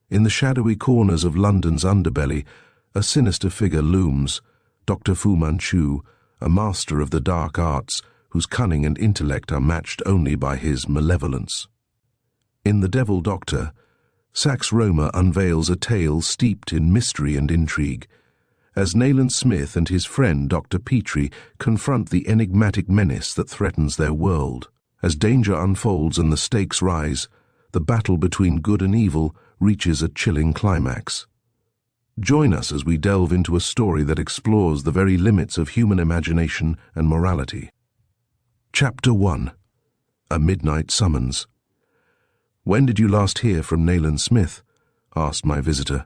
In the shadowy corners of London's underbelly, a sinister figure looms, Dr. Fu Manchu, a master of the dark arts, whose cunning and intellect are matched only by his malevolence. In The Devil Doctor, Sax Rohmer unveils a tale steeped in mystery and intrigue, as Nayland Smith and his friend Dr. Petrie confront the enigmatic menace that threatens their world. As danger unfolds and the stakes rise, the battle between good and evil reaches a chilling climax. Join us as we delve into a story that explores the very limits of human imagination and morality. Chapter 1. A Midnight Summons. "When did you last hear from Nayland Smith?" asked my visitor.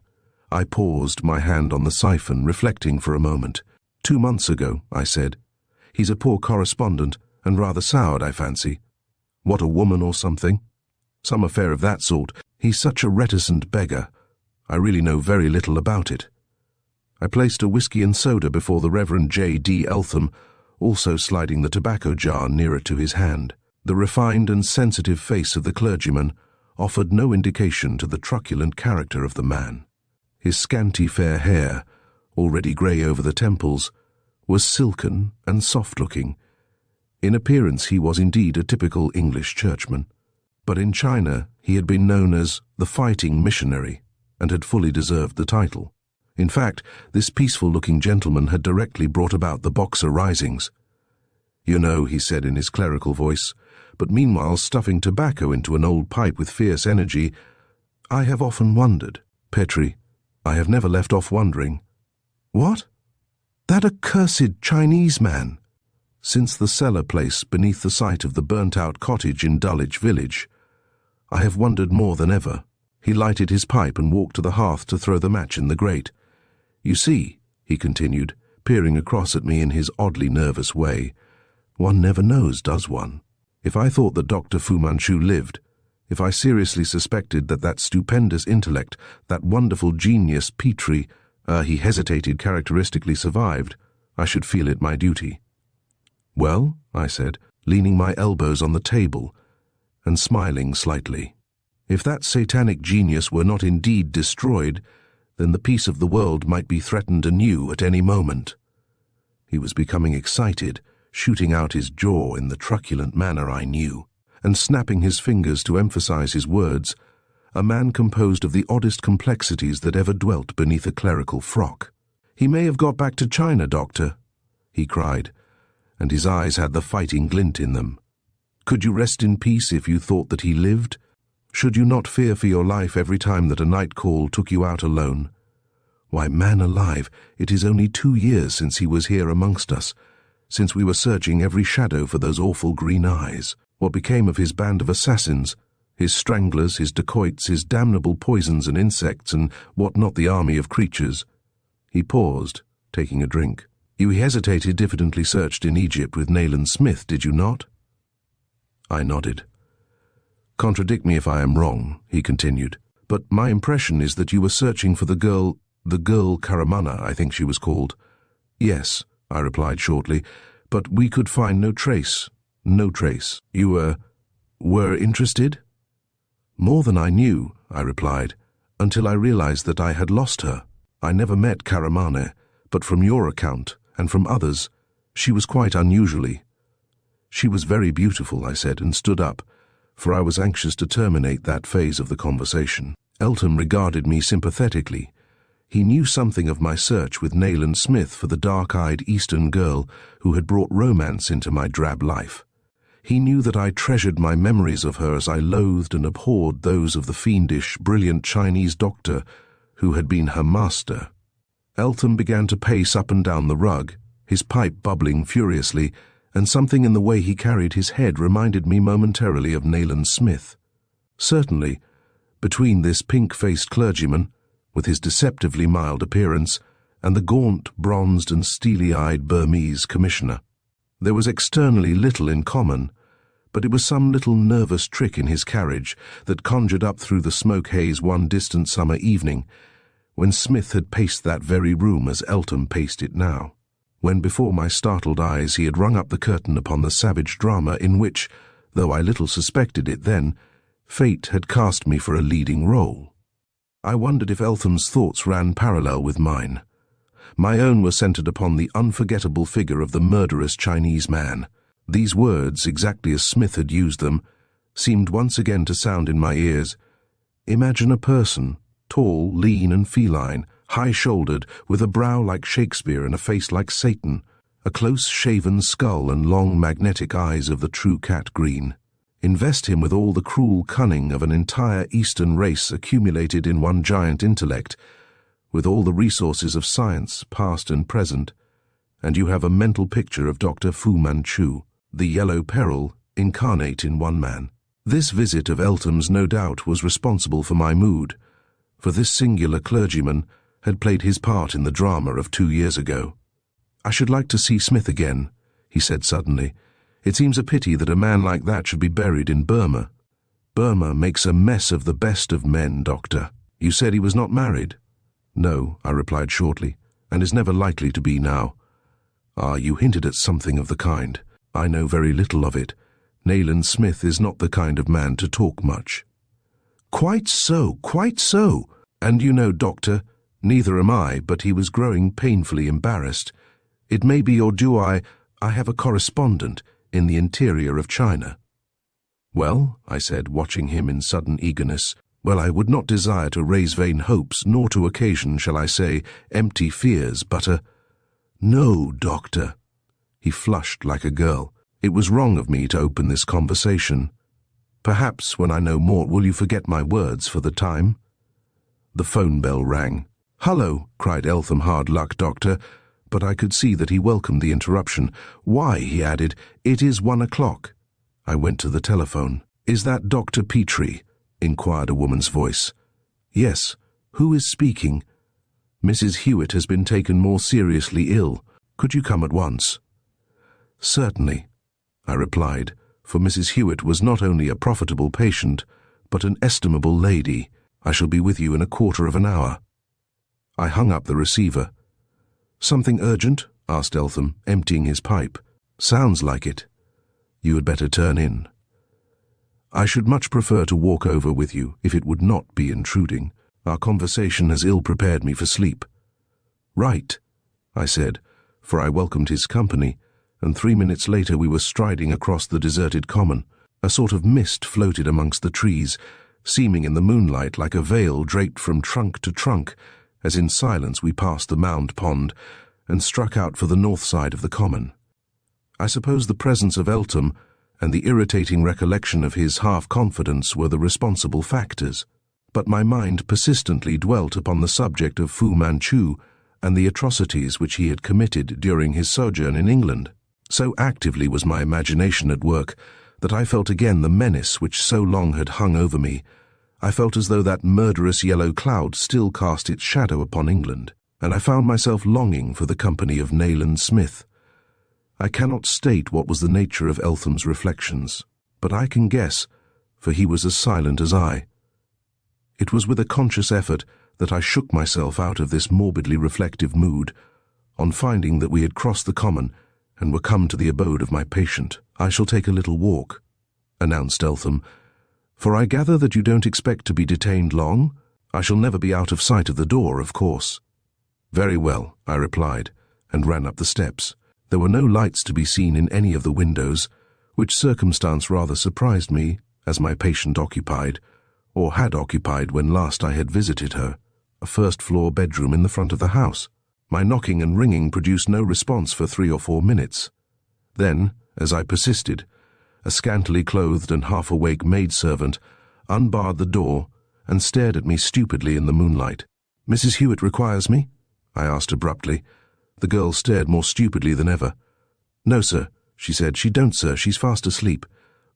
I paused, my hand on the siphon, reflecting for a moment. "2 months ago," I said. "He's a poor correspondent, and rather soured, I fancy." "What, a woman or something?" "Some affair of that sort. He's such a reticent beggar. I really know very little about it." I placed a whiskey and soda before the Reverend J.D. Eltham, also sliding the tobacco jar nearer to his hand. The refined and sensitive face of the clergyman offered no indication to the truculent character of the man. His scanty fair hair, already grey over the temples, was silken and soft-looking. In appearance he was indeed a typical English churchman, but in China he had been known as the Fighting Missionary and had fully deserved the title. In fact, this peaceful-looking gentleman had directly brought about the Boxer risings. "You know," he said in his clerical voice, but meanwhile stuffing tobacco into an old pipe with fierce energy, "I have often wondered, Petrie. I have never left off wondering." "What?" "That accursed Chinese man." "Since the cellar place beneath the site of the burnt-out cottage in Dulwich Village, I have wondered more than ever." He lighted his pipe and walked to the hearth to throw the match in the grate. "You see," he continued, peering across at me in his oddly nervous way, "one never knows, does one? If I thought that Dr. Fu Manchu lived, if I seriously suspected that stupendous intellect, that wonderful genius Petrie, he hesitated, characteristically survived, I should feel it my duty." "Well," I said, leaning my elbows on the table and smiling slightly, "if that satanic genius were not indeed destroyed, then the peace of the world might be threatened anew at any moment." He was becoming excited, shooting out his jaw in the truculent manner I knew, and snapping his fingers to emphasize his words, a man composed of the oddest complexities that ever dwelt beneath a clerical frock. "He may have got back to China, Doctor," he cried, and his eyes had the fighting glint in them. "Could you rest in peace if you thought that he lived? Should you not fear for your life every time that a night call took you out alone? Why, man alive, it is only 2 years since he was here amongst us, since we were searching every shadow for those awful green eyes. What became of his band of assassins, his stranglers, his dacoits, his damnable poisons and insects, and what not the army of creatures?" He paused, taking a drink. "You hesitated, diffidently searched in Egypt with Nayland Smith, did you not?" I nodded. "Contradict me if I am wrong," he continued, "but my impression is that you were searching for the girl Karamana, I think she was called." "Yes," I replied shortly, "but we could find no trace. No trace. You were interested?" "More than I knew," I replied, "until I realized that I had lost her. I never met Karamana, but from your account, and from others, she was quite unusually." "She was very beautiful," I said, and stood up, for I was anxious to terminate that phase of the conversation. Eltham regarded me sympathetically. He knew something of my search with Nayland Smith for the dark-eyed Eastern girl who had brought romance into my drab life. He knew that I treasured my memories of her as I loathed and abhorred those of the fiendish, brilliant Chinese doctor who had been her master. Eltham began to pace up and down the rug, his pipe bubbling furiously, and something in the way he carried his head reminded me momentarily of Nayland Smith. Certainly, between this pink-faced clergyman, with his deceptively mild appearance, and the gaunt, bronzed and steely-eyed Burmese commissioner, there was externally little in common, but it was some little nervous trick in his carriage that conjured up through the smoke haze one distant summer evening, when Smith had paced that very room as Eltham paced it now, when before my startled eyes he had rung up the curtain upon the savage drama in which, though I little suspected it then, fate had cast me for a leading role. I wondered if Eltham's thoughts ran parallel with mine. My own were centered upon the unforgettable figure of the murderous Chinese man. These words, exactly as Smith had used them, seemed once again to sound in my ears. Imagine a person, tall, lean and feline, high-shouldered, with a brow like Shakespeare and a face like Satan, a close-shaven skull and long magnetic eyes of the true cat green. Invest him with all the cruel cunning of an entire Eastern race accumulated in one giant intellect, with all the resources of science, past and present, and you have a mental picture of Dr. Fu Manchu, the Yellow Peril, incarnate in one man. This visit of Eltham's no doubt was responsible for my mood, for this singular clergyman had played his part in the drama of 2 years ago. "I should like to see Smith again," he said suddenly. "It seems a pity that a man like that should be buried in Burma." "Burma makes a mess of the best of men, Doctor. You said he was not married?" "No," I replied shortly, "and is never likely to be now." "Ah, you hinted at something of the kind. I know very little of it. Nayland Smith is not the kind of man to talk much." "Quite so, quite so. And you know, Doctor, neither am I," but he was growing painfully embarrassed. "It may be, or do I have a correspondent in the interior of China." "Well," I said, watching him in sudden eagerness, "well, I would not desire to raise vain hopes, nor to occasion, shall I say, empty fears, but No, Doctor." He flushed like a girl. "It was wrong of me to open this conversation. Perhaps, when I know more, will you forget my words for the time?" The phone bell rang. "Hullo," cried Eltham. "Hard luck, Doctor." But I could see that he welcomed the interruption. "Why," he added, "it is 1 o'clock." I went to the telephone. "Is that Dr. Petrie?" inquired a woman's voice. "Yes. Who is speaking?" "Mrs. Hewitt has been taken more seriously ill. Could you come at once?" "Certainly," I replied, for Mrs. Hewitt was not only a profitable patient, but an estimable lady. "I shall be with you in a quarter of an hour." I hung up the receiver. "Something urgent?" asked Eltham, emptying his pipe. "Sounds like it." "You had better turn in." "I should much prefer to walk over with you, if it would not be intruding. Our conversation has ill-prepared me for sleep." "Right," I said, for I welcomed his company, and 3 minutes later we were striding across the deserted common. A sort of mist floated amongst the trees, seeming in the moonlight like a veil draped from trunk to trunk, as in silence we passed the mound pond and struck out for the north side of the common. I suppose the presence of Eltham and the irritating recollection of his half-confidence were the responsible factors, but my mind persistently dwelt upon the subject of Fu Manchu and the atrocities which he had committed during his sojourn in England. So actively was my imagination at work that I felt again the menace which so long had hung over me. I felt as though that murderous yellow cloud still cast its shadow upon England, and I found myself longing for the company of Nayland Smith. I cannot state what was the nature of Eltham's reflections, but I can guess, for he was as silent as I. It was with a conscious effort that I shook myself out of this morbidly reflective mood, on finding that we had crossed the common and were come to the abode of my patient. "I shall take a little walk," announced Eltham, "for I gather that you don't expect to be detained long. I shall never be out of sight of the door, of course." "Very well," I replied, and ran up the steps. There were no lights to be seen in any of the windows, which circumstance rather surprised me, as my patient occupied, or had occupied when last I had visited her, a first-floor bedroom in the front of the house. My knocking and ringing produced no response for 3 or 4 minutes. Then, as I persisted, a scantily clothed and half-awake maidservant unbarred the door and stared at me stupidly in the moonlight. "Mrs. Hewitt requires me?" I asked abruptly. The girl stared more stupidly than ever. "No, sir," she said. "She don't, sir. She's fast asleep."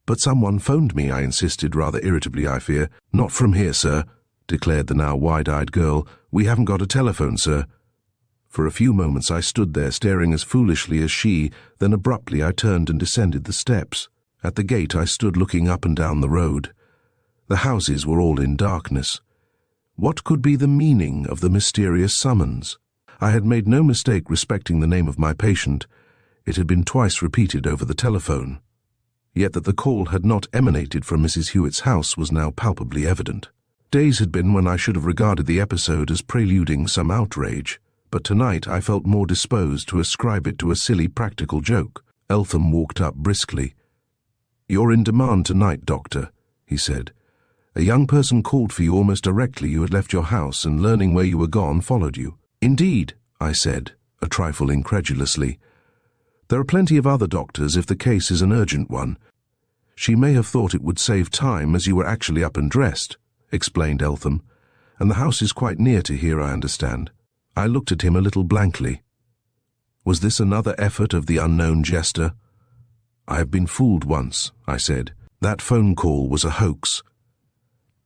"But someone phoned me," I insisted, rather irritably, I fear. "Not from here, sir," declared the now wide-eyed girl. "We haven't got a telephone, sir." For a few moments I stood there staring as foolishly as she, then abruptly I turned and descended the steps. At the gate I stood looking up and down the road. The houses were all in darkness. What could be the meaning of the mysterious summons? I had made no mistake respecting the name of my patient. It had been twice repeated over the telephone. Yet that the call had not emanated from Mrs. Hewitt's house was now palpably evident. Days had been when I should have regarded the episode as preluding some outrage, but tonight I felt more disposed to ascribe it to a silly practical joke. Eltham walked up briskly. "You're in demand tonight, Doctor," he said. "A young person called for you almost directly you had left your house, and learning where you were gone, followed you." "Indeed," I said, a trifle incredulously. "There are plenty of other doctors if the case is an urgent one." "She may have thought it would save time as you were actually up and dressed," explained Eltham, "and the house is quite near to here, I understand." I looked at him a little blankly. Was this another effort of the unknown jester? "I have been fooled once," I said. "That phone call was a hoax."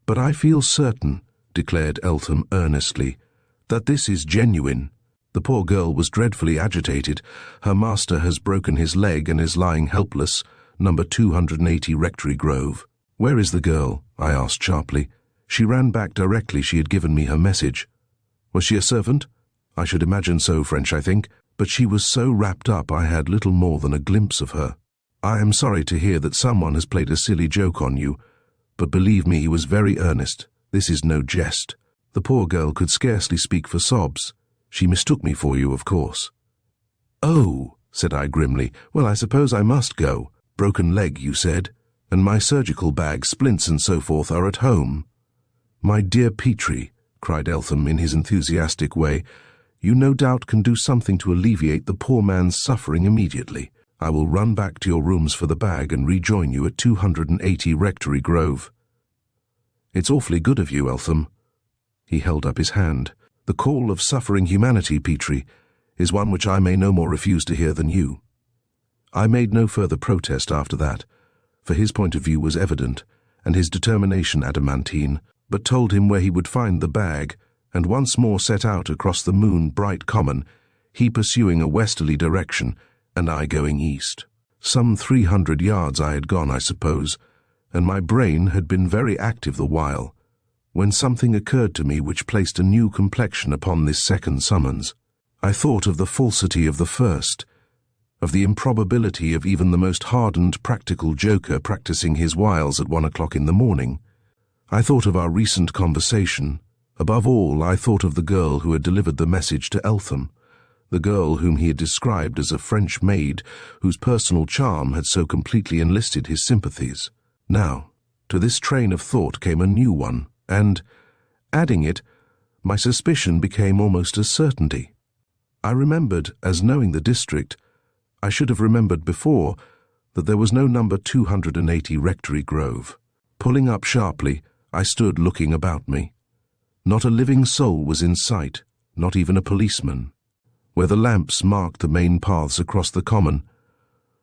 "But I feel certain," declared Eltham earnestly, "that this is genuine. The poor girl was dreadfully agitated. Her master has broken his leg and is lying helpless, number 280 Rectory Grove." "Where is the girl?" I asked sharply. "She ran back directly she had given me her message." "Was she a servant?" "I should imagine so, French, I think, but she was so wrapped up I had little more than a glimpse of her. I am sorry to hear that someone has played a silly joke on you, but believe me, he was very earnest. This is no jest. The poor girl could scarcely speak for sobs. She mistook me for you, of course." "Oh," said I grimly, "well, I suppose I must go. Broken leg, you said, and my surgical bag, splints and so forth are at home." "My dear Petrie," cried Eltham in his enthusiastic way, "you no doubt can do something to alleviate the poor man's suffering immediately. I will run back to your rooms for the bag and rejoin you at 280 Rectory Grove." "It's awfully good of you, Eltham." He held up his hand. "The call of suffering humanity, Petrie, is one which I may no more refuse to hear than you." I made no further protest after that, for his point of view was evident, and his determination adamantine, but told him where he would find the bag, and once more set out across the moon-bright common, he pursuing a westerly direction, and I going east. Some 300 yards I had gone, I suppose, and my brain had been very active the while, when something occurred to me which placed a new complexion upon this second summons. I thought of the falsity of the first, of the improbability of even the most hardened practical joker practicing his wiles at 1 o'clock in the morning. I thought of our recent conversation. Above all, I thought of the girl who had delivered the message to Eltham, the girl whom he had described as a French maid whose personal charm had so completely enlisted his sympathies. Now, to this train of thought came a new one, and, adding it, my suspicion became almost a certainty. I remembered, as knowing the district, I should have remembered before, that there was no number 280 Rectory Grove. Pulling up sharply, I stood looking about me. Not a living soul was in sight, not even a policeman. Where the lamps marked the main paths across the common,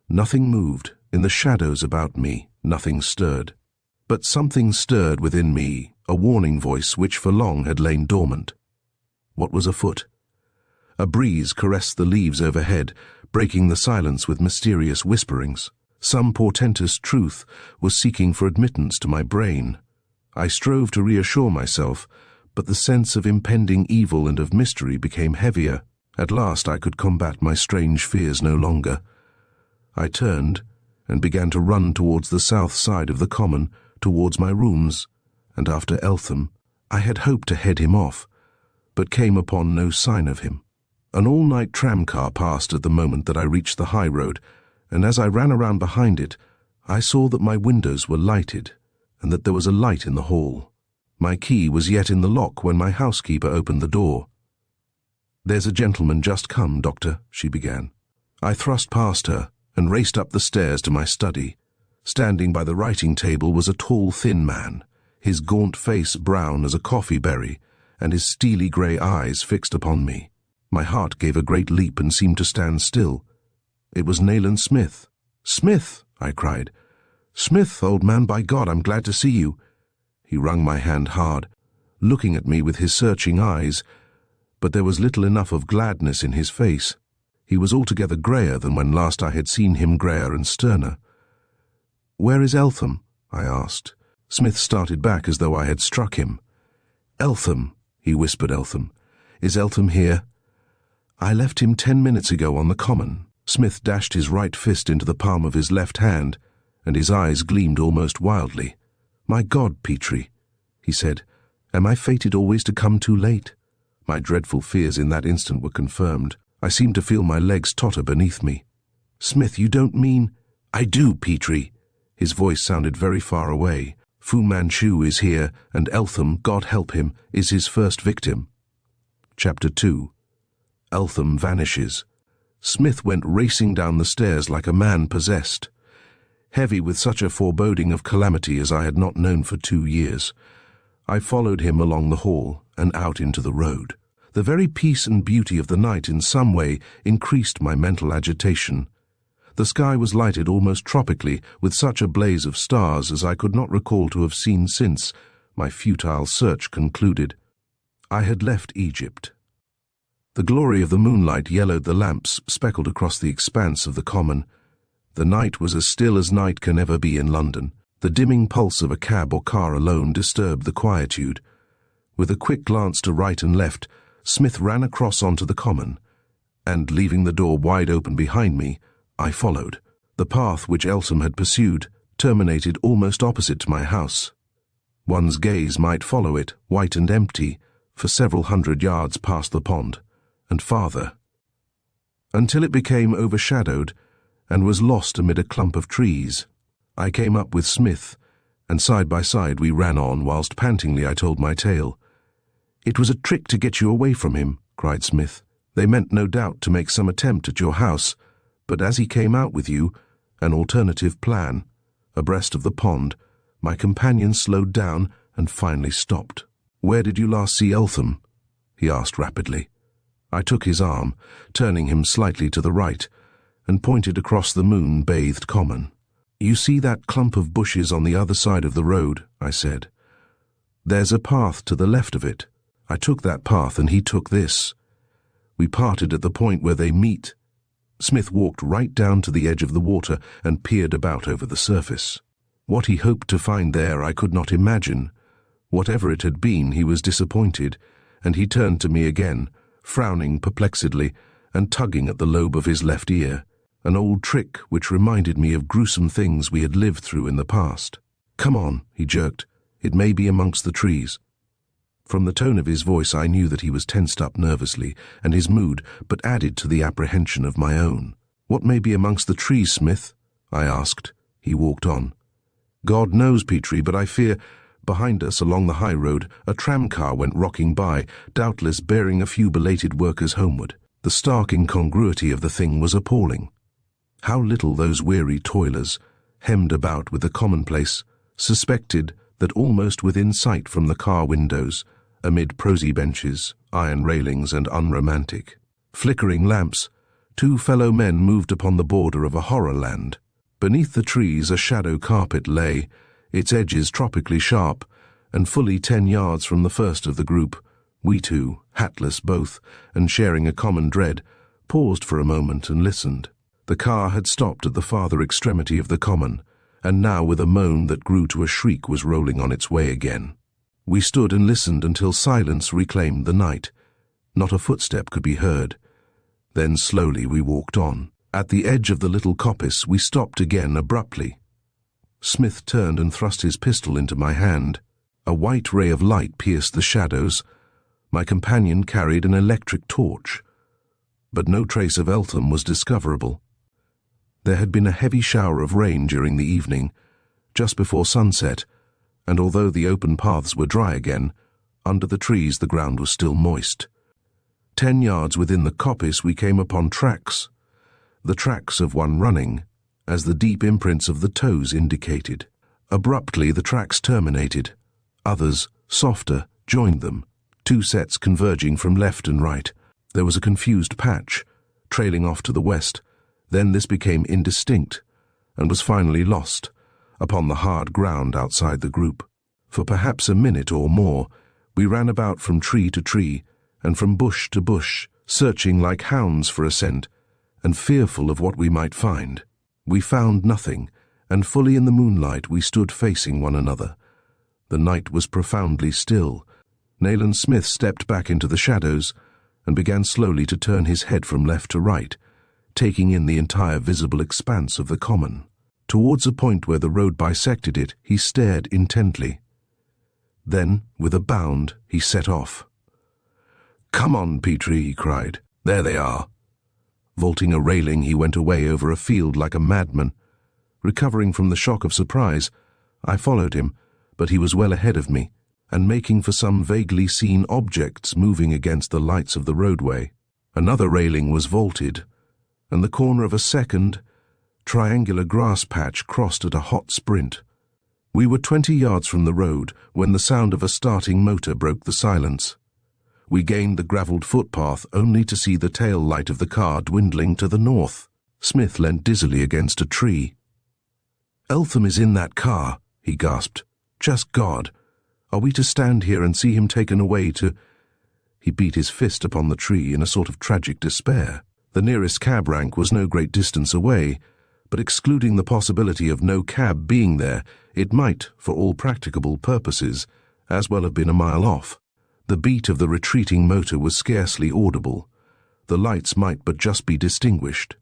nothing moved. In the shadows about me, nothing stirred. But something stirred within me, a warning voice which for long had lain dormant. What was afoot? A breeze caressed the leaves overhead, breaking the silence with mysterious whisperings. Some portentous truth was seeking for admittance to my brain. I strove to reassure myself, but the sense of impending evil and of mystery became heavier. At last I could combat my strange fears no longer. I turned and began to run towards the south side of the common, towards my rooms, and after Eltham. I had hoped to head him off, but came upon no sign of him. An all-night tramcar passed at the moment that I reached the high road, and as I ran around behind it, I saw that my windows were lighted, and that there was a light in the hall. My key was yet in the lock when my housekeeper opened the door. "There's a gentleman just come, Doctor," she began. I thrust past her and raced up the stairs to my study. Standing by the writing table was a tall, thin man, his gaunt face brown as a coffee berry, and his steely grey eyes fixed upon me. My heart gave a great leap and seemed to stand still. It was Nayland Smith. "Smith!" I cried. "Smith, old man, by God, I'm glad to see you." He wrung my hand hard, looking at me with his searching eyes, but there was little enough of gladness in his face. He was altogether greyer than when last I had seen him, greyer and sterner. "Where is Eltham?" I asked. Smith started back as though I had struck him. "Eltham," he whispered, "Eltham. Is Eltham here?" "I left him 10 minutes ago on the common." Smith dashed his right fist into the palm of his left hand, and his eyes gleamed almost wildly. "My God, Petrie," he said, Am I fated always to come too late? My dreadful fears in that instant were confirmed. I seemed to feel my legs totter beneath me. Smith, you don't mean— I do, Petrie. His voice sounded very far away. Fu Manchu is here, and Eltham, God help him, is his first victim. Chapter 2. Eltham vanishes. Smith went racing down the stairs like a man possessed, heavy with such a foreboding of calamity as I had not known for 2 years. I followed him along the hall and out into the road. The very peace and beauty of the night in some way increased my mental agitation. The sky was lighted almost tropically with such a blaze of stars as I could not recall to have seen since my futile search concluded. I had left Egypt. The glory of the moonlight yellowed the lamps speckled across the expanse of the common. The night was as still as night can ever be in London. The dimming pulse of a cab or car alone disturbed the quietude. With a quick glance to right and left, Smith ran across onto the common, and, leaving the door wide open behind me, I followed. The path which Eltham had pursued terminated almost opposite to my house. One's gaze might follow it, white and empty, for several hundred yards past the pond, and farther, until it became overshadowed and was lost amid a clump of trees. I came up with Smith, and side by side we ran on whilst pantingly I told my tale. "It was a trick to get you away from him," cried Smith. "They meant no doubt to make some attempt at your house, but as he came out with you, an alternative plan, abreast of the pond, my companion slowed down and finally stopped." "Where did you last see Eltham?" he asked rapidly. I took his arm, turning him slightly to the right, and pointed across the moon-bathed common. "You see that clump of bushes on the other side of the road," I said. "There's a path to the left of it. I took that path and he took this. We parted at the point where they meet." Smith walked right down to the edge of the water and peered about over the surface. What he hoped to find there I could not imagine. Whatever it had been, he was disappointed, and he turned to me again, frowning perplexedly and tugging at the lobe of his left ear, an old trick which reminded me of gruesome things we had lived through in the past. "Come on," he jerked. "It may be amongst the trees." From the tone of his voice I knew that he was tensed up nervously, and his mood but added to the apprehension of my own. "What may be amongst the trees, Smith?" I asked. He walked on. "God knows, Petrie, but I fear—" Behind us, along the high road, a tramcar went rocking by, doubtless bearing a few belated workers homeward. The stark incongruity of the thing was appalling. How little those weary toilers, hemmed about with the commonplace, suspected that almost within sight from the car windows, amid prosy benches, iron railings, and unromantic, flickering lamps, 2 fellow men moved upon the border of a horror land. Beneath the trees a shadow carpet lay, its edges tropically sharp, and fully 10 yards from the first of the group, we two, hatless both, and sharing a common dread, paused for a moment and listened. The car had stopped at the farther extremity of the common, and now with a moan that grew to a shriek was rolling on its way again. We stood and listened until silence reclaimed the night. Not a footstep could be heard. Then slowly we walked on. At the edge of the little coppice we stopped again abruptly. Smith turned and thrust his pistol into my hand. A white ray of light pierced the shadows. My companion carried an electric torch, but no trace of Eltham was discoverable. There had been a heavy shower of rain during the evening, just before sunset, and although the open paths were dry again, under the trees the ground was still moist. 10 yards within the coppice we came upon tracks, the tracks of one running, as the deep imprints of the toes indicated. Abruptly the tracks terminated. Others, softer, joined them, 2 sets converging from left and right. There was a confused patch, trailing off to the west. Then this became indistinct, and was finally lost, upon the hard ground outside the group. For perhaps a minute or more, we ran about from tree to tree, and from bush to bush, searching like hounds for a scent, and fearful of what we might find. We found nothing, and fully in the moonlight we stood facing one another. The night was profoundly still. Nayland Smith stepped back into the shadows, and began slowly to turn his head from left to right, taking in the entire visible expanse of the common. Towards a point where the road bisected it, he stared intently. Then, with a bound, he set off. "Come on, Petrie," he cried. "There they are." Vaulting a railing, he went away over a field like a madman. Recovering from the shock of surprise, I followed him, but he was well ahead of me, and making for some vaguely seen objects moving against the lights of the roadway. Another railing was vaulted, and the corner of a second, triangular grass patch crossed at a hot sprint. We were 20 yards from the road when the sound of a starting motor broke the silence. We gained the gravelled footpath only to see the tail light of the car dwindling to the north. Smith leant dizzily against a tree. "Eltham is in that car," he gasped. "Just God! Are we to stand here and see him taken away to—" He beat his fist upon the tree in a sort of tragic despair. The nearest cab rank was no great distance away, but excluding the possibility of no cab being there, it might, for all practicable purposes, as well have been a mile off. The beat of the retreating motor was scarcely audible. The lights might but just be distinguished.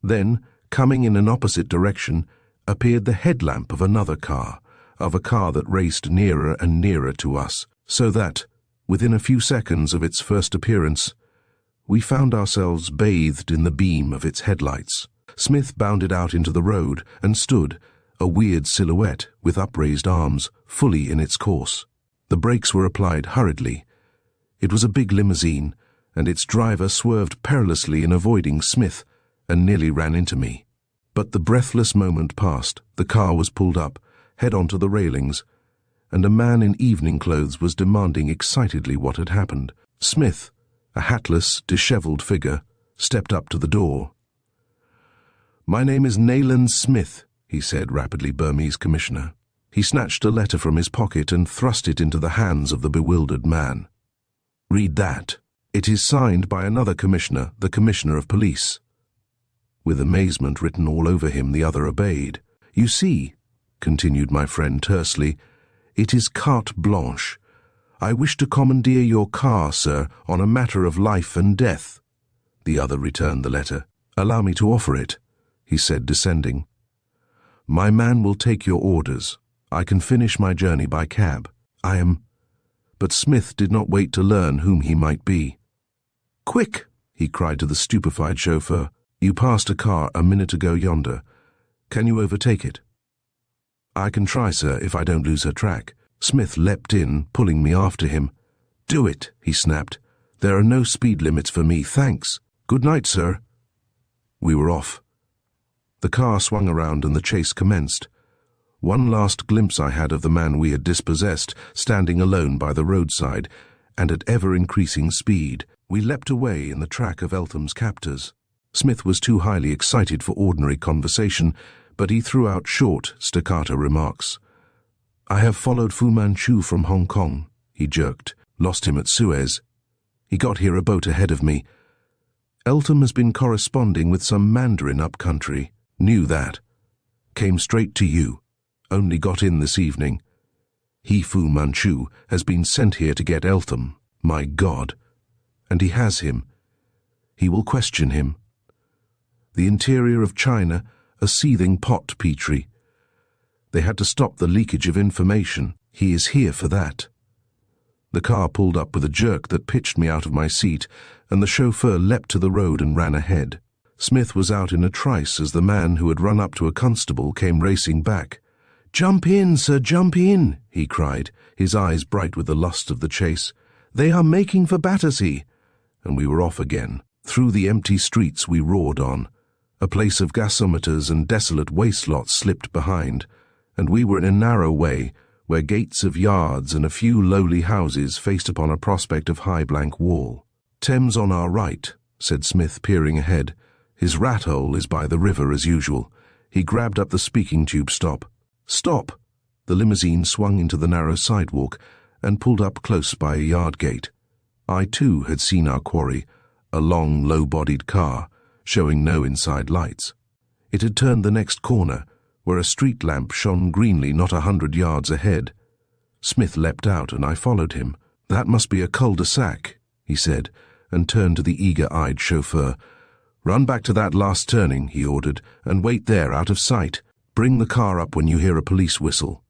Then, coming in an opposite direction, appeared the headlamp of another car, of a car that raced nearer and nearer to us, so that, within a few seconds of its first appearance, we found ourselves bathed in the beam of its headlights. Smith bounded out into the road and stood, a weird silhouette with upraised arms, fully in its course. The brakes were applied hurriedly. It was a big limousine, and its driver swerved perilously in avoiding Smith and nearly ran into me. But the breathless moment passed, the car was pulled up, head on to the railings, and a man in evening clothes was demanding excitedly what had happened. Smith, a hatless, dishevelled figure, stepped up to the door. "My name is Nayland Smith," he said, rapidly, Burmese commissioner. He snatched a letter from his pocket and thrust it into the hands of the bewildered man. "Read that. It is signed by another commissioner, the Commissioner of Police." With amazement written all over him, the other obeyed. "You see," continued my friend tersely, "it is carte blanche. I wish to commandeer your car, sir, on a matter of life and death." The other returned the letter. "Allow me to offer it," he said, descending. "My man will take your orders. I can finish my journey by cab. I am—" But Smith did not wait to learn whom he might be. "Quick!" he cried to the stupefied chauffeur. "You passed a car a minute ago yonder. Can you overtake it?" "I can try, sir, if I don't lose her track." Smith leapt in, pulling me after him. "Do it," he snapped. "There are no speed limits for me, thanks. Good night, sir." We were off. The car swung around and the chase commenced. One last glimpse I had of the man we had dispossessed, standing alone by the roadside, and at ever-increasing speed. We leapt away in the track of Eltham's captors. Smith was too highly excited for ordinary conversation, but he threw out short, staccato remarks. "I have followed Fu Manchu from Hong Kong," he jerked. "Lost him at Suez. He got here a boat ahead of me. Eltham has been corresponding with some Mandarin up country. Knew that. Came straight to you. Only got in this evening. He, Fu Manchu, has been sent here to get Eltham. My God. And he has him. He will question him. The interior of China, a seething pot, Petrie. They had to stop the leakage of information. He is here for that." The car pulled up with a jerk that pitched me out of my seat, and the chauffeur leapt to the road and ran ahead. Smith was out in a trice as the man who had run up to a constable came racing back. "Jump in, sir, jump in," he cried, his eyes bright with the lust of the chase. "They are making for Battersea." And we were off again. Through the empty streets we roared on. A place of gasometers and desolate waste lots slipped behind, and we were in a narrow way, where gates of yards and a few lowly houses faced upon a prospect of high blank wall. "Thames on our right," said Smith, peering ahead. "His rat-hole is by the river as usual." He grabbed up the speaking tube. "Stop." "Stop!" The limousine swung into the narrow sidewalk and pulled up close by a yard gate. I too had seen our quarry, a long, low-bodied car, showing no inside lights. It had turned the next corner, where a street lamp shone greenly not 100 yards ahead. Smith leapt out, and I followed him. "That must be a cul-de-sac," he said, and turned to the eager-eyed chauffeur. "Run back to that last turning," he ordered, "and wait there, out of sight. Bring the car up when you hear a police whistle."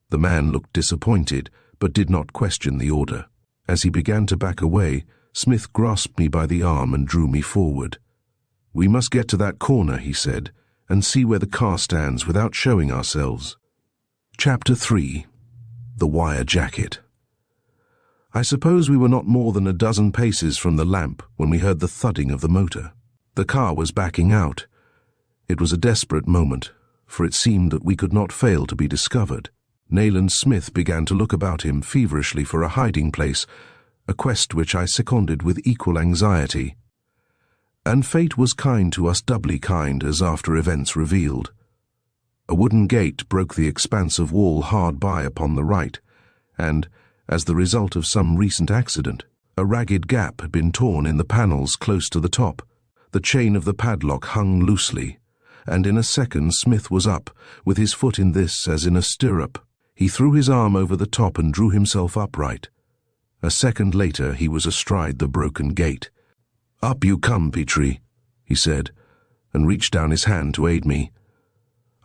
The man looked disappointed, but did not question the order. As he began to back away, Smith grasped me by the arm and drew me forward. "We must get to that corner," he said, "and see where the car stands without showing ourselves." Chapter 3. The Wire Jacket. I suppose we were not more than a dozen paces from the lamp when we heard the thudding of the motor. The car was backing out. It was a desperate moment, for it seemed that we could not fail to be discovered. Nayland Smith began to look about him feverishly for a hiding place, a quest which I seconded with equal anxiety. And fate was kind to us, doubly kind, as after events revealed. A wooden gate broke the expanse of wall hard by upon the right, and, as the result of some recent accident, a ragged gap had been torn in the panels close to the top. The chain of the padlock hung loosely, and in a second Smith was up, with his foot in this as in a stirrup. He threw his arm over the top and drew himself upright. A second later he was astride the broken gate. "Up you come, Petrie," he said, and reached down his hand to aid me.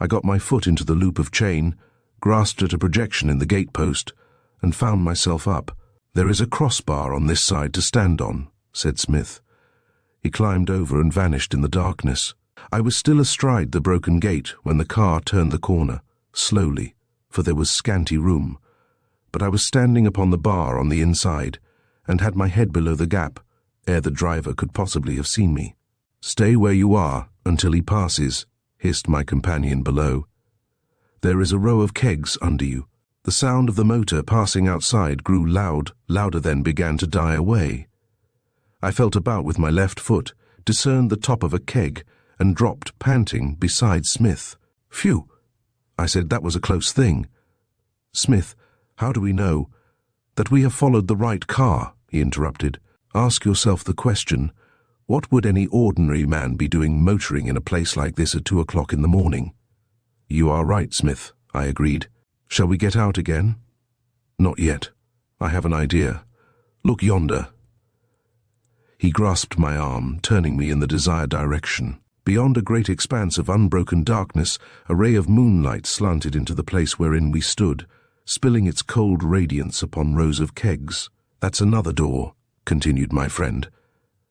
I got my foot into the loop of chain, grasped at a projection in the gatepost, and found myself up. "There is a crossbar on this side to stand on," said Smith. He climbed over and vanished in the darkness. I was still astride the broken gate when the car turned the corner, slowly, for there was scanty room. But I was standing upon the bar on the inside, and had my head below the gap, ere the driver could possibly have seen me. "Stay where you are until he passes," hissed my companion below. "There is a row of kegs under you." The sound of the motor passing outside grew louder then began to die away. I felt about with my left foot, discerned the top of a keg, and dropped, panting, beside Smith. "Phew!" I said, "that was a close thing." "Smith, how do we know?" "That we have followed the right car," he interrupted. "Ask yourself the question, what would any ordinary man be doing motoring in a place like this at 2 o'clock in the morning?" "You are right, Smith," I agreed. "Shall we get out again?" "Not yet. I have an idea. Look yonder." He grasped my arm, turning me in the desired direction. Beyond a great expanse of unbroken darkness, a ray of moonlight slanted into the place wherein we stood, spilling its cold radiance upon rows of kegs. "That's another door," continued my friend.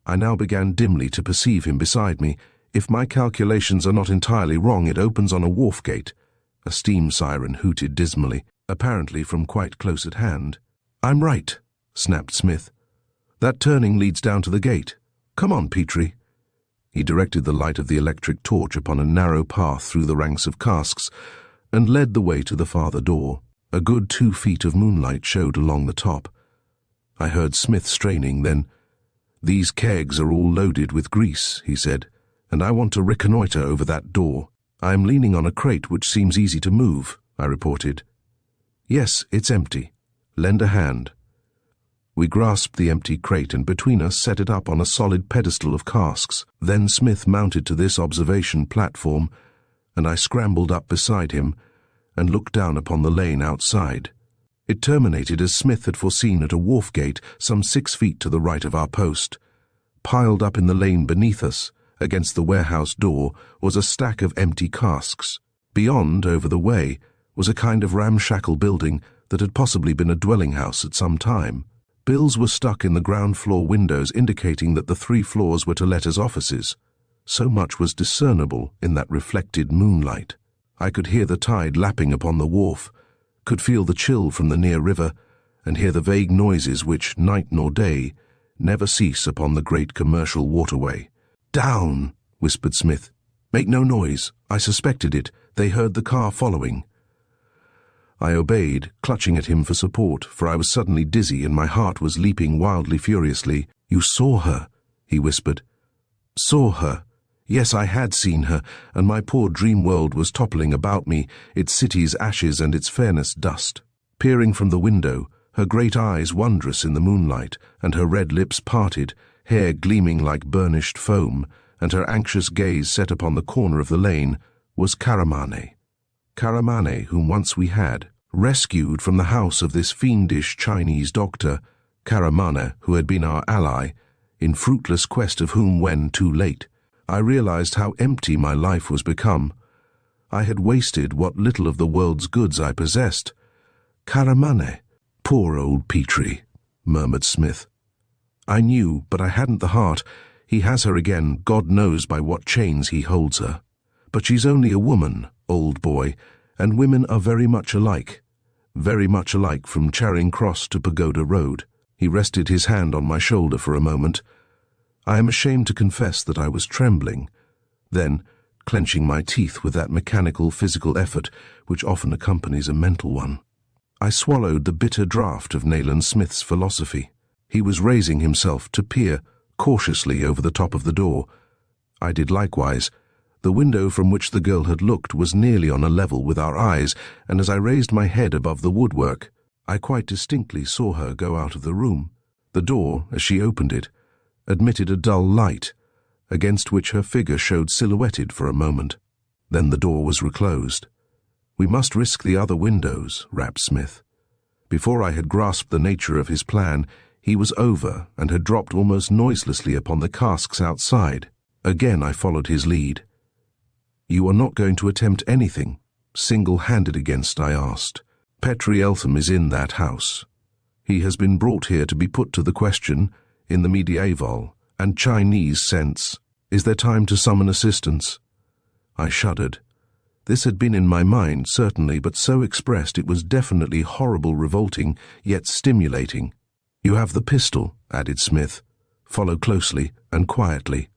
I now began dimly to perceive him beside me. "If my calculations are not entirely wrong, it opens on a wharf gate." A steam siren hooted dismally, apparently from quite close at hand. "I'm right," snapped Smith. "That turning leads down to the gate. Come on, Petrie." He directed the light of the electric torch upon a narrow path through the ranks of casks, and led the way to the farther door. A good 2 feet of moonlight showed along the top. I heard Smith straining, then, "These kegs are all loaded with grease," he said, "and I want to reconnoiter over that door." "I am leaning on a crate which seems easy to move," I reported. "Yes, it's empty. Lend a hand." We grasped the empty crate and between us set it up on a solid pedestal of casks. Then Smith mounted to this observation platform, and I scrambled up beside him and looked down upon the lane outside. It terminated as Smith had foreseen at a wharf gate some 6 feet to the right of our post. Piled up in the lane beneath us, against the warehouse door, was a stack of empty casks. Beyond, over the way, was a kind of ramshackle building that had possibly been a dwelling house at some time. Bills were stuck in the ground floor windows indicating that the 3 floors were to let as offices. So much was discernible in that reflected moonlight. I could hear the tide lapping upon the wharf, could feel the chill from the near river, and hear the vague noises which, night nor day, never cease upon the great commercial waterway. "Down," whispered Smith. "Make no noise. I suspected it. They heard the car following." I obeyed, clutching at him for support, for I was suddenly dizzy and my heart was leaping wildly furiously. "You saw her," he whispered. "Saw her. Yes, I had seen her, and my poor dream world was toppling about me, its cities ashes and its fairness dust. Peering from the window, her great eyes wondrous in the moonlight, and her red lips parted, hair gleaming like burnished foam, and her anxious gaze set upon the corner of the lane, was Karamane. Karamane, whom once we had rescued from the house of this fiendish Chinese doctor, Karamane, who had been our ally, in fruitless quest of whom, when too late, I realized how empty my life was become. I had wasted what little of the world's goods I possessed. Karamane, "Poor old Petrie," murmured Smith. I knew, but I hadn't the heart. He has her again, God knows by what chains he holds her. But she's only a woman, old boy, and women are very much alike from Charing Cross to Pagoda Road. He rested his hand on my shoulder for a moment. I am ashamed to confess that I was trembling. Then, clenching my teeth with that mechanical physical effort which often accompanies a mental one, I swallowed the bitter draught of Nayland Smith's philosophy. He was raising himself to peer cautiously over the top of the door. I did likewise. The window from which the girl had looked was nearly on a level with our eyes, and as I raised my head above the woodwork, I quite distinctly saw her go out of the room. The door, as she opened it, admitted a dull light, against which her figure showed silhouetted for a moment. Then the door was reclosed. "We must risk the other windows," rapped Smith. Before I had grasped the nature of his plan, he was over and had dropped almost noiselessly upon the casks outside. Again I followed his lead. "You are not going to attempt anything, single-handed against?" I asked. "Petrie Eltham is in that house. He has been brought here to be put to the question, in the medieval and Chinese sense. Is there time to summon assistance?" I shuddered. This had been in my mind, certainly, but so expressed it was definitely horrible, revolting, yet stimulating. "You have the pistol," added Smith. "Follow closely and quietly."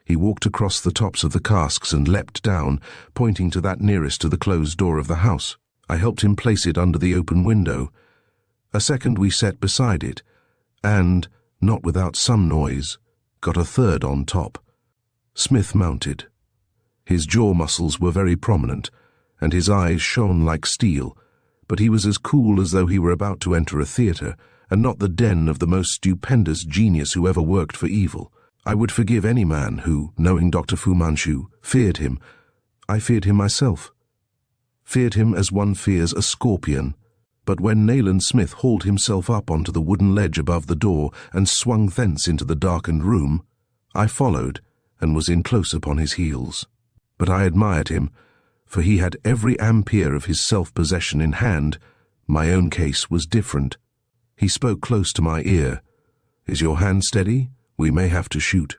He walked across the tops of the casks and leapt down, pointing to that nearest to the closed door of the house. I helped him place it under the open window. A second we set beside it, and, not without some noise, got a third on top. Smith mounted. His jaw muscles were very prominent, and his eyes shone like steel, but he was as cool as though he were about to enter a theatre, and not the den of the most stupendous genius who ever worked for evil. I would forgive any man who, knowing Dr. Fu Manchu, feared him. I feared him myself. Feared him as one fears a scorpion. But when Nayland Smith hauled himself up onto the wooden ledge above the door and swung thence into the darkened room, I followed and was in close upon his heels. But I admired him, for he had every ampere of his self-possession in hand. My own case was different. He spoke close to my ear. "Is your hand steady? We may have to shoot."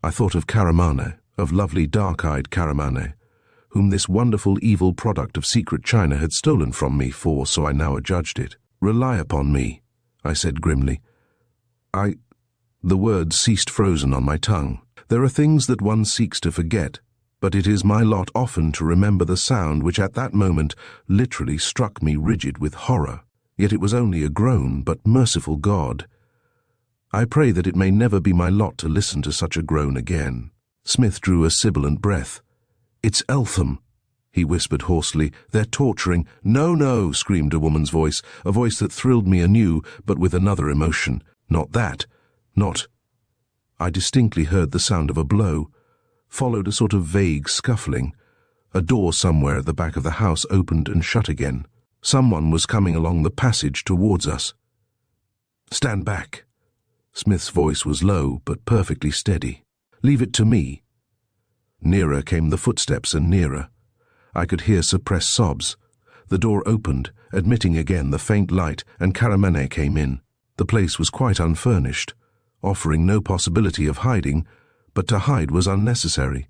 I thought of Karamane, of lovely dark-eyed Karamane, whom this wonderful evil product of secret China had stolen from me for, so I now adjudged it. "Rely upon me," I said grimly. The words ceased frozen on my tongue. There are things that one seeks to forget, but it is my lot often to remember the sound which at that moment literally struck me rigid with horror. Yet it was only a groan, but merciful God, I pray that it may never be my lot to listen to such a groan again. Smith drew a sibilant breath. "It's Eltham," he whispered hoarsely. "They're torturing—" "No, no," screamed a woman's voice, a voice that thrilled me anew, but with another emotion. "Not that. Not—" I distinctly heard the sound of a blow. Followed a sort of vague scuffling. A door somewhere at the back of the house opened and shut again. Someone was coming along the passage towards us. "Stand back." Smith's voice was low, but perfectly steady. "Leave it to me." Nearer came the footsteps and nearer. I could hear suppressed sobs. The door opened, admitting again the faint light, and Karamane came in. The place was quite unfurnished, offering no possibility of hiding, but to hide was unnecessary.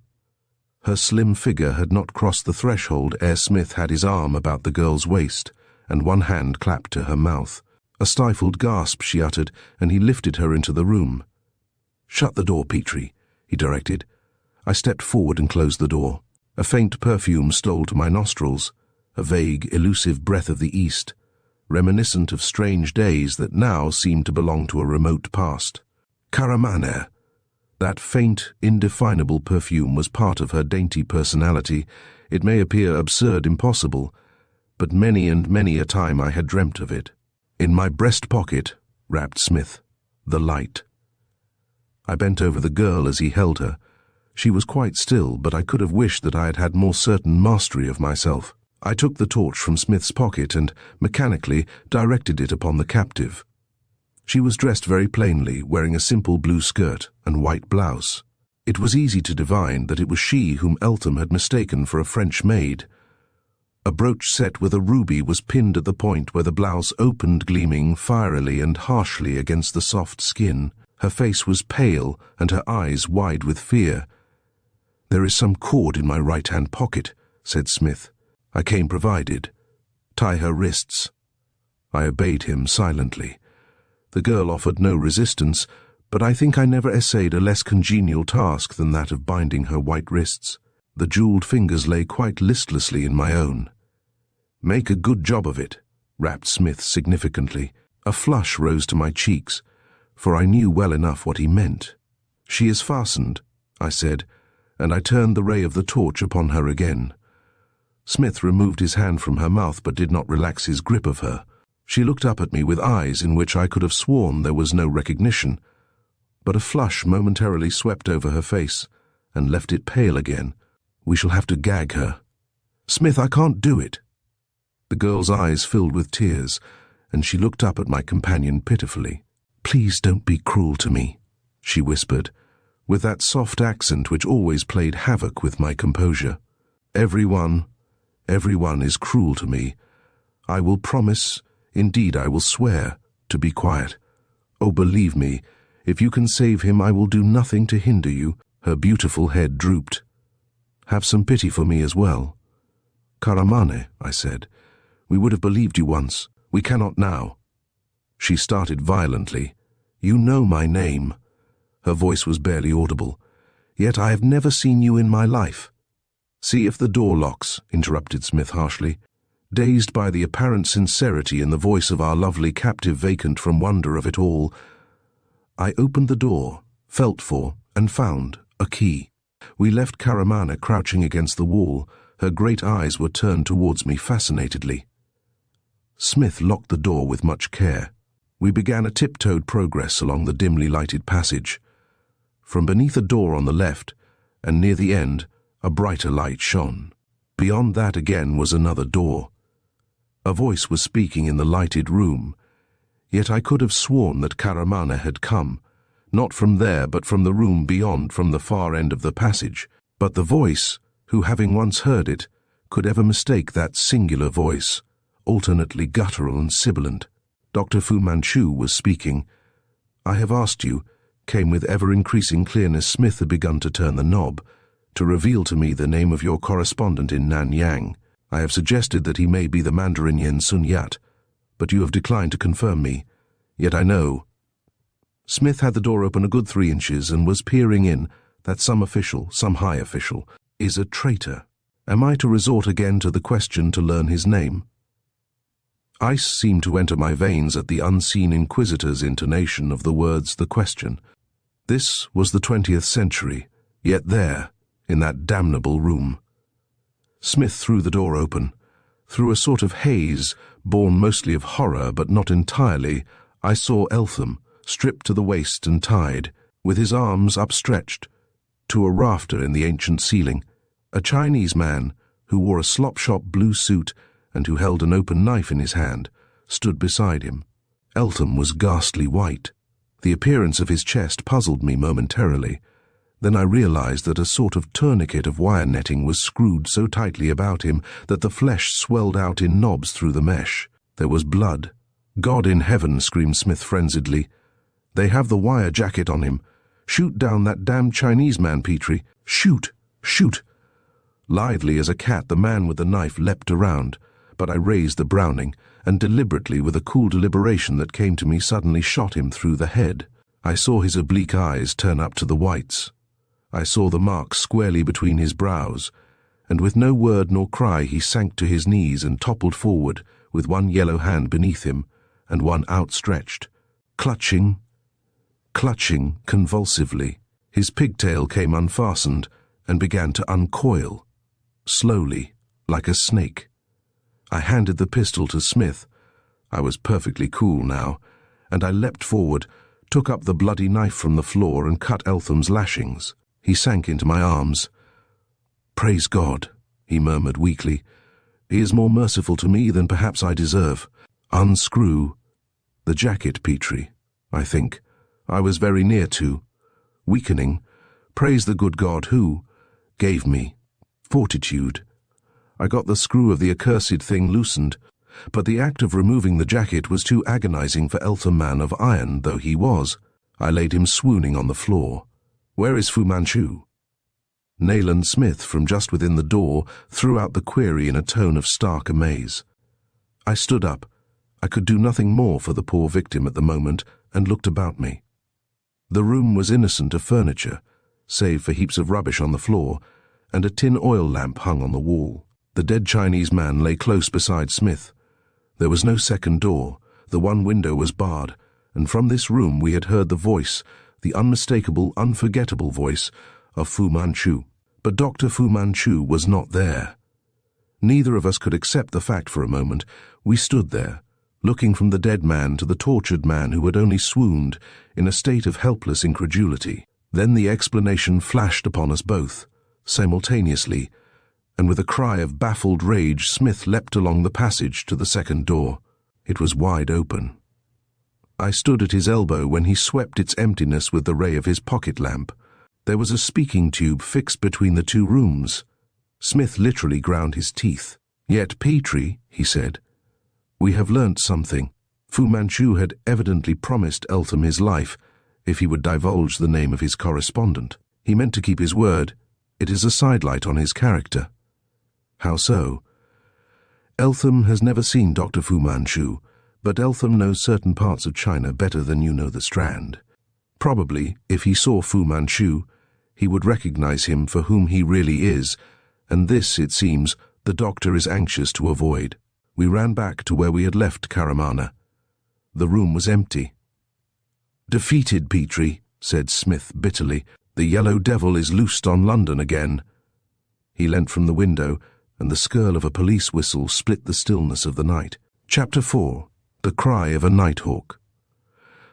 Her slim figure had not crossed the threshold ere Smith had his arm about the girl's waist, and one hand clapped to her mouth. A stifled gasp she uttered, and he lifted her into the room. "Shut the door, Petrie," he directed. I stepped forward and closed the door. A faint perfume stole to my nostrils, a vague, elusive breath of the East, reminiscent of strange days that now seemed to belong to a remote past. Karamane. That faint, indefinable perfume was part of her dainty personality. It may appear absurd, impossible, but many and many a time I had dreamt of it. "In my breast pocket," rapped Smith, "the light." I bent over the girl as he held her. She was quite still, but I could have wished that I had had more certain mastery of myself. I took the torch from Smith's pocket and, mechanically, directed it upon the captive. She was dressed very plainly, wearing a simple blue skirt and white blouse. It was easy to divine that it was she whom Eltham had mistaken for a French maid. A brooch set with a ruby was pinned at the point where the blouse opened, gleaming fierily and harshly against the soft skin. Her face was pale and her eyes wide with fear. "There is some cord in my right-hand pocket," said Smith. "I came provided. Tie her wrists." I obeyed him silently. The girl offered no resistance, but I think I never essayed a less congenial task than that of binding her white wrists. The jeweled fingers lay quite listlessly in my own. "Make a good job of it," rapped Smith significantly. A flush rose to my cheeks, for I knew well enough what he meant. "She is fastened," I said, and I turned the ray of the torch upon her again. Smith removed his hand from her mouth but did not relax his grip of her. She looked up at me with eyes in which I could have sworn there was no recognition, but a flush momentarily swept over her face and left it pale again. "We shall have to gag her." "Smith, I can't do it." The girl's eyes filled with tears, and she looked up at my companion pitifully. "Please don't be cruel to me," she whispered, with that soft accent which always played havoc with my composure. Everyone is cruel to me. I will promise, indeed I will swear, to be quiet. Oh, believe me, if you can save him, I will do nothing to hinder you." Her beautiful head drooped. "Have some pity for me as well." "Karamane," I said, "we would have believed you once. We cannot now." She started violently. "You know my name." Her voice was barely audible. "Yet I have never seen you in my life." "See if the door locks," interrupted Smith harshly. Dazed by the apparent sincerity in the voice of our lovely captive, vacant from wonder of it all, I opened the door, felt for, and found a key. We left Karamane crouching against the wall. Her great eyes were turned towards me fascinatedly. Smith locked the door with much care. We began a tiptoed progress along the dimly lighted passage. From beneath a door on the left, and near the end, a brighter light shone. Beyond that again was another door. A voice was speaking in the lighted room, yet I could have sworn that Karamane had come, not from there but from the room beyond, from the far end of the passage. But the voice, who having once heard it, could ever mistake that singular voice, alternately guttural and sibilant? Dr. Fu Manchu was speaking. "I have asked you," came with ever-increasing clearness. Smith had begun to turn the knob, "to reveal to me the name of your correspondent in Nanyang. I have suggested that he may be the Mandarin Yen Sun Yat, but you have declined to confirm me. Yet I know." Smith had the door open a good 3 inches and was peering in, "that some official, some high official, is a traitor. Am I to resort again to the question to learn his name?" Ice seemed to enter my veins at the unseen inquisitor's intonation of the words "the question." This was the 20th century, yet there, in that damnable room. Smith threw the door open. Through a sort of haze, born mostly of horror but not entirely, I saw Eltham, stripped to the waist and tied, with his arms upstretched, to a rafter in the ancient ceiling. A Chinese man, who wore a slop-shop blue suit and who held an open knife in his hand, stood beside him. Eltham was ghastly white. The appearance of his chest puzzled me momentarily. Then I realized that a sort of tourniquet of wire netting was screwed so tightly about him that the flesh swelled out in knobs through the mesh. There was blood. "God in heaven," screamed Smith frenziedly. "They have the wire jacket on him. Shoot down that damned Chinese man, Petrie. Shoot! Shoot!" Lithely as a cat, the man with the knife leapt around, but I raised the Browning, and deliberately, with a cool deliberation that came to me, suddenly shot him through the head. I saw his oblique eyes turn up to the whites. I saw the mark squarely between his brows, and with no word nor cry he sank to his knees and toppled forward, with one yellow hand beneath him, and one outstretched, clutching convulsively. His pigtail came unfastened and began to uncoil, slowly, like a snake. I handed the pistol to Smith. I was perfectly cool now, and I leapt forward, took up the bloody knife from the floor and cut Eltham's lashings. He sank into my arms. "Praise God," he murmured weakly. "He is more merciful to me than perhaps I deserve. Unscrew the jacket, Petrie, I think. I was very near to. Weakening. Praise the good God who gave me fortitude. I got the screw of the accursed thing loosened, but the act of removing the jacket was too agonizing for Eltham, man of iron though he was. I laid him swooning on the floor. "Where is Fu Manchu?" Nayland Smith, from just within the door, threw out the query in a tone of stark amaze. I stood up. I could do nothing more for the poor victim at the moment, and looked about me. The room was innocent of furniture, save for heaps of rubbish on the floor, and a tin oil lamp hung on the wall. The dead Chinese man lay close beside Smith. There was no second door. The one window was barred, and from this room we had heard the voice, the unmistakable, unforgettable voice of Fu Manchu. But Dr. Fu Manchu was not there. Neither of us could accept the fact for a moment. We stood there, looking from the dead man to the tortured man who had only swooned, in a state of helpless incredulity. Then the explanation flashed upon us both, simultaneously, and with a cry of baffled rage, Smith leapt along the passage to the second door. It was wide open. I stood at his elbow when he swept its emptiness with the ray of his pocket lamp. There was a speaking tube fixed between the two rooms. Smith literally ground his teeth. "Yet, Petrie," he said, "we have learnt something. Fu Manchu had evidently promised Eltham his life if he would divulge the name of his correspondent. He meant to keep his word. It is a sidelight on his character." "How so?" "Eltham has never seen Dr. Fu Manchu, but Eltham knows certain parts of China better than you know the Strand. Probably, if he saw Fu Manchu, he would recognize him for whom he really is, and this, it seems, the doctor is anxious to avoid." We ran back to where we had left Karamana. The room was empty. "Defeated, Petrie," said Smith bitterly. "The Yellow Devil is loosed on London again." He leant from the window, and the skirl of a police whistle split the stillness of the night. Chapter 4. The Cry of a Nighthawk.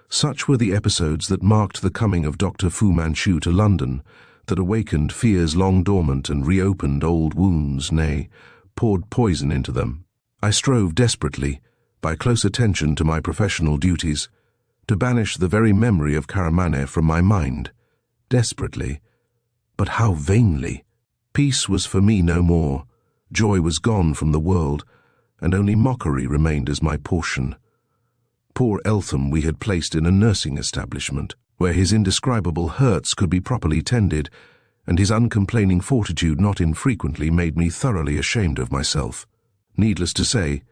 Such were the episodes that marked the coming of Dr. Fu Manchu to London, that awakened fears long dormant and reopened old wounds, nay, poured poison into them. I strove desperately, by close attention to my professional duties, to banish the very memory of Karamane from my mind. Desperately, but how vainly! Peace was for me no more, joy was gone from the world, and only mockery remained as my portion. Poor Eltham we had placed in a nursing establishment, where his indescribable hurts could be properly tended, and his uncomplaining fortitude not infrequently made me thoroughly ashamed of myself. Needless to say,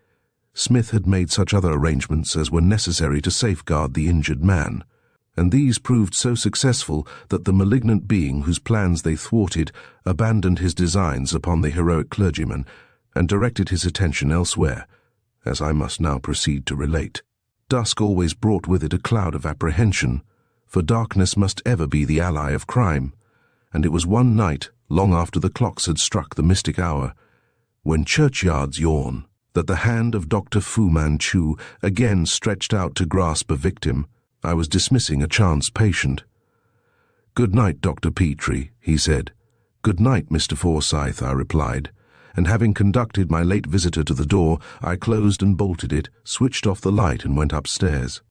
Smith had made such other arrangements as were necessary to safeguard the injured man, and these proved so successful that the malignant being whose plans they thwarted abandoned his designs upon the heroic clergyman and directed his attention elsewhere, as I must now proceed to relate. Dusk always brought with it a cloud of apprehension, for darkness must ever be the ally of crime, and it was one night, long after the clocks had struck the mystic hour, when churchyards yawn, that the hand of Dr. Fu Manchu again stretched out to grasp a victim. I was dismissing a chance patient. "Good night, Dr. Petrie," he said. "Good night, Mr. Forsyth," I replied, and having conducted my late visitor to the door, I closed and bolted it, switched off the light, and went upstairs.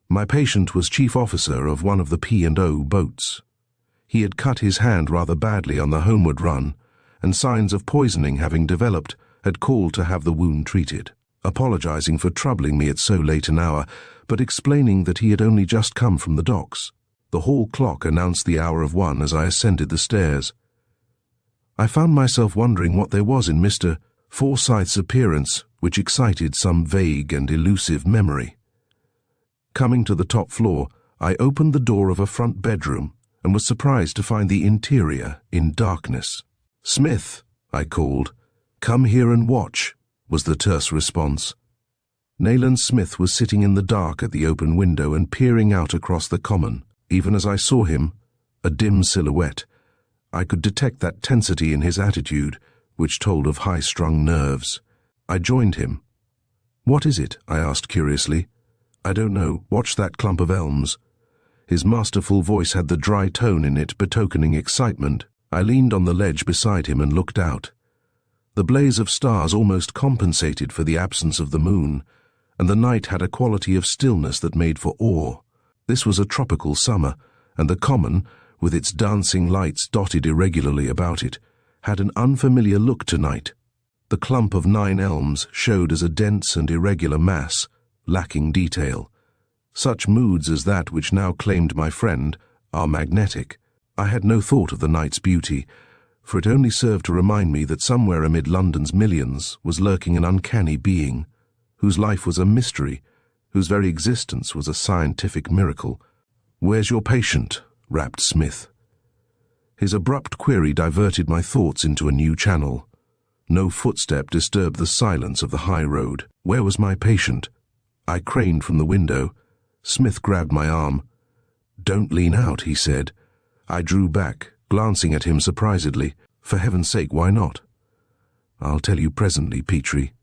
My patient was chief officer of one of the P&O boats. He had cut his hand rather badly on the homeward run, and signs of poisoning having developed, had called to have the wound treated, apologizing for troubling me at so late an hour, but explaining that he had only just come from the docks. The hall clock announced the hour of 1 as I ascended the stairs. I found myself wondering what there was in Mr. Forsyth's appearance which excited some vague and elusive memory. Coming to the top floor, I opened the door of a front bedroom and was surprised to find the interior in darkness. "Smith," I called. "Come here and watch," was the terse response. Nayland Smith was sitting in the dark at the open window and peering out across the common. Even as I saw him, a dim silhouette, I could detect that tensity in his attitude, which told of high-strung nerves. I joined him. "What is it?" I asked curiously. "I don't know. Watch that clump of elms." His masterful voice had the dry tone in it betokening excitement. I leaned on the ledge beside him and looked out. The blaze of stars almost compensated for the absence of the moon, and the night had a quality of stillness that made for awe. This was a tropical summer, and the common, with its dancing lights dotted irregularly about it, had an unfamiliar look tonight. The clump of 9 elms showed as a dense and irregular mass, lacking detail. Such moods as that which now claimed my friend are magnetic. I had no thought of the night's beauty, for it only served to remind me that somewhere amid London's millions was lurking an uncanny being, whose life was a mystery, whose very existence was a scientific miracle. "Where's your patient?" rapped Smith. His abrupt query diverted my thoughts into a new channel. No footstep disturbed the silence of the high road. Where was my patient? I craned from the window. Smith grabbed my arm. "Don't lean out," he said. I drew back, glancing at him surprisedly. "For heaven's sake, why not?" "I'll tell you presently, Petrie.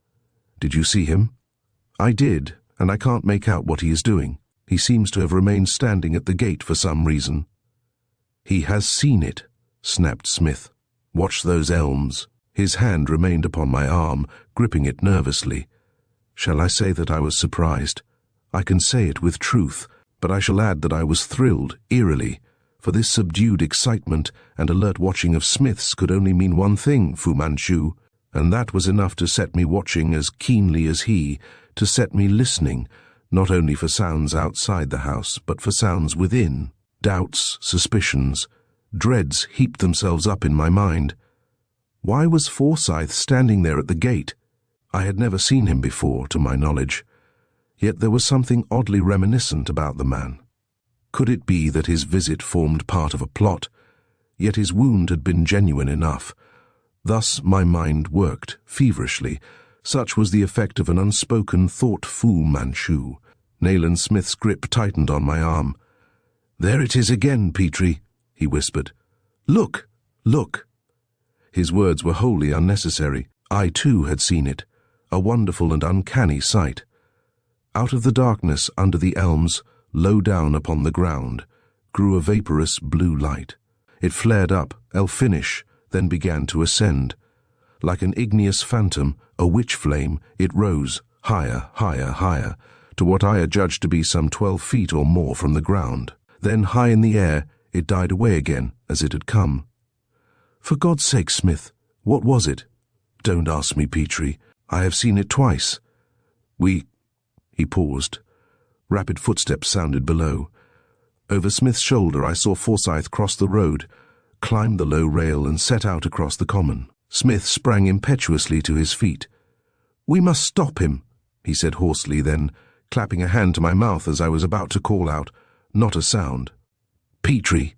Did you see him?" "I did, and I can't make out what he is doing. He seems to have remained standing at the gate for some reason." "He has seen it," snapped Smith. "Watch those elms." His hand remained upon my arm, gripping it nervously. Shall I say that I was surprised? I can say it with truth, but I shall add that I was thrilled, eerily, for this subdued excitement and alert watching of Smith's could only mean one thing, Fu Manchu, and that was enough to set me watching as keenly as he, to set me listening, not only for sounds outside the house, but for sounds within. Doubts, suspicions, dreads heaped themselves up in my mind. Why was Forsyth standing there at the gate? I had never seen him before, to my knowledge. Yet there was something oddly reminiscent about the man. Could it be that his visit formed part of a plot? Yet his wound had been genuine enough. Thus my mind worked, feverishly. Such was the effect of an unspoken thought. Fu Manchu. Nayland Smith's grip tightened on my arm. "There it is again, Petrie," he whispered. "Look, look." His words were wholly unnecessary. I too had seen it, a wonderful and uncanny sight. Out of the darkness under the elms, low down upon the ground, grew a vaporous blue light. It flared up, elfinish, then began to ascend. Like an igneous phantom, a witch flame, it rose, higher, higher, higher, to what I adjudged to be some 12 feet or more from the ground. Then, high in the air, it died away again, as it had come. "For God's sake, Smith, what was it?" "Don't ask me, Petrie. I have seen it twice. He paused. Rapid footsteps sounded below. Over Smith's shoulder I saw Forsyth cross the road, climb the low rail and set out across the common. Smith sprang impetuously to his feet. "We must stop him," he said hoarsely, then, clapping a hand to my mouth as I was about to call out, not a sound. "Petrie!"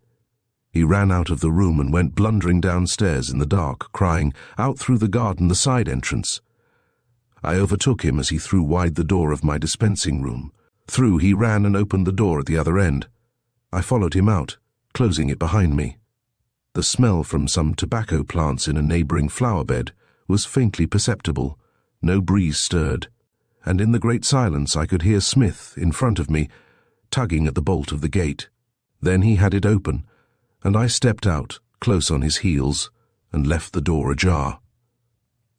He ran out of the room and went blundering downstairs in the dark, crying, "Out through the garden, the side entrance." I overtook him as he threw wide the door of my dispensing room. Through he ran and opened the door at the other end. I followed him out, closing it behind me. The smell from some tobacco plants in a neighbouring flower bed was faintly perceptible. No breeze stirred, and in the great silence I could hear Smith, in front of me, tugging at the bolt of the gate. Then he had it open, and I stepped out, close on his heels, and left the door ajar.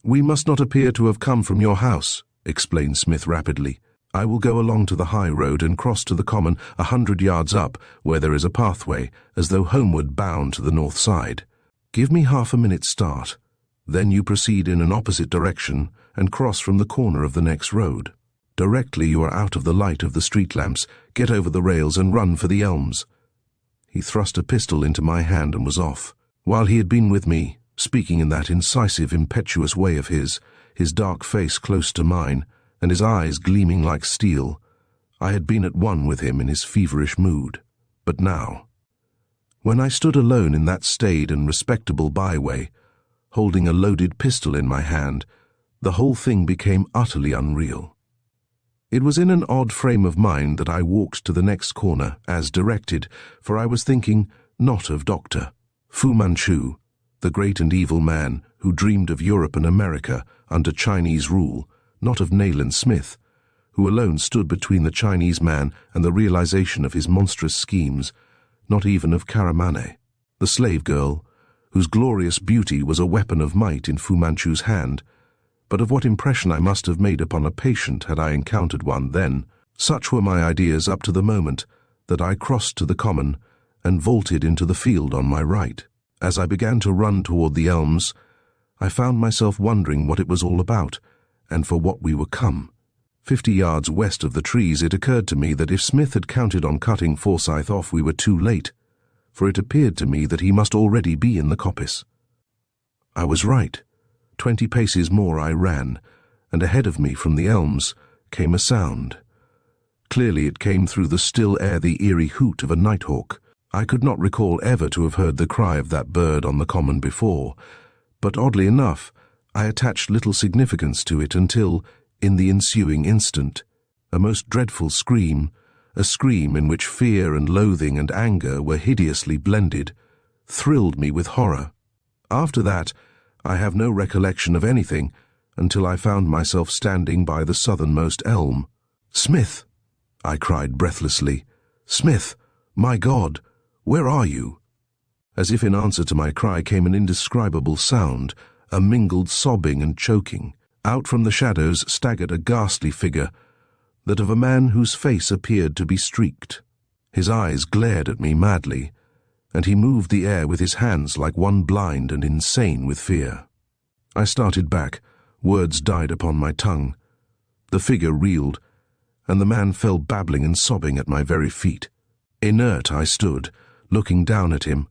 "We must not appear to have come from your house," explained Smith rapidly. "I will go along to the high road and cross to the common 100 yards up, where there is a pathway, as though homeward bound to the north side. Give me half a minute's start. Then you proceed in an opposite direction and cross from the corner of the next road. Directly you are out of the light of the street lamps, get over the rails and run for the elms." He thrust a pistol into my hand and was off. While he had been with me, speaking in that incisive, impetuous way of his dark face close to mine, and his eyes gleaming like steel, I had been at one with him in his feverish mood. But now, when I stood alone in that staid and respectable byway, holding a loaded pistol in my hand, the whole thing became utterly unreal. It was in an odd frame of mind that I walked to the next corner, as directed, for I was thinking not of Dr. Fu Manchu, the great and evil man who dreamed of Europe and America under Chinese rule, not of Nayland Smith, who alone stood between the Chinese man and the realization of his monstrous schemes, not even of Karamane, the slave girl, whose glorious beauty was a weapon of might in Fu Manchu's hand, but of what impression I must have made upon a patient had I encountered one then. Such were my ideas up to the moment that I crossed to the common and vaulted into the field on my right. As I began to run toward the elms, I found myself wondering what it was all about, and for what we were come. 50 yards west of the trees, it occurred to me that if Smith had counted on cutting Forsyth off, we were too late, for it appeared to me that he must already be in the coppice. I was right. 20 paces more I ran, and ahead of me from the elms came a sound. Clearly it came through the still air, the eerie hoot of a nighthawk. I could not recall ever to have heard the cry of that bird on the common before, but oddly enough, I attached little significance to it until, in the ensuing instant, a most dreadful scream, a scream in which fear and loathing and anger were hideously blended, thrilled me with horror. After that, I have no recollection of anything until I found myself standing by the southernmost elm. "Smith!" I cried breathlessly. "Smith! My God! Where are you?" As if in answer to my cry came an indescribable sound, a mingled sobbing and choking. Out from the shadows staggered a ghastly figure, that of a man whose face appeared to be streaked. His eyes glared at me madly, and he moved the air with his hands like one blind and insane with fear. I started back, words died upon my tongue. The figure reeled, and the man fell babbling and sobbing at my very feet. Inert I stood, looking down at him.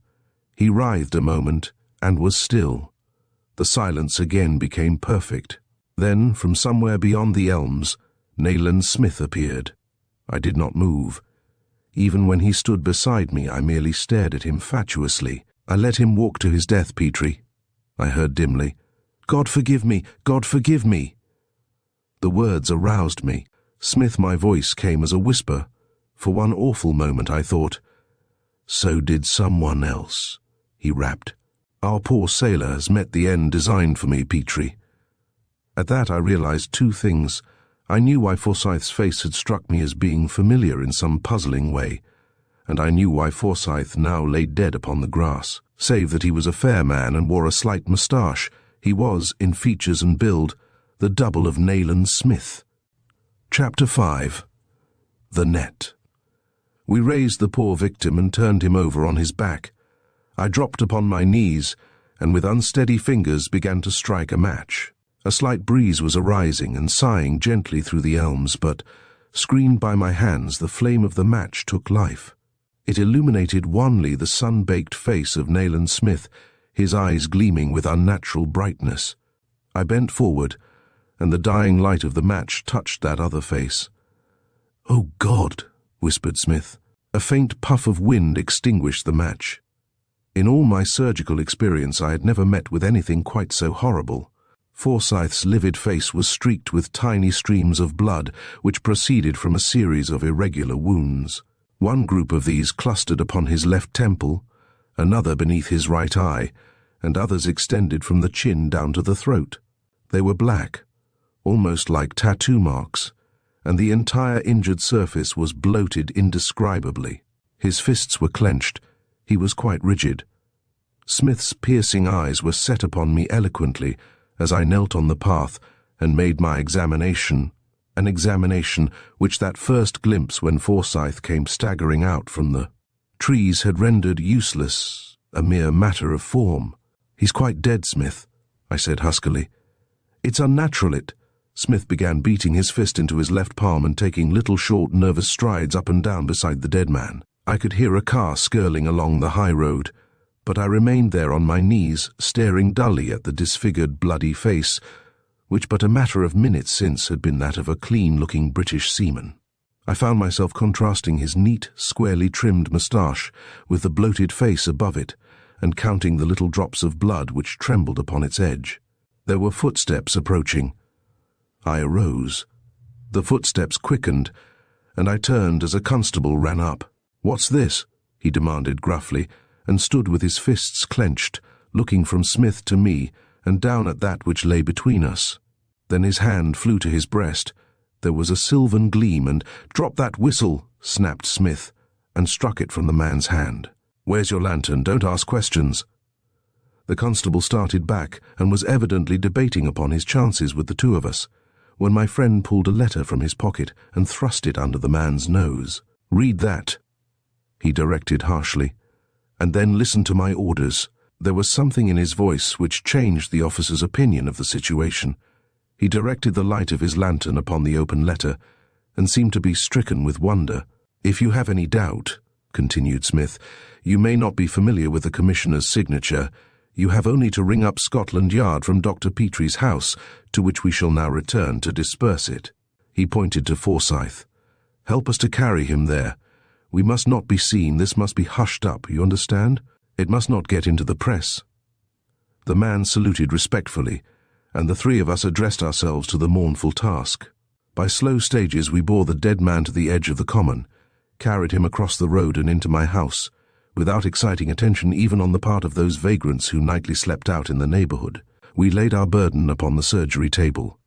He writhed a moment, and was still. The silence again became perfect. Then, from somewhere beyond the elms, Nayland Smith appeared. I did not move. Even when he stood beside me, I merely stared at him fatuously. "I let him walk to his death, Petrie," I heard dimly. "God forgive me! God forgive me!" The words aroused me. "Smith," my voice came as a whisper. For one awful moment I thought, "So did someone else," he rapped. "Our poor sailor has met the end designed for me, Petrie." At that I realized two things. I knew why Forsyth's face had struck me as being familiar in some puzzling way, and I knew why Forsyth now lay dead upon the grass. Save that he was a fair man and wore a slight moustache, he was, in features and build, the double of Nayland Smith. Chapter 5. The Net. We raised the poor victim and turned him over on his back. I dropped upon my knees, and with unsteady fingers began to strike a match. A slight breeze was arising and sighing gently through the elms, but, screened by my hands, the flame of the match took life. It illuminated wanly the sun-baked face of Nayland Smith, his eyes gleaming with unnatural brightness. I bent forward, and the dying light of the match touched that other face. "Oh, God!" whispered Smith. A faint puff of wind extinguished the match. In all my surgical experience I had never met with anything quite so horrible. Forsyth's livid face was streaked with tiny streams of blood which proceeded from a series of irregular wounds. One group of these clustered upon his left temple, another beneath his right eye, and others extended from the chin down to the throat. They were black, almost like tattoo marks, and the entire injured surface was bloated indescribably. His fists were clenched. He was quite rigid. Smith's piercing eyes were set upon me eloquently as I knelt on the path and made my examination, an examination which that first glimpse when Forsyth came staggering out from the trees had rendered useless, a mere matter of form. "He's quite dead, Smith," I said huskily. "It's unnatural, it—" Smith began beating his fist into his left palm and taking little short nervous strides up and down beside the dead man. I could hear a car skirling along the high road, but I remained there on my knees, staring dully at the disfigured, bloody face, which but a matter of minutes since had been that of a clean-looking British seaman. I found myself contrasting his neat, squarely trimmed moustache with the bloated face above it, and counting the little drops of blood which trembled upon its edge. There were footsteps approaching. I arose. The footsteps quickened, and I turned as a constable ran up. "What's this?" he demanded gruffly, and stood with his fists clenched, looking from Smith to me and down at that which lay between us. Then his hand flew to his breast. There was a sylvan gleam, and "Drop that whistle!" snapped Smith, and struck it from the man's hand. "Where's your lantern? Don't ask questions." The constable started back and was evidently debating upon his chances with the two of us, when my friend pulled a letter from his pocket and thrust it under the man's nose. "Read that," he directed harshly, "and then listen to my orders. There was something in his voice which changed the officer's opinion of the situation. He directed the light of his lantern upon the open letter, and seemed to be stricken with wonder. "If you have any doubt," continued Smith, "you may not be familiar with the Commissioner's signature. You have only to ring up Scotland Yard from Dr. Petrie's house, to which we shall now return, to disperse it." He pointed to Forsyth. "Help us to carry him there. We must not be seen. This must be hushed up, you understand? It must not get into the press." The man saluted respectfully, and the three of us addressed ourselves to the mournful task. By slow stages we bore the dead man to the edge of the common, carried him across the road and into my house, without exciting attention even on the part of those vagrants who nightly slept out in the neighborhood. We laid our burden upon the surgery table.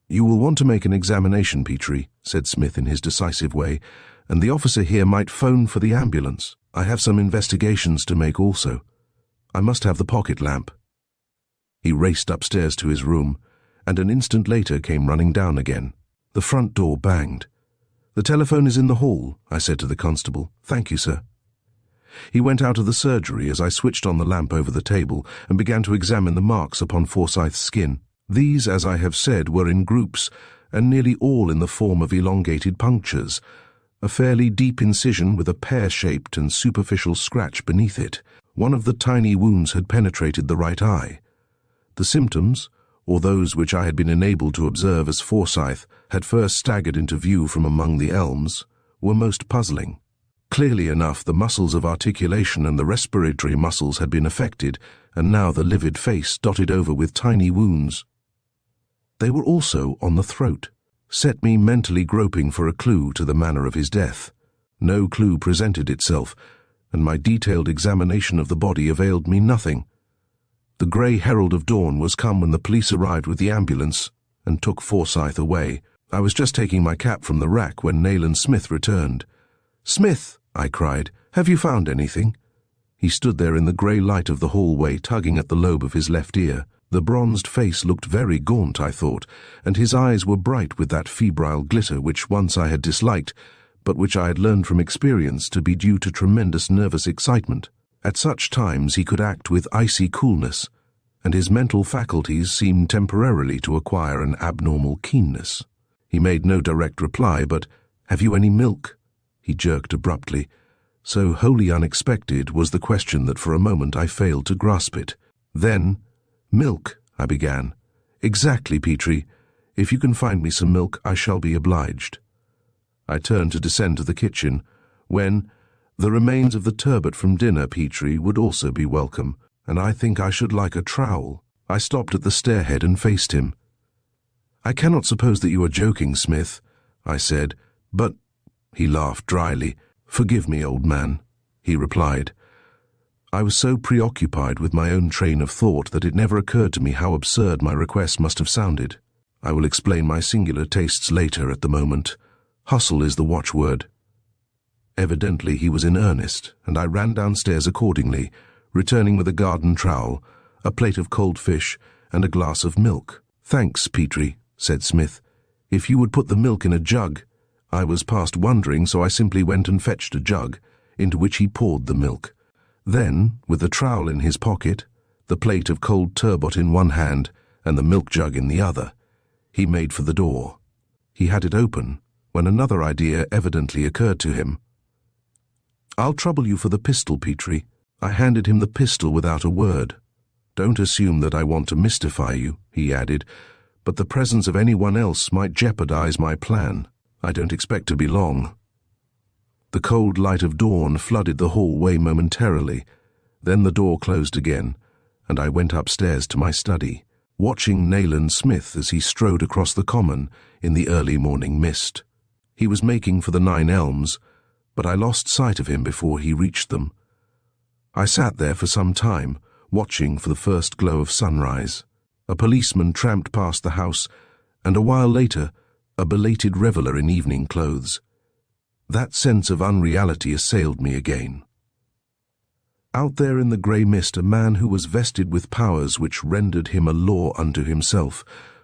"You will want to make an examination, Petrie," said Smith in his decisive way, "and the officer here might phone for the ambulance. I have some investigations to make also. I must have the pocket lamp." He raced upstairs to his room, and an instant later came running down again. The front door banged. "The telephone is in the hall," I said to the constable. "Thank you, sir." He went out of the surgery as I switched on the lamp over the table and began to examine the marks upon Forsyth's skin. These, as I have said, were in groups, and nearly all in the form of elongated punctures, a fairly deep incision with a pear-shaped and superficial scratch beneath it. One of the tiny wounds had penetrated the right eye. The symptoms, or those which I had been enabled to observe as Forsyth had first staggered into view from among the elms, were most puzzling. Clearly enough, the muscles of articulation and the respiratory muscles had been affected, and now the livid face dotted over with tiny wounds. They were also on the throat, set me mentally groping for a clue to the manner of his death. No clue presented itself, and my detailed examination of the body availed me nothing. The grey herald of dawn was come when the police arrived with the ambulance and took Forsyth away. I was just taking my cap from the rack when Nayland Smith returned. "Smith," I cried, "have you found anything?" He stood there in the grey light of the hallway, tugging at the lobe of his left ear. The bronzed face looked very gaunt, I thought, and his eyes were bright with that febrile glitter which once I had disliked, but which I had learned from experience to be due to tremendous nervous excitement. At such times he could act with icy coolness, and his mental faculties seemed temporarily to acquire an abnormal keenness. He made no direct reply, but, "Have you any milk?" he jerked abruptly. So wholly unexpected was the question that for a moment I failed to grasp it. Then, "Milk," I began. "Exactly, Petrie. If you can find me some milk, I shall be obliged." I turned to descend to the kitchen, when, "The remains of the turbot from dinner, Petrie, would also be welcome, and I think I should like a trowel." I stopped at the stairhead and faced him. "I cannot suppose that you are joking, Smith," I said, "but—" He laughed dryly. "Forgive me, old man," he replied. I was so preoccupied with my own train of thought that it never occurred to me how absurd my request must have sounded. I will explain my singular tastes later. At the moment, hustle is the watchword. Evidently he was in earnest, and I ran downstairs accordingly, returning with a garden trowel, a plate of cold fish, and a glass of milk. "Thanks, Petrie," said Smith. "If you would put the milk in a jug—" I was past wondering, so I simply went and fetched a jug, into which he poured the milk. Then, with the trowel in his pocket, the plate of cold turbot in one hand, and the milk jug in the other, he made for the door. He had it open, when another idea evidently occurred to him. "I'll trouble you for the pistol, Petrie." I handed him the pistol without a word. "Don't assume that I want to mystify you," he added, "but the presence of anyone else might jeopardize my plan. I don't expect to be long." The cold light of dawn flooded the hallway momentarily. Then the door closed again, and I went upstairs to my study, watching Nayland Smith as he strode across the common in the early morning mist. He was making for the 9 Elms, but I lost sight of him before he reached them. I sat there for some time, watching for the first glow of sunrise. A policeman tramped past the house, and a while later, a belated reveller in evening clothes. That sense of unreality assailed me again. Out there in the grey mist, a man who was vested with powers which rendered him a law unto himself,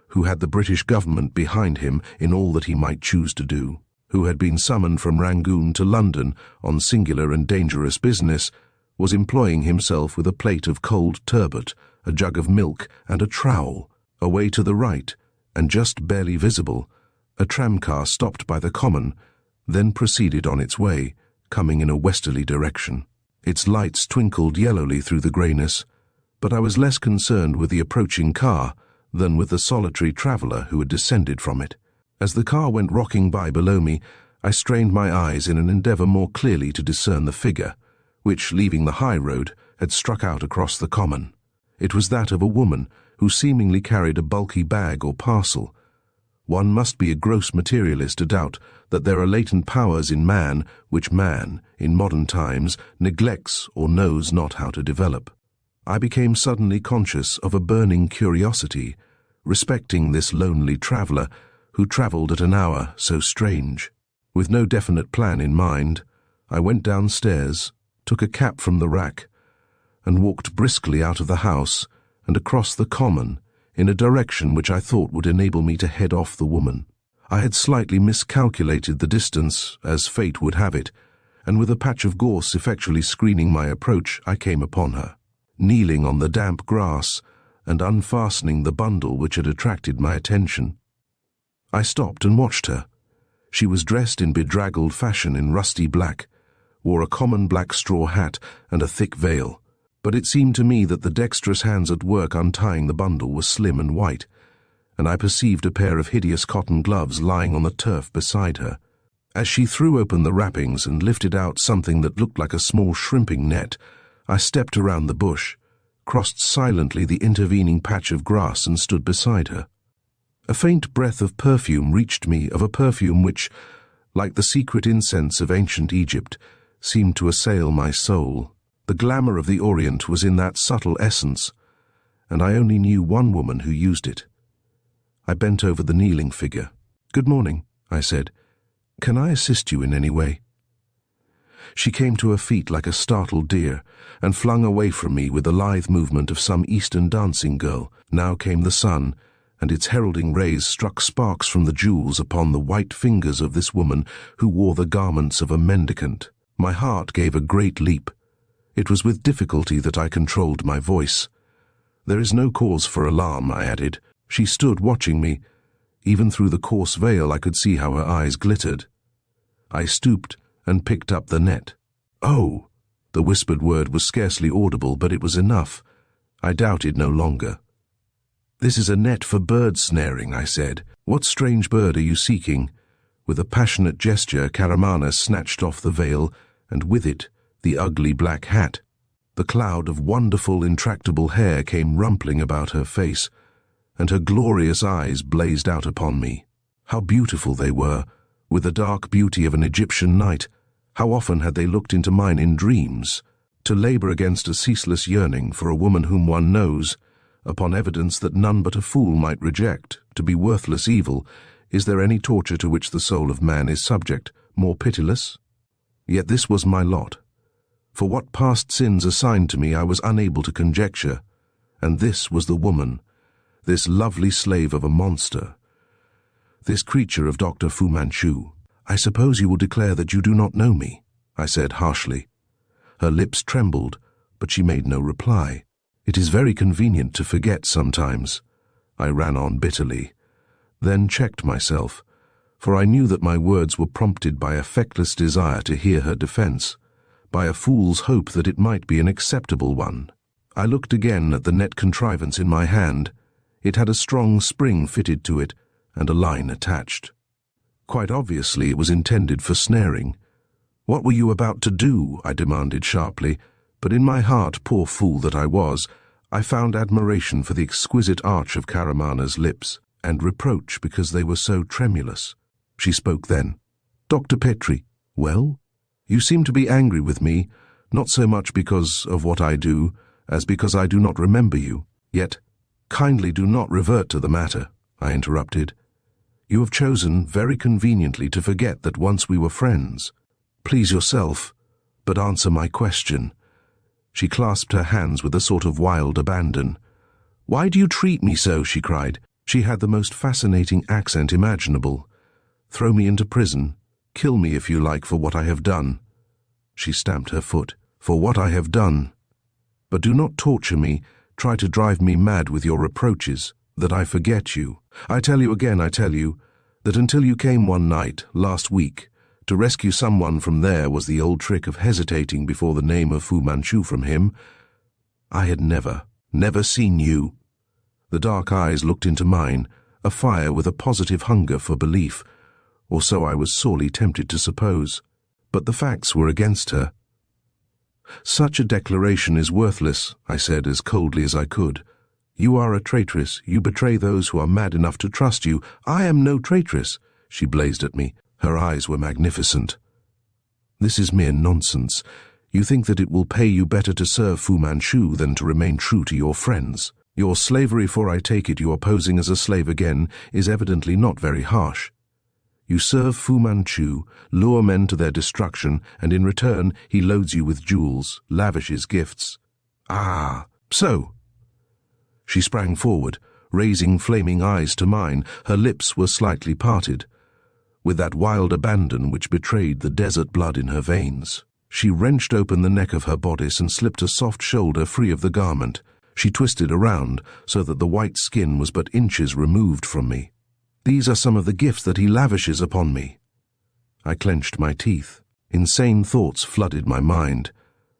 who had the British government behind him in all that he might choose to do, who had been summoned from Rangoon to London on singular and dangerous business, was employing himself with a plate of cold turbot, a jug of milk, and a trowel. Away to the right, and just barely visible, a tramcar stopped by the common, then proceeded on its way, coming in a westerly direction. Its lights twinkled yellowly through the greyness, but I was less concerned with the approaching car than with the solitary traveller who had descended from it. As the car went rocking by below me, I strained my eyes in an endeavour more clearly to discern the figure, which, leaving the high road, had struck out across the common. It was that of a woman who seemingly carried a bulky bag or parcel. One must be a gross materialist to doubt that there are latent powers in man which man, in modern times, neglects or knows not how to develop. I became suddenly conscious of a burning curiosity respecting this lonely traveller who travelled at an hour so strange. With no definite plan in mind, I went downstairs, took a cap from the rack, and walked briskly out of the house and across the common in a direction which I thought would enable me to head off the woman. I had slightly miscalculated the distance, as fate would have it, and with a patch of gorse effectually screening my approach, I came upon her, kneeling on the damp grass and unfastening the bundle which had attracted my attention. I stopped and watched her. She was dressed in bedraggled fashion in rusty black, wore a common black straw hat and a thick veil, but it seemed to me that the dexterous hands at work untying the bundle were slim and white, and I perceived a pair of hideous cotton gloves lying on the turf beside her. As she threw open the wrappings and lifted out something that looked like a small shrimping net, I stepped around the bush, crossed silently the intervening patch of grass and stood beside her. A faint breath of perfume reached me, of a perfume which, like the secret incense of ancient Egypt, seemed to assail my soul. The glamour of the Orient was in that subtle essence, and I only knew one woman who used it. I bent over the kneeling figure. "Good morning," I said. "Can I assist you in any way?" She came to her feet like a startled deer, and flung away from me with the lithe movement of some Eastern dancing girl. Now came the sun, and its heralding rays struck sparks from the jewels upon the white fingers of this woman who wore the garments of a mendicant. My heart gave a great leap. It was with difficulty that I controlled my voice. "There is no cause for alarm," I added. She stood watching me. Even through the coarse veil I could see how her eyes glittered. I stooped and picked up the net. "Oh!" The whispered word was scarcely audible, but it was enough. I doubted no longer. "This is a net for bird snaring," I said. "What strange bird are you seeking?" With a passionate gesture, Karamana snatched off the veil, and with it, the ugly black hat. The cloud of wonderful, intractable hair came rumpling about her face, and her glorious eyes blazed out upon me. How beautiful they were, with the dark beauty of an Egyptian night. How often had they looked into mine in dreams? To labour against a ceaseless yearning for a woman whom one knows, upon evidence that none but a fool might reject, to be worthless evil, is there any torture to which the soul of man is subject, more pitiless? Yet this was my lot. For what past sins assigned to me I was unable to conjecture, and this was the woman, this lovely slave of a monster, this creature of Dr. Fu Manchu. "I suppose you will declare that you do not know me," I said harshly. Her lips trembled, but she made no reply. "It is very convenient to forget sometimes," I ran on bitterly, then checked myself, for I knew that my words were prompted by a feckless desire to hear her defence, by a fool's hope that it might be an acceptable one. I looked again at the net contrivance in my hand. It had a strong spring fitted to it, and a line attached. Quite obviously it was intended for snaring. "What were you about to do?" I demanded sharply, but in my heart, poor fool that I was, I found admiration for the exquisite arch of Karamana's lips, and reproach because they were so tremulous. She spoke then. "Dr. Petrie, well? You seem to be angry with me, not so much because of what I do, as because I do not remember you. Yet, kindly do not revert to the matter," I interrupted. "You have chosen, very conveniently, to forget that once we were friends. Please yourself, but answer my question." She clasped her hands with a sort of wild abandon. "Why do you treat me so?" she cried. She had the most fascinating accent imaginable. "Throw me into prison. Kill me if you like for what I have done." She stamped her foot. for what I have done. But do not torture me, try to drive me mad with your reproaches, that I forget you. I tell you again, I tell you, that until you came one night, last week, to rescue someone from there was the old trick of hesitating before the name of Fu Manchu from him. I had never seen you. The dark eyes looked into mine, afire with a positive hunger for belief, or so I was sorely tempted to suppose. But the facts were against her. Such a declaration is worthless, I said as coldly as I could. You are a traitress. You betray those who are mad enough to trust you. I am no traitress, she blazed at me. Her eyes were magnificent. This is mere nonsense. You think that it will pay you better to serve Fu Manchu than to remain true to your friends. Your slavery, for I take it you are posing as a slave again, is evidently not very harsh. You serve Fu Manchu, lure men to their destruction, and in return he loads you with jewels, lavishes gifts. Ah, so. She sprang forward, raising flaming eyes to mine. Her lips were slightly parted, with that wild abandon which betrayed the desert blood in her veins. She wrenched open the neck of her bodice and slipped a soft shoulder free of the garment. She twisted around so that the white skin was but inches removed from me. These are some of the gifts that he lavishes upon me. I clenched my teeth. Insane thoughts flooded my mind,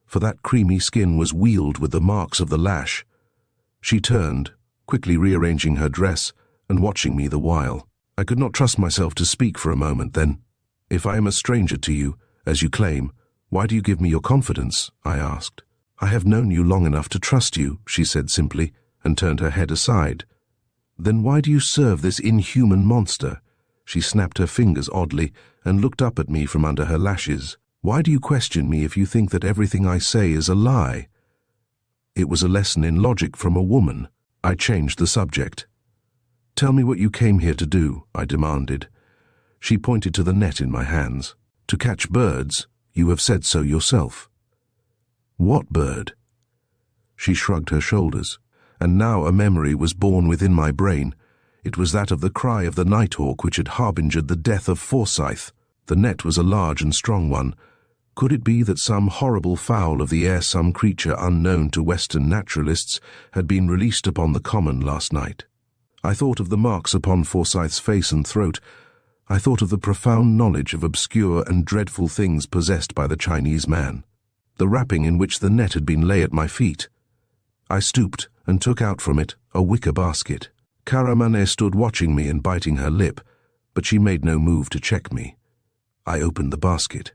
for that creamy skin was wealed with the marks of the lash. She turned, quickly rearranging her dress and watching me the while. I could not trust myself to speak for a moment then. If I am a stranger to you, as you claim, why do you give me your confidence? I asked. I have known you long enough to trust you, she said simply, and turned her head aside. Then why do you serve this inhuman monster? She snapped her fingers oddly and looked up at me from under her lashes. Why do you question me if you think that everything I say is a lie? It was a lesson in logic from a woman. I changed the subject. Tell me what you came here to do, I demanded. She pointed to the net in my hands. To catch birds, you have said so yourself. What bird? She shrugged her shoulders, and now a memory was born within my brain. It was that of the cry of the nighthawk which had harbingered the death of Forsyth. The net was a large and strong one. Could it be that some horrible fowl of the air, some creature unknown to Western naturalists, had been released upon the common last night? I thought of the marks upon Forsyth's face and throat. I thought of the profound knowledge of obscure and dreadful things possessed by the Chinese man. The wrapping in which the net had been lay at my feet. I stooped and took out from it a wicker basket. Karamane stood watching me and biting her lip, but she made no move to check me. I opened the basket.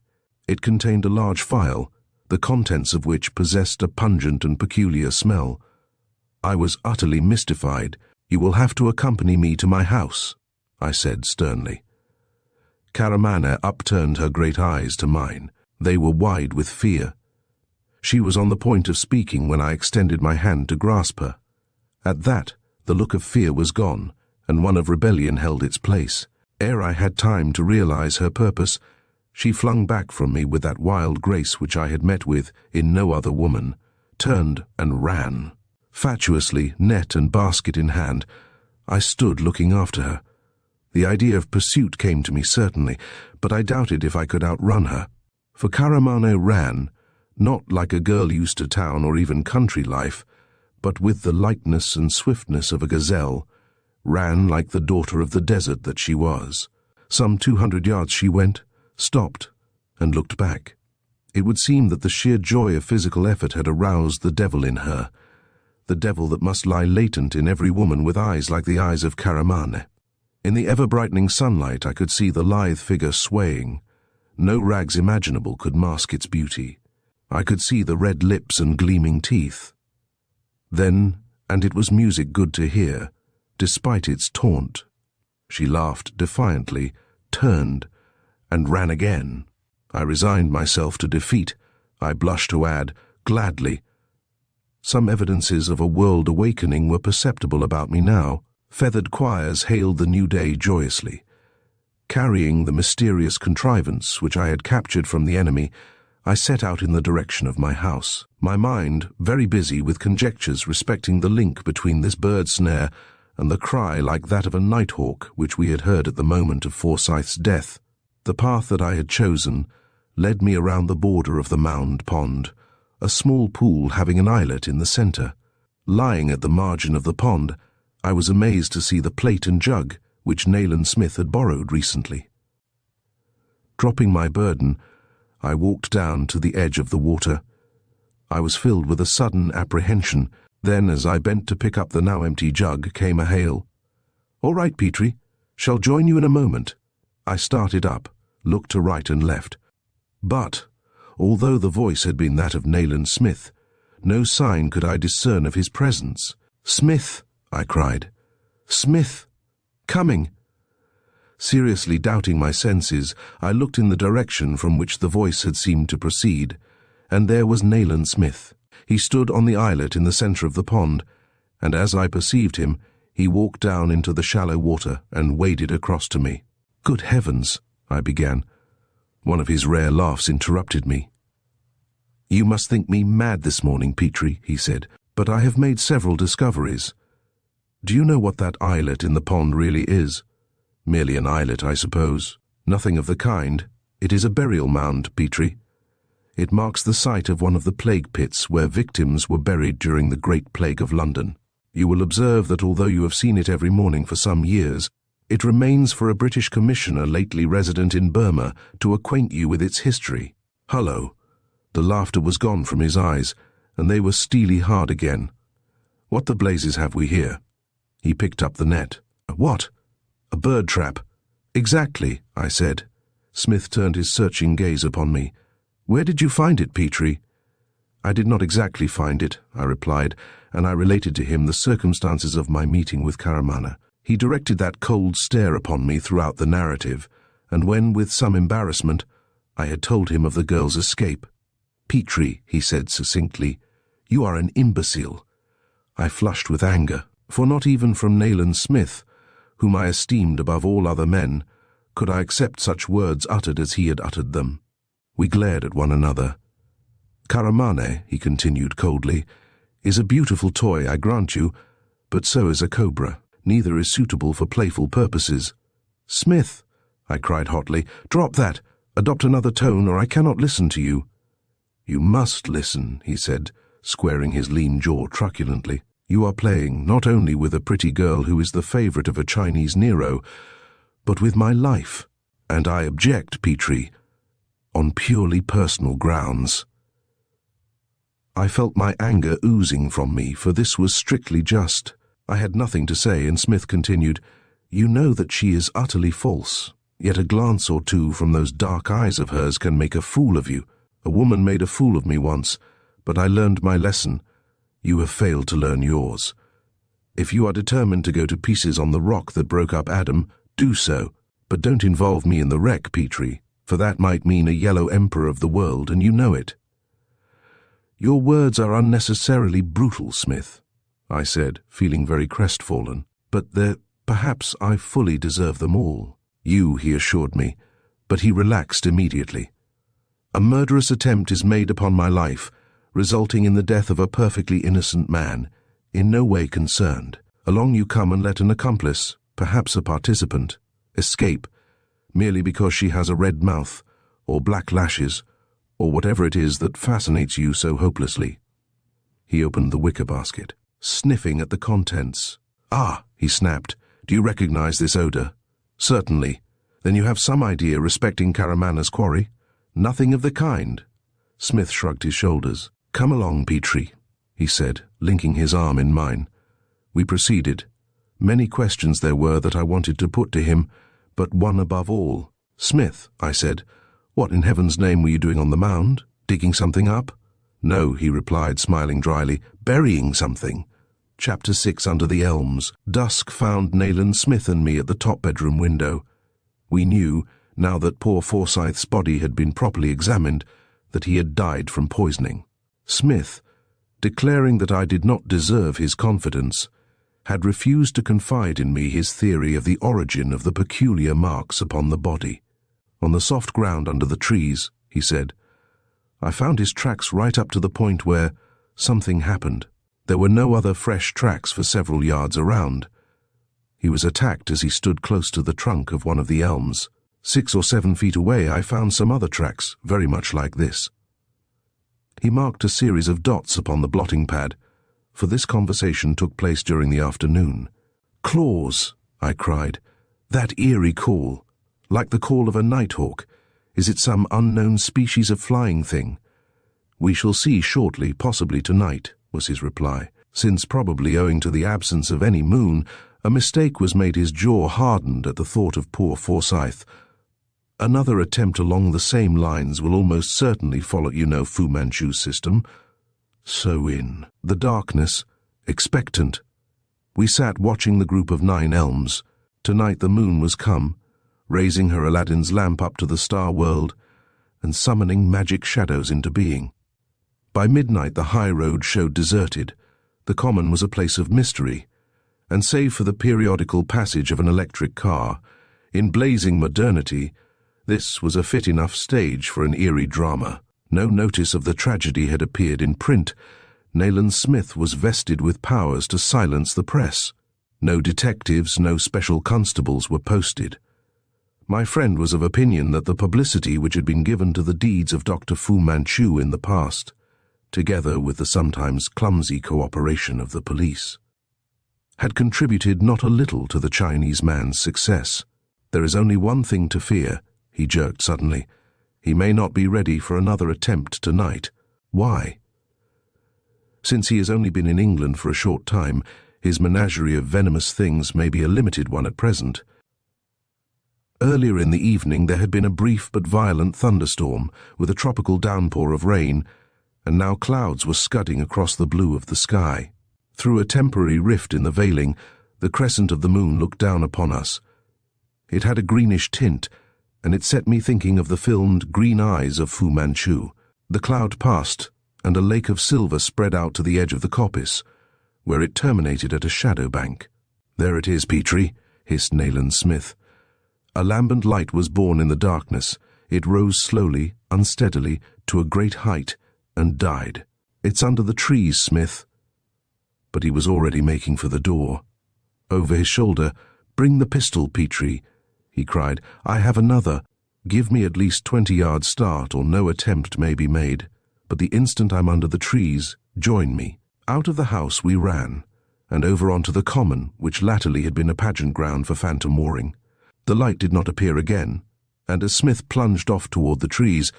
It contained a large phial, the contents of which possessed a pungent and peculiar smell. I was utterly mystified. You will have to accompany me to my house, I said sternly. Karamane upturned her great eyes to mine. They were wide with fear. She was on the point of speaking when I extended my hand to grasp her. At that, the look of fear was gone, and one of rebellion held its place. Ere I had time to realize her purpose, she flung back from me with that wild grace which I had met with in no other woman, turned and ran. Fatuously, net and basket in hand, I stood looking after her. The idea of pursuit came to me certainly, but I doubted if I could outrun her. For Karamane ran, not like a girl used to town or even country life, but with the lightness and swiftness of a gazelle, ran like the daughter of the desert that she was. Some 200 yards she went, stopped, and looked back. It would seem that the sheer joy of physical effort had aroused the devil in her, the devil that must lie latent in every woman with eyes like the eyes of Karamane. In the ever-brightening sunlight I could see the lithe figure swaying. No rags imaginable could mask its beauty. I could see the red lips and gleaming teeth. Then, and it was music good to hear, despite its taunt. She laughed defiantly, turned, and ran again. I resigned myself to defeat. I blushed to add, gladly. Some evidences of a world awakening were perceptible about me now. Feathered choirs hailed the new day joyously. Carrying the mysterious contrivance which I had captured from the enemy, I set out in the direction of my house, my mind very busy with conjectures respecting the link between this bird snare and the cry like that of a nighthawk which we had heard at the moment of Forsyth's death. The path that I had chosen led me around the border of the mound pond, a small pool having an islet in the center. Lying at the margin of the pond, I was amazed to see the plate and jug which Nayland Smith had borrowed recently. Dropping my burden, I walked down to the edge of the water. I was filled with a sudden apprehension. Then, as I bent to pick up the now empty jug, came a hail. "All right, Petrie. Shall join you in a moment." I started up, looked to right and left. But, although the voice had been that of Nayland Smith, no sign could I discern of his presence. "Smith!" I cried. "Smith! Coming!" Seriously doubting my senses, I looked in the direction from which the voice had seemed to proceed, and there was Nayland Smith. He stood on the islet in the center of the pond, and as I perceived him, he walked down into the shallow water and waded across to me. "Good heavens," I began. One of his rare laughs interrupted me. "You must think me mad this morning, Petrie," he said, "but I have made several discoveries. Do you know what that islet in the pond really is? Merely an islet, I suppose. Nothing of the kind. It is a burial mound, Petrie. It marks the site of one of the plague pits where victims were buried during the Great Plague of London. You will observe that although you have seen it every morning for some years, it remains for a British commissioner lately resident in Burma to acquaint you with its history." Hullo! The laughter was gone from his eyes, and they were steely hard again. "What the blazes have we here?" He picked up the net. "What? A bird trap?" "Exactly," I said. Smith turned his searching gaze upon me. "Where did you find it, Petrie?" "I did not exactly find it," I replied, and I related to him the circumstances of my meeting with Karamana. He directed that cold stare upon me throughout the narrative, and when, with some embarrassment, I had told him of the girl's escape. "Petrie," he said succinctly, "you are an imbecile." I flushed with anger, for not even from Nayland Smith, whom I esteemed above all other men, could I accept such words uttered as he had uttered them. We glared at one another. "Karamane," he continued coldly, "is a beautiful toy, I grant you, but so is a cobra. Neither is suitable for playful purposes." "Smith," I cried hotly, "drop that. Adopt another tone, or I cannot listen to you." "You must listen," he said, squaring his lean jaw truculently. "You are playing not only with a pretty girl who is the favorite of a Chinese Nero, but with my life, and I object, Petrie, on purely personal grounds." I felt my anger oozing from me, for this was strictly just. I had nothing to say, and Smith continued, "You know that she is utterly false, yet a glance or two from those dark eyes of hers can make a fool of you. A woman made a fool of me once, but I learned my lesson. You have failed to learn yours. If you are determined to go to pieces on the rock that broke up Adam, do so, but don't involve me in the wreck, Petrie, for that might mean a yellow emperor of the world, and you know it." "Your words are unnecessarily brutal, Smith," I said, feeling very crestfallen, "but perhaps I fully deserve them all." "You," he assured me, but he relaxed immediately. "A murderous attempt is made upon my life, resulting in the death of a perfectly innocent man, in no way concerned. Along you come and let an accomplice, perhaps a participant, escape, merely because she has a red mouth, or black lashes, or whatever it is that fascinates you so hopelessly." He opened the wicker basket, sniffing at the contents. "Ah," he snapped, "do you recognize this odor?" "Certainly. Then you have some idea respecting Karamana's quarry?" "Nothing of the kind." Smith shrugged his shoulders. "Come along, Petrie," he said, linking his arm in mine. We proceeded. Many questions there were that I wanted to put to him, but one above all. "Smith," I said, "what in heaven's name were you doing on the mound? Digging something up?" "No," he replied, smiling dryly, "burying something." Chapter 6 Under the Elms. Dusk found Nayland Smith and me at the top bedroom window. We knew, now that poor Forsyth's body had been properly examined, that he had died from poisoning. Smith, declaring that I did not deserve his confidence, had refused to confide in me his theory of the origin of the peculiar marks upon the body. "On the soft ground under the trees," he said, "I found his tracks right up to the point where something happened. There were no other fresh tracks for several yards around. He was attacked as he stood close to the trunk of one of the elms. 6 or 7 feet away I found some other tracks, very much like this." He marked a series of dots upon the blotting pad, for this conversation took place during the afternoon. "Claws," I cried. "That eerie call, like the call of a nighthawk. Is it some unknown species of flying thing?" "We shall see shortly, possibly tonight," was his reply, since, probably owing to the absence of any moon, a mistake was made. His jaw hardened at the thought of poor Forsyth. "Another attempt along the same lines will almost certainly follow, Fu Manchu's system." So in the darkness, expectant, we sat watching the group of 9 elms. Tonight the moon was come, raising her Aladdin's lamp up to the star world and summoning magic shadows into being. By midnight the high road showed deserted. The common was a place of mystery, and save for the periodical passage of an electric car, in blazing modernity, this was a fit enough stage for an eerie drama. No notice of the tragedy had appeared in print. Nayland Smith was vested with powers to silence the press. No detectives, no special constables were posted. My friend was of opinion that the publicity which had been given to the deeds of Dr. Fu Manchu in the past, together with the sometimes clumsy cooperation of the police, had contributed not a little to the Chinese man's success. "There is only one thing to fear," he jerked suddenly. "He may not be ready for another attempt tonight." "Why?" "Since he has only been in England for a short time, his menagerie of venomous things may be a limited one at present. Earlier in the evening there had been a brief but violent thunderstorm, with a tropical downpour of rain, and now clouds were scudding across the blue of the sky. Through a temporary rift in the veiling, the crescent of the moon looked down upon us. It had a greenish tint, and it set me thinking of the filmed green eyes of Fu Manchu. The cloud passed, and a lake of silver spread out to the edge of the coppice, where it terminated at a shadow bank. "There it is, Petrie," hissed Nayland Smith. A lambent light was born in the darkness. It rose slowly, unsteadily, to a great height, and died. "It's under the trees, Smith." But he was already making for the door. Over his shoulder, "Bring the pistol, Petrie," he cried. "I have another. Give me at least 20 yards start, or no attempt may be made. But the instant I'm under the trees, join me." Out of the house we ran, and over onto the common, which latterly had been a pageant ground for phantom warring. The light did not appear again, and as Smith plunged off toward the trees,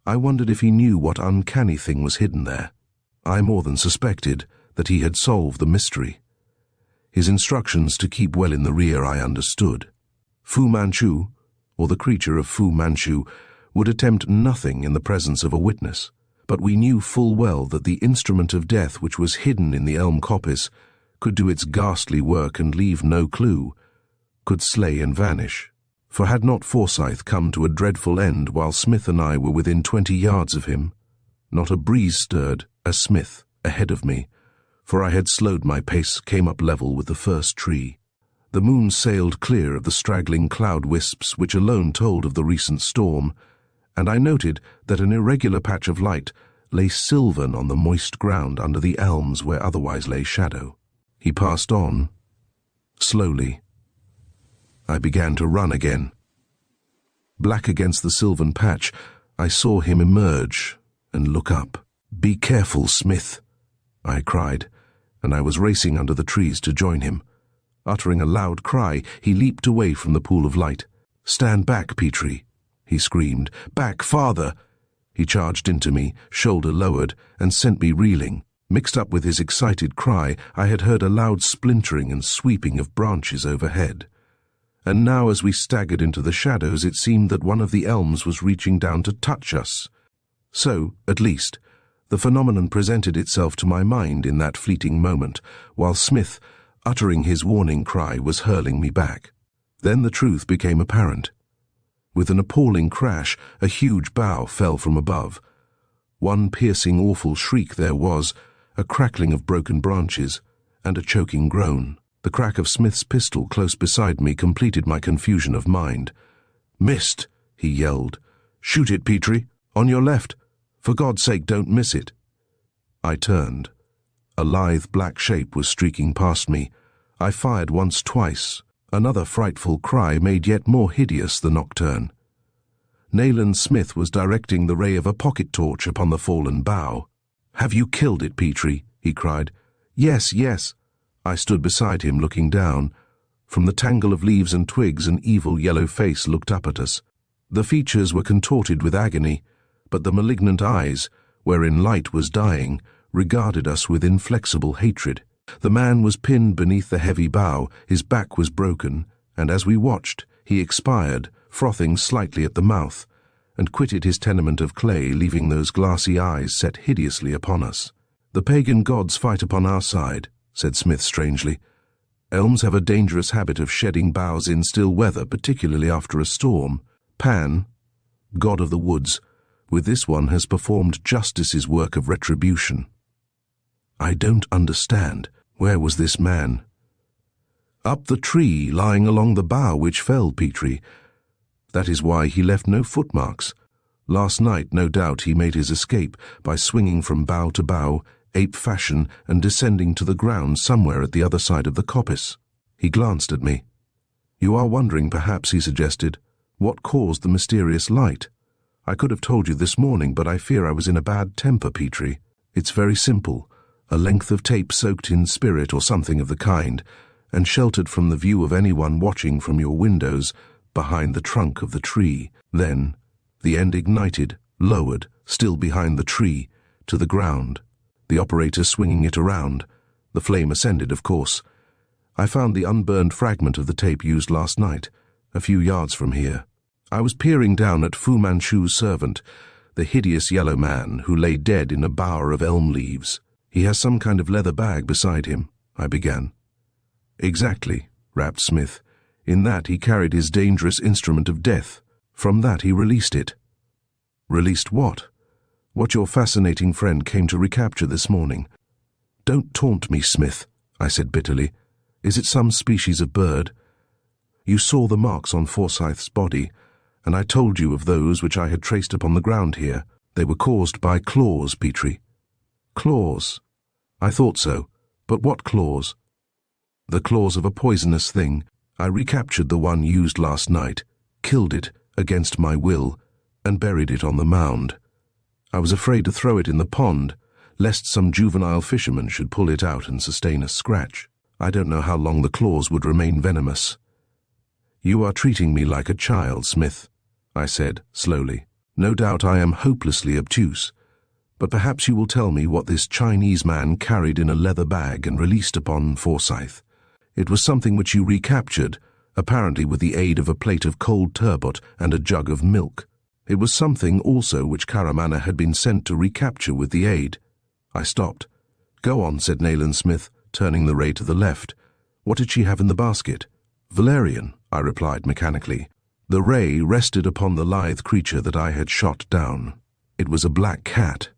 I wondered if he knew what uncanny thing was hidden there. I more than suspected that he had solved the mystery. His instructions to keep well in the rear I understood. Fu Manchu, or the creature of Fu Manchu, would attempt nothing in the presence of a witness, but we knew full well that the instrument of death which was hidden in the elm coppice could do its ghastly work and leave no clue, could slay and vanish. For had not Forsyth come to a dreadful end while Smith and I were within 20 yards of him? Not a breeze stirred, as Smith, ahead of me, for I had slowed my pace, came up level with the first tree. The moon sailed clear of the straggling cloud wisps which alone told of the recent storm, and I noted that an irregular patch of light lay sylvan on the moist ground under the elms where otherwise lay shadow. He passed on, slowly. I began to run again. Black against the sylvan patch, I saw him emerge and look up. "Be careful, Smith," I cried, and I was racing under the trees to join him. Uttering a loud cry, he leaped away from the pool of light. "Stand back, Petrie," he screamed. "Back, farther!" He charged into me, shoulder lowered, and sent me reeling. Mixed up with his excited cry, I had heard a loud splintering and sweeping of branches overhead. And now as we staggered into the shadows, it seemed that one of the elms was reaching down to touch us. So, at least, the phenomenon presented itself to my mind in that fleeting moment, while Smith, uttering his warning cry, was hurling me back. Then the truth became apparent. With an appalling crash, a huge bough fell from above. One piercing, awful shriek there was, a crackling of broken branches, and a choking groan. The crack of Smith's pistol close beside me completed my confusion of mind. "Missed," he yelled. "Shoot it, Petrie. On your left. For God's sake, don't miss it." I turned. A lithe black shape was streaking past me. I fired once, twice. Another frightful cry made yet more hideous the nocturne. Nayland Smith was directing the ray of a pocket torch upon the fallen bough. "Have you killed it, Petrie?" he cried. "Yes, yes." I stood beside him, looking down. From the tangle of leaves and twigs, an evil yellow face looked up at us. The features were contorted with agony, but the malignant eyes, wherein light was dying, regarded us with inflexible hatred. The man was pinned beneath the heavy bough, his back was broken, and as we watched, he expired, frothing slightly at the mouth, and quitted his tenement of clay, leaving those glassy eyes set hideously upon us. "The pagan gods fight upon our side," said Smith strangely. "Elms have a dangerous habit of shedding boughs in still weather, particularly after a storm. Pan, god of the woods, with this one has performed justice's work of retribution." "I don't understand. Where was this man?" "Up the tree, lying along the bough which fell, Petrie. That is why he left no footmarks. Last night, no doubt, he made his escape by swinging from bough to bough, ape fashion, and descending to the ground somewhere at the other side of the coppice." He glanced at me. "You are wondering, perhaps," he suggested, "what caused the mysterious light? I could have told you this morning, but I fear I was in a bad temper, Petrie. It's very simple. A length of tape soaked in spirit or something of the kind, and sheltered from the view of anyone watching from your windows behind the trunk of the tree. Then, the end ignited, lowered, still behind the tree, to the ground, the operator swinging it around. The flame ascended, of course. I found the unburned fragment of the tape used last night, a few yards from here. I was peering down at Fu Manchu's servant, the hideous yellow man who lay dead in a bower of elm leaves. He has some kind of leather bag beside him," I began. "Exactly," rapped Smith. "In that he carried his dangerous instrument of death. From that he released it." "Released what?" "What your fascinating friend came to recapture this morning." "Don't taunt me, Smith," I said bitterly. "Is it some species of bird? You saw the marks on Forsyth's body, and I told you of those which I had traced upon the ground here. They were caused by claws, Petrie." "Claws? I thought so. But what claws?" "The claws of a poisonous thing. I recaptured the one used last night, killed it against my will, and buried it on the mound. I was afraid to throw it in the pond, lest some juvenile fisherman should pull it out and sustain a scratch. I don't know how long the claws would remain venomous." "You are treating me like a child, Smith," I said slowly. "No doubt I am hopelessly obtuse, but perhaps you will tell me what this Chinese man carried in a leather bag and released upon Forsyth. It was something which you recaptured, apparently with the aid of a plate of cold turbot and a jug of milk. It was something also which Karamana had been sent to recapture with the aid." I stopped. "Go on," said Nayland Smith, turning the ray to the left. "What did she have in the basket?" "Valerian," I replied mechanically. The ray rested upon the lithe creature that I had shot down. It was a black cat.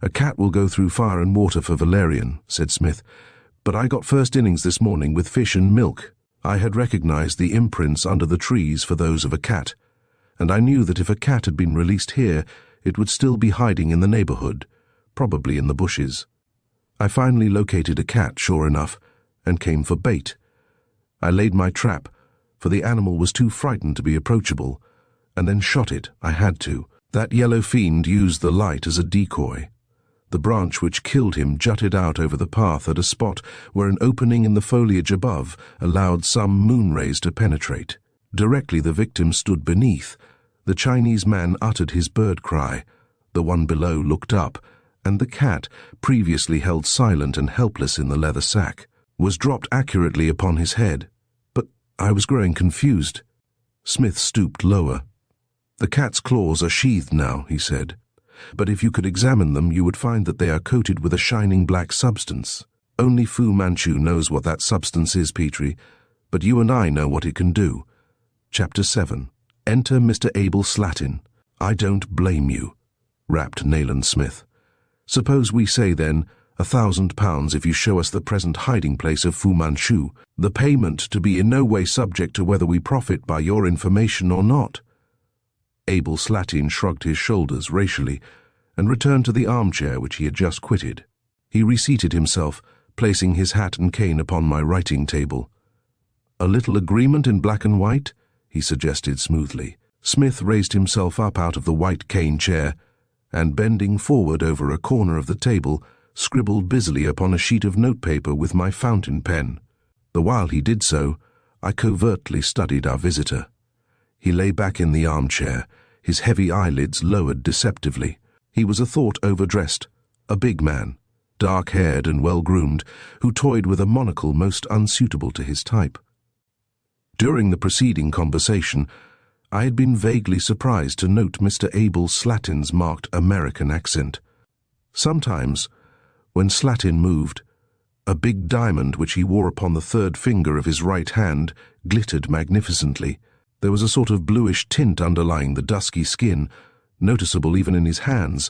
"A cat will go through fire and water for Valerian," said Smith. "But I got first innings this morning with fish and milk. I had recognized the imprints under the trees for those of a cat, and I knew that if a cat had been released here, it would still be hiding in the neighborhood, probably in the bushes. I finally located a cat, sure enough, and came for bait. I laid my trap, for the animal was too frightened to be approachable, and then shot it. I had to. That yellow fiend used the light as a decoy. The branch which killed him jutted out over the path at a spot where an opening in the foliage above allowed some moon rays to penetrate. Directly the victim stood beneath, the Chinese man uttered his bird cry, the one below looked up, and the cat, previously held silent and helpless in the leather sack, was dropped accurately upon his head. But I was growing confused. Smith stooped lower. "The cat's claws are sheathed now," he said. "But if you could examine them, you would find that they are coated with a shining black substance. Only Fu Manchu knows what that substance is, Petrie, but you and I know what it can do." Chapter 7. Enter Mr. Abel Slatin. "I don't blame you," rapped Nayland Smith. "Suppose we say, then, £1,000 if you show us the present hiding place of Fu Manchu, the payment to be in no way subject to whether we profit by your information or not." Abel Slatin shrugged his shoulders racially and returned to the armchair which he had just quitted. He reseated himself, placing his hat and cane upon my writing table. "A little agreement in black and white?" he suggested smoothly. Smith raised himself up out of the white cane chair and, bending forward over a corner of the table, scribbled busily upon a sheet of notepaper with my fountain pen. The while he did so, I covertly studied our visitor. He lay back in the armchair, his heavy eyelids lowered deceptively. He was a thought overdressed, a big man, dark-haired and well-groomed, who toyed with a monocle most unsuitable to his type. During the preceding conversation, I had been vaguely surprised to note Mr. Abel Slatin's marked American accent. Sometimes, when Slatin moved, a big diamond which he wore upon the third finger of his right hand glittered magnificently. There was a sort of bluish tint underlying the dusky skin, noticeable even in his hands,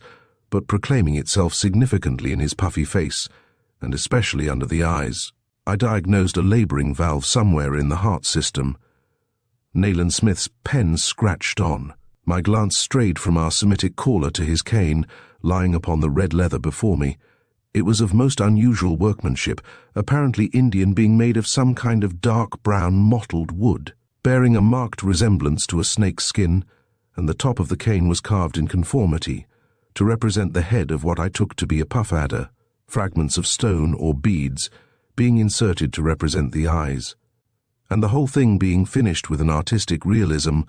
but proclaiming itself significantly in his puffy face, and especially under the eyes. I diagnosed a labouring valve somewhere in the heart system. Nayland Smith's pen scratched on. My glance strayed from our Semitic caller to his cane, lying upon the red leather before me. It was of most unusual workmanship, apparently Indian, being made of some kind of dark brown mottled wood, bearing a marked resemblance to a snake's skin, and the top of the cane was carved in conformity, to represent the head of what I took to be a puff adder, fragments of stone or beads being inserted to represent the eyes, and the whole thing being finished with an artistic realism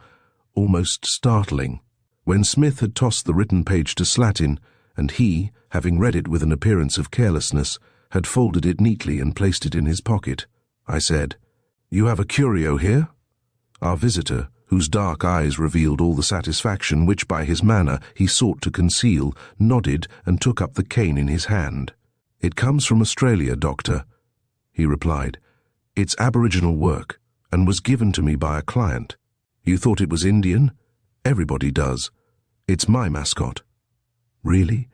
almost startling. When Smith had tossed the written page to Slatin, and he, having read it with an appearance of carelessness, had folded it neatly and placed it in his pocket, I said, "You have a curio here?" Our visitor, whose dark eyes revealed all the satisfaction which by his manner he sought to conceal, nodded and took up the cane in his hand. "It comes from Australia, Doctor," he replied. "It's Aboriginal work, and was given to me by a client." "You thought it was Indian? Everybody does. It's my mascot." "Really?"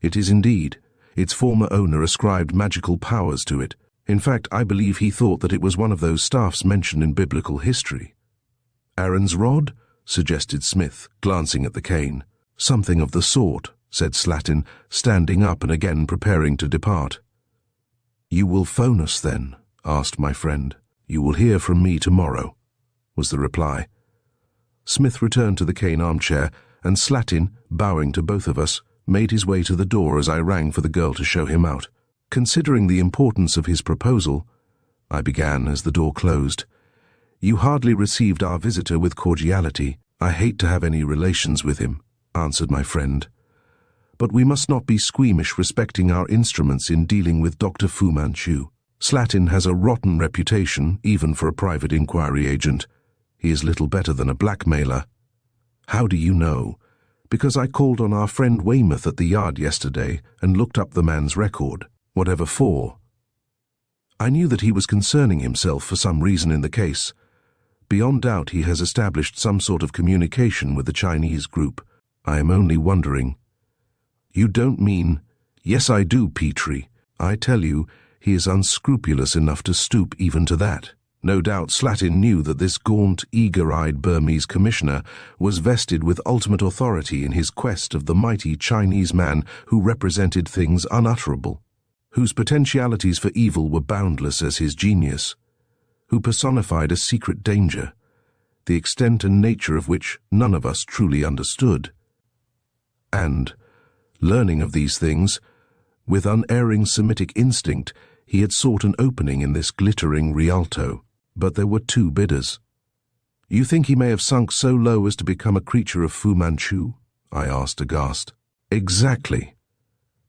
"It is indeed. Its former owner ascribed magical powers to it. In fact, I believe he thought that it was one of those staffs mentioned in biblical history." "Aaron's rod?" suggested Smith, glancing at the cane. "Something of the sort," said Slatin, standing up and again preparing to depart. "You will phone us then?" asked my friend. "You will hear from me tomorrow," was the reply. Smith returned to the cane armchair, and Slatin, bowing to both of us, made his way to the door as I rang for the girl to show him out. "Considering the importance of his proposal," I began as the door closed, "you hardly received our visitor with cordiality." "I hate to have any relations with him," answered my friend. "But we must not be squeamish respecting our instruments in dealing with Dr. Fu Manchu. Slatin has a rotten reputation, even for a private inquiry agent. He is little better than a blackmailer." "How do you know?" "Because I called on our friend Weymouth at the yard yesterday and looked up the man's record." "Whatever for?" "I knew that he was concerning himself for some reason in the case. Beyond doubt he has established some sort of communication with the Chinese group. I am only wondering." "You don't mean—" "Yes, I do, Petrie. I tell you, he is unscrupulous enough to stoop even to that." No doubt Slatin knew that this gaunt, eager-eyed Burmese commissioner was vested with ultimate authority in his quest of the mighty Chinese man who represented things unutterable, whose potentialities for evil were boundless as his genius, who personified a secret danger, the extent and nature of which none of us truly understood. And, learning of these things, with unerring Semitic instinct, he had sought an opening in this glittering Rialto. But there were two bidders. "You think he may have sunk so low as to become a creature of Fu Manchu?" I asked aghast. "Exactly.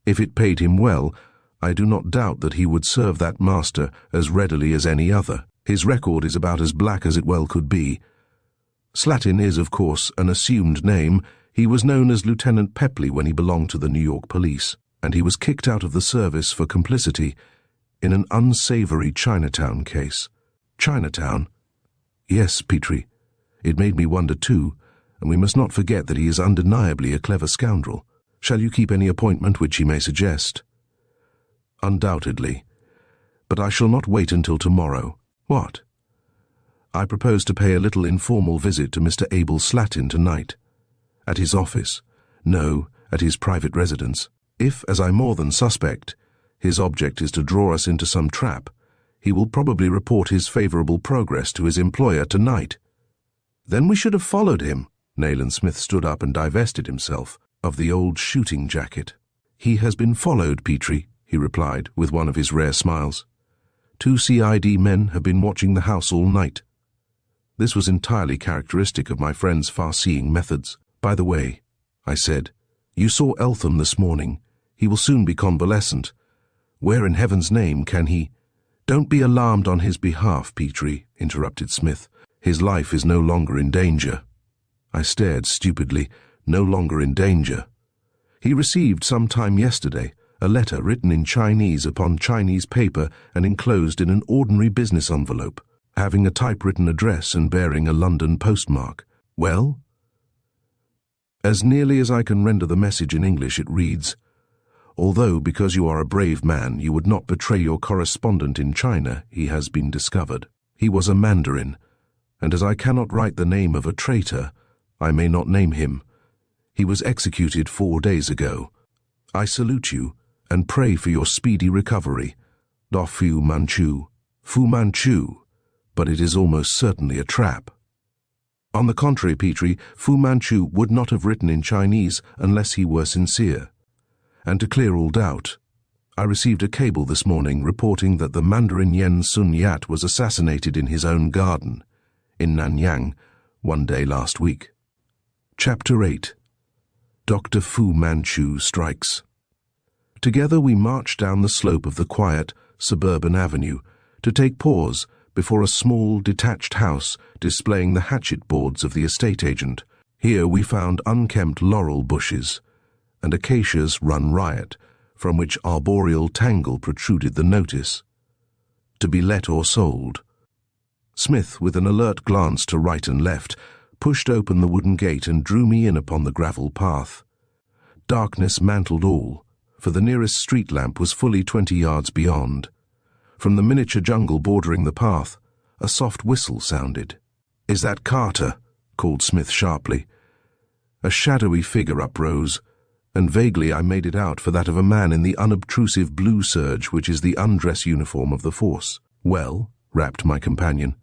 If it paid him well, I do not doubt that he would serve that master as readily as any other. His record is about as black as it well could be. Slatin is, of course, an assumed name. He was known as Lieutenant Pepley when he belonged to the New York police, and he was kicked out of the service for complicity in an unsavory Chinatown case." "Chinatown?" "Yes, Petrie. It made me wonder too, and we must not forget that he is undeniably a clever scoundrel. Shall you keep any appointment which he may suggest?" "Undoubtedly. But I shall not wait until tomorrow." "What?" "I propose to pay a little informal visit to Mr. Abel Slatin tonight. At his office. No, at his private residence. If, as I more than suspect, his object is to draw us into some trap, he will probably report his favourable progress to his employer tonight." Then we should have followed him. Nayland Smith stood up and divested himself of the old shooting jacket. He has been followed, Petrie, he replied, with one of his rare smiles. 2 CID men have been watching the house all night. This was entirely characteristic of my friend's far-seeing methods. By the way, I said, you saw Eltham this morning. He will soon be convalescent. Where in heaven's name can he— Don't be alarmed on his behalf, Petrie, interrupted Smith. His life is no longer in danger. I stared stupidly. No longer in danger. He received some time yesterday a letter written in Chinese upon Chinese paper and enclosed in an ordinary business envelope, having a typewritten address and bearing a London postmark. Well? As nearly as I can render the message in English, it reads, although because you are a brave man you would not betray your correspondent in China, he has been discovered. He was a Mandarin, and as I cannot write the name of a traitor, I may not name him. He was executed 4 days ago. I salute you and pray for your speedy recovery. Fu Manchu. Fu Manchu. But it is almost certainly a trap. On the contrary, Petrie, Fu Manchu would not have written in Chinese unless he were sincere. And to clear all doubt, I received a cable this morning reporting that the Mandarin Yen Sun Yat was assassinated in his own garden, in Nanyang, 1 day last week. Chapter 8. Dr. Fu Manchu Strikes. Together we marched down the slope of the quiet, suburban avenue to take pause before a small, detached house displaying the hatchet boards of the estate agent. Here we found unkempt laurel bushes and acacias run riot, from which arboreal tangle protruded the notice, to be let or sold. Smith, with an alert glance to right and left, pushed open the wooden gate and drew me in upon the gravel path. Darkness mantled all, for the nearest street lamp was fully 20 yards beyond. From the miniature jungle bordering the path, a soft whistle sounded. "Is that Carter?" called Smith sharply. A shadowy figure uprose, and vaguely I made it out for that of a man in the unobtrusive blue serge which is the undress uniform of the force. "Well?" rapped my companion.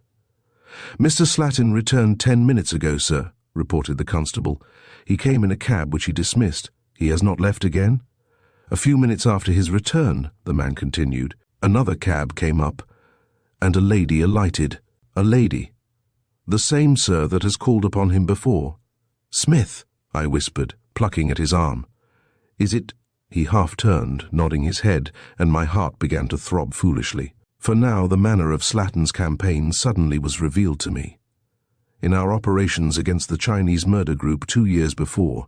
"Mr. Slatin returned 10 minutes ago, sir," reported the constable. "He came in a cab which he dismissed. He has not left again?" "A few minutes after his return," the man continued, "another cab came up, and a lady alighted." "A lady?" "The same, sir, that has called upon him before." "Smith," I whispered, plucking at his arm. "Is it—" He half turned, nodding his head, and my heart began to throb foolishly. For now the manner of Slatin's campaign suddenly was revealed to me. In our operations against the Chinese murder group 2 years before,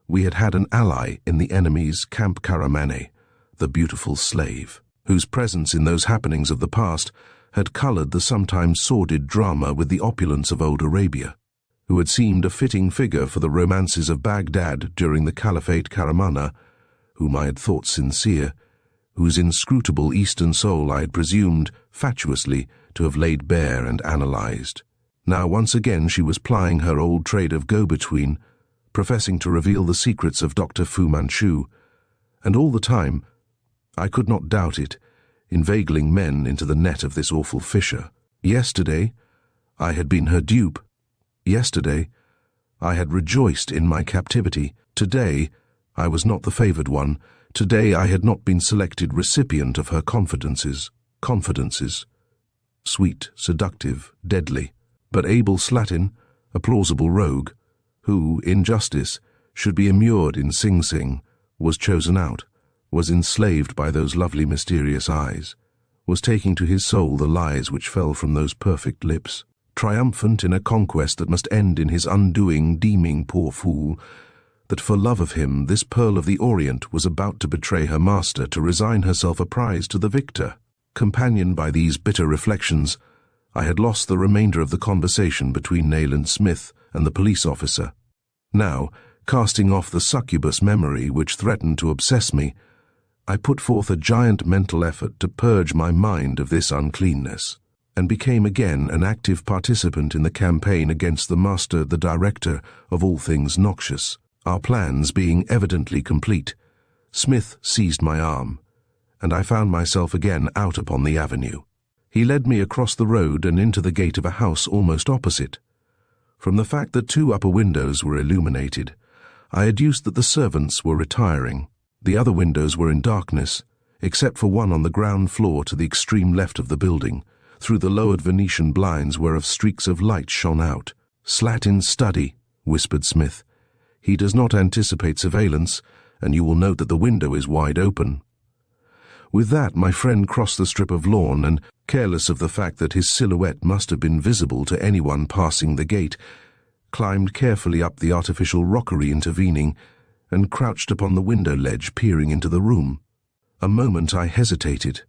we had had an ally in the enemy's Camp Karamane, the beautiful slave, whose presence in those happenings of the past had colored the sometimes sordid drama with the opulence of old Arabia, who had seemed a fitting figure for the romances of Baghdad during the Caliphate Karamana, whom I had thought sincere, whose inscrutable Eastern soul I had presumed, fatuously, to have laid bare and analyzed. Now once again she was plying her old trade of go-between, professing to reveal the secrets of Dr. Fu Manchu, and all the time, I could not doubt it, inveigling men into the net of this awful fisher. Yesterday, I had been her dupe. Yesterday, I had rejoiced in my captivity. Today, I was not the favored one. Today, I had not been selected recipient of her confidences. Sweet, seductive, deadly. But Abel Slatin, a plausible rogue, who, in justice, should be immured in Sing Sing, was chosen out, was enslaved by those lovely mysterious eyes, was taking to his soul the lies which fell from those perfect lips, triumphant in a conquest that must end in his undoing, deeming, poor fool, that for love of him this pearl of the Orient was about to betray her master, to resign herself a prize to the victor. Companioned by these bitter reflections, I had lost the remainder of the conversation between Nayland Smith and the police officer. Now, casting off the succubus memory which threatened to obsess me, I put forth a giant mental effort to purge my mind of this uncleanness, and became again an active participant in the campaign against the master, the director of all things noxious. Our plans being evidently complete, Smith seized my arm, and I found myself again out upon the avenue. He led me across the road and into the gate of a house almost opposite. From the fact that 2 upper windows were illuminated, I adduced that the servants were retiring. The other windows were in darkness, except for one on the ground floor to the extreme left of the building, through the lowered Venetian blinds whereof streaks of light shone out. "Slatin's study," whispered Smith. "He does not anticipate surveillance, and you will note that the window is wide open." With that, my friend crossed the strip of lawn and, careless of the fact that his silhouette must have been visible to anyone passing the gate, climbed carefully up the artificial rockery intervening and crouched upon the window ledge peering into the room. A moment I hesitated,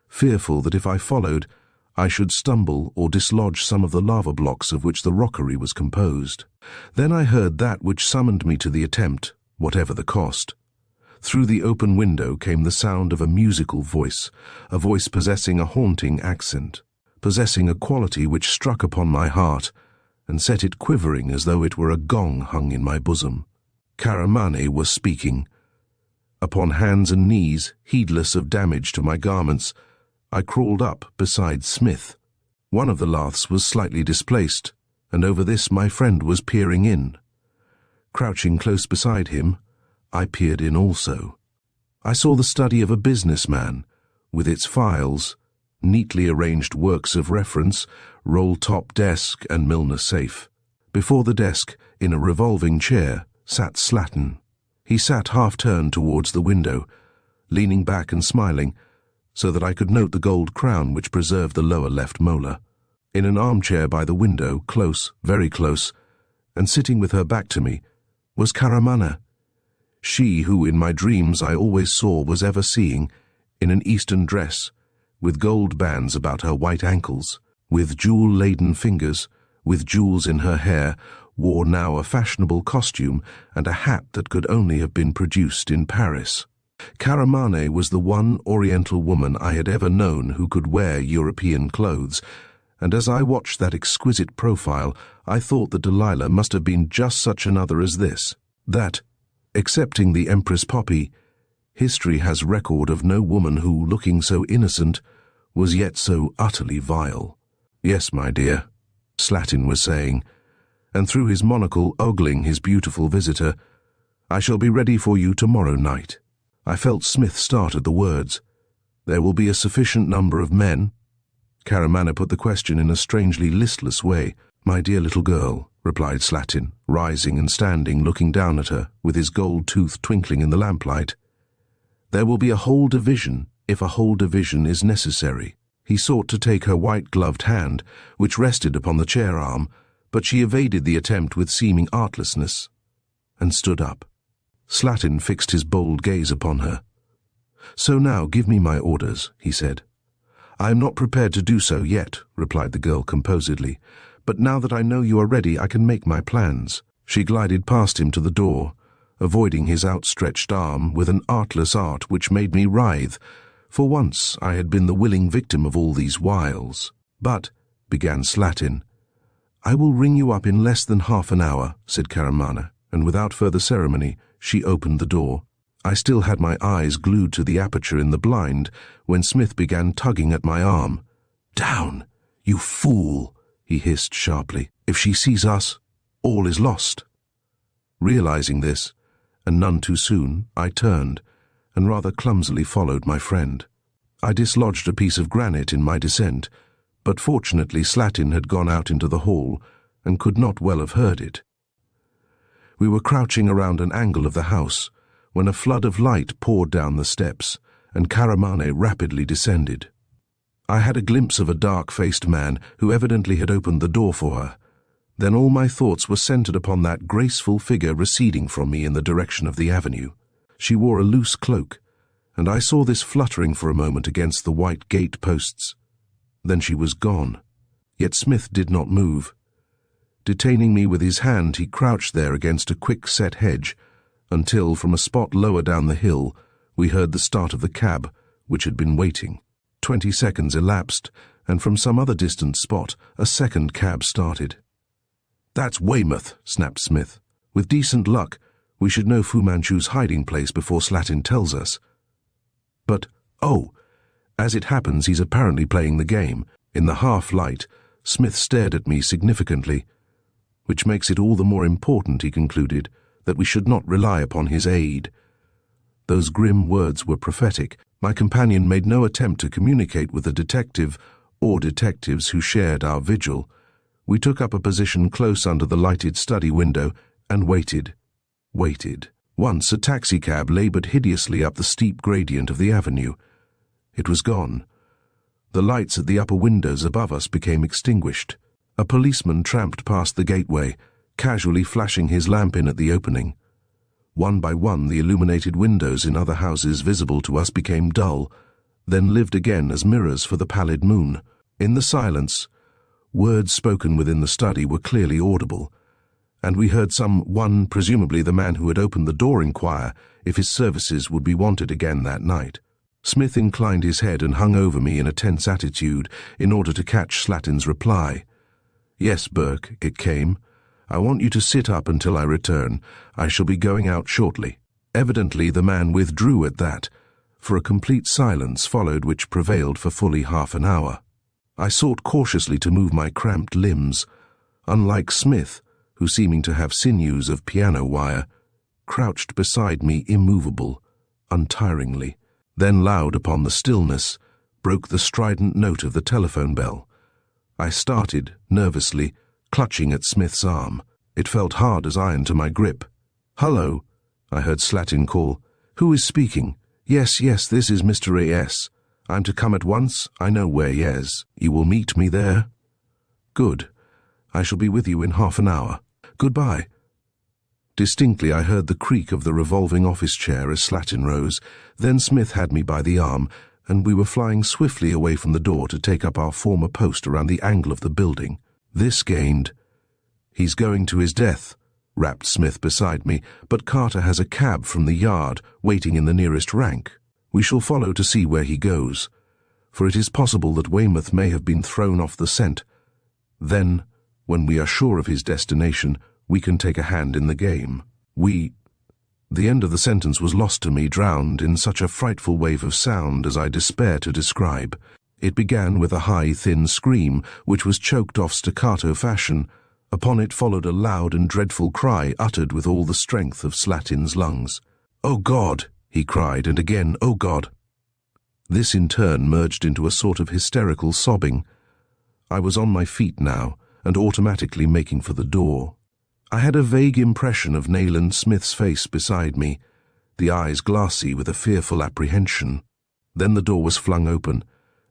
fearful that if I followed, I should stumble or dislodge some of the lava blocks of which the rockery was composed. Then I heard that which summoned me to the attempt, whatever the cost. Through the open window came the sound of a musical voice, a voice possessing a haunting accent, possessing a quality which struck upon my heart and set it quivering as though it were a gong hung in my bosom. Caramane was speaking. Upon hands and knees, heedless of damage to my garments, I crawled up beside Smith. One of the laths was slightly displaced, and over this my friend was peering in. Crouching close beside him, I peered in also. I saw the study of a businessman, with its files, neatly arranged works of reference, roll-top desk and Milner safe. Before the desk, in a revolving chair, sat Slatin. He sat half-turned towards the window, leaning back and smiling, so that I could note the gold crown which preserved the lower left molar. In an armchair by the window, close, very close, and sitting with her back to me, was Caramana, she who in my dreams I always saw was ever seeing, in an Eastern dress, with gold bands about her white ankles, with jewel-laden fingers, with jewels in her hair, wore now a fashionable costume and a hat that could only have been produced in Paris. Caramane was the one Oriental woman I had ever known who could wear European clothes, and as I watched that exquisite profile, I thought that Delilah must have been just such another as this, that, excepting the Empress Poppy, history has record of no woman who, looking so innocent, was yet so utterly vile. "Yes, my dear," Slatin was saying, and through his monocle ogling his beautiful visitor, "I shall be ready for you tomorrow night." I felt Smith start at the words. "There will be a sufficient number of men?" Caramana put the question in a strangely listless way. "My dear little girl," replied Slatin, rising and standing, looking down at her, with his gold tooth twinkling in the lamplight. "There will be a whole division, if a whole division is necessary." He sought to take her white-gloved hand, which rested upon the chair-arm, but she evaded the attempt with seeming artlessness, and stood up. Slatin fixed his bold gaze upon her. "So now give me my orders," he said. "I am not prepared to do so yet," replied the girl composedly, "but now that I know you are ready, I can make my plans." She glided past him to the door, avoiding his outstretched arm with an artless art which made me writhe. For once I had been the willing victim of all these wiles. "But," began Slatin. "I will ring you up in less than half an hour," said Caramana, and without further ceremony she opened the door. I still had my eyes glued to the aperture in the blind when Smith began tugging at my arm. "Down, you fool!" he hissed sharply. "If she sees us, all is lost." Realizing this, and none too soon, I turned, and rather clumsily followed my friend. I dislodged a piece of granite in my descent, but fortunately Slatin had gone out into the hall and could not well have heard it. We were crouching around an angle of the house when a flood of light poured down the steps, and Caramane rapidly descended. I had a glimpse of a dark-faced man who evidently had opened the door for her. Then all my thoughts were centered upon that graceful figure receding from me in the direction of the avenue. She wore a loose cloak, and I saw this fluttering for a moment against the white gate posts. Then she was gone. Yet Smith did not move. Detaining me with his hand, he crouched there against a quick-set hedge, until, from a spot lower down the hill, we heard the start of the cab, which had been waiting. 20 seconds elapsed, and from some other distant spot, a second cab started. "That's Weymouth," snapped Smith. "With decent luck, we should know Fu Manchu's hiding place before Slatin tells us. But, oh, as it happens, he's apparently playing the game." In the half-light, Smith stared at me significantly. which makes it all the more important, he concluded, that we should not rely upon his aid. Those grim words were prophetic. My companion made no attempt to communicate with the detective or detectives who shared our vigil. We took up a position close under the lighted study window and waited. Once a taxicab labored hideously up the steep gradient of the avenue. It was gone. The lights at the upper windows above us became extinguished. A policeman tramped past the gateway, casually flashing his lamp in at the opening. One by one, the illuminated windows in other houses visible to us became dull, then lived again as mirrors for the pallid moon. In the silence, words spoken within the study were clearly audible, and we heard someone, presumably the man who had opened the door, inquire if his services would be wanted again that night. Smith inclined his head and hung over me in a tense attitude in order to catch Slatin's reply. "Yes, Burke," it came. "I want you to sit up until I return. I shall be going out shortly." Evidently the man withdrew at that, for a complete silence followed which prevailed for fully half an hour. I sought cautiously to move my cramped limbs. Unlike Smith, who seeming to have sinews of piano wire, crouched beside me immovable, untiringly. Then loud upon the stillness broke the strident note of the telephone bell. I started, nervously, clutching at Smith's arm. It felt hard as iron to my grip. "Hello," I heard Slatin call. "Who is speaking?" Yes, this is Mr. A.S. I'm to come at once. I know where he is. You will meet me there?" "Good. I shall be with you in half an hour. Goodbye." Distinctly I heard the creak of the revolving office chair as Slatin rose. Then Smith had me by the arm, and we were flying swiftly away from the door to take up our former post around the angle of the building. This gained. "He's going to his death," rapped Smith beside me, "but Carter has a cab from the yard waiting in the nearest rank. We shall follow to see where he goes, for it is possible that Weymouth may have been thrown off the scent. Then, when we are sure of his destination, we can take a hand in the game. The end of the sentence was lost to me, drowned in such a frightful wave of sound as I despair to describe. It began with a high, thin scream, which was choked off staccato fashion. Upon it followed a loud and dreadful cry uttered with all the strength of Slatin's lungs. "Oh God!" he cried, and again, "Oh God!" This in turn merged into a sort of hysterical sobbing. I was on my feet now, and automatically making for the door. I had a vague impression of Nayland Smith's face beside me, the eyes glassy with a fearful apprehension. Then the door was flung open,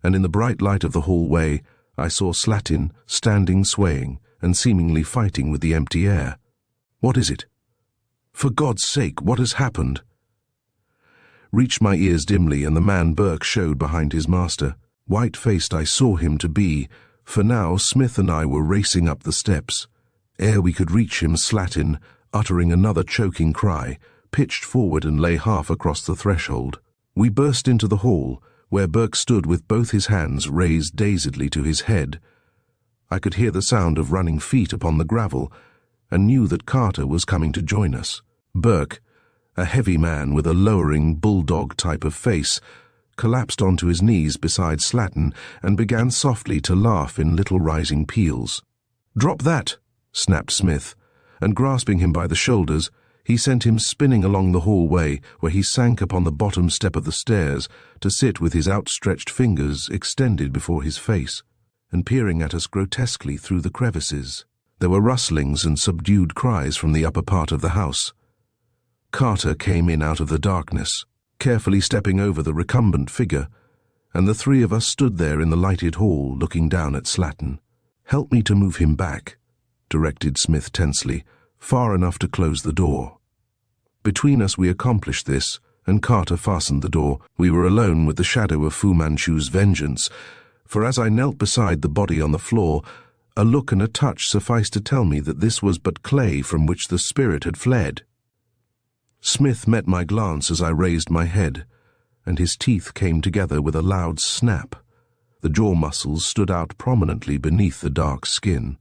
and in the bright light of the hallway I saw Slatin standing swaying and seemingly fighting with the empty air. "What is it? For God's sake, what has happened?" Reached my ears dimly, and the man Burke showed behind his master. White-faced I saw him to be, for now Smith and I were racing up the steps. Ere we could reach him, Slatin, uttering another choking cry, pitched forward and lay half across the threshold. We burst into the hall, where Burke stood with both his hands raised dazedly to his head. I could hear the sound of running feet upon the gravel, and knew that Carter was coming to join us. Burke, a heavy man with a lowering bulldog type of face, collapsed onto his knees beside Slatin and began softly to laugh in little rising peals. "Drop that!" snapped Smith, and grasping him by the shoulders, he sent him spinning along the hallway, where he sank upon the bottom step of the stairs to sit with his outstretched fingers extended before his face, and peering at us grotesquely through the crevices. There were rustlings and subdued cries from the upper part of the house. Carter came in out of the darkness, carefully stepping over the recumbent figure, and the three of us stood there in the lighted hall looking down at Slatin. "Help me to move him back," directed Smith tensely, "far enough to close the door." Between us we accomplished this, and Carter fastened the door. We were alone with the shadow of Fu Manchu's vengeance, for as I knelt beside the body on the floor, a look and a touch sufficed to tell me that this was but clay from which the spirit had fled. Smith met my glance as I raised my head, and his teeth came together with a loud snap. The jaw muscles stood out prominently beneath the dark skin,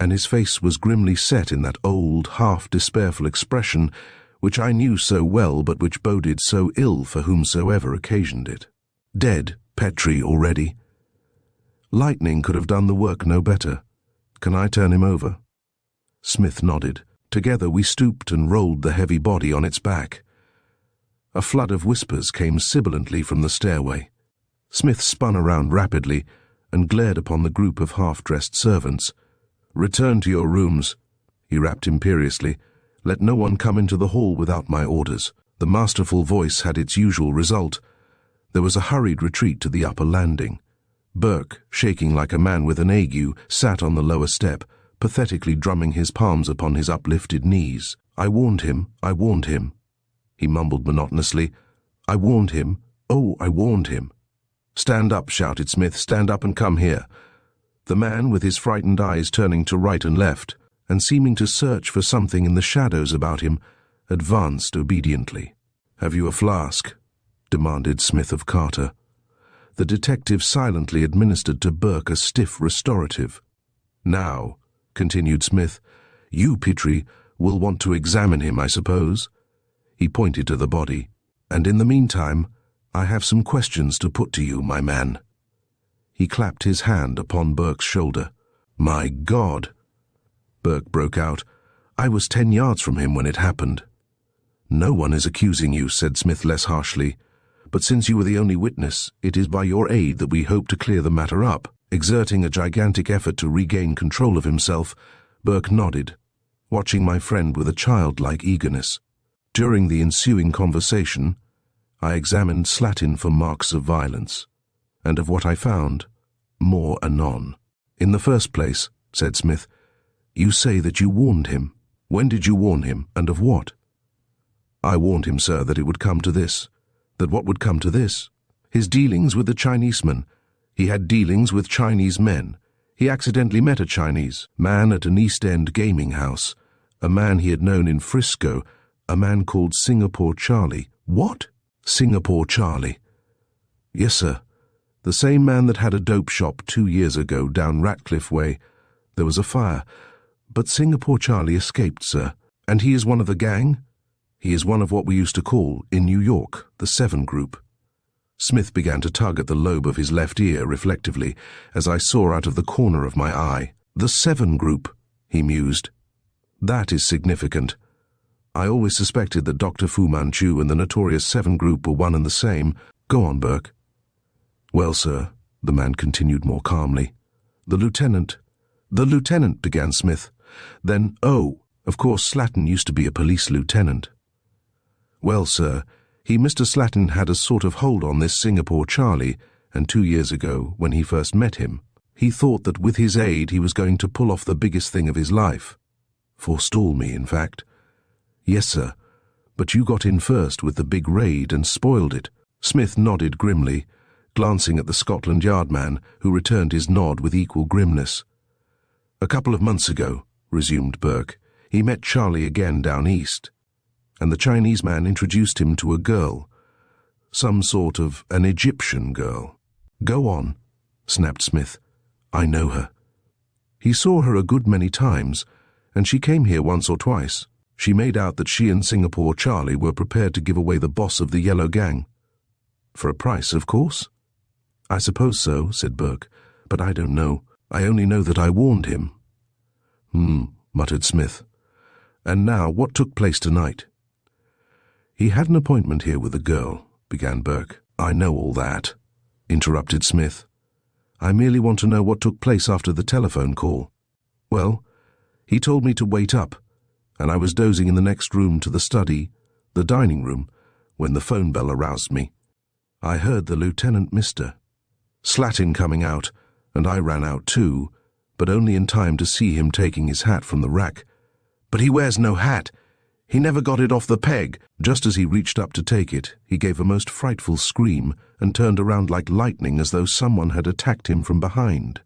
and his face was grimly set in that old, half-despairful expression which I knew so well but which boded so ill for whomsoever occasioned it. Dead, Petrie, already. Lightning could have done the work no better. Can I turn him over? Smith nodded. Together we stooped and rolled the heavy body on its back. A flood of whispers came sibilantly from the stairway. Smith spun around rapidly and glared upon the group of half-dressed servants. "Return to your rooms," he rapped imperiously. "Let no one come into the hall without my orders." The masterful voice had its usual result. There was a hurried retreat to the upper landing. Burke, shaking like a man with an ague, sat on the lower step, pathetically drumming his palms upon his uplifted knees. "I warned him, I warned him," he mumbled monotonously. "I warned him, oh, I warned him." "Stand up," shouted Smith, "stand up and come here." The man, with his frightened eyes turning to right and left, and seeming to search for something in the shadows about him, advanced obediently. "Have you a flask?" demanded Smith of Carter. The detective silently administered to Burke a stiff restorative. "Now," continued Smith, "you, Petrie, will want to examine him, I suppose?" He pointed to the body. "And in the meantime, I have some questions to put to you, my man." He clapped his hand upon Burke's shoulder. "My God!" Burke broke out. "I was 10 yards from him when it happened." "No one is accusing you," said Smith less harshly. "But since you were the only witness, it is by your aid that we hope to clear the matter up." Exerting a gigantic effort to regain control of himself, Burke nodded, watching my friend with a childlike eagerness. During the ensuing conversation, I examined Slatin for marks of violence, and of what I found, more anon. "In the first place," said Smith, "you say that you warned him. When did you warn him, and of what?" "I warned him, sir, that it would come to this." "That what would come to this?" "His dealings with the Chineseman. He had dealings with Chinese men. He accidentally met a Chinese man at an East End gaming house, a man he had known in Frisco, a man called Singapore Charlie." "What?" "Singapore Charlie." "Yes, sir. The same man that had a dope shop 2 years ago down Ratcliffe Way. There was a fire, but Singapore Charlie escaped, sir." "And he is one of the gang?" "He is one of what we used to call, in New York, the Seven Group." Smith began to tug at the lobe of his left ear reflectively, as I saw out of the corner of my eye. "The Seven Group," he mused. "That is significant. I always suspected that Dr. Fu Manchu and the notorious Seven Group were one and the same. Go on, Burke." "Well, sir," the man continued more calmly, "The lieutenant, began Smith. Then, of course Slatin used to be a police lieutenant." "Well, sir, Mr. Slatin had a sort of hold on this Singapore Charlie, and 2 years ago, when he first met him, he thought that with his aid he was going to pull off the biggest thing of his life. Forestall me, in fact." "Yes, sir, but you got in first with the big raid and spoiled it." Smith nodded grimly, glancing at the Scotland Yard man, who returned his nod with equal grimness. "A couple of months ago," resumed Burke, "he met Charlie again down east, and the Chinese man introduced him to a girl, some sort of an Egyptian girl." "Go on," snapped Smith. "I know her. He saw her a good many times, and she came here once or twice. She made out that she and Singapore Charlie were prepared to give away the boss of the Yellow Gang. For a price, of course." "I suppose so," said Burke, "but I don't know. I only know that I warned him." Muttered Smith. "And now, what took place tonight?" "He had an appointment here with a girl," began Burke. "I know all that," interrupted Smith. "I merely want to know what took place after the telephone call." "Well, he told me to wait up, and I was dozing in the next room to the study, the dining room, when the phone bell aroused me. I heard the Lieutenant Mr. Slatin coming out, and I ran out too, but only in time to see him taking his hat from the rack. But he wears no hat. He never got it off the peg." Just as he reached up to take it, he gave a most frightful scream and turned around like lightning as though someone had attacked him from behind.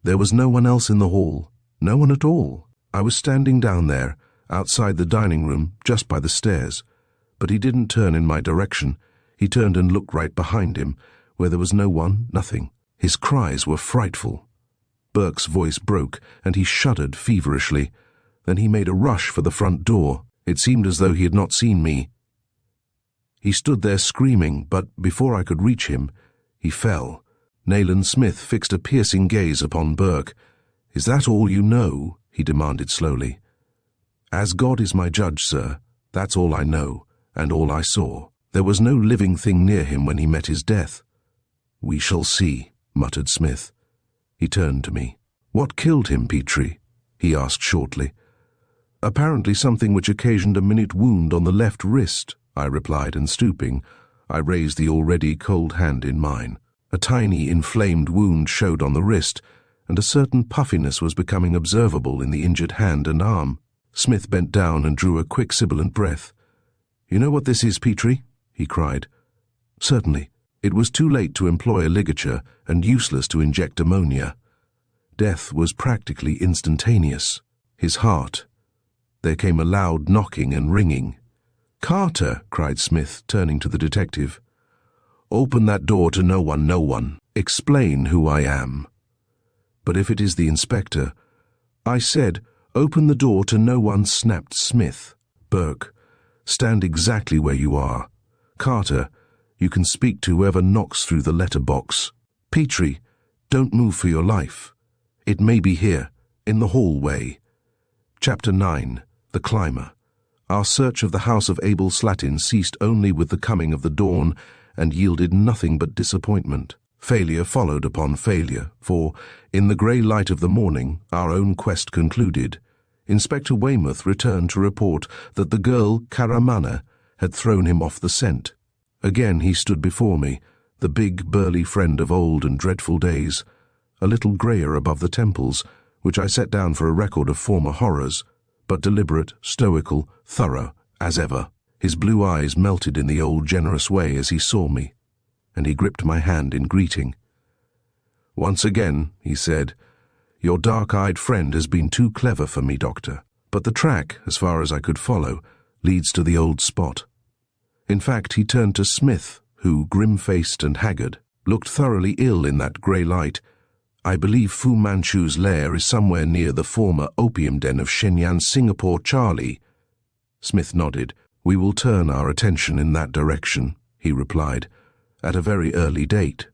There was no one else in the hall, no one at all. I was standing down there, outside the dining room, just by the stairs, but he didn't turn in my direction. He turned and looked right behind him, where there was no one, nothing. His cries were frightful. Burke's voice broke, and he shuddered feverishly. Then he made a rush for the front door. It seemed as though he had not seen me. He stood there screaming, but before I could reach him, he fell. Nayland Smith fixed a piercing gaze upon Burke. "Is that all you know?" he demanded slowly. "As God is my judge, sir, that's all I know, and all I saw. There was no living thing near him when he met his death." "We shall see," muttered Smith. He turned to me. "What killed him, Petrie?" he asked shortly. "Apparently something which occasioned a minute wound on the left wrist," I replied, and stooping, I raised the already cold hand in mine. A tiny inflamed wound showed on the wrist, and a certain puffiness was becoming observable in the injured hand and arm. Smith bent down and drew a quick sibilant breath. "You know what this is, Petrie?" he cried. "Certainly. It was too late to employ a ligature and useless to inject ammonia. Death was practically instantaneous. His heart." There came a loud knocking and ringing. "Carter!" cried Smith, turning to the detective. "Open that door to no one, no one. Explain who I am." "But if it is the inspector—" "I said, open the door to no one," snapped Smith. "Burke, stand exactly where you are. Carter, you can speak to whoever knocks through the letterbox. Petrie, don't move for your life. It may be here, in the hallway." Chapter 9. The Climber. Our search of the house of Abel Slatin ceased only with the coming of the dawn and yielded nothing but disappointment. Failure followed upon failure, for, in the grey light of the morning, our own quest concluded. Inspector Weymouth returned to report that the girl, Karamana, had thrown him off the scent. Again he stood before me, the big, burly friend of old and dreadful days, a little greyer above the temples, which I set down for a record of former horrors, but deliberate, stoical, thorough, as ever. His blue eyes melted in the old generous way as he saw me, and he gripped my hand in greeting. "Once again," he said, "your dark-eyed friend has been too clever for me, Doctor. But the track, as far as I could follow, leads to the old spot." In fact, he turned to Smith, who, grim-faced and haggard, looked thoroughly ill in that grey light. "I believe Fu Manchu's lair is somewhere near the former opium den of Shenyang, Singapore, Charlie." Smith nodded. "We will turn our attention in that direction," he replied, "at a very early date."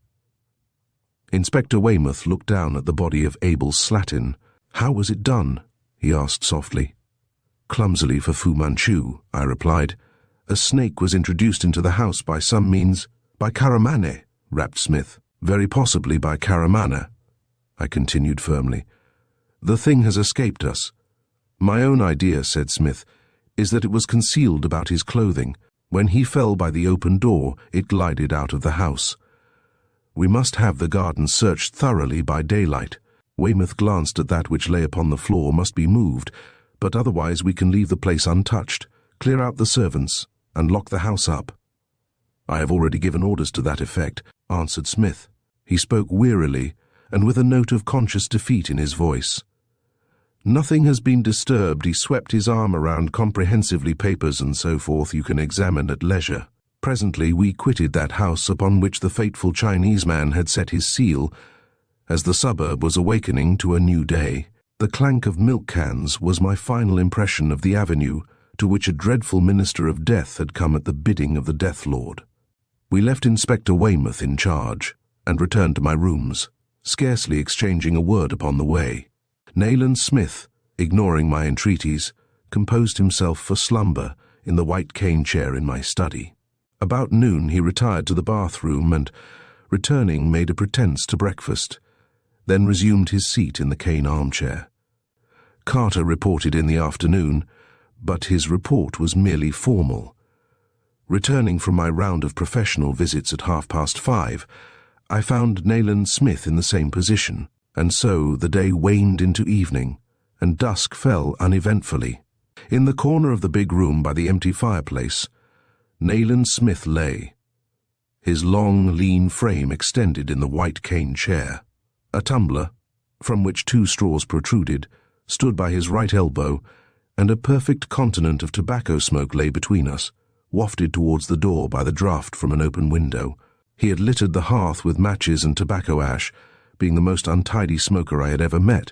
Inspector Weymouth looked down at the body of Abel Slatin. "How was it done?" he asked softly. "Clumsily for Fu Manchu," I replied. "A snake was introduced into the house by some means—" "By Karamane," rapped Smith. "Very possibly by Karamana," I continued firmly. "The thing has escaped us. My own idea," said Smith, "is that it was concealed about his clothing. When he fell by the open door, it glided out of the house. We must have the garden searched thoroughly by daylight." Weymouth glanced at that which lay upon the floor. "Must be moved, but otherwise we can leave the place untouched, clear out the servants, and lock the house up." "I have already given orders to that effect," answered Smith. He spoke wearily, and with a note of conscious defeat in his voice. "Nothing has been disturbed." He swept his arm around comprehensively. "Papers and so forth you can examine at leisure. Presently we quitted that house upon which the fateful Chinese man had set his seal, as the suburb was awakening to a new day. The clank of milk cans was my final impression of the avenue to which a dreadful minister of death had come at the bidding of the Death Lord. We left Inspector Weymouth in charge, and returned to my rooms, scarcely exchanging a word upon the way. Nayland Smith, ignoring my entreaties, composed himself for slumber in the white cane chair in my study. About noon he retired to the bathroom and, returning, made a pretence to breakfast, then resumed his seat in the cane armchair. Carter reported in the afternoon, but his report was merely formal. Returning from my round of professional visits at 5:30, I found Nayland Smith in the same position, and so the day waned into evening, and dusk fell uneventfully. In the corner of the big room by the empty fireplace, Nayland Smith lay, his long, lean frame extended in the white cane chair. A tumbler, from which 2 straws protruded, stood by his right elbow, and a perfect continent of tobacco smoke lay between us, wafted towards the door by the draught from an open window. He had littered the hearth with matches and tobacco ash, being the most untidy smoker I had ever met,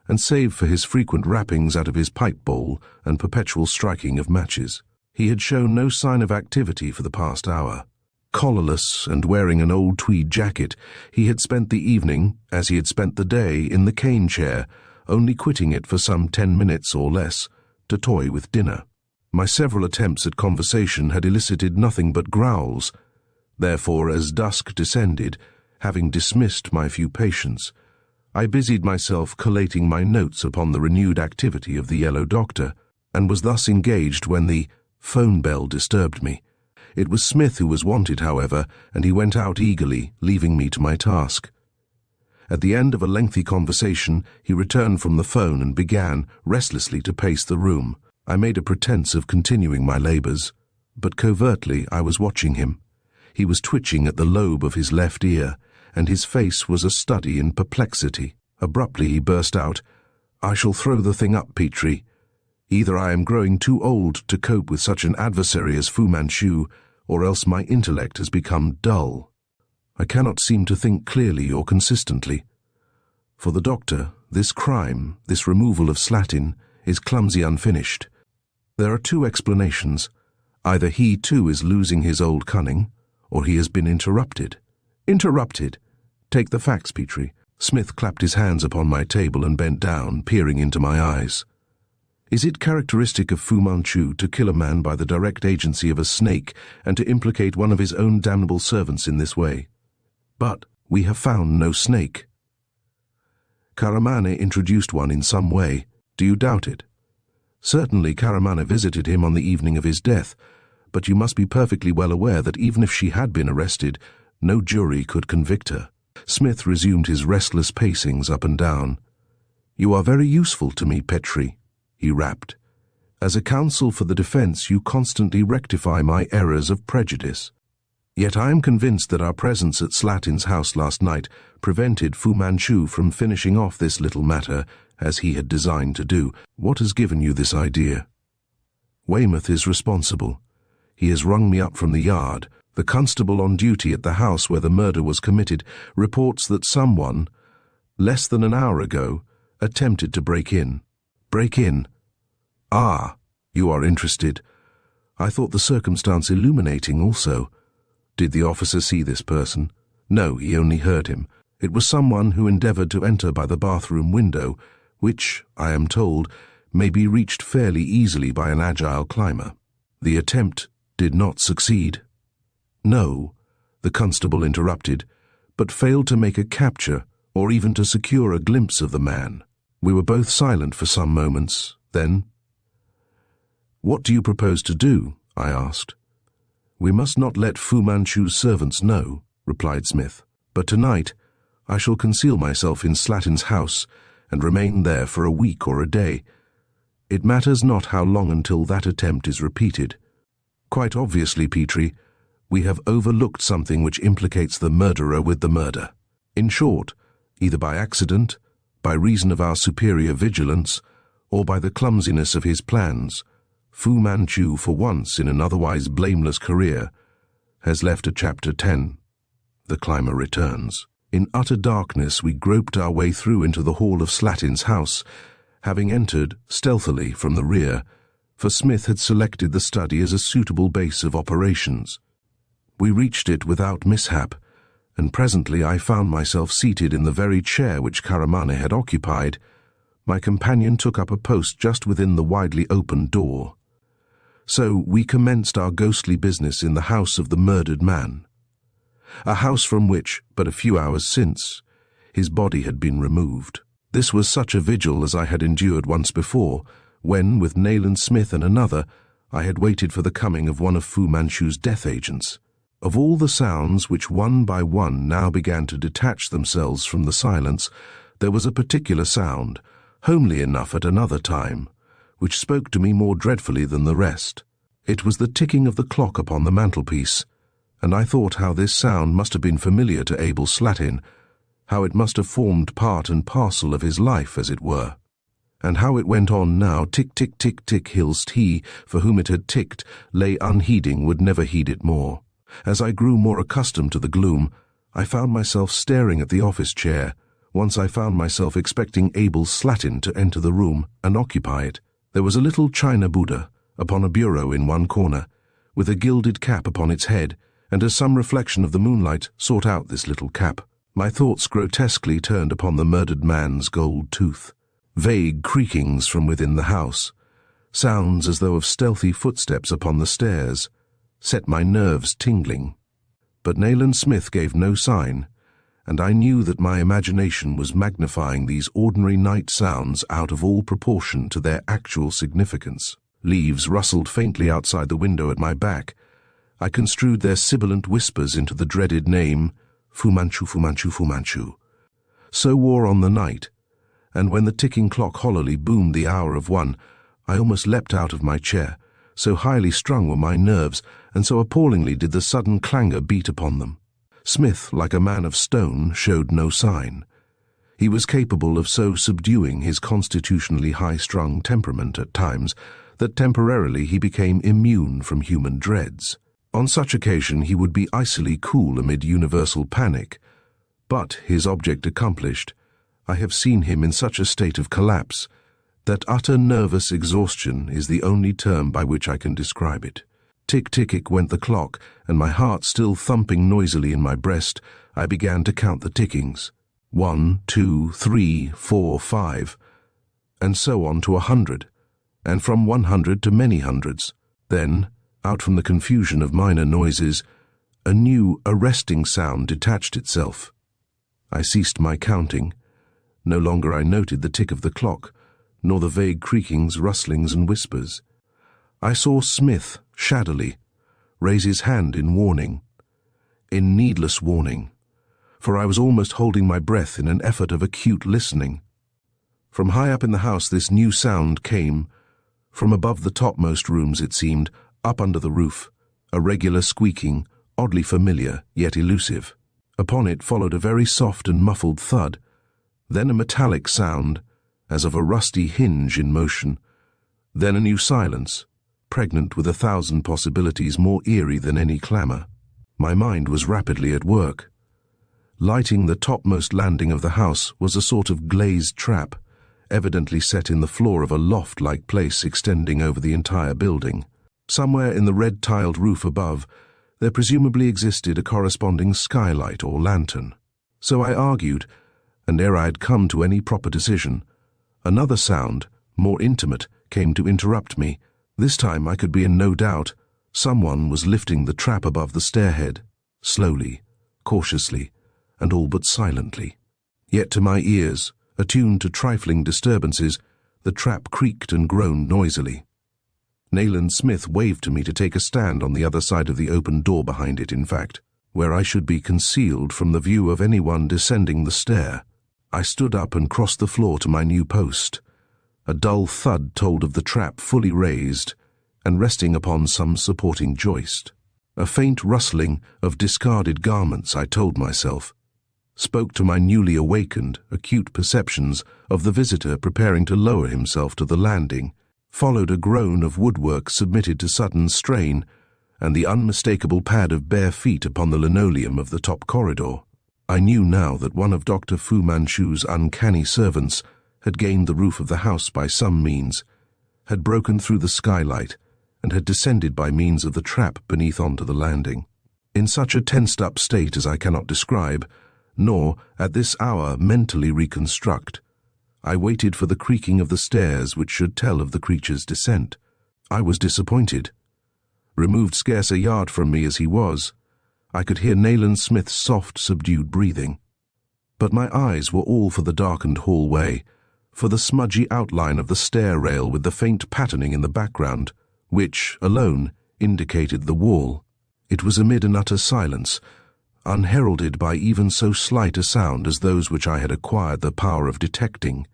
and save for his frequent rappings out of his pipe bowl and perpetual striking of matches, he had shown no sign of activity for the past hour. Collarless and wearing an old tweed jacket, he had spent the evening, as he had spent the day, in the cane chair, only quitting it for some 10 minutes or less to toy with dinner. My several attempts at conversation had elicited nothing but growls. Therefore, as dusk descended, having dismissed my few patients, I busied myself collating my notes upon the renewed activity of the Yellow Doctor, and was thus engaged when the phone bell disturbed me. It was Smith who was wanted, however, and he went out eagerly, leaving me to my task. At the end of a lengthy conversation, he returned from the phone and began, restlessly, to pace the room. I made a pretense of continuing my labors, but covertly I was watching him. He was twitching at the lobe of his left ear, and his face was a study in perplexity. Abruptly he burst out, "I shall throw the thing up, Petrie. Either I am growing too old to cope with such an adversary as Fu Manchu, or else my intellect has become dull. I cannot seem to think clearly or consistently. For the doctor, this crime, this removal of Slatin, is clumsy unfinished. There are two explanations. Either he too is losing his old cunning, or he has been interrupted." "Interrupted? Take the facts, Petrie." Smith clapped his hands upon my table and bent down, peering into my eyes. "Is it characteristic of Fu Manchu to kill a man by the direct agency of a snake and to implicate one of his own damnable servants in this way? But we have found no snake." "Karamane introduced one in some way. Do you doubt it?" "Certainly Karamane visited him on the evening of his death, but you must be perfectly well aware that even if she had been arrested, no jury could convict her." Smith resumed his restless pacings up and down. "You are very useful to me, Petrie," he rapped. "As a counsel for the defense, you constantly rectify my errors of prejudice. Yet I am convinced that our presence at Slatin's house last night prevented Fu Manchu from finishing off this little matter as he had designed to do. What has given you this idea?" "Weymouth is responsible. He has rung me up from the yard. The constable on duty at the house where the murder was committed reports that someone, less than an hour ago, attempted to break in." "Break in? Ah, you are interested. I thought the circumstance illuminating also. Did the officer see this person?" "No, he only heard him. It was someone who endeavored to enter by the bathroom window, which, I am told, may be reached fairly easily by an agile climber. The attempt did not succeed." "No," the constable interrupted, "but failed to make a capture or even to secure a glimpse of the man." We were both silent for some moments. Then, "What do you propose to do?" I asked. "We must not let Fu Manchu's servants know," replied Smith. "But tonight I shall conceal myself in Slatin's house and remain there for a week or a day. It matters not how long until that attempt is repeated. Quite obviously, Petrie, we have overlooked something which implicates the murderer with the murder. In short, either by accident, by reason of our superior vigilance, or by the clumsiness of his plans, Fu Manchu, for once in an otherwise blameless career, has left a Chapter 10. The climber returns. In utter darkness we groped our way through into the hall of Slatin's house, having entered stealthily from the rear, for Smith had selected the study as a suitable base of operations. We reached it without mishap, and presently I found myself seated in the very chair which Karamane had occupied. My companion took up a post just within the widely opened door. So we commenced our ghostly business in the house of the murdered man, a house from which, but a few hours since, his body had been removed. This was such a vigil as I had endured once before, when, with Nayland Smith and another, I had waited for the coming of one of Fu Manchu's death agents. Of all the sounds which one by one now began to detach themselves from the silence, there was a particular sound, homely enough at another time, which spoke to me more dreadfully than the rest. It was the ticking of the clock upon the mantelpiece, and I thought how this sound must have been familiar to Abel Slatin, how it must have formed part and parcel of his life, as it were, and how it went on now, tick, tick, tick, tick, whilst he, for whom it had ticked, lay unheeding, would never heed it more. As I grew more accustomed to the gloom, I found myself staring at the office chair. Once I found myself expecting Abel Slatin to enter the room and occupy it. There was a little china Buddha upon a bureau in one corner, with a gilded cap upon its head, and as some reflection of the moonlight sought out this little cap, my thoughts grotesquely turned upon the murdered man's gold tooth. Vague creakings from within the house, sounds as though of stealthy footsteps upon the stairs, set my nerves tingling. But Nayland Smith gave no sign, and I knew that my imagination was magnifying these ordinary night sounds out of all proportion to their actual significance. Leaves rustled faintly outside the window at my back. I construed their sibilant whispers into the dreaded name, Fu Manchu, Fu Manchu, Fu Manchu. So wore on the night, and when the ticking clock hollowly boomed the hour of 1, I almost leapt out of my chair, so highly strung were my nerves, and so appallingly did the sudden clangor beat upon them. Smith, like a man of stone, showed no sign. He was capable of so subduing his constitutionally high-strung temperament at times that temporarily he became immune from human dreads. On such occasion he would be icily cool amid universal panic, but, his object accomplished, I have seen him in such a state of collapse that utter nervous exhaustion is the only term by which I can describe it. Tick-tick went the clock, and my heart still thumping noisily in my breast, I began to count the tickings. 1, 2, 3, 4, 5, and so on to 100, and from 100 to many hundreds. Then, out from the confusion of minor noises, a new, arresting sound detached itself. I ceased my counting. No longer I noted the tick of the clock, nor the vague creakings, rustlings, and whispers. I saw Smith, shaddily, raise his hand in warning, in needless warning, for I was almost holding my breath in an effort of acute listening. From high up in the house this new sound came, from above the topmost rooms it seemed, up under the roof, a regular squeaking, oddly familiar, yet elusive. Upon it followed a very soft and muffled thud, then a metallic sound, as of a rusty hinge in motion, then a new silence, pregnant with 1,000 possibilities more eerie than any clamor. My mind was rapidly at work. Lighting the topmost landing of the house was a sort of glazed trap, evidently set in the floor of a loft-like place extending over the entire building. Somewhere in the red-tiled roof above, there presumably existed a corresponding skylight or lantern. So I argued, and ere I had come to any proper decision, another sound, more intimate, came to interrupt me. This time I could be in no doubt. Someone was lifting the trap above the stairhead, slowly, cautiously, and all but silently. Yet to my ears, attuned to trifling disturbances, the trap creaked and groaned noisily. Nayland Smith waved to me to take a stand on the other side of the open door behind it, in fact, where I should be concealed from the view of anyone descending the stair. I stood up and crossed the floor to my new post. A dull thud told of the trap fully raised and resting upon some supporting joist. A faint rustling of discarded garments, I told myself, spoke to my newly awakened, acute perceptions of the visitor preparing to lower himself to the landing. Followed a groan of woodwork submitted to sudden strain, and the unmistakable pad of bare feet upon the linoleum of the top corridor. I knew now that one of Dr. Fu Manchu's uncanny servants had gained the roof of the house by some means, had broken through the skylight, and had descended by means of the trap beneath onto the landing. In such a tensed-up state as I cannot describe, nor, at this hour, mentally reconstruct, I waited for the creaking of the stairs which should tell of the creature's descent. I was disappointed. Removed scarce a yard from me as he was, I could hear Nayland Smith's soft, subdued breathing. But my eyes were all for the darkened hallway, for the smudgy outline of the stair rail with the faint patterning in the background, which, alone, indicated the wall. It was amid an utter silence, unheralded by even so slight a sound as those which I had acquired the power of detecting,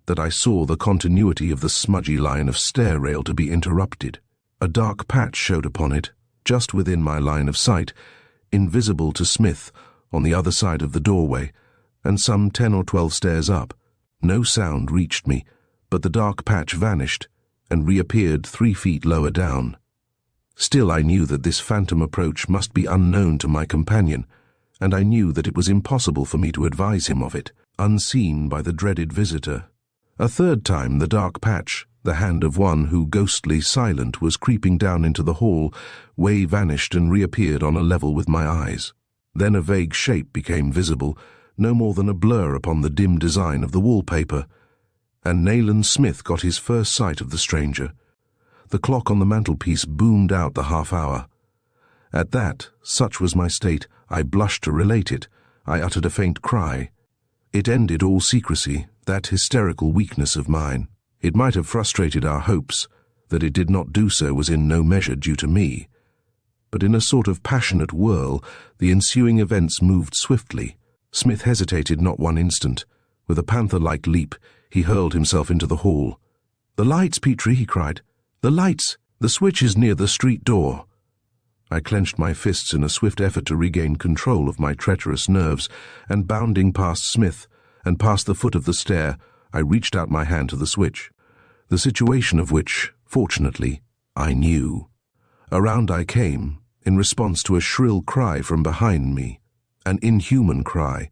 that I saw the continuity of the smudgy line of stair rail to be interrupted. A dark patch showed upon it, just within my line of sight, invisible to Smith, on the other side of the doorway, and some 10 or 12 stairs up. No sound reached me, but the dark patch vanished, and reappeared 3 feet lower down. Still I knew that this phantom approach must be unknown to my companion, and I knew that it was impossible for me to advise him of it, unseen by the dreaded visitor. A third time the dark patch, the hand of one who, ghostly silent, was creeping down into the hall, vanished and reappeared on a level with my eyes. Then a vague shape became visible, no more than a blur upon the dim design of the wallpaper, and Nayland Smith got his first sight of the stranger. The clock on the mantelpiece boomed out the half-hour. At that, such was my state, I blushed to relate it. I uttered a faint cry. It ended all secrecy, that hysterical weakness of mine. It might have frustrated our hopes. That it did not do so was in no measure due to me. But in a sort of passionate whirl, the ensuing events moved swiftly. Smith hesitated not one instant. With a panther-like leap, he hurled himself into the hall. "The lights, Petrie," he cried. "The lights! The switch is near the street door." I clenched my fists in a swift effort to regain control of my treacherous nerves, and bounding past Smith, and past the foot of the stair, I reached out my hand to the switch. The situation of which, fortunately, I knew. Around I came, in response to a shrill cry from behind me, an inhuman cry,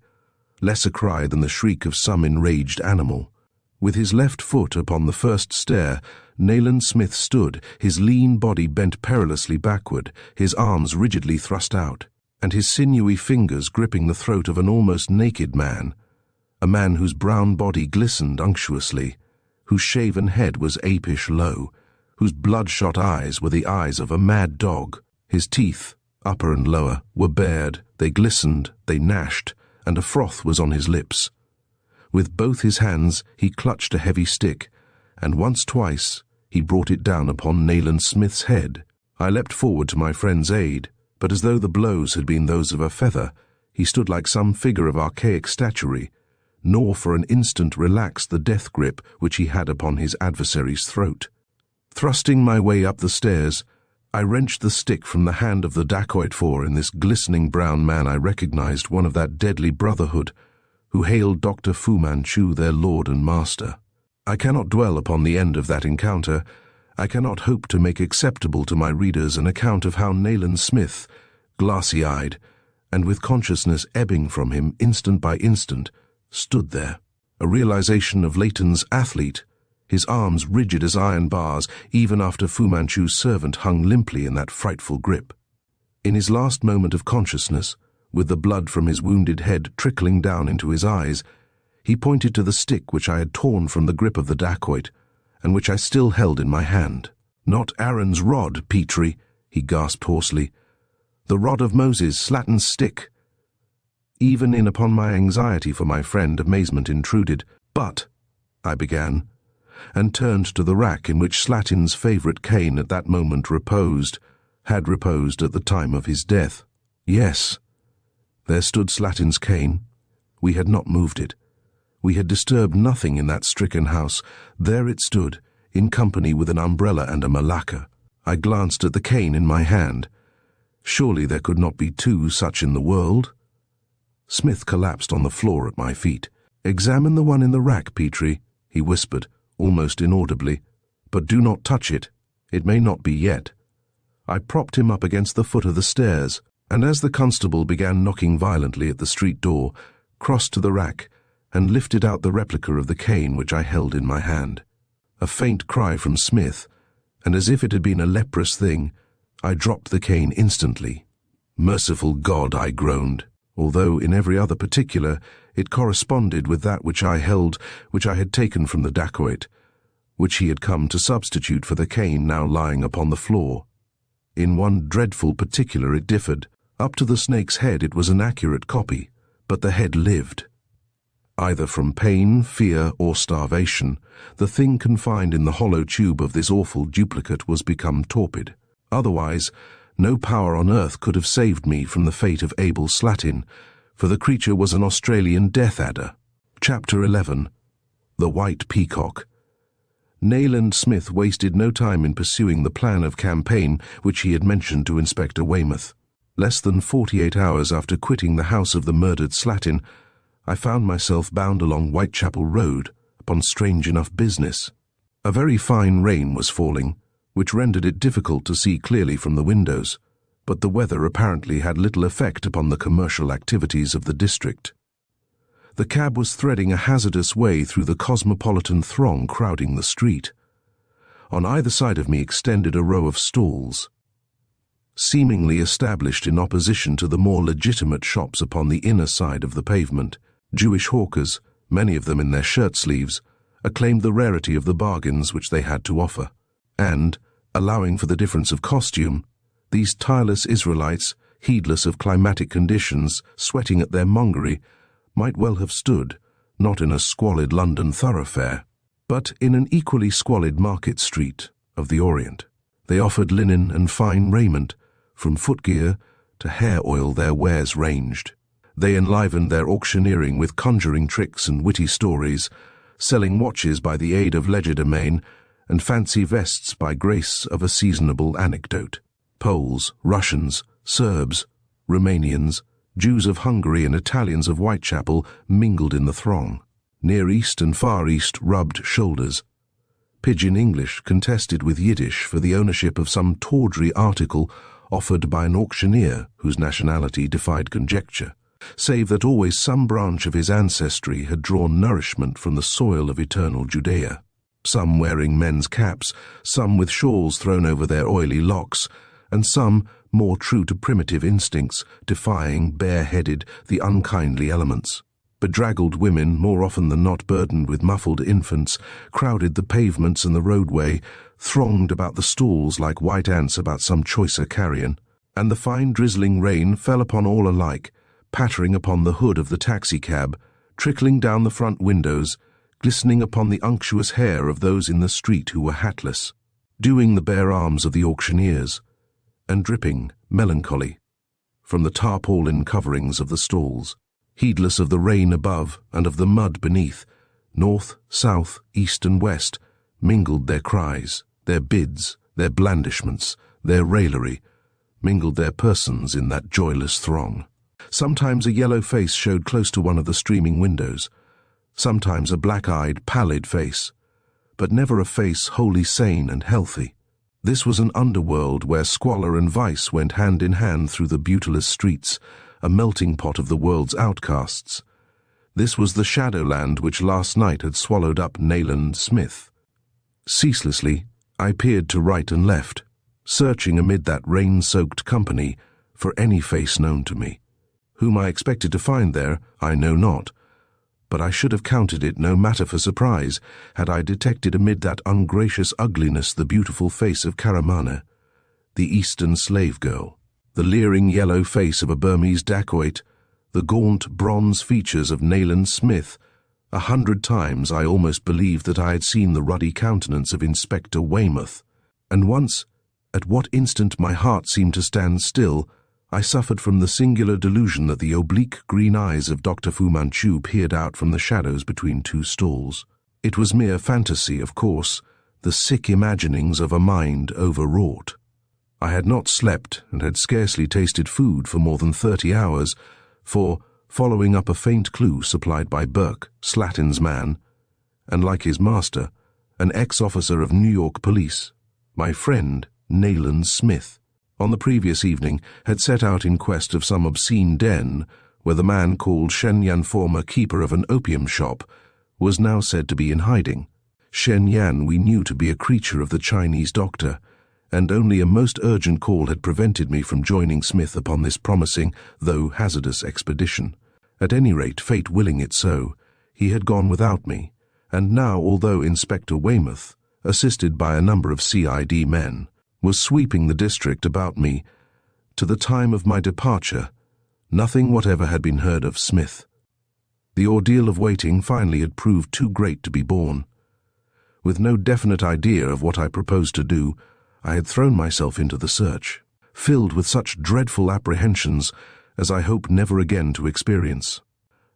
less a cry than the shriek of some enraged animal. With his left foot upon the first stair, Nayland Smith stood, his lean body bent perilously backward, his arms rigidly thrust out, and his sinewy fingers gripping the throat of an almost naked man, a man whose brown body glistened unctuously, whose shaven head was apish low, whose bloodshot eyes were the eyes of a mad dog. His teeth, upper and lower, were bared, they glistened, they gnashed, and a froth was on his lips. With both his hands he clutched a heavy stick, and twice he brought it down upon Nayland Smith's head. I leapt forward to my friend's aid, but as though the blows had been those of a feather, he stood like some figure of archaic statuary, nor for an instant relaxed the death grip which he had upon his adversary's throat. Thrusting my way up the stairs, I wrenched the stick from the hand of the dacoit, for in this glistening brown man I recognized one of that deadly brotherhood who hailed Dr. Fu Manchu their lord and master. I cannot dwell upon the end of that encounter. I cannot hope to make acceptable to my readers an account of how Nayland Smith, glassy-eyed, and with consciousness ebbing from him instant by instant, stood there, a realization of Leighton's athlete, his arms rigid as iron bars, even after Fu Manchu's servant hung limply in that frightful grip. In his last moment of consciousness, with the blood from his wounded head trickling down into his eyes, he pointed to the stick which I had torn from the grip of the dacoit, and which I still held in my hand. "Not Aaron's rod, Petrie," he gasped hoarsely. "The rod of Moses, Slatin's stick." Even in upon my anxiety for my friend, amazement intruded. "But," I began, and turned to the rack in which Slatin's favourite cane at that moment had reposed at the time of his death. Yes, there stood Slatin's cane. We had not moved it. We had disturbed nothing in that stricken house. There it stood, in company with an umbrella and a malacca. I glanced at the cane in my hand. Surely there could not be two such in the world. Smith collapsed on the floor at my feet. "Examine the one in the rack, Petrie," he whispered, almost inaudibly. "But do not touch it. It may not be yet." I propped him up against the foot of the stairs, and as the constable began knocking violently at the street door, crossed to the rack, and lifted out the replica of the cane which I held in my hand. A faint cry from Smith, and as if it had been a leprous thing, I dropped the cane instantly. "Merciful God," I groaned, although in every other particular it corresponded with that which I held, which I had taken from the dacoit, which he had come to substitute for the cane now lying upon the floor. In one dreadful particular it differed. Up to the snake's head it was an accurate copy, but the head lived. Either from pain, fear, or starvation, the thing confined in the hollow tube of this awful duplicate was become torpid. Otherwise, no power on earth could have saved me from the fate of Abel Slatin, for the creature was an Australian death adder. Chapter 11. The White Peacock. Nayland Smith wasted no time in pursuing the plan of campaign which he had mentioned to Inspector Weymouth. Less than 48 hours after quitting the house of the murdered Slatin, I found myself bound along Whitechapel Road upon strange enough business. A very fine rain was falling, which rendered it difficult to see clearly from the windows, but the weather apparently had little effect upon the commercial activities of the district. The cab was threading a hazardous way through the cosmopolitan throng crowding the street. On either side of me extended a row of stalls, seemingly established in opposition to the more legitimate shops upon the inner side of the pavement. Jewish hawkers, many of them in their shirt sleeves, acclaimed the rarity of the bargains which they had to offer. And, allowing for the difference of costume, these tireless Israelites, heedless of climatic conditions, sweating at their mongery, might well have stood, not in a squalid London thoroughfare, but in an equally squalid market street of the Orient. They offered linen and fine raiment, from footgear to hair oil their wares ranged. They enlivened their auctioneering with conjuring tricks and witty stories, selling watches by the aid of legerdemain and fancy vests by grace of a seasonable anecdote. Poles, Russians, Serbs, Romanians, Jews of Hungary and Italians of Whitechapel mingled in the throng. Near East and Far East rubbed shoulders. Pidgin English contested with Yiddish for the ownership of some tawdry article offered by an auctioneer whose nationality defied conjecture, save that always some branch of his ancestry had drawn nourishment from the soil of eternal Judea. Some wearing men's caps, some with shawls thrown over their oily locks, and some, more true to primitive instincts, defying, bareheaded, the unkindly elements. Bedraggled women, more often than not burdened with muffled infants, crowded the pavements and the roadway, thronged about the stalls like white ants about some choicer carrion, and the fine drizzling rain fell upon all alike, pattering upon the hood of the taxicab, trickling down the front windows, glistening upon the unctuous hair of those in the street who were hatless, dewing the bare arms of the auctioneers, and dripping, melancholy, from the tarpaulin coverings of the stalls. Heedless of the rain above and of the mud beneath, north, south, east and west, mingled their cries, their bids, their blandishments, their raillery, mingled their persons in that joyless throng. Sometimes a yellow face showed close to one of the streaming windows, sometimes a black-eyed, pallid face, but never a face wholly sane and healthy. This was an underworld where squalor and vice went hand in hand through the beautiless streets, a melting pot of the world's outcasts. This was the shadowland which last night had swallowed up Nayland Smith. Ceaselessly, I peered to right and left, searching amid that rain-soaked company for any face known to me. Whom I expected to find there, I know not, but I should have counted it no matter for surprise had I detected amid that ungracious ugliness the beautiful face of Karamana, the Eastern slave girl, the leering yellow face of a Burmese dacoit, the gaunt bronze features of Nayland Smith. 100 times I almost believed that I had seen the ruddy countenance of Inspector Weymouth, and once, at what instant my heart seemed to stand still, I suffered from the singular delusion that the oblique green eyes of Dr. Fu Manchu peered out from the shadows between two stalls. It was mere fantasy, of course, the sick imaginings of a mind overwrought. I had not slept and had scarcely tasted food for more than 30 hours, for, following up a faint clue supplied by Burke, Slatin's man, and like his master, an ex-officer of New York police, my friend Nayland Smith, on the previous evening had set out in quest of some obscene den where the man called Shen Yan, former keeper of an opium shop, was now said to be in hiding. Shen Yan we knew to be a creature of the Chinese doctor, and only a most urgent call had prevented me from joining Smith upon this promising, though hazardous, expedition. At any rate, fate willing it so, he had gone without me, and now, although Inspector Weymouth, assisted by a number of CID men, was sweeping the district about me, to the time of my departure, nothing whatever had been heard of Smith. The ordeal of waiting finally had proved too great to be borne. With no definite idea of what I proposed to do, I had thrown myself into the search, filled with such dreadful apprehensions as I hope never again to experience.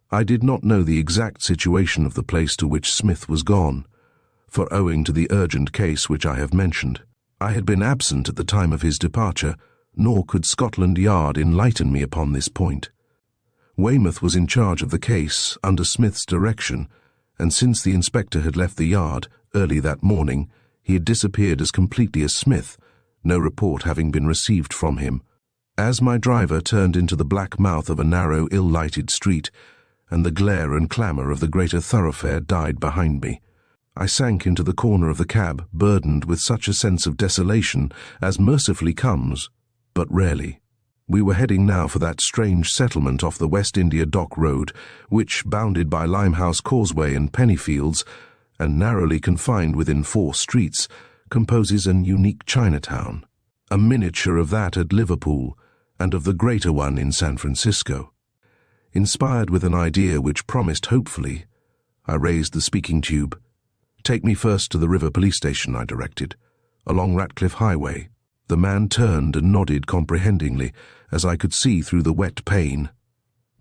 I did not know the exact situation of the place to which Smith was gone, for owing to the urgent case which I have mentioned, I had been absent at the time of his departure, nor could Scotland Yard enlighten me upon this point. Weymouth was in charge of the case under Smith's direction, and since the inspector had left the yard early that morning, he had disappeared as completely as Smith, no report having been received from him. As my driver turned into the black mouth of a narrow, ill-lighted street, and the glare and clamour of the greater thoroughfare died behind me, I sank into the corner of the cab, burdened with such a sense of desolation as mercifully comes, but rarely. We were heading now for that strange settlement off the West India Dock Road, which, bounded by Limehouse Causeway and Pennyfields, and narrowly confined within 4 streets, composes an unique Chinatown, a miniature of that at Liverpool and of the greater one in San Francisco. Inspired with an idea which promised hopefully, I raised the speaking tube. "Take me first to the River Police Station," I directed, "along Ratcliffe Highway." The man turned and nodded comprehendingly, as I could see through the wet pane.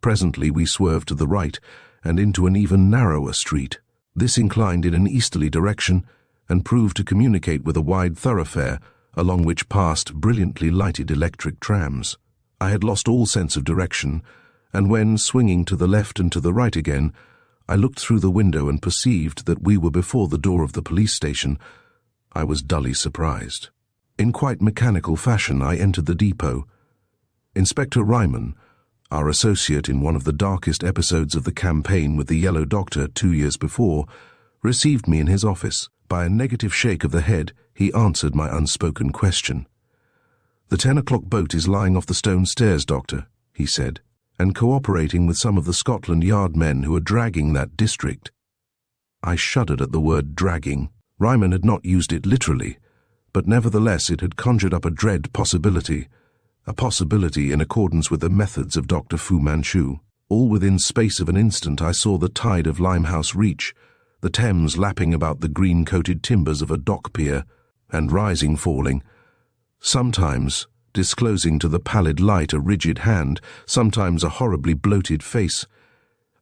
Presently we swerved to the right and into an even narrower street. This inclined in an easterly direction and proved to communicate with a wide thoroughfare along which passed brilliantly lighted electric trams. I had lost all sense of direction, and when, swinging to the left and to the right again, I looked through the window and perceived that we were before the door of the police station, I was dully surprised. In quite mechanical fashion I entered the depot. Inspector Ryman, our associate in one of the darkest episodes of the campaign with the Yellow Doctor 2 years before, received me in his office. By a negative shake of the head, he answered my unspoken question. "The 10 o'clock boat is lying off the stone stairs, Doctor," he said, "and cooperating with some of the Scotland Yard men who are dragging that district." I shuddered at the word dragging. Ryman had not used it literally, but nevertheless it had conjured up a dread possibility, a possibility in accordance with the methods of Dr. Fu Manchu. All within space of an instant I saw the tide of Limehouse reach, the Thames lapping about the green-coated timbers of a dock pier, and rising, falling, sometimes disclosing to the pallid light a rigid hand, sometimes a horribly bloated face.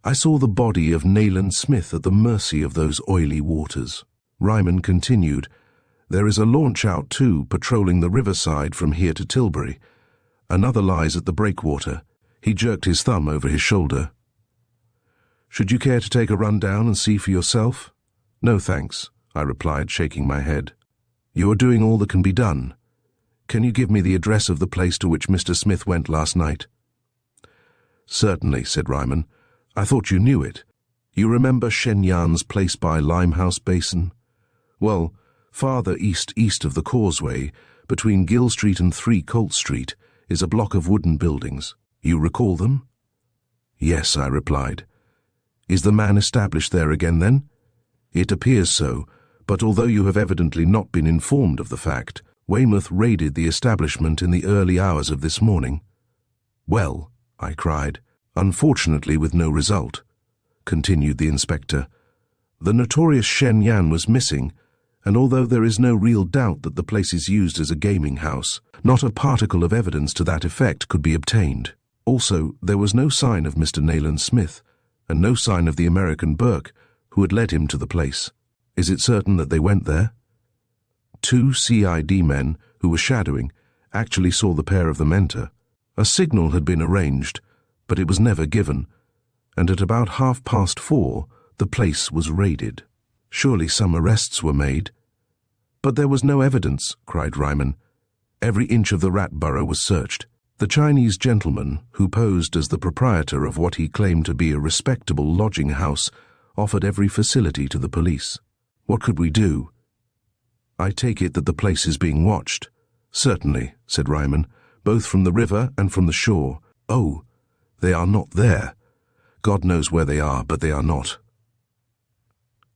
I saw the body of Nayland Smith at the mercy of those oily waters. Ryman continued, "There is a launch out too, patrolling the riverside from here to Tilbury. Another lies at the breakwater." He jerked his thumb over his shoulder. "Should you care to take a run down and see for yourself?" "No, thanks," I replied, shaking my head. "You are doing all that can be done. Can you give me the address of the place to which Mr. Smith went last night?" "Certainly," said Ryman. "I thought you knew it. You remember Shenyan's place by Limehouse Basin? Well, farther east of the causeway, between Gill Street and 3 Colt Street, is a block of wooden buildings. You recall them?" "Yes," I replied. "Is the man established there again, then?" "It appears so, but although you have evidently not been informed of the fact, Weymouth raided the establishment in the early hours of this morning." "Well," I cried, "unfortunately with no result," continued the inspector. "The notorious Shen-Yan was missing, and although there is no real doubt that the place is used as a gaming house, not a particle of evidence to that effect could be obtained. Also, there was no sign of Mr. Nayland Smith, and no sign of the American Burke, who had led him to the place. Is it certain that they went there?" 2 CID men, who were shadowing, actually saw the pair of them enter. A signal had been arranged, but it was never given, and at about 4:30 the place was raided. Surely some arrests were made. "But there was no evidence," cried Ryman. "Every inch of the rat burrow was searched. The Chinese gentleman, who posed as the proprietor of what he claimed to be a respectable lodging house, offered every facility to the police. What could we do?" "I take it that the place is being watched." "Certainly," said Ryman, "both from the river and from the shore." "Oh, they are not there. God knows where they are, but they are not."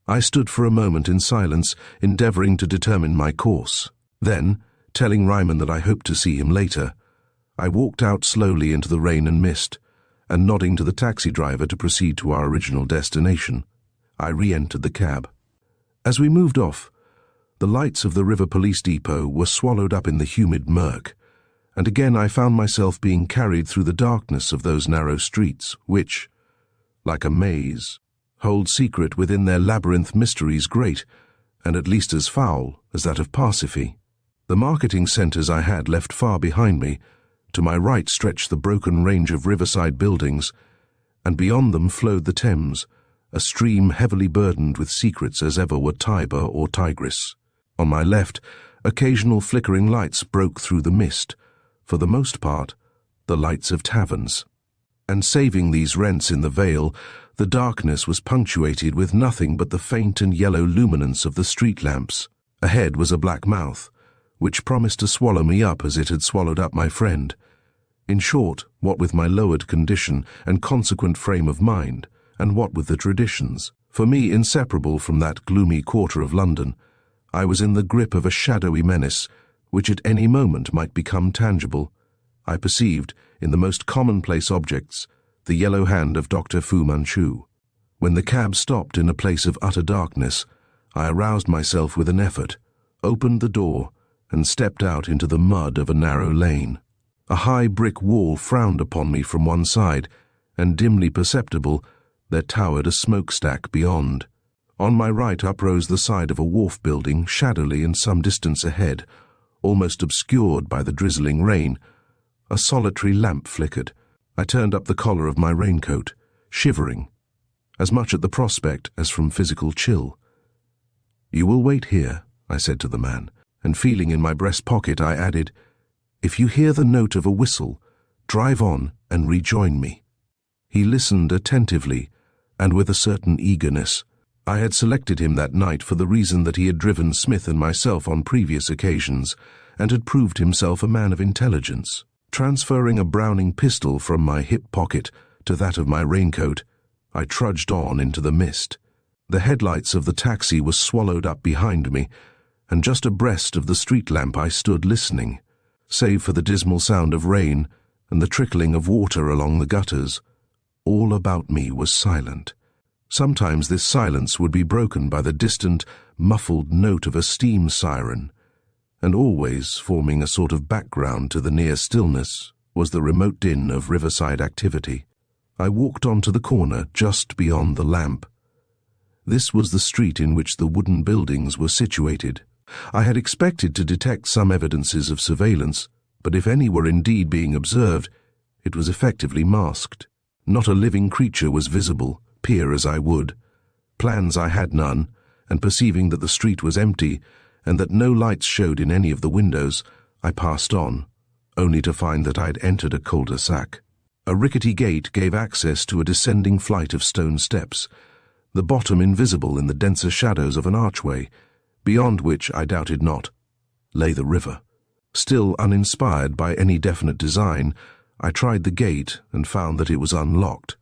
I stood for a moment in silence, endeavouring to determine my course. Then, telling Ryman that I hoped to see him later, I walked out slowly into the rain and mist, and nodding to the taxi driver to proceed to our original destination, I re-entered the cab. As we moved off, the lights of the River Police Depot were swallowed up in the humid murk, and again I found myself being carried through the darkness of those narrow streets, which, like a maze, hold secret within their labyrinth mysteries great, and at least as foul as that of Parsifal. The marketing centres I had left far behind me. To my right stretched the broken range of riverside buildings, and beyond them flowed the Thames, a stream heavily burdened with secrets as ever were Tiber or Tigris. On my left, occasional flickering lights broke through the mist, for the most part, the lights of taverns. And saving these rents in the veil, the darkness was punctuated with nothing but the faint and yellow luminance of the street lamps. Ahead was a black mouth, which promised to swallow me up as it had swallowed up my friend. In short, what with my lowered condition and consequent frame of mind, and what with the traditions, For me, inseparable from that gloomy quarter of London, I was in the grip of a shadowy menace which at any moment might become tangible. I perceived, in the most commonplace objects, the yellow hand of Dr. Fu Manchu. When the cab stopped in a place of utter darkness, I aroused myself with an effort, opened the door, and stepped out into the mud of a narrow lane. A high brick wall frowned upon me from one side, and dimly perceptible, there towered a smokestack beyond. On my right uprose the side of a wharf building, shadowly and some distance ahead, almost obscured by the drizzling rain. A solitary lamp flickered. I turned up the collar of my raincoat, shivering, as much at the prospect as from physical chill. "You will wait here," I said to the man, and feeling in my breast pocket, I added, "If you hear the note of a whistle, drive on and rejoin me." He listened attentively, and with a certain eagerness. I had selected him that night for the reason that he had driven Smith and myself on previous occasions, and had proved himself a man of intelligence. Transferring a Browning pistol from my hip pocket to that of my raincoat, I trudged on into the mist. The headlights of the taxi were swallowed up behind me, and just abreast of the street lamp I stood listening. Save for the dismal sound of rain and the trickling of water along the gutters, all about me was silent. Sometimes this silence would be broken by the distant, muffled note of a steam siren, and always, forming a sort of background to the near stillness, was the remote din of riverside activity. I walked on to the corner just beyond the lamp. This was the street in which the wooden buildings were situated. I had expected to detect some evidences of surveillance, but if any were indeed being observed, it was effectively masked. Not a living creature was visible, peer as I would. Plans I had none, and perceiving that the street was empty, and that no lights showed in any of the windows, I passed on, only to find that I had entered a cul-de-sac. A rickety gate gave access to a descending flight of stone steps, the bottom invisible in the denser shadows of an archway, beyond which, I doubted not, lay the river. Still uninspired by any definite design, I tried the gate and found that it was unlocked.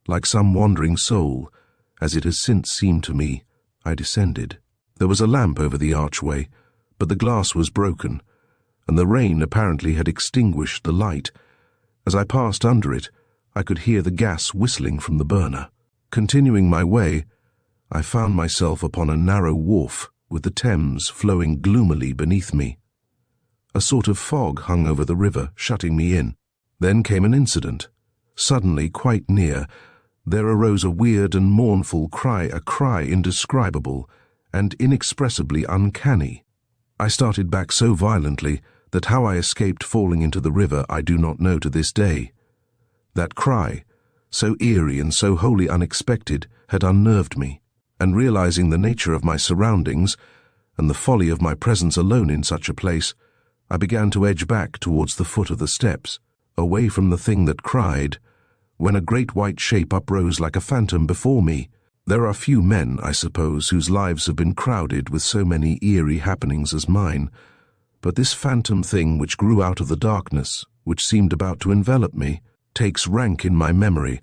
Like some wandering soul, as it has since seemed to me, I descended. There was a lamp over the archway, but the glass was broken, and the rain apparently had extinguished the light. As I passed under it, I could hear the gas whistling from the burner. Continuing my way, I found myself upon a narrow wharf with the Thames flowing gloomily beneath me. A sort of fog hung over the river, shutting me in. Then came an incident. Suddenly, quite near, there arose a weird and mournful cry, a cry indescribable and inexpressibly uncanny. I started back so violently that how I escaped falling into the river I do not know to this day. That cry, so eerie and so wholly unexpected, had unnerved me, and realizing the nature of my surroundings and the folly of my presence alone in such a place, I began to edge back towards the foot of the steps, away from the thing that cried, when a great white shape uprose like a phantom before me. There are few men, I suppose, whose lives have been crowded with so many eerie happenings as mine, but this phantom thing which grew out of the darkness, which seemed about to envelop me, takes rank in my memory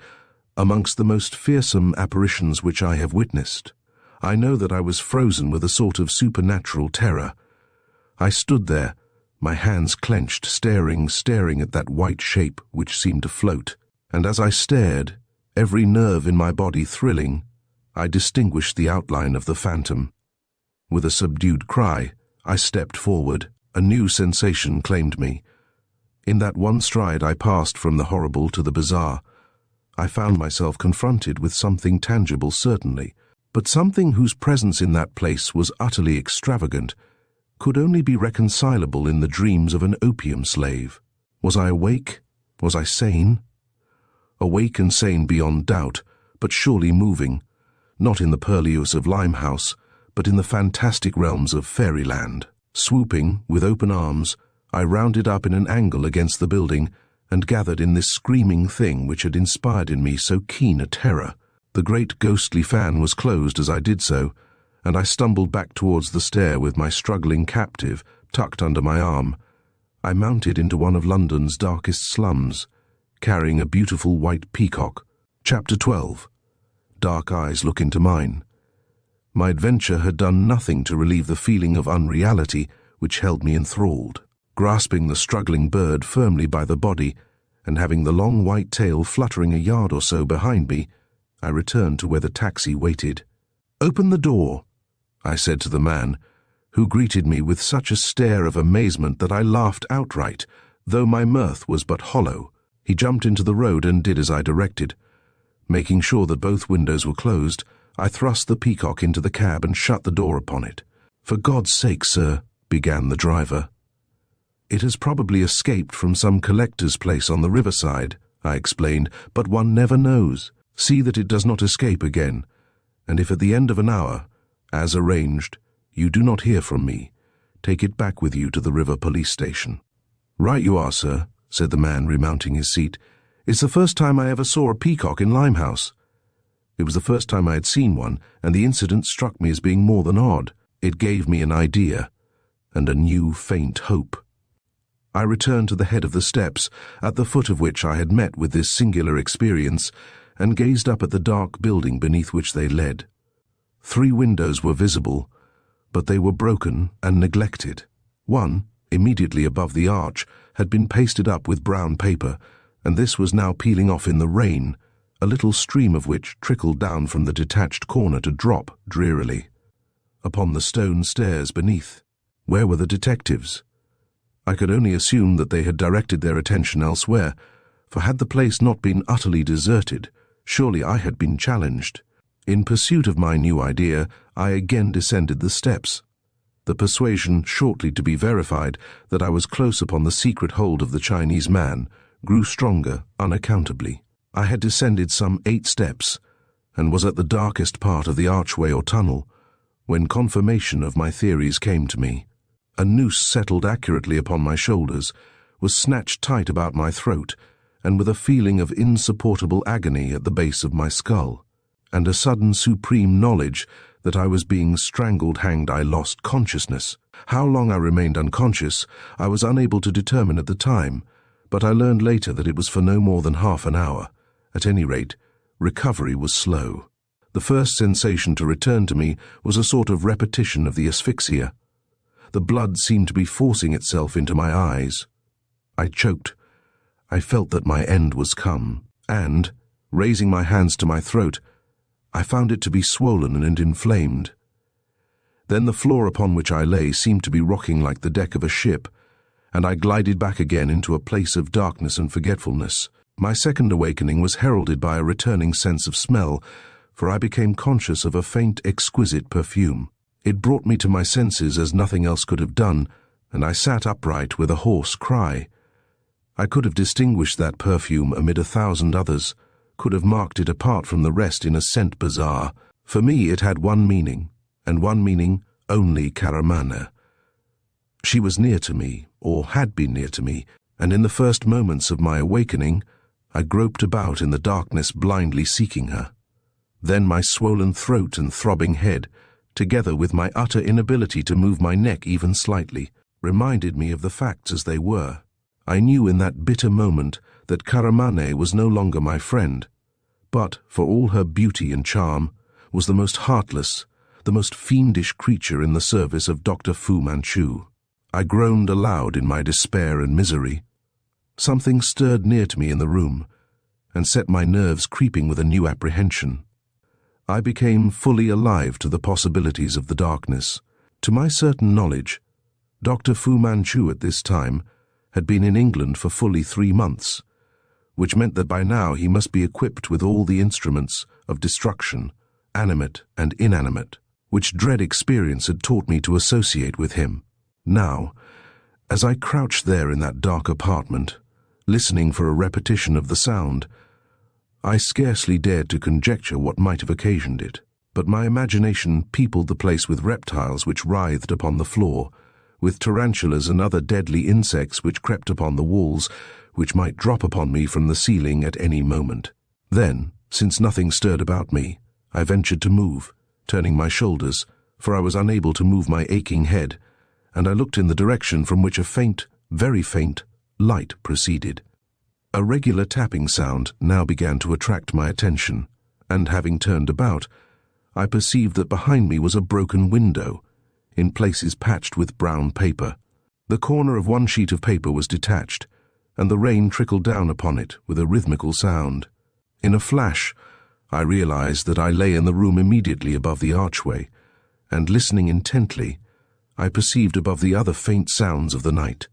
amongst the most fearsome apparitions which I have witnessed. I know that I was frozen with a sort of supernatural terror. I stood there, my hands clenched, staring at that white shape which seemed to float, and as I stared, every nerve in my body thrilling, I distinguished the outline of the phantom. With a subdued cry, I stepped forward. A new sensation claimed me. In that one stride I passed from the horrible to the bizarre. I found myself confronted with something tangible, certainly, but something whose presence in that place was utterly extravagant, could only be reconcilable in the dreams of an opium slave. Was I awake? Was I sane? Awake and sane beyond doubt, but surely moving, not in the purlieus of Limehouse, but in the fantastic realms of fairyland. Swooping, with open arms, I rounded up in an angle against the building and gathered in this screaming thing which had inspired in me so keen a terror. The great ghostly fan was closed as I did so, and I stumbled back towards the stair with my struggling captive tucked under my arm. I mounted into one of London's darkest slums, carrying a beautiful white peacock. Chapter 12. dark eyes look into mine. My adventure had done nothing to relieve the feeling of unreality which held me enthralled. Grasping the struggling bird firmly by the body, and having the long white tail fluttering a yard or so behind me, I returned to where the taxi waited. "Open the door," I said to the man, who greeted me with such a stare of amazement that I laughed outright, though my mirth was but hollow. He jumped into the road and did as I directed. Making sure that both windows were closed, I thrust the Peacock into the cab and shut the door upon it. "For God's sake, sir," began the driver. "It has probably escaped from some collector's place on the riverside," I explained, "but one never knows. See that it does not escape again, and if at the end of an hour, as arranged, you do not hear from me, take it back with you to the river police station." "Right you are, sir," said the man, remounting his seat. "It's the first time I ever saw a peacock in Limehouse." It was the first time I had seen one, and the incident struck me as being more than odd. It gave me an idea, and a new faint hope. I returned to the head of the steps, at the foot of which I had met with this singular experience, and gazed up at the dark building beneath which they led. 3 windows were visible, but they were broken and neglected. One, immediately above the arch, had been pasted up with brown paper, and this was now peeling off in the rain, a little stream of which trickled down from the detached corner to drop drearily upon the stone stairs beneath. Where were the detectives? I could only assume that they had directed their attention elsewhere, for had the place not been utterly deserted, surely I had been challenged. In pursuit of my new idea, I again descended the steps, the persuasion shortly to be verified that I was close upon the secret hold of the Chinese man grew stronger unaccountably. I had descended some 8 steps, and was at the darkest part of the archway or tunnel, when confirmation of my theories came to me. A noose settled accurately upon my shoulders, was snatched tight about my throat, and with a feeling of insupportable agony at the base of my skull, and a sudden supreme knowledge that I was being strangled hanged, I lost consciousness. How long I remained unconscious, I was unable to determine at the time, but I learned later that it was for no more than half an hour. At any rate, recovery was slow. The first sensation to return to me was a sort of repetition of the asphyxia. The blood seemed to be forcing itself into my eyes. I choked. I felt that my end was come, and, raising my hands to my throat, I found it to be swollen and inflamed. Then the floor upon which I lay seemed to be rocking like the deck of a ship, and I glided back again into a place of darkness and forgetfulness. My second awakening was heralded by a returning sense of smell, for I became conscious of a faint, exquisite perfume. It brought me to my senses as nothing else could have done, and I sat upright with a hoarse cry. I could have distinguished that perfume amid 1,000 others, could have marked it apart from the rest in a scent bazaar. For me it had one meaning, and one meaning only Karamana. She was near to me, or had been near to me, and in the first moments of my awakening, I groped about in the darkness blindly seeking her. Then my swollen throat and throbbing head, together with my utter inability to move my neck even slightly, reminded me of the facts as they were. I knew in that bitter moment that Karamane was no longer my friend, but, for all her beauty and charm, was the most heartless, the most fiendish creature in the service of Dr. Fu Manchu. I groaned aloud in my despair and misery. Something stirred near to me in the room, and set my nerves creeping with a new apprehension. I became fully alive to the possibilities of the darkness. To my certain knowledge, Dr. Fu Manchu at this time had been in England for fully 3 months, which meant that by now he must be equipped with all the instruments of destruction, animate and inanimate, which dread experience had taught me to associate with him. Now, as I crouched there in that dark apartment, listening for a repetition of the sound, I scarcely dared to conjecture what might have occasioned it, but my imagination peopled the place with reptiles which writhed upon the floor, with tarantulas and other deadly insects which crept upon the walls, which might drop upon me from the ceiling at any moment. Then, since nothing stirred about me, I ventured to move, turning my shoulders, for I was unable to move my aching head, and I looked in the direction from which a faint, very faint, light proceeded. A regular tapping sound now began to attract my attention, and having turned about, I perceived that behind me was a broken window, in places patched with brown paper. The corner of one sheet of paper was detached, and the rain trickled down upon it with a rhythmical sound. In a flash, I realized that I lay in the room immediately above the archway, and listening intently, I perceived above the other faint sounds of the night,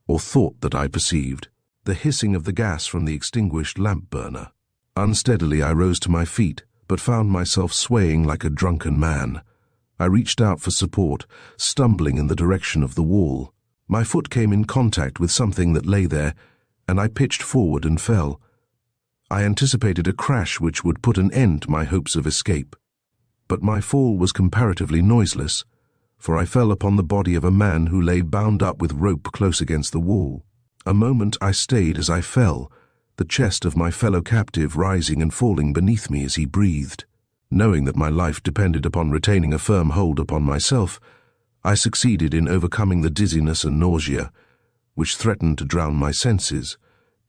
or thought that I perceived, the hissing of the gas from the extinguished lamp burner. Unsteadily I rose to my feet, but found myself swaying like a drunken man. I reached out for support, stumbling in the direction of the wall. My foot came in contact with something that lay there, and I pitched forward and fell. I anticipated a crash which would put an end to my hopes of escape. But my fall was comparatively noiseless, for I fell upon the body of a man who lay bound up with rope close against the wall. A moment I stayed as I fell, the chest of my fellow captive rising and falling beneath me as he breathed. Knowing that my life depended upon retaining a firm hold upon myself, I succeeded in overcoming the dizziness and nausea, which threatened to drown my senses,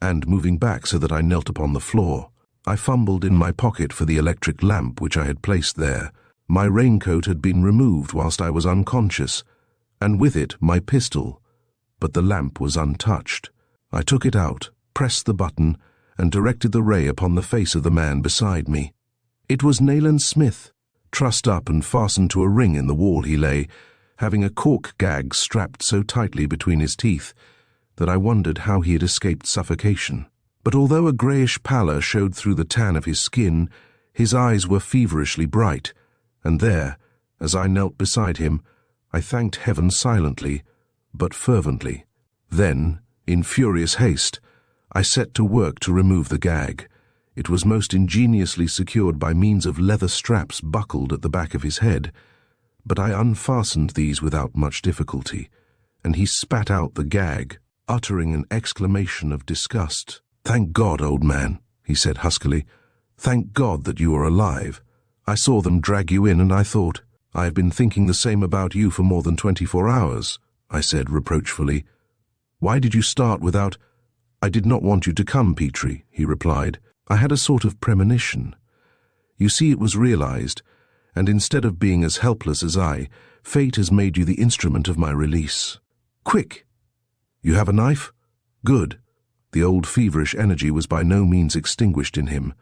and moving back so that I knelt upon the floor. I fumbled in my pocket for the electric lamp which I had placed there. My raincoat had been removed whilst I was unconscious, and with it my pistol, but the lamp was untouched. I took it out, pressed the button, and directed the ray upon the face of the man beside me. It was Nayland Smith. Trussed up and fastened to a ring in the wall he lay, having a cork gag strapped so tightly between his teeth that I wondered how he had escaped suffocation. But although a greyish pallor showed through the tan of his skin, his eyes were feverishly bright, and there, as I knelt beside him, I thanked heaven silently, but fervently. Then, in furious haste, I set to work to remove the gag. It was most ingeniously secured by means of leather straps buckled at the back of his head, but I unfastened these without much difficulty, and he spat out the gag, uttering an exclamation of disgust. "Thank God, old man," he said huskily. "Thank God that you are alive. I saw them drag you in, and I thought, I have been thinking the same about you for more than 24 hours, I said reproachfully. "Why did you start without—" "I did not want you to come, Petrie," he replied. "I had a sort of premonition. You see, it was realized, and instead of being as helpless as I, fate has made you the instrument of my release. Quick! You have a knife? Good." The old feverish energy was by no means extinguished in him.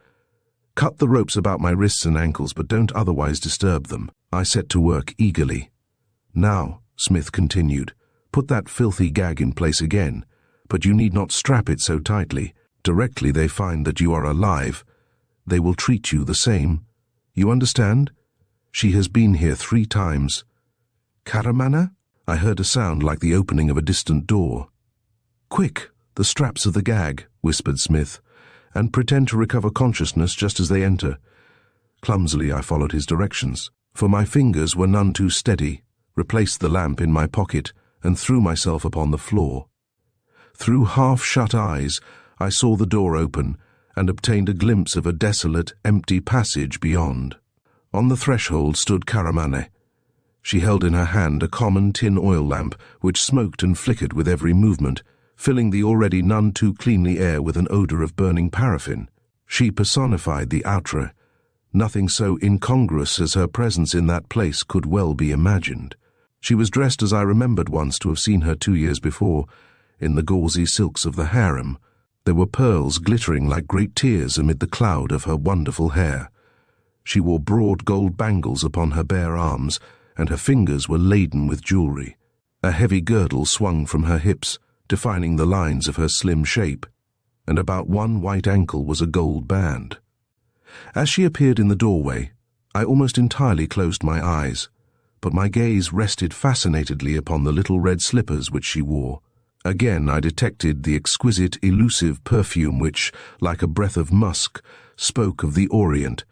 "Cut the ropes about my wrists and ankles, but don't otherwise disturb them." I set to work eagerly. "Now," Smith continued, "put that filthy gag in place again, but you need not strap it so tightly. Directly they find that you are alive, they will treat you the same. You understand? She has been here 3 times. Karamana?" I heard a sound like the opening of a distant door. "Quick, the straps of the gag," whispered Smith, "and pretend to recover consciousness just as they enter." Clumsily I followed his directions, for my fingers were none too steady, replaced the lamp in my pocket, and threw myself upon the floor. Through half-shut eyes, I saw the door open, and obtained a glimpse of a desolate, empty passage beyond. On the threshold stood Karamane. She held in her hand a common tin oil lamp, which smoked and flickered with every movement, filling the already none too cleanly air with an odour of burning paraffin. She personified the outre. Nothing so incongruous as her presence in that place could well be imagined. She was dressed as I remembered once to have seen her 2 years before, in the gauzy silks of the harem. There were pearls glittering like great tears amid the cloud of her wonderful hair. She wore broad gold bangles upon her bare arms, and her fingers were laden with jewellery. A heavy girdle swung from her hips, defining the lines of her slim shape, and about one white ankle was a gold band. As she appeared in the doorway, I almost entirely closed my eyes, but my gaze rested fascinatedly upon the little red slippers which she wore. Again I detected the exquisite, elusive perfume which, like a breath of musk, spoke of the Orient,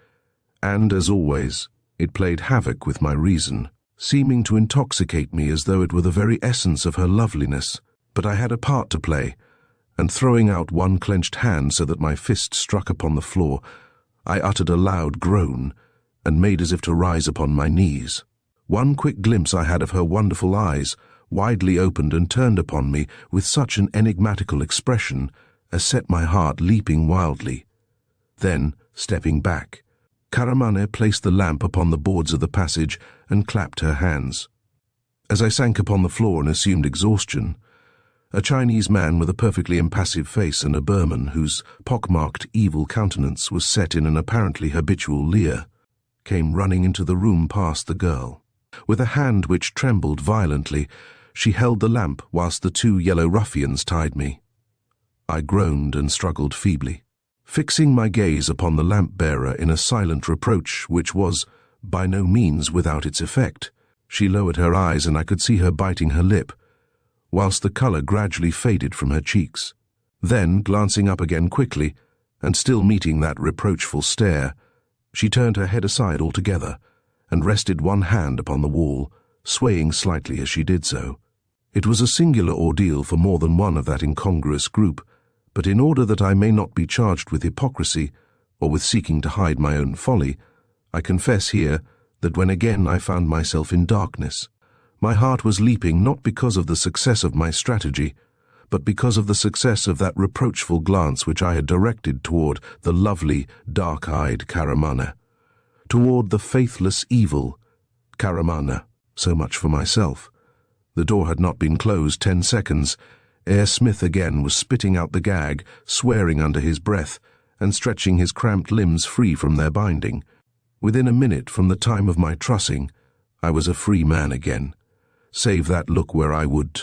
and, as always, it played havoc with my reason, seeming to intoxicate me as though it were the very essence of her loveliness. But I had a part to play, and throwing out one clenched hand so that my fist struck upon the floor, I uttered a loud groan, and made as if to rise upon my knees. One quick glimpse I had of her wonderful eyes, widely opened and turned upon me with such an enigmatical expression as set my heart leaping wildly. Then, stepping back, Karamane placed the lamp upon the boards of the passage and clapped her hands. As I sank upon the floor and assumed exhaustion, a Chinese man with a perfectly impassive face and a Burman whose pockmarked evil countenance was set in an apparently habitual leer, came running into the room past the girl. With a hand which trembled violently, she held the lamp whilst the two yellow ruffians tied me. I groaned and struggled feebly. Fixing my gaze upon the lamp-bearer in a silent reproach which was by no means without its effect, she lowered her eyes and I could see her biting her lip, whilst the colour gradually faded from her cheeks. Then, glancing up again quickly, and still meeting that reproachful stare, she turned her head aside altogether and rested one hand upon the wall, swaying slightly as she did so. It was a singular ordeal for more than one of that incongruous group, but in order that I may not be charged with hypocrisy or with seeking to hide my own folly, I confess here that when again I found myself in darkness, my heart was leaping not because of the success of my strategy, but because of the success of that reproachful glance which I had directed toward the lovely, dark-eyed Karamane, toward the faithless evil Karamane. So much for myself. The door had not been closed 10 seconds, ere Smith again was spitting out the gag, swearing under his breath, and stretching his cramped limbs free from their binding. Within a minute from the time of my trussing, I was a free man again, save that look where I would,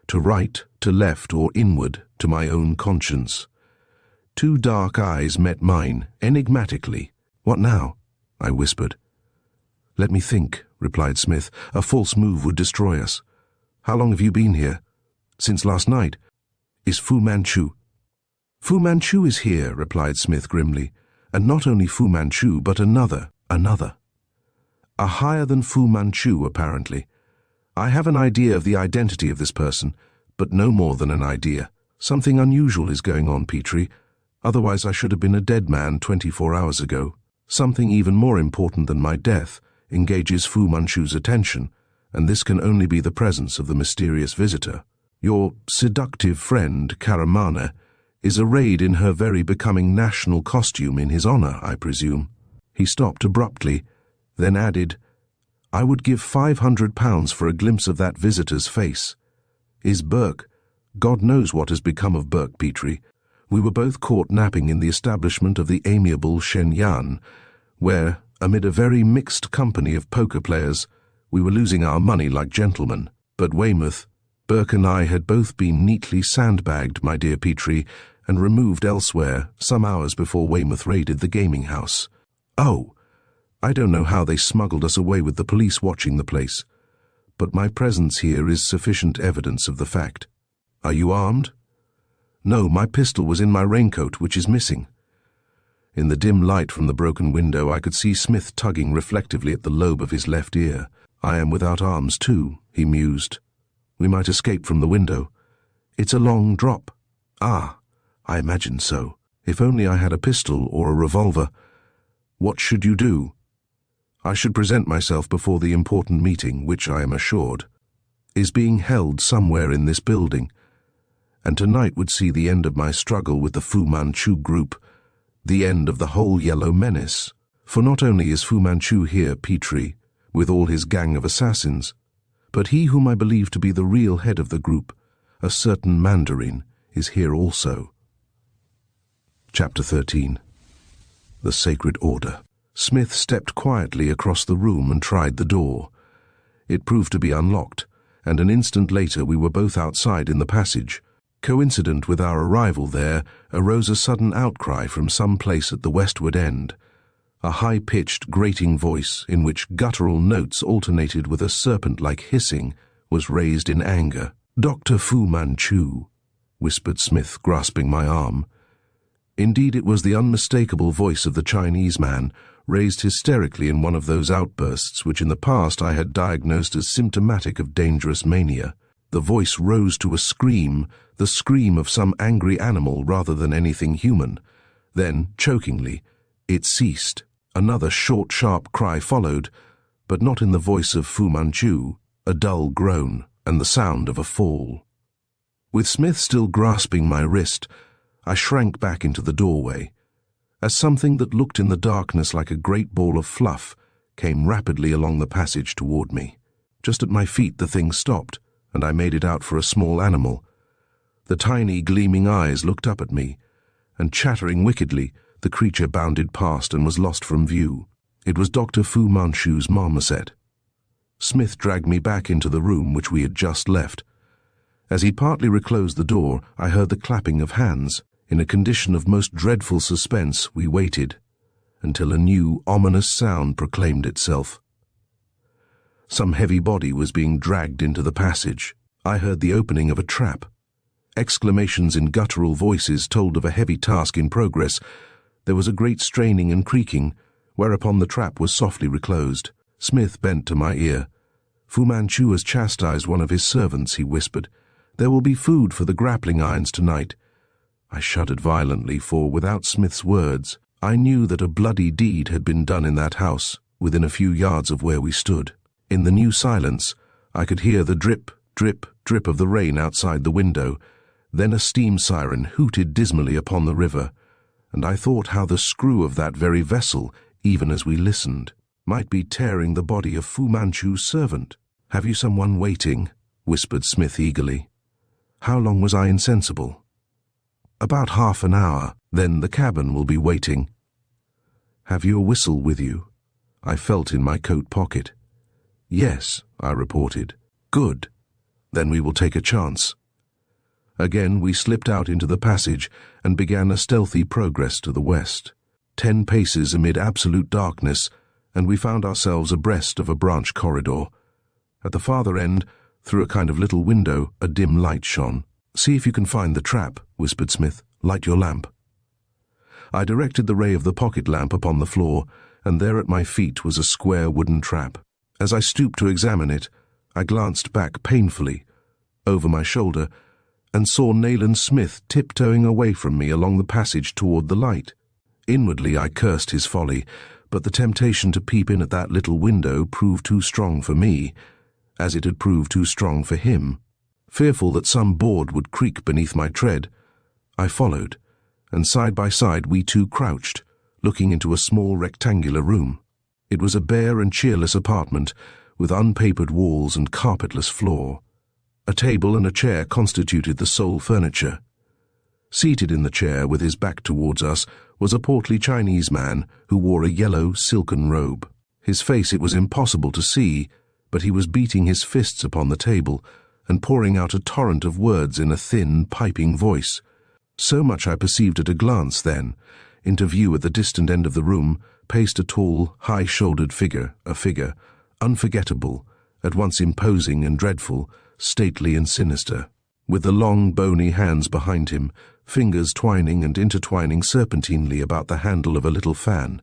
to right, to left, or inward, to my own conscience. Two dark eyes met mine, enigmatically. "What now?" I whispered. "Let me think," replied Smith. "A false move would destroy us. How long have you been here?" "Since last night." "Is Fu Manchu?" "Fu Manchu is here," replied Smith grimly. "And not only Fu Manchu, but another. A higher than Fu Manchu, apparently. I have an idea of the identity of this person, but no more than an idea. Something unusual is going on, Petrie. Otherwise I should have been a dead man 24 hours ago. Something even more important than my death engages Fu Manchu's attention, and this can only be the presence of the mysterious visitor. Your seductive friend, Karamane, is arrayed in her very becoming national costume in his honor, I presume." He stopped abruptly, then added, "I would give £500 for a glimpse of that visitor's face. Is Burke— God knows what has become of Burke, Petrie. We were both caught napping in the establishment of the amiable Shen Yan, where, amid a very mixed company of poker players, we were losing our money like gentlemen. But Weymouth, Burke and I had both been neatly sandbagged, my dear Petrie, and removed elsewhere some hours before Weymouth raided the gaming house. Oh, I don't know how they smuggled us away with the police watching the place, but my presence here is sufficient evidence of the fact. Are you armed?" "No, my pistol was in my raincoat, which is missing." In the dim light from the broken window I could see Smith tugging reflectively at the lobe of his left ear. "I am without arms too," he mused. "We might escape from the window. It's a long drop." "Ah, I imagined so. If only I had a pistol or a revolver. What should you do?" "I should present myself before the important meeting, which I am assured is being held somewhere in this building, and tonight would see the end of my struggle with the Fu Manchu group, the end of the whole Yellow Menace. For not only is Fu Manchu here, Petrie, with all his gang of assassins, but he whom I believe to be the real head of the group, a certain Mandarin, is here also." Chapter 13. The Sacred Order. Smith stepped quietly across the room and tried the door. It proved to be unlocked, and an instant later we were both outside in the passage. Coincident with our arrival there arose a sudden outcry from some place at the westward end. A high-pitched, grating voice, in which guttural notes alternated with a serpent-like hissing, was raised in anger. "Dr. Fu Manchu," whispered Smith, grasping my arm. Indeed, it was the unmistakable voice of the Chinese man, raised hysterically in one of those outbursts which in the past I had diagnosed as symptomatic of dangerous mania. The voice rose to a scream, the scream of some angry animal rather than anything human. Then, chokingly, it ceased. Another short, sharp cry followed, but not in the voice of Fu Manchu, a dull groan, and the sound of a fall. With Smith still grasping my wrist, I shrank back into the doorway. as something that looked in the darkness like a great ball of fluff came rapidly along the passage toward me. Just at my feet the thing stopped, and I made it out for a small animal. The tiny gleaming eyes looked up at me, and chattering wickedly, the creature bounded past and was lost from view. It was Dr. Fu Manchu's marmoset. Smith dragged me back into the room which we had just left. As he partly reclosed the door, I heard the clapping of hands. In a condition of most dreadful suspense, we waited, until a new, ominous sound proclaimed itself. Some heavy body was being dragged into the passage. I heard the opening of a trap. Exclamations in guttural voices told of a heavy task in progress. There was a great straining and creaking, whereupon the trap was softly reclosed. Smith bent to my ear. "Fu Manchu has chastised one of his servants," he whispered. "There will be food for the grappling irons tonight." I shuddered violently, for without Smith's words, I knew that a bloody deed had been done in that house, within a few yards of where we stood. In the new silence, I could hear the drip, drip, drip of the rain outside the window. Then a steam siren hooted dismally upon the river, and I thought how the screw of that very vessel, even as we listened, might be tearing the body of Fu Manchu's servant. "Have you someone waiting?" whispered Smith eagerly. How long was I insensible? "About half an hour. Then the cabin will be waiting." "Have you a whistle with you?" I felt in my coat pocket. "Yes," I reported. "Good. Then we will take a chance." Again we slipped out into the passage and began a stealthy progress to the west. 10 paces amid absolute darkness, and we found ourselves abreast of a branch corridor. At the farther end, through a kind of little window, a dim light shone. "See if you can find the trap," whispered Smith. "Light your lamp." I directed the ray of the pocket lamp upon the floor, and there at my feet was a square wooden trap. As I stooped to examine it, I glanced back painfully, over my shoulder, and saw Nayland Smith tiptoeing away from me along the passage toward the light. Inwardly I cursed his folly, but the temptation to peep in at that little window proved too strong for me, as it had proved too strong for him. Fearful that some board would creak beneath my tread, I followed, and side by side we two crouched, looking into a small rectangular room. It was a bare and cheerless apartment, with unpapered walls and carpetless floor. A table and a chair constituted the sole furniture. Seated in the chair, with his back towards us, was a portly Chinese man who wore a yellow silken robe. His face it was impossible to see, but he was beating his fists upon the table and pouring out a torrent of words in a thin, piping voice. So much I perceived at a glance then. Into view at the distant end of the room paced a tall, high-shouldered figure, a figure, unforgettable, at once imposing and dreadful, stately and sinister, with the long, bony hands behind him, fingers twining and intertwining serpentinely about the handle of a little fan,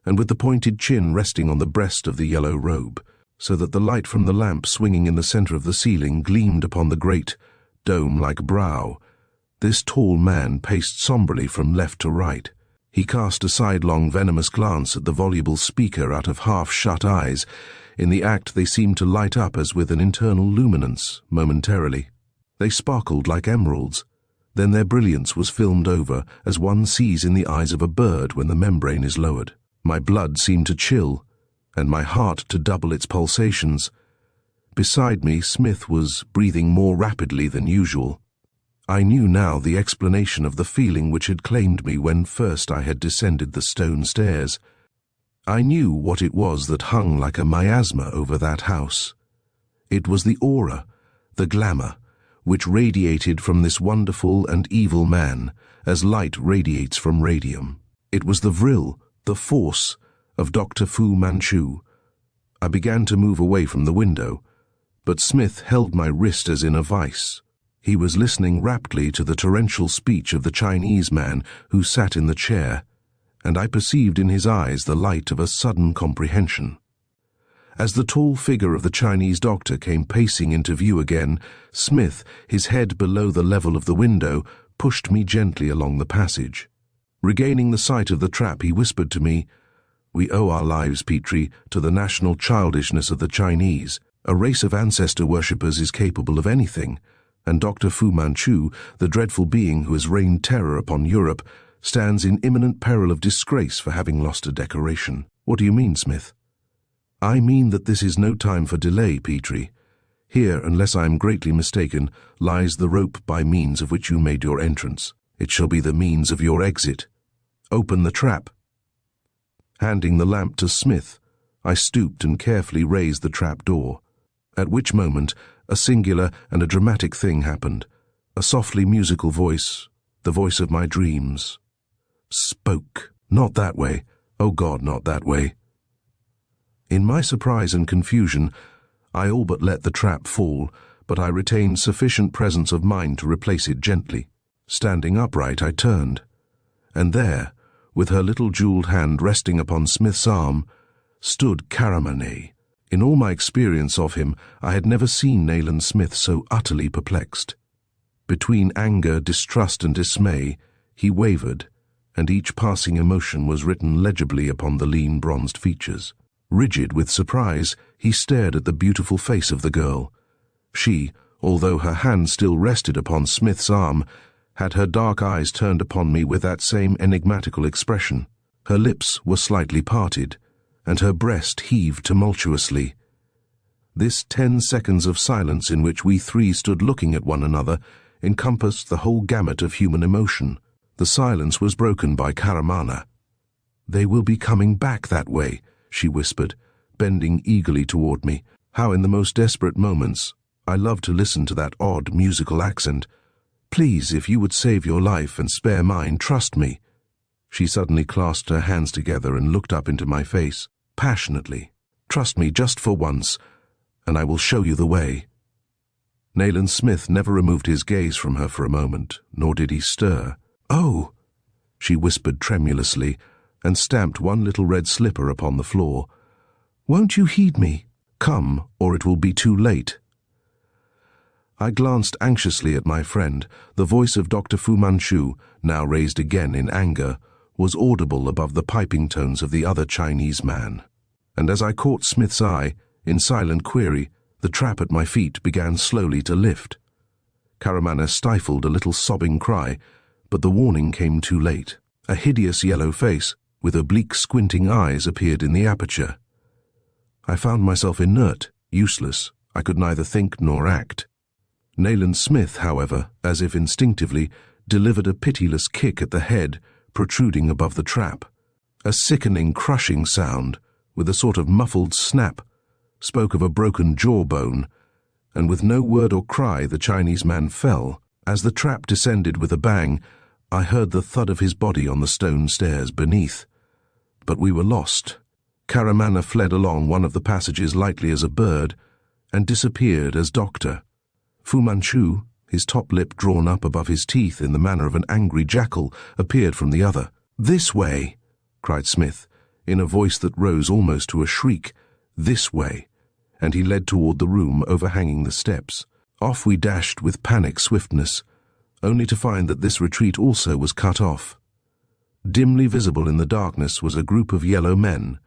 and with the pointed chin resting on the breast of the yellow robe, so that the light from the lamp swinging in the center of the ceiling gleamed upon the great, dome-like brow. This tall man paced somberly from left to right. He cast a sidelong, venomous glance at the voluble speaker out of half-shut eyes. In the act they seemed to light up as with an internal luminance, momentarily. They sparkled like emeralds. Then their brilliance was filmed over, as one sees in the eyes of a bird when the membrane is lowered. My blood seemed to chill, and my heart to double its pulsations. Beside me, Smith was breathing more rapidly than usual. I knew now the explanation of the feeling which had claimed me when first I had descended the stone stairs. I knew what it was that hung like a miasma over that house. It was the aura, the glamour, which radiated from this wonderful and evil man, as light radiates from radium. It was the vril, the force, of Dr. Fu Manchu. I began to move away from the window, but Smith held my wrist as in a vice. He was listening raptly to the torrential speech of the Chinese man who sat in the chair, and I perceived in his eyes the light of a sudden comprehension. As the tall figure of the Chinese doctor came pacing into view again, Smith, his head below the level of the window, pushed me gently along the passage. Regaining the sight of the trap, he whispered to me, "We owe our lives, Petrie, to the national childishness of the Chinese. A race of ancestor worshippers is capable of anything, and Dr. Fu Manchu, the dreadful being who has rained terror upon Europe, stands in imminent peril of disgrace for having lost a decoration. What do you mean, Smith? I mean that this is no time for delay, Petrie. Here, unless I am greatly mistaken, lies the rope by means of which you made your entrance. It shall be the means of your exit. Open the trap. Handing the lamp to Smith, I stooped and carefully raised the trap door, at which moment a singular and a dramatic thing happened. A softly musical voice, the voice of my dreams, spoke. Not that way. Oh God, not that way. In my surprise and confusion, I all but let the trap fall, but I retained sufficient presence of mind to replace it gently. Standing upright, I turned, and there, with her little jeweled hand resting upon Smith's arm, stood Karamaneh. In all my experience of him, I had never seen Nayland Smith so utterly perplexed. Between anger, distrust, and dismay, he wavered, and each passing emotion was written legibly upon the lean bronzed features. Rigid with surprise, he stared at the beautiful face of the girl. She, although her hand still rested upon Smith's arm, had her dark eyes turned upon me with that same enigmatical expression. Her lips were slightly parted, and her breast heaved tumultuously. This 10 seconds of silence in which we three stood looking at one another encompassed the whole gamut of human emotion. The silence was broken by Karamaneh. "They will be coming back that way," she whispered, bending eagerly toward me. How in the most desperate moments I loved to listen to that odd musical accent. "Please, if you would save your life and spare mine, trust me." She suddenly clasped her hands together and looked up into my face, passionately. "Trust me just for once, and I will show you the way." Nayland Smith never removed his gaze from her for a moment, nor did he stir. "Oh," she whispered tremulously, and stamped one little red slipper upon the floor. "Won't you heed me? Come, or it will be too late." I glanced anxiously at my friend. The voice of Dr. Fu Manchu, now raised again in anger, was audible above the piping tones of the other Chinese man. And as I caught Smith's eye, in silent query, the trap at my feet began slowly to lift. Karamaneh stifled a little sobbing cry, but the warning came too late. A hideous yellow face, with oblique squinting eyes, appeared in the aperture. I found myself inert, useless. I could neither think nor act. Nayland Smith, however, as if instinctively, delivered a pitiless kick at the head, protruding above the trap. A sickening, crushing sound, with a sort of muffled snap, spoke of a broken jawbone, and with no word or cry the Chinese man fell. As the trap descended with a bang, I heard the thud of his body on the stone stairs beneath. But we were lost. Karamaneh fled along one of the passages lightly as a bird, and disappeared as Doctor. Fu Manchu, his top lip drawn up above his teeth in the manner of an angry jackal, appeared from the other. "This way!" cried Smith, in a voice that rose almost to a shriek. "This way!" And he led toward the room overhanging the steps. Off we dashed with panic swiftness, only to find that this retreat also was cut off. Dimly visible in the darkness was a group of yellow men,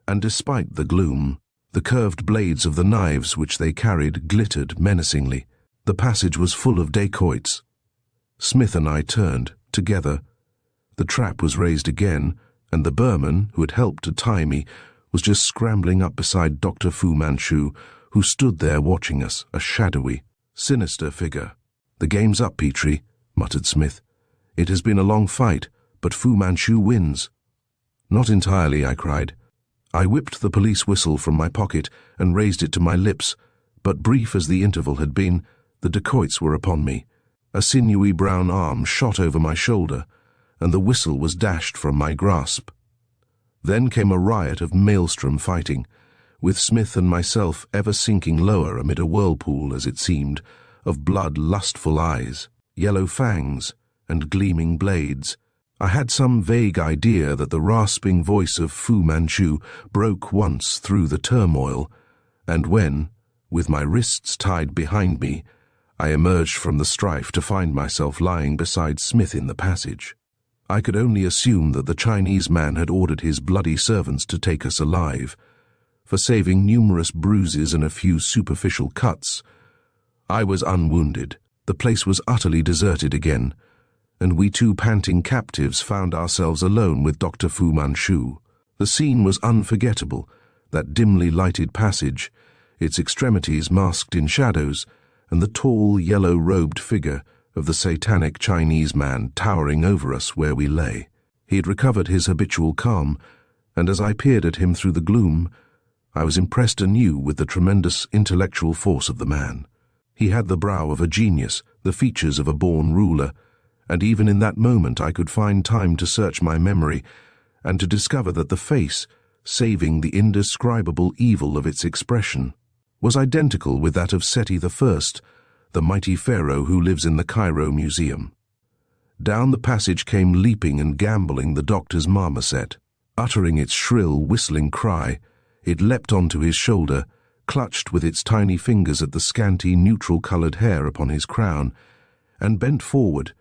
and despite the gloom, the curved blades of the knives which they carried glittered menacingly. The passage was full of dacoits. Smith and I turned, together. The trap was raised again, and the Burman, who had helped to tie me, was just scrambling up beside Dr. Fu Manchu, who stood there watching us, a shadowy, sinister figure. "The game's up, Petrie," muttered Smith. "It has been a long fight, but Fu Manchu wins." "Not entirely," I cried. I whipped the police whistle from my pocket and raised it to my lips, but brief as the interval had been, the dacoits were upon me. A sinewy brown arm shot over my shoulder, and the whistle was dashed from my grasp. Then came a riot of maelstrom fighting, with Smith and myself ever sinking lower amid a whirlpool, as it seemed, of blood-lustful eyes, yellow fangs, and gleaming blades. I had some vague idea that the rasping voice of Fu Manchu broke once through the turmoil, and when, with my wrists tied behind me, I emerged from the strife to find myself lying beside Smith in the passage. I could only assume that the Chinese man had ordered his bloody servants to take us alive. For saving numerous bruises and a few superficial cuts, I was unwounded. The place was utterly deserted again, and we two panting captives found ourselves alone with Dr. Fu Manchu. The scene was unforgettable, that dimly lighted passage, its extremities masked in shadows, and the tall, yellow-robed figure of the satanic Chinese man towering over us where we lay. He had recovered his habitual calm, and as I peered at him through the gloom, I was impressed anew with the tremendous intellectual force of the man. He had the brow of a genius, the features of a born ruler, and even in that moment I could find time to search my memory and to discover that the face, saving the indescribable evil of its expression, was identical with that of Seti I, the mighty pharaoh who lives in the Cairo Museum. Down the passage came leaping and gambolling the doctor's marmoset. Uttering its shrill, whistling cry, it leapt onto his shoulder, clutched with its tiny fingers at the scanty, neutral-coloured hair upon his crown, and bent forward,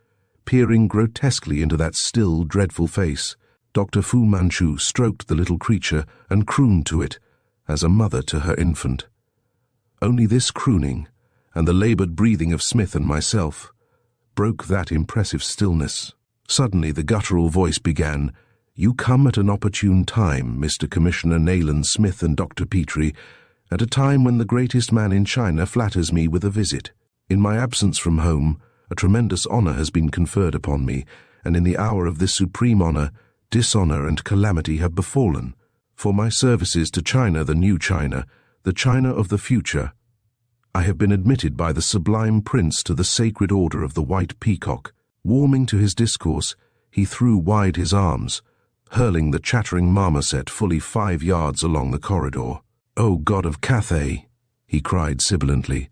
peering grotesquely into that still, dreadful face. Dr. Fu Manchu stroked the little creature and crooned to it, as a mother to her infant. Only this crooning, and the laboured breathing of Smith and myself, broke that impressive stillness. Suddenly the guttural voice began, "You come at an opportune time, Mr. Commissioner Nayland Smith and Dr. Petrie, at a time when the greatest man in China flatters me with a visit. In my absence from home, a tremendous honour has been conferred upon me, and in the hour of this supreme honour, dishonour and calamity have befallen. For my services to China, the new China, the China of the future, I have been admitted by the sublime prince to the sacred order of the White Peacock." Warming to his discourse, he threw wide his arms, hurling the chattering marmoset fully 5 yards along the corridor. "O God of Cathay," he cried sibilantly,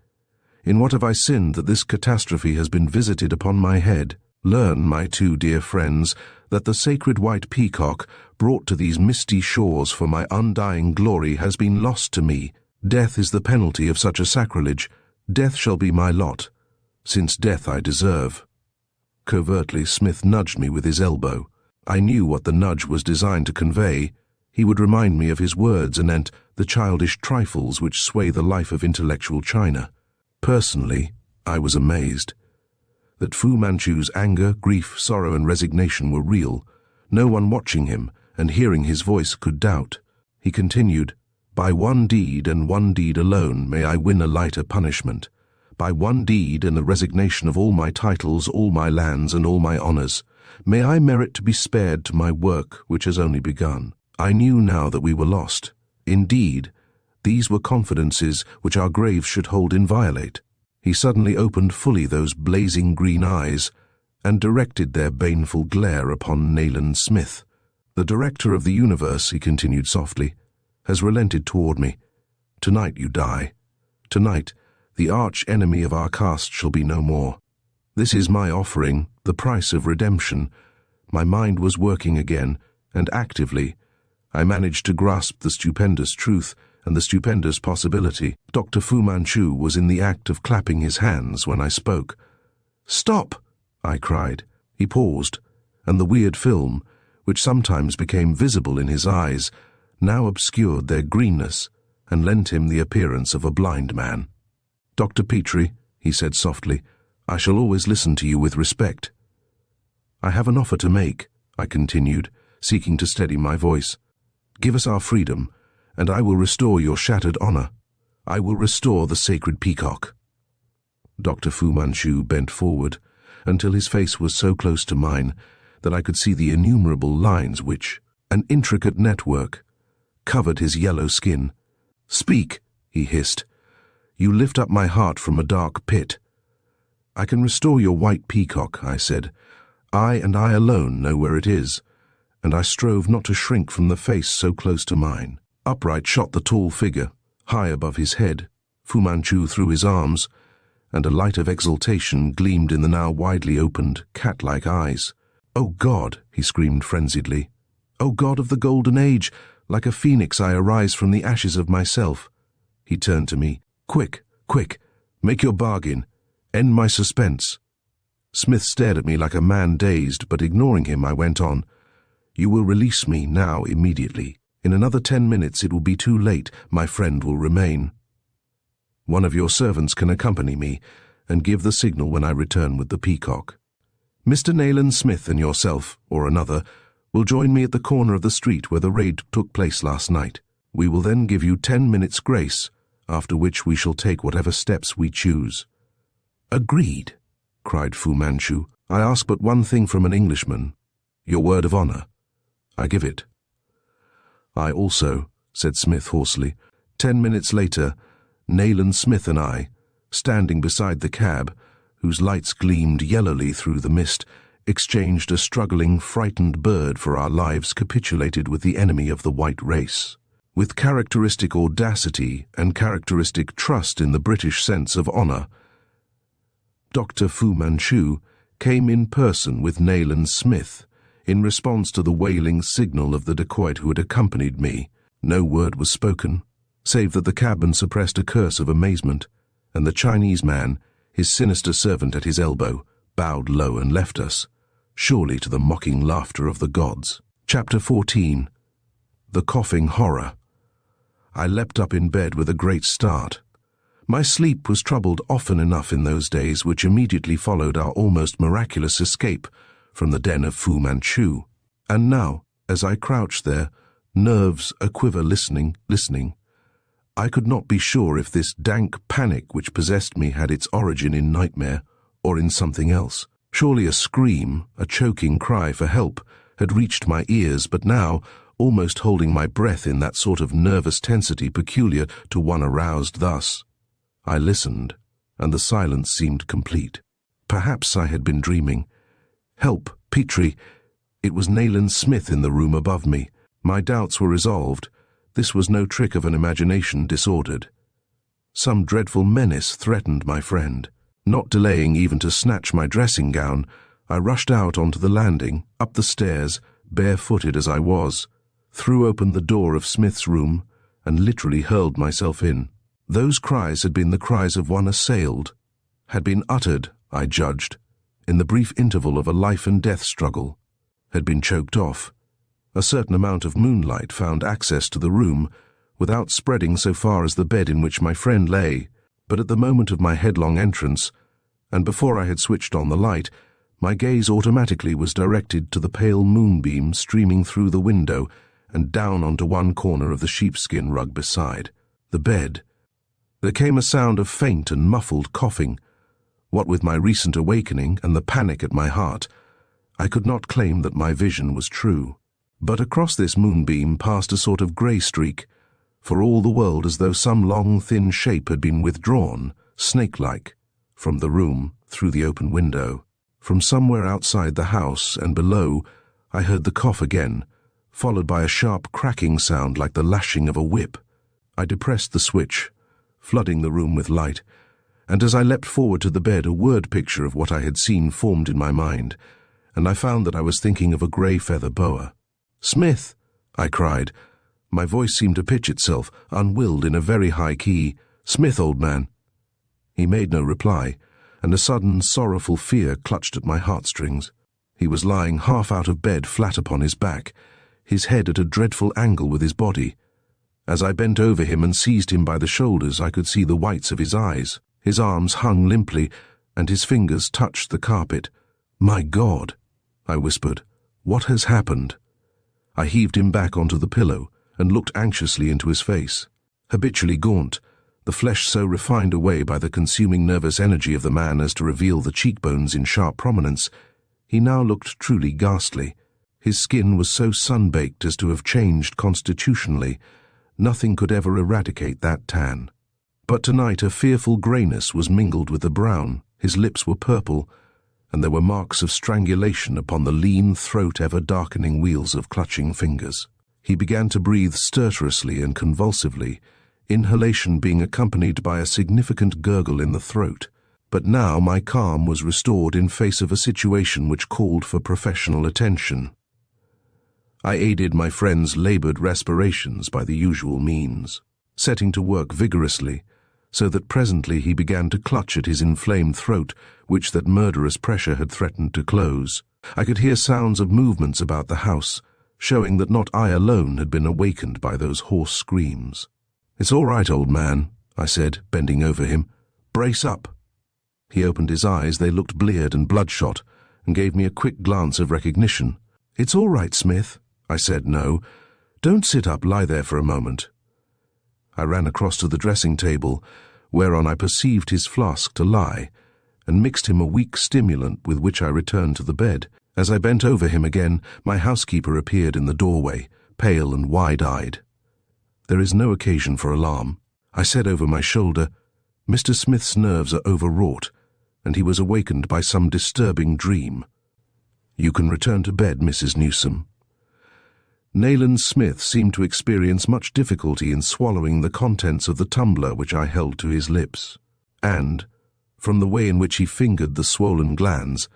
"in what have I sinned that this catastrophe has been visited upon my head? Learn, my two dear friends, that the sacred White Peacock, brought to these misty shores for my undying glory, has been lost to me. Death is the penalty of such a sacrilege. Death shall be my lot, since death I deserve." Covertly, Smith nudged me with his elbow. I knew what the nudge was designed to convey. He would remind me of his words anent the childish trifles which sway the life of intellectual China. Personally, I was amazed. That Fu Manchu's anger, grief, sorrow, and resignation were real. No one watching him and hearing his voice could doubt. He continued, "By one deed and one deed alone may I win a lighter punishment. By one deed and the resignation of all my titles, all my lands, and all my honours, may I merit to be spared to my work which has only begun." I knew now that we were lost. Indeed, these were confidences which our graves should hold inviolate. He suddenly opened fully those blazing green eyes and directed their baneful glare upon Nayland Smith. "The director of the universe," he continued softly, "has relented toward me. Tonight you die. Tonight, the arch-enemy of our caste shall be no more. This is my offering, the price of redemption." My mind was working again, and actively. I managed to grasp the stupendous truth and the stupendous possibility. Dr. Fu Manchu was in the act of clapping his hands when I spoke. "Stop!" I cried. He paused, and the weird film, which sometimes became visible in his eyes, now obscured their greenness and lent him the appearance of a blind man. "Dr. Petrie," he said softly, "I shall always listen to you with respect." "I have an offer to make," I continued, seeking to steady my voice. "Give us our freedom, and I will restore your shattered honour. I will restore the sacred peacock." Dr. Fu Manchu bent forward until his face was so close to mine that I could see the innumerable lines which, an intricate network, covered his yellow skin. "Speak," he hissed. "You lift up my heart from a dark pit." "I can restore your white peacock," I said. "I and I alone know where it is," and I strove not to shrink from the face so close to mine. Upright shot the tall figure, high above his head. Fu Manchu threw his arms, and a light of exultation gleamed in the now widely opened, cat-like eyes. "O God!" he screamed frenziedly. "O God of the Golden Age! Like a phoenix I arise from the ashes of myself." He turned to me. "Quick, quick, make your bargain. End my suspense." Smith stared at me like a man dazed, but ignoring him, I went on. "You will release me now immediately. In another 10 minutes it will be too late. My friend will remain. One of your servants can accompany me and give the signal when I return with the peacock. Mr. Nayland Smith and yourself, or another, will join me at the corner of the street where the raid took place last night. We will then give you 10 minutes' grace, after which we shall take whatever steps we choose." "Agreed," cried Fu Manchu. "I ask but one thing from an Englishman. Your word of honor." "I give it." "I also," said Smith hoarsely. 10 minutes later, Nayland Smith and I, standing beside the cab, whose lights gleamed yellowly through the mist, exchanged a struggling, frightened bird for our lives capitulated with the enemy of the white race. With characteristic audacity and characteristic trust in the British sense of honor, Dr. Fu Manchu came in person with Nayland Smith in response to the wailing signal of the dacoit who had accompanied me. No word was spoken, save that the cabman suppressed a curse of amazement, and the Chinese man, his sinister servant at his elbow, bowed low and left us, surely to the mocking laughter of the gods. Chapter 14. The Coughing Horror. I leapt up in bed with a great start. My sleep was troubled often enough in those days which immediately followed our almost miraculous escape from the den of Fu Manchu. And now, as I crouched there, nerves a-quiver listening, I could not be sure if this dank panic which possessed me had its origin in nightmare or in something else. Surely a scream, a choking cry for help, had reached my ears, but now, almost holding my breath in that sort of nervous tensity peculiar to one aroused thus, I listened, and the silence seemed complete. Perhaps I had been dreaming. Help, Petrie! It was Nayland Smith in the room above me. My doubts were resolved. This was no trick of an imagination disordered. Some dreadful menace threatened my friend. Not delaying even to snatch my dressing gown, I rushed out onto the landing, up the stairs, barefooted as I was, threw open the door of Smith's room, and literally hurled myself in. Those cries had been the cries of one assailed, had been uttered, I judged, in the brief interval of a life-and-death struggle, had been choked off. A certain amount of moonlight found access to the room, without spreading so far as the bed in which my friend lay, but at the moment of my headlong entrance, and before I had switched on the light, my gaze automatically was directed to the pale moonbeam streaming through the window and down onto one corner of the sheepskin rug beside the bed. There came a sound of faint and muffled coughing. What with my recent awakening and the panic at my heart, I could not claim that my vision was true. But across this moonbeam passed a sort of grey streak, for all the world as though some long, thin shape had been withdrawn, snake-like, from the room through the open window. From somewhere outside the house and below, I heard the cough again, followed by a sharp cracking sound like the lashing of a whip. I depressed the switch, flooding the room with light, and as I leapt forward to the bed, a word picture of what I had seen formed in my mind, and I found that I was thinking of a grey feather boa. "Smith!" I cried. My voice seemed to pitch itself, unwilled in a very high key. "Smith, old man!" He made no reply, and a sudden sorrowful fear clutched at my heartstrings. He was lying half out of bed, flat upon his back, his head at a dreadful angle with his body. As I bent over him and seized him by the shoulders, I could see the whites of his eyes. His arms hung limply, and his fingers touched the carpet. "My God!" I whispered. "What has happened?" I heaved him back onto the pillow and looked anxiously into his face. Habitually gaunt, the flesh so refined away by the consuming nervous energy of the man as to reveal the cheekbones in sharp prominence, he now looked truly ghastly. His skin was so sun-baked as to have changed constitutionally. Nothing could ever eradicate that tan. But tonight a fearful greyness was mingled with the brown. His lips were purple, and there were marks of strangulation upon the lean throat, ever-darkening wheels of clutching fingers. He began to breathe stertorously and convulsively, inhalation being accompanied by a significant gurgle in the throat. But now my calm was restored in face of a situation which called for professional attention. I aided my friend's laboured respirations by the usual means, setting to work vigorously, so that presently he began to clutch at his inflamed throat, which that murderous pressure had threatened to close. I could hear sounds of movements about the house, showing that not I alone had been awakened by those hoarse screams. "It's all right, old man," I said, bending over him. "Brace up." He opened his eyes. They looked bleared and bloodshot, and gave me a quick glance of recognition. "It's all right, Smith," I said. "No. Don't sit up, lie there for a moment." I ran across to the dressing table, whereon I perceived his flask to lie, and mixed him a weak stimulant with which I returned to the bed. As I bent over him again, my housekeeper appeared in the doorway, pale and wide-eyed. "There is no occasion for alarm," I said over my shoulder. "Mr. Smith's nerves are overwrought, and he was awakened by some disturbing dream. You can return to bed, Mrs. Newsome." Nayland Smith seemed to experience much difficulty in swallowing the contents of the tumbler which I held to his lips, and, from the way in which he fingered the swollen glands,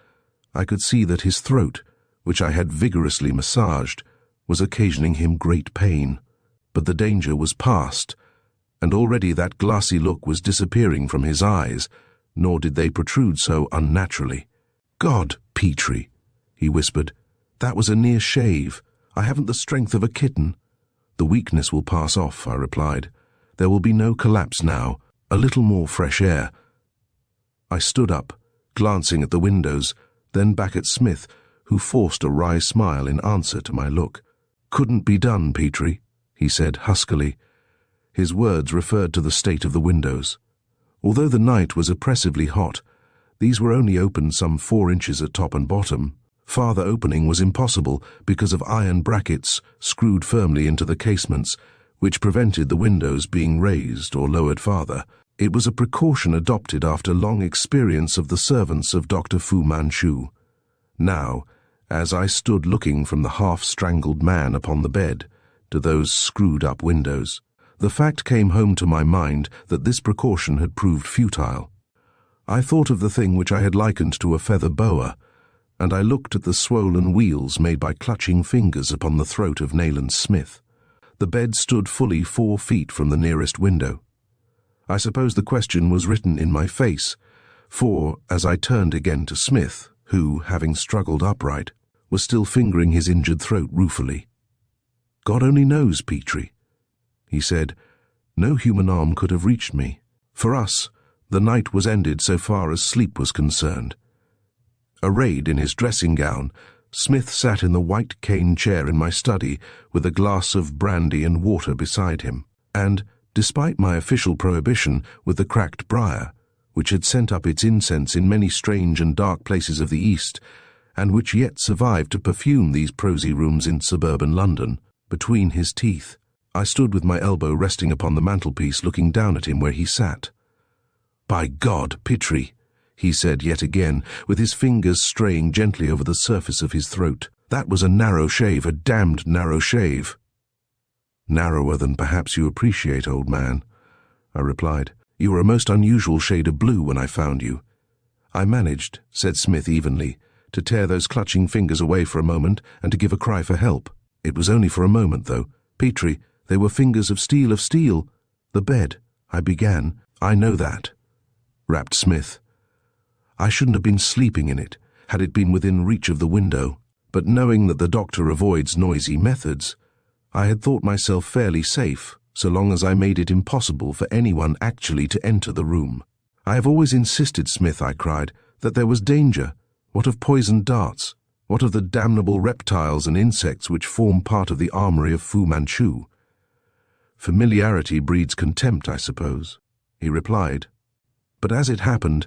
I could see that his throat, which I had vigorously massaged, was occasioning him great pain. But the danger was past, and already that glassy look was disappearing from his eyes, nor did they protrude so unnaturally. "God, Petrie," he whispered, "that was a near shave. I haven't the strength of a kitten." "The weakness will pass off," I replied. "There will be no collapse now. A little more fresh air." I stood up, glancing at the windows, then back at Smith, who forced a wry smile in answer to my look. "Couldn't be done, Petrie," he said huskily. His words referred to the state of the windows. Although the night was oppressively hot, these were only opened some 4 inches at top and bottom. Farther opening was impossible because of iron brackets screwed firmly into the casements, which prevented the windows being raised or lowered farther. It was a precaution adopted after long experience of the servants of Dr. Fu Manchu. Now, as I stood looking from the half-strangled man upon the bed to those screwed-up windows, the fact came home to my mind that this precaution had proved futile. I thought of the thing which I had likened to a feather boa, and I looked at the swollen wheals made by clutching fingers upon the throat of Nayland Smith. The bed stood fully 4 feet from the nearest window. I suppose the question was written in my face, for, as I turned again to Smith, who, having struggled upright, was still fingering his injured throat ruefully. "God only knows, Petrie," he said. "No human arm could have reached me. For us, the night was ended so far as sleep was concerned." Arrayed in his dressing gown, Smith sat in the white cane chair in my study with a glass of brandy and water beside him, and, despite my official prohibition with the cracked briar, which had sent up its incense in many strange and dark places of the East, and which yet survived to perfume these prosy rooms in suburban London, between his teeth, I stood with my elbow resting upon the mantelpiece looking down at him where he sat. "By God, Petrie," he said yet again, with his fingers straying gently over the surface of his throat, "that was a narrow shave, a damned narrow shave." "Narrower than perhaps you appreciate, old man," I replied. "You were a most unusual shade of blue when I found you." "I managed," said Smith evenly, "to tear those clutching fingers away for a moment and to give a cry for help. It was only for a moment, though. Petrie, they were fingers of steel of steel." "The bed," I began. "I know that," rapped Smith. "I shouldn't have been sleeping in it, had it been within reach of the window, but knowing that the doctor avoids noisy methods, I had thought myself fairly safe, so long as I made it impossible for anyone actually to enter the room." "I have always insisted, Smith," I cried, "that there was danger. What of poisoned darts? What of the damnable reptiles and insects which form part of the armory of Fu Manchu?" "Familiarity breeds contempt, I suppose," he replied. "But as it happened,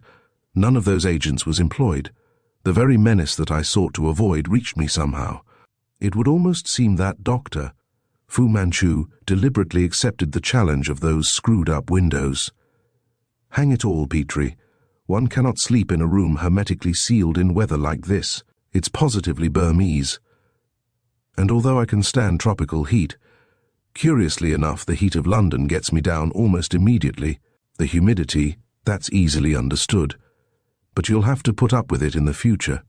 none of those agents was employed. The very menace that I sought to avoid reached me somehow. It would almost seem that doctor, Fu Manchu, deliberately accepted the challenge of those screwed-up windows. Hang it all, Petrie, one cannot sleep in a room hermetically sealed in weather like this. It's positively Burmese. And although I can stand tropical heat, curiously enough the heat of London gets me down almost immediately. The humidity, that's easily understood. But you'll have to put up with it in the future.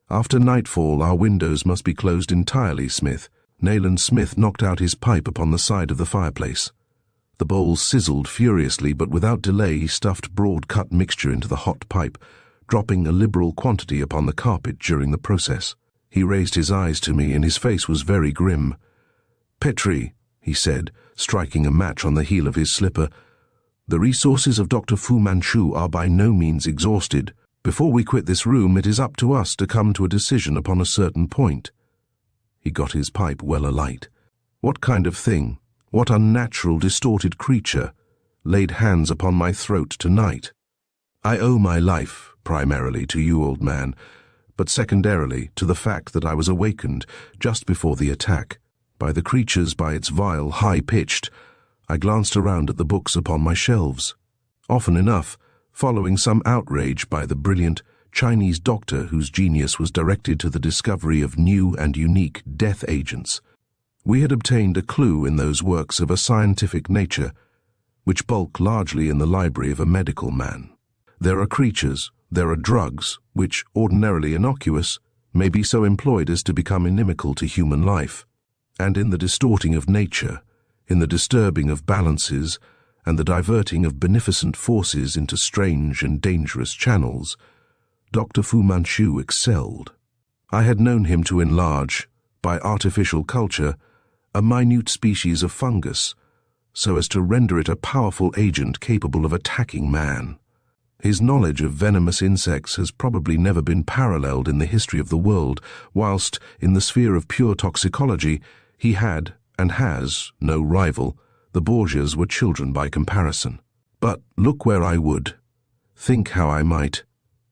After nightfall our windows must be closed entirely, Smith." Nayland Smith knocked out his pipe upon the side of the fireplace. The bowl sizzled furiously, but without delay he stuffed broad-cut mixture into the hot pipe, dropping a liberal quantity upon the carpet during the process. He raised his eyes to me, and his face was very grim. "Petrie," he said, striking a match on the heel of his slipper, "the resources of Dr. Fu Manchu are by no means exhausted. Before we quit this room, it is up to us to come to a decision upon a certain point. He got his pipe well alight. What kind of thing, what unnatural, distorted creature, laid hands upon my throat tonight? I owe my life, primarily, to you, old man, but secondarily to the fact that I was awakened just before the attack by the creatures by its vile, high-pitched. I glanced around at the books upon my shelves. Often enough, following some outrage by the brilliant Chinese doctor whose genius was directed to the discovery of new and unique death agents. We had obtained a clue in those works of a scientific nature, which bulk largely in the library of a medical man. There are creatures, there are drugs, which, ordinarily innocuous, may be so employed as to become inimical to human life. And in the distorting of nature, in the disturbing of balances, and the diverting of beneficent forces into strange and dangerous channels, Dr. Fu Manchu excelled. I had known him to enlarge, by artificial culture, a minute species of fungus, so as to render it a powerful agent capable of attacking man. His knowledge of venomous insects has probably never been paralleled in the history of the world, whilst, in the sphere of pure toxicology, he had, and has, no rival. The Borgias were children by comparison. But look where I would, think how I might,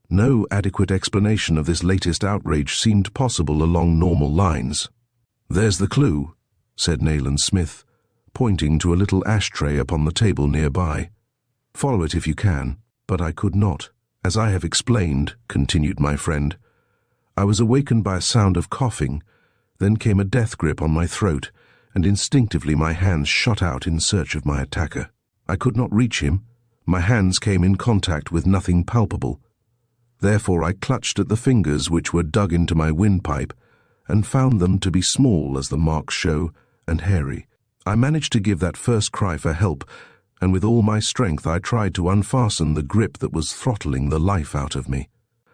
no adequate explanation of this latest outrage seemed possible along normal lines. "There's the clue," said Nayland Smith, pointing to a little ashtray upon the table nearby. "Follow it if you can." But I could not. As I have explained, continued my friend, I was awakened by a sound of coughing, then came a death grip on my throat, and instinctively my hands shot out in search of my attacker. I could not reach him. My hands came in contact with nothing palpable. Therefore I clutched at the fingers which were dug into my windpipe, and found them to be small, as the marks show, and hairy. I managed to give that first cry for help, and with all my strength I tried to unfasten the grip that was throttling the life out of me.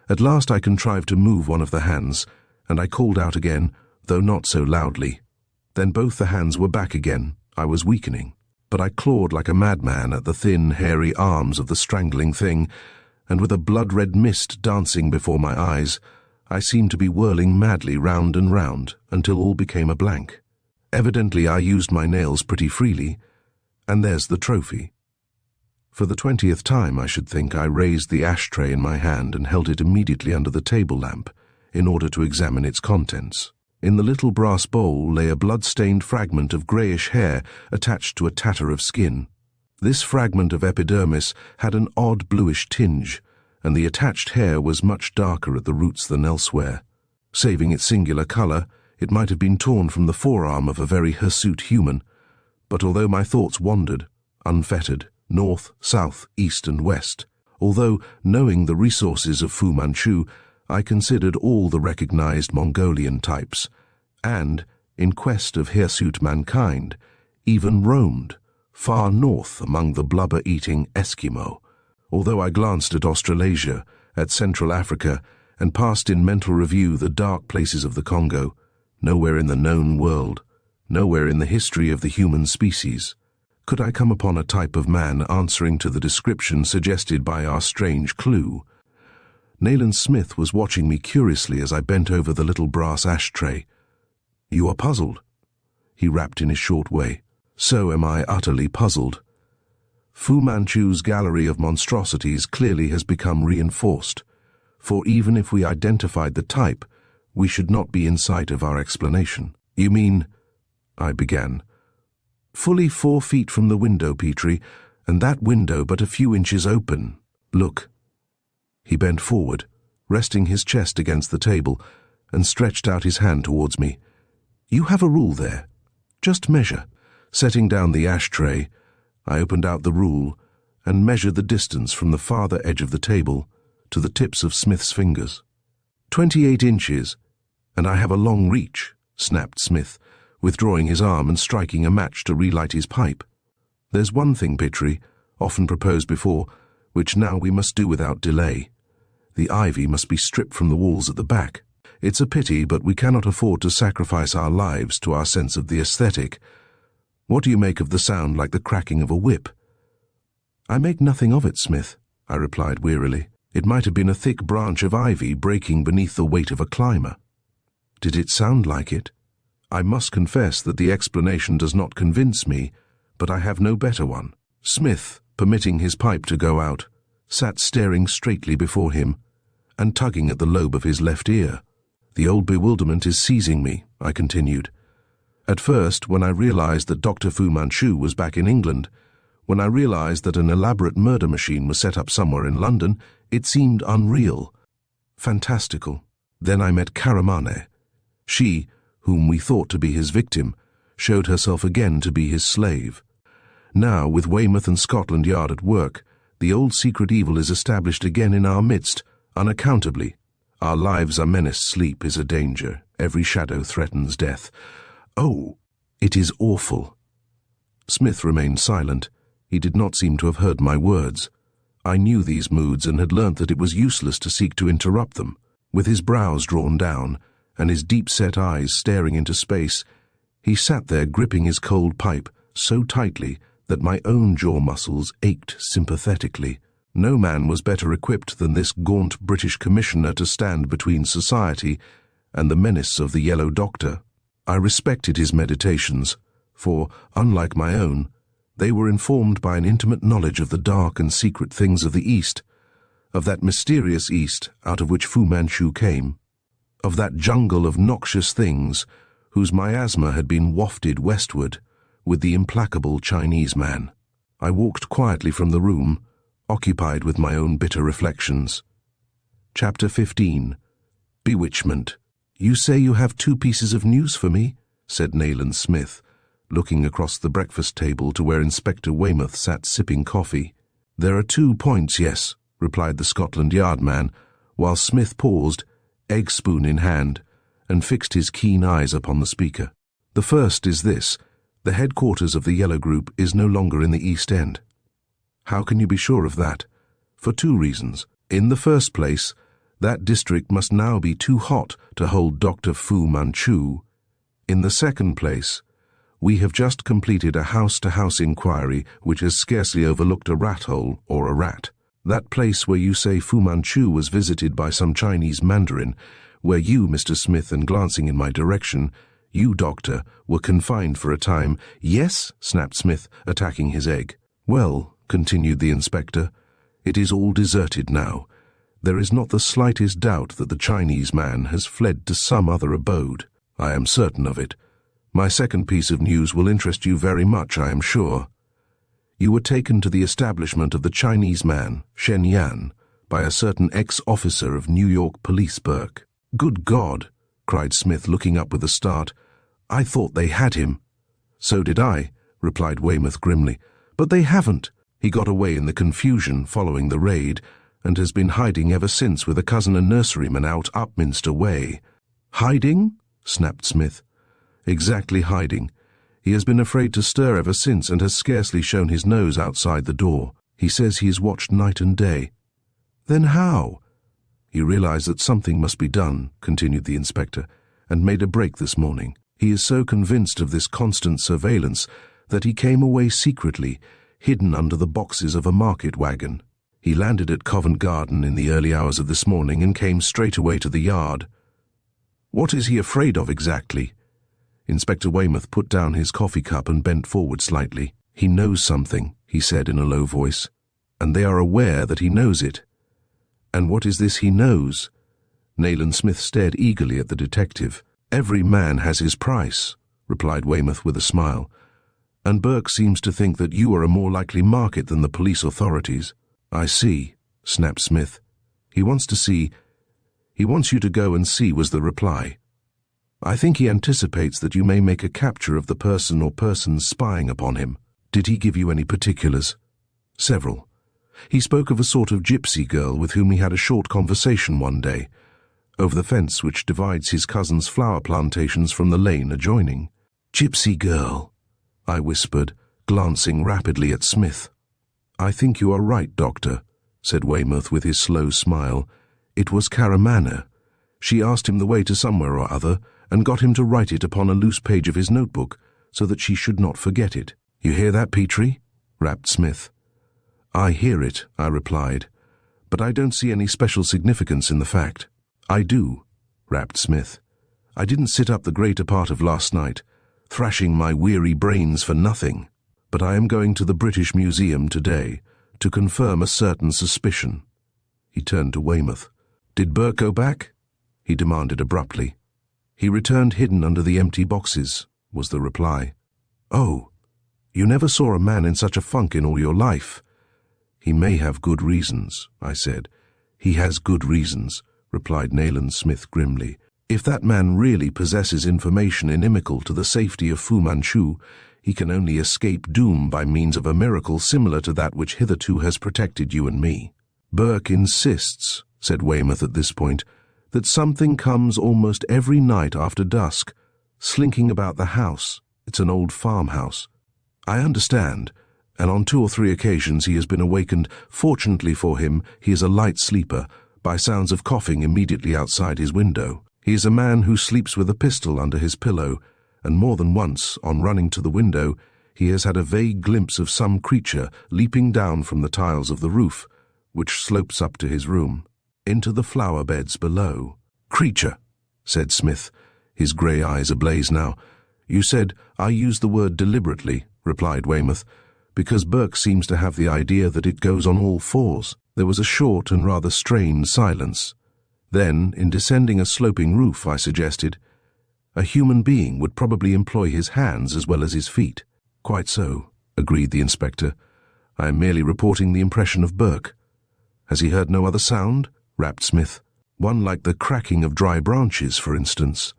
At last I contrived to move one of the hands, and I called out again, though not so loudly. Then both the hands were back again. I was weakening, but I clawed like a madman at the thin, hairy arms of the strangling thing, and with a blood-red mist dancing before my eyes, I seemed to be whirling madly round and round until all became a blank. Evidently I used my nails pretty freely, and there's the trophy. For the 20th time, I should think, I raised the ashtray in my hand and held it immediately under the table lamp in order to examine its contents. In the little brass bowl lay a blood-stained fragment of greyish hair attached to a tatter of skin. This fragment of epidermis had an odd bluish tinge, and the attached hair was much darker at the roots than elsewhere. Saving its singular colour, it might have been torn from the forearm of a very hirsute human, but although my thoughts wandered, unfettered, north, south, east and west, although, knowing the resources of Fu Manchu, I considered all the recognized Mongolian types, and, in quest of hirsute mankind, even roamed far north among the blubber-eating Eskimo. Although I glanced at Australasia, at Central Africa, and passed in mental review the dark places of the Congo, nowhere in the known world, nowhere in the history of the human species, could I come upon a type of man answering to the description suggested by our strange clue. Nayland Smith was watching me curiously as I bent over the little brass ashtray. "You are puzzled?" he rapped in his short way. "So am I utterly puzzled. Fu Manchu's gallery of monstrosities clearly has become reinforced, for even if we identified the type, we should not be in sight of our explanation." "You mean—" I began. "Fully 4 feet from the window, Petrie, and that window but a few inches open. Look." He bent forward, resting his chest against the table, and stretched out his hand towards me. "You have a rule there. Just measure." Setting down the ashtray, I opened out the rule and measured the distance from the farther edge of the table to the tips of Smith's fingers. 28 inches, and I have a long reach," snapped Smith, withdrawing his arm and striking a match to relight his pipe. "There's one thing, Petrie, often proposed before, which now we must do without delay. The ivy must be stripped from the walls at the back. It's a pity, but we cannot afford to sacrifice our lives to our sense of the aesthetic. What do you make of the sound like the cracking of a whip?" "I make nothing of it, Smith," I replied wearily. It might have been a thick branch of ivy breaking beneath the weight of a climber. Did it sound like it? I must confess that the explanation does not convince me, but I have no better one. Smith, permitting his pipe to go out, sat staring straightly before him and tugging at the lobe of his left ear. The old bewilderment is seizing me, I continued. At first, when I realized that Dr. Fu Manchu was back in England, when I realized that an elaborate murder machine was set up somewhere in London, it seemed unreal, fantastical. Then I met Karamane. She, whom we thought to be his victim, showed herself again to be his slave. Now, with Weymouth and Scotland Yard at work, the old secret evil is established again in our midst, unaccountably. Our lives are menaced, sleep is a danger, every shadow threatens death. Oh, it is awful. Smith remained silent. He did not seem to have heard my words. I knew these moods and had learnt that it was useless to seek to interrupt them. With his brows drawn down and his deep-set eyes staring into space, he sat there gripping his cold pipe so tightly that my own jaw muscles ached sympathetically. No man was better equipped than this gaunt British commissioner to stand between society and the menace of the Yellow Doctor. I respected his meditations, for, unlike my own, they were informed by an intimate knowledge of the dark and secret things of the East, of that mysterious East out of which Fu Manchu came, of that jungle of noxious things whose miasma had been wafted westward with the implacable Chinese man. I walked quietly from the room, occupied with my own bitter reflections. Chapter 15. Bewitchment. "You say you have 2 pieces of news for me," said Nayland Smith, looking across the breakfast table to where Inspector Weymouth sat sipping coffee. "There are 2 points, yes," replied the Scotland Yard man, while Smith paused, egg spoon in hand, and fixed his keen eyes upon the speaker. "The first is this: the headquarters of the Yellow Group is no longer in the East End." "How can you be sure of that?" "For 2 reasons. In the first place, that district must now be too hot to hold Dr. Fu Manchu. In the second place, we have just completed a house-to-house inquiry which has scarcely overlooked a rat hole or a rat. That place where you say Fu Manchu was visited by some Chinese mandarin, where you, Mr. Smith, and glancing in my direction, you, Doctor, were confined for a time." "Yes," snapped Smith, attacking his egg. "Well," continued the inspector, "it is all deserted now. There is not the slightest doubt that the Chinese man has fled to some other abode. I am certain of it. My second piece of news will interest you very much, I am sure. You were taken to the establishment of the Chinese man, Shen Yan, by a certain ex-officer of New York Police Burke." "Good God!" cried Smith, looking up with a start. "I thought they had him." "So did I," replied Weymouth grimly. "But they haven't. He got away in the confusion following the raid, and has been hiding ever since with a cousin and nurseryman out Upminster Way." "Hiding?" snapped Smith. "Exactly, hiding. He has been afraid to stir ever since and has scarcely shown his nose outside the door. He says he is watched night and day." "Then how?" "He realized that something must be done," continued the inspector, "and made a break this morning. He is so convinced of this constant surveillance that he came away secretly, hidden under the boxes of a market wagon. He landed at Covent Garden in the early hours of this morning and came straight away to the Yard." "What is he afraid of exactly?" Inspector Weymouth put down his coffee cup and bent forward slightly. "He knows something," he said in a low voice, "and they are aware that he knows it." "And what is this he knows?" Nayland Smith stared eagerly at the detective. "Every man has his price," replied Weymouth with a smile, "and Burke seems to think that you are a more likely market than the police authorities." "I see," snapped Smith. He wants you to go and see," was the reply. "I think he anticipates that you may make a capture of the person or persons spying upon him." "Did he give you any particulars?" "Several. He spoke of a sort of gypsy girl with whom he had a short conversation one day, over the fence which divides his cousin's flower plantations from the lane adjoining." "Gypsy girl," I whispered, glancing rapidly at Smith. "I think you are right, Doctor," said Weymouth with his slow smile. "It was Karamane. She asked him the way to somewhere or other, and got him to write it upon a loose page of his notebook, so that she should not forget it." "You hear that, Petrie?" rapped Smith. "I hear it," I replied, but I don't see any special significance in the fact. I do, rapped Smith. I didn't sit up the greater part of last night, thrashing my weary brains for nothing. But I am going to the British Museum today to confirm a certain suspicion. He turned to Weymouth. Did Burke go back? He demanded abruptly. He returned hidden under the empty boxes, was the reply. Oh, you never saw a man in such a funk in all your life. He may have good reasons, I said. He has good reasons, replied Nayland Smith grimly. If that man really possesses information inimical to the safety of Fu Manchu, he can only escape doom by means of a miracle similar to that which hitherto has protected you and me. Burke insists, said Weymouth at this point, that something comes almost every night after dusk, slinking about the house. It's an old farmhouse. I understand, and on 2 or 3 occasions he has been awakened, fortunately for him, he is a light sleeper, by sounds of coughing immediately outside his window. He is a man who sleeps with a pistol under his pillow, and more than once, on running to the window, he has had a vague glimpse of some creature leaping down from the tiles of the roof, which slopes up to his room, into the flower beds below. Creature, said Smith, his grey eyes ablaze now. You said, I used the word deliberately, replied Weymouth, because Burke seems to have the idea that it goes on all fours. There was a short and rather strained silence. Then, in descending a sloping roof, I suggested, a human being would probably employ his hands as well as his feet. Quite so, agreed the inspector. I am merely reporting the impression of Burke. Has he heard no other sound? Rapped Smith. One like the cracking of dry branches, for instance.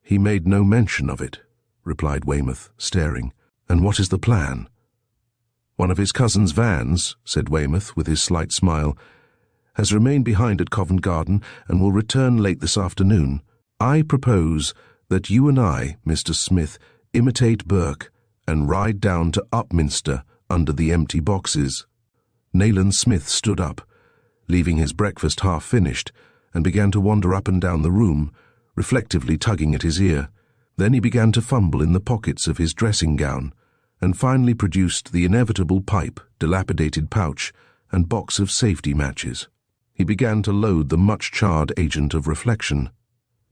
He made no mention of it, replied Weymouth, staring. And what is the plan? One of his cousin's vans, said Weymouth with his slight smile, has remained behind at Covent Garden and will return late this afternoon. I propose that you and I, Mr. Smith, imitate Burke and ride down to Upminster under the empty boxes. Nayland Smith stood up, leaving his breakfast half finished, and began to wander up and down the room, reflectively tugging at his ear. Then he began to fumble in the pockets of his dressing gown, and finally produced the inevitable pipe, dilapidated pouch, and box of safety matches. He began to load the much-charred agent of reflection.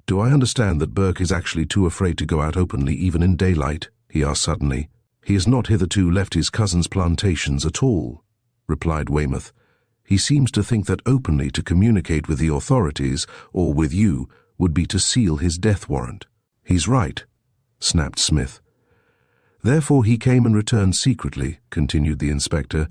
Do I understand that Burke is actually too afraid to go out openly even in daylight? He asked suddenly. He has not hitherto left his cousin's plantations at all, replied Weymouth. He seems to think that openly to communicate with the authorities, or with you, would be to seal his death warrant. He's right, snapped Smith. Therefore he came and returned secretly, continued the inspector,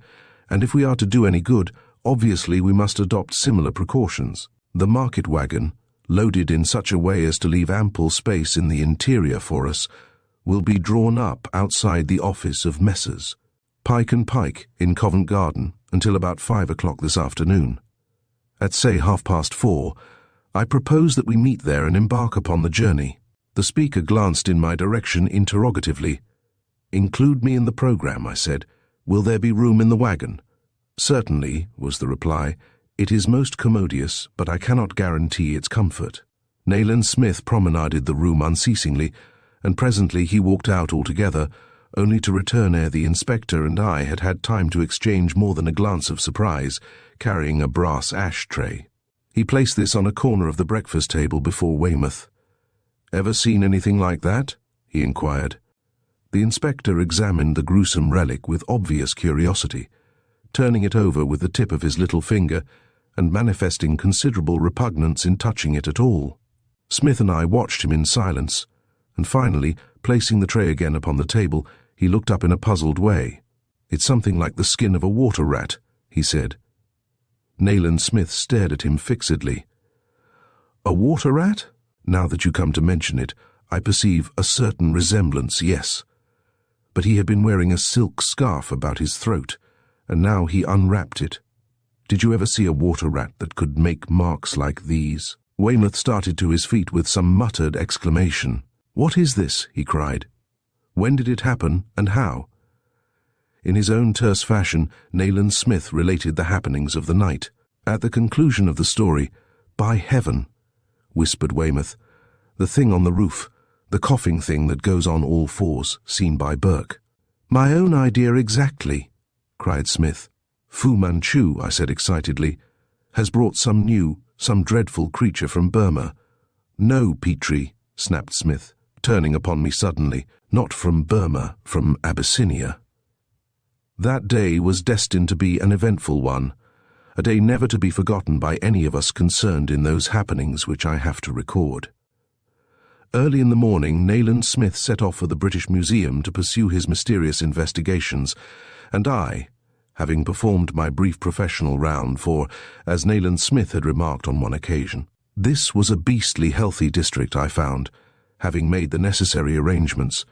and if we are to do any good, obviously we must adopt similar precautions. The market wagon, loaded in such a way as to leave ample space in the interior for us, will be drawn up outside the office of Messrs. Pike and Pike in Covent Garden until about 5 o'clock this afternoon. At, say, 4:30, I propose that we meet there and embark upon the journey. The speaker glanced in my direction interrogatively. Include me in the programme, I said. Will there be room in the wagon? Certainly, was the reply. It is most commodious, but I cannot guarantee its comfort. Nayland Smith promenaded the room unceasingly, and presently he walked out altogether, only to return ere the inspector and I had had time to exchange more than a glance of surprise, carrying a brass ash-tray. He placed this on a corner of the breakfast table before Weymouth. Ever seen anything like that? He inquired. The inspector examined the gruesome relic with obvious curiosity, turning it over with the tip of his little finger and manifesting considerable repugnance in touching it at all. Smith and I watched him in silence, and finally, placing the tray again upon the table, he looked up in a puzzled way. It's something like the skin of a water rat, he said. Nayland Smith stared at him fixedly. A water rat? Now that you come to mention it, I perceive a certain resemblance, yes. But he had been wearing a silk scarf about his throat, and now he unwrapped it. Did you ever see a water rat that could make marks like these? Weymouth started to his feet with some muttered exclamation. What is this? He cried. When did it happen, and how? In his own terse fashion, Nayland Smith related the happenings of the night. At the conclusion of the story, by heaven, whispered Weymouth, the thing on the roof, the coughing thing that goes on all fours, seen by Burke. My own idea exactly, cried Smith. Fu Manchu, I said excitedly. has brought some dreadful creature from Burma. No, Petrie, snapped Smith, turning upon me suddenly. Not from Burma, from Abyssinia. That day was destined to be an eventful one, a day never to be forgotten by any of us concerned in those happenings which I have to record. Early in the morning, Nayland Smith set off for the British Museum to pursue his mysterious investigations, and I, having performed my brief professional round, for, as Nayland Smith had remarked on one occasion, this was a beastly healthy district, I found, having made the necessary arrangements,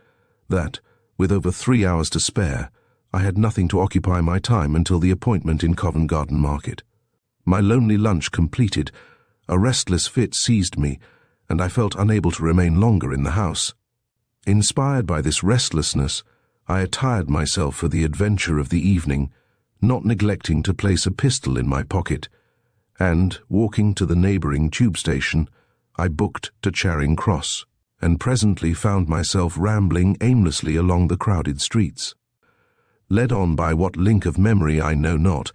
that, with over 3 hours to spare, I had nothing to occupy my time until the appointment in Covent Garden Market. My lonely lunch completed, a restless fit seized me, and I felt unable to remain longer in the house. Inspired by this restlessness, I attired myself for the adventure of the evening, not neglecting to place a pistol in my pocket, and, walking to the neighbouring tube station, I booked to Charing Cross, and presently found myself rambling aimlessly along the crowded streets. Led on by what link of memory I know not,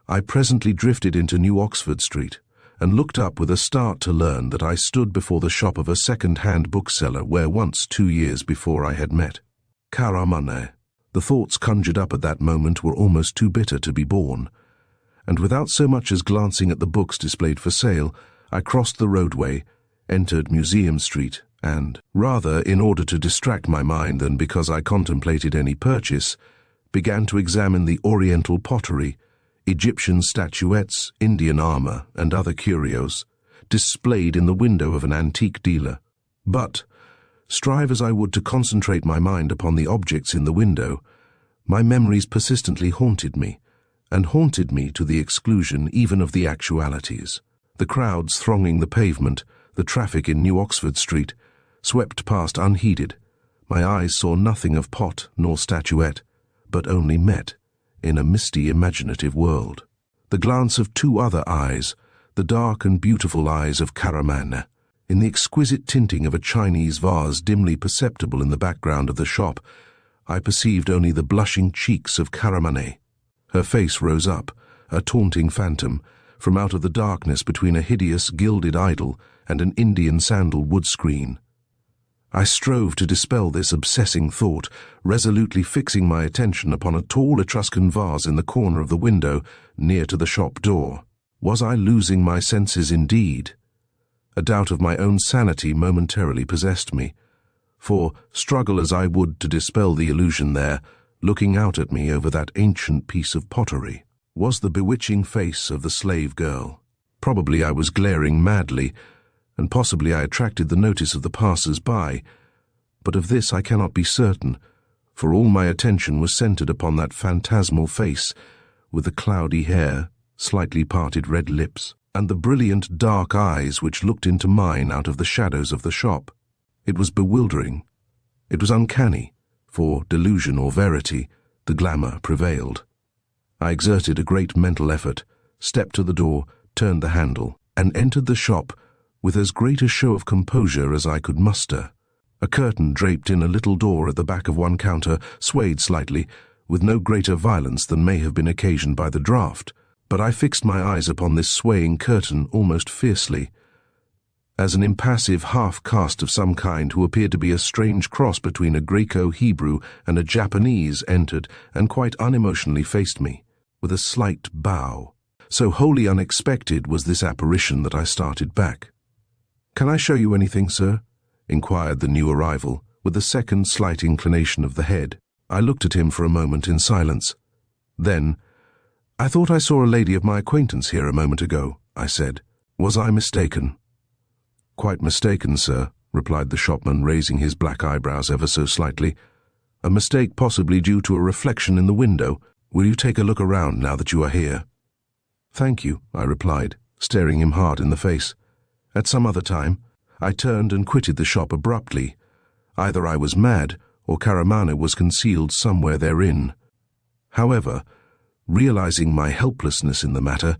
I presently drifted into New Oxford Street, and looked up with a start to learn that I stood before the shop of a second-hand bookseller where once 2 years before I had met. Karamane. The thoughts conjured up at that moment were almost too bitter to be borne, and without so much as glancing at the books displayed for sale, I crossed the roadway, entered Museum Street, and, rather in order to distract my mind than because I contemplated any purchase, began to examine the Oriental pottery, Egyptian statuettes, Indian armor, and other curios, displayed in the window of an antique dealer. But, strive as I would to concentrate my mind upon the objects in the window, my memories persistently haunted me, and haunted me to the exclusion even of the actualities. The crowds thronging the pavement, the traffic in New Oxford Street, swept past unheeded. My eyes saw nothing of pot nor statuette, but only met, in a misty imaginative world, the glance of 2 other eyes, the dark and beautiful eyes of Karamane, in the exquisite tinting of a Chinese vase dimly perceptible in the background of the shop. I perceived only the blushing cheeks of Karamane. Her face rose up, a taunting phantom, from out of the darkness between a hideous gilded idol and an Indian sandal-wood screen. I strove to dispel this obsessing thought, resolutely fixing my attention upon a tall Etruscan vase in the corner of the window near to the shop door. Was I losing my senses indeed? A doubt of my own sanity momentarily possessed me, for, struggle as I would to dispel the illusion there, looking out at me over that ancient piece of pottery, was the bewitching face of the slave girl. Probably I was glaring madly, and possibly I attracted the notice of the passers-by, but of this I cannot be certain, for all my attention was centered upon that phantasmal face, with the cloudy hair, slightly parted red lips, and the brilliant dark eyes which looked into mine out of the shadows of the shop. It was bewildering. It was uncanny, for, delusion or verity, the glamour prevailed. I exerted a great mental effort, stepped to the door, turned the handle, and entered the shop with as great a show of composure as I could muster. A curtain draped in a little door at the back of one counter swayed slightly, with no greater violence than may have been occasioned by the draught, but I fixed my eyes upon this swaying curtain almost fiercely, as an impassive half-caste of some kind who appeared to be a strange cross between a Greco-Hebrew and a Japanese entered and quite unemotionally faced me, with a slight bow. So wholly unexpected was this apparition that I started back. "Can I show you anything, sir?" inquired the new arrival, with a second slight inclination of the head. I looked at him for a moment in silence. Then, "I thought I saw a lady of my acquaintance here a moment ago," I said. "Was I mistaken?" "Quite mistaken, sir," replied the shopman, raising his black eyebrows ever so slightly. "A mistake possibly due to a reflection in the window. Will you take a look around now that you are here?" "Thank you," I replied, staring him hard in the face. At some other time, I turned and quitted the shop abruptly. Either I was mad, or Karamane was concealed somewhere therein. However, realizing my helplessness in the matter,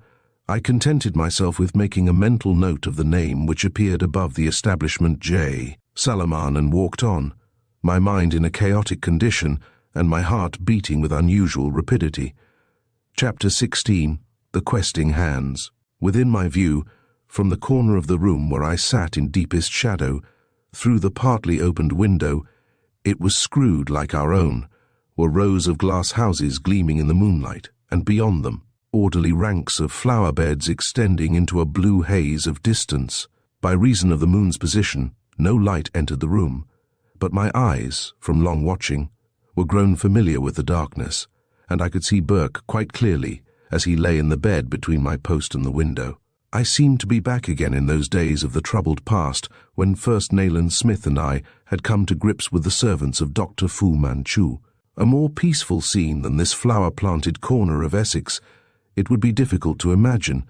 I contented myself with making a mental note of the name which appeared above the establishment J. Salaman, and walked on, my mind in a chaotic condition and my heart beating with unusual rapidity. Chapter 16. The Questing Hands. Within my view, from the corner of the room where I sat in deepest shadow, through the partly opened window, it was screwed like our own, were rows of glass houses gleaming in the moonlight, and beyond them, orderly ranks of flower beds extending into a blue haze of distance. By reason of the moon's position, no light entered the room, but my eyes, from long watching, were grown familiar with the darkness, and I could see Burke quite clearly as he lay in the bed between my post and the window. I seemed to be back again in those days of the troubled past when first Nayland Smith and I had come to grips with the servants of Dr. Fu Manchu. A more peaceful scene than this flower-planted corner of Essex it would be difficult to imagine,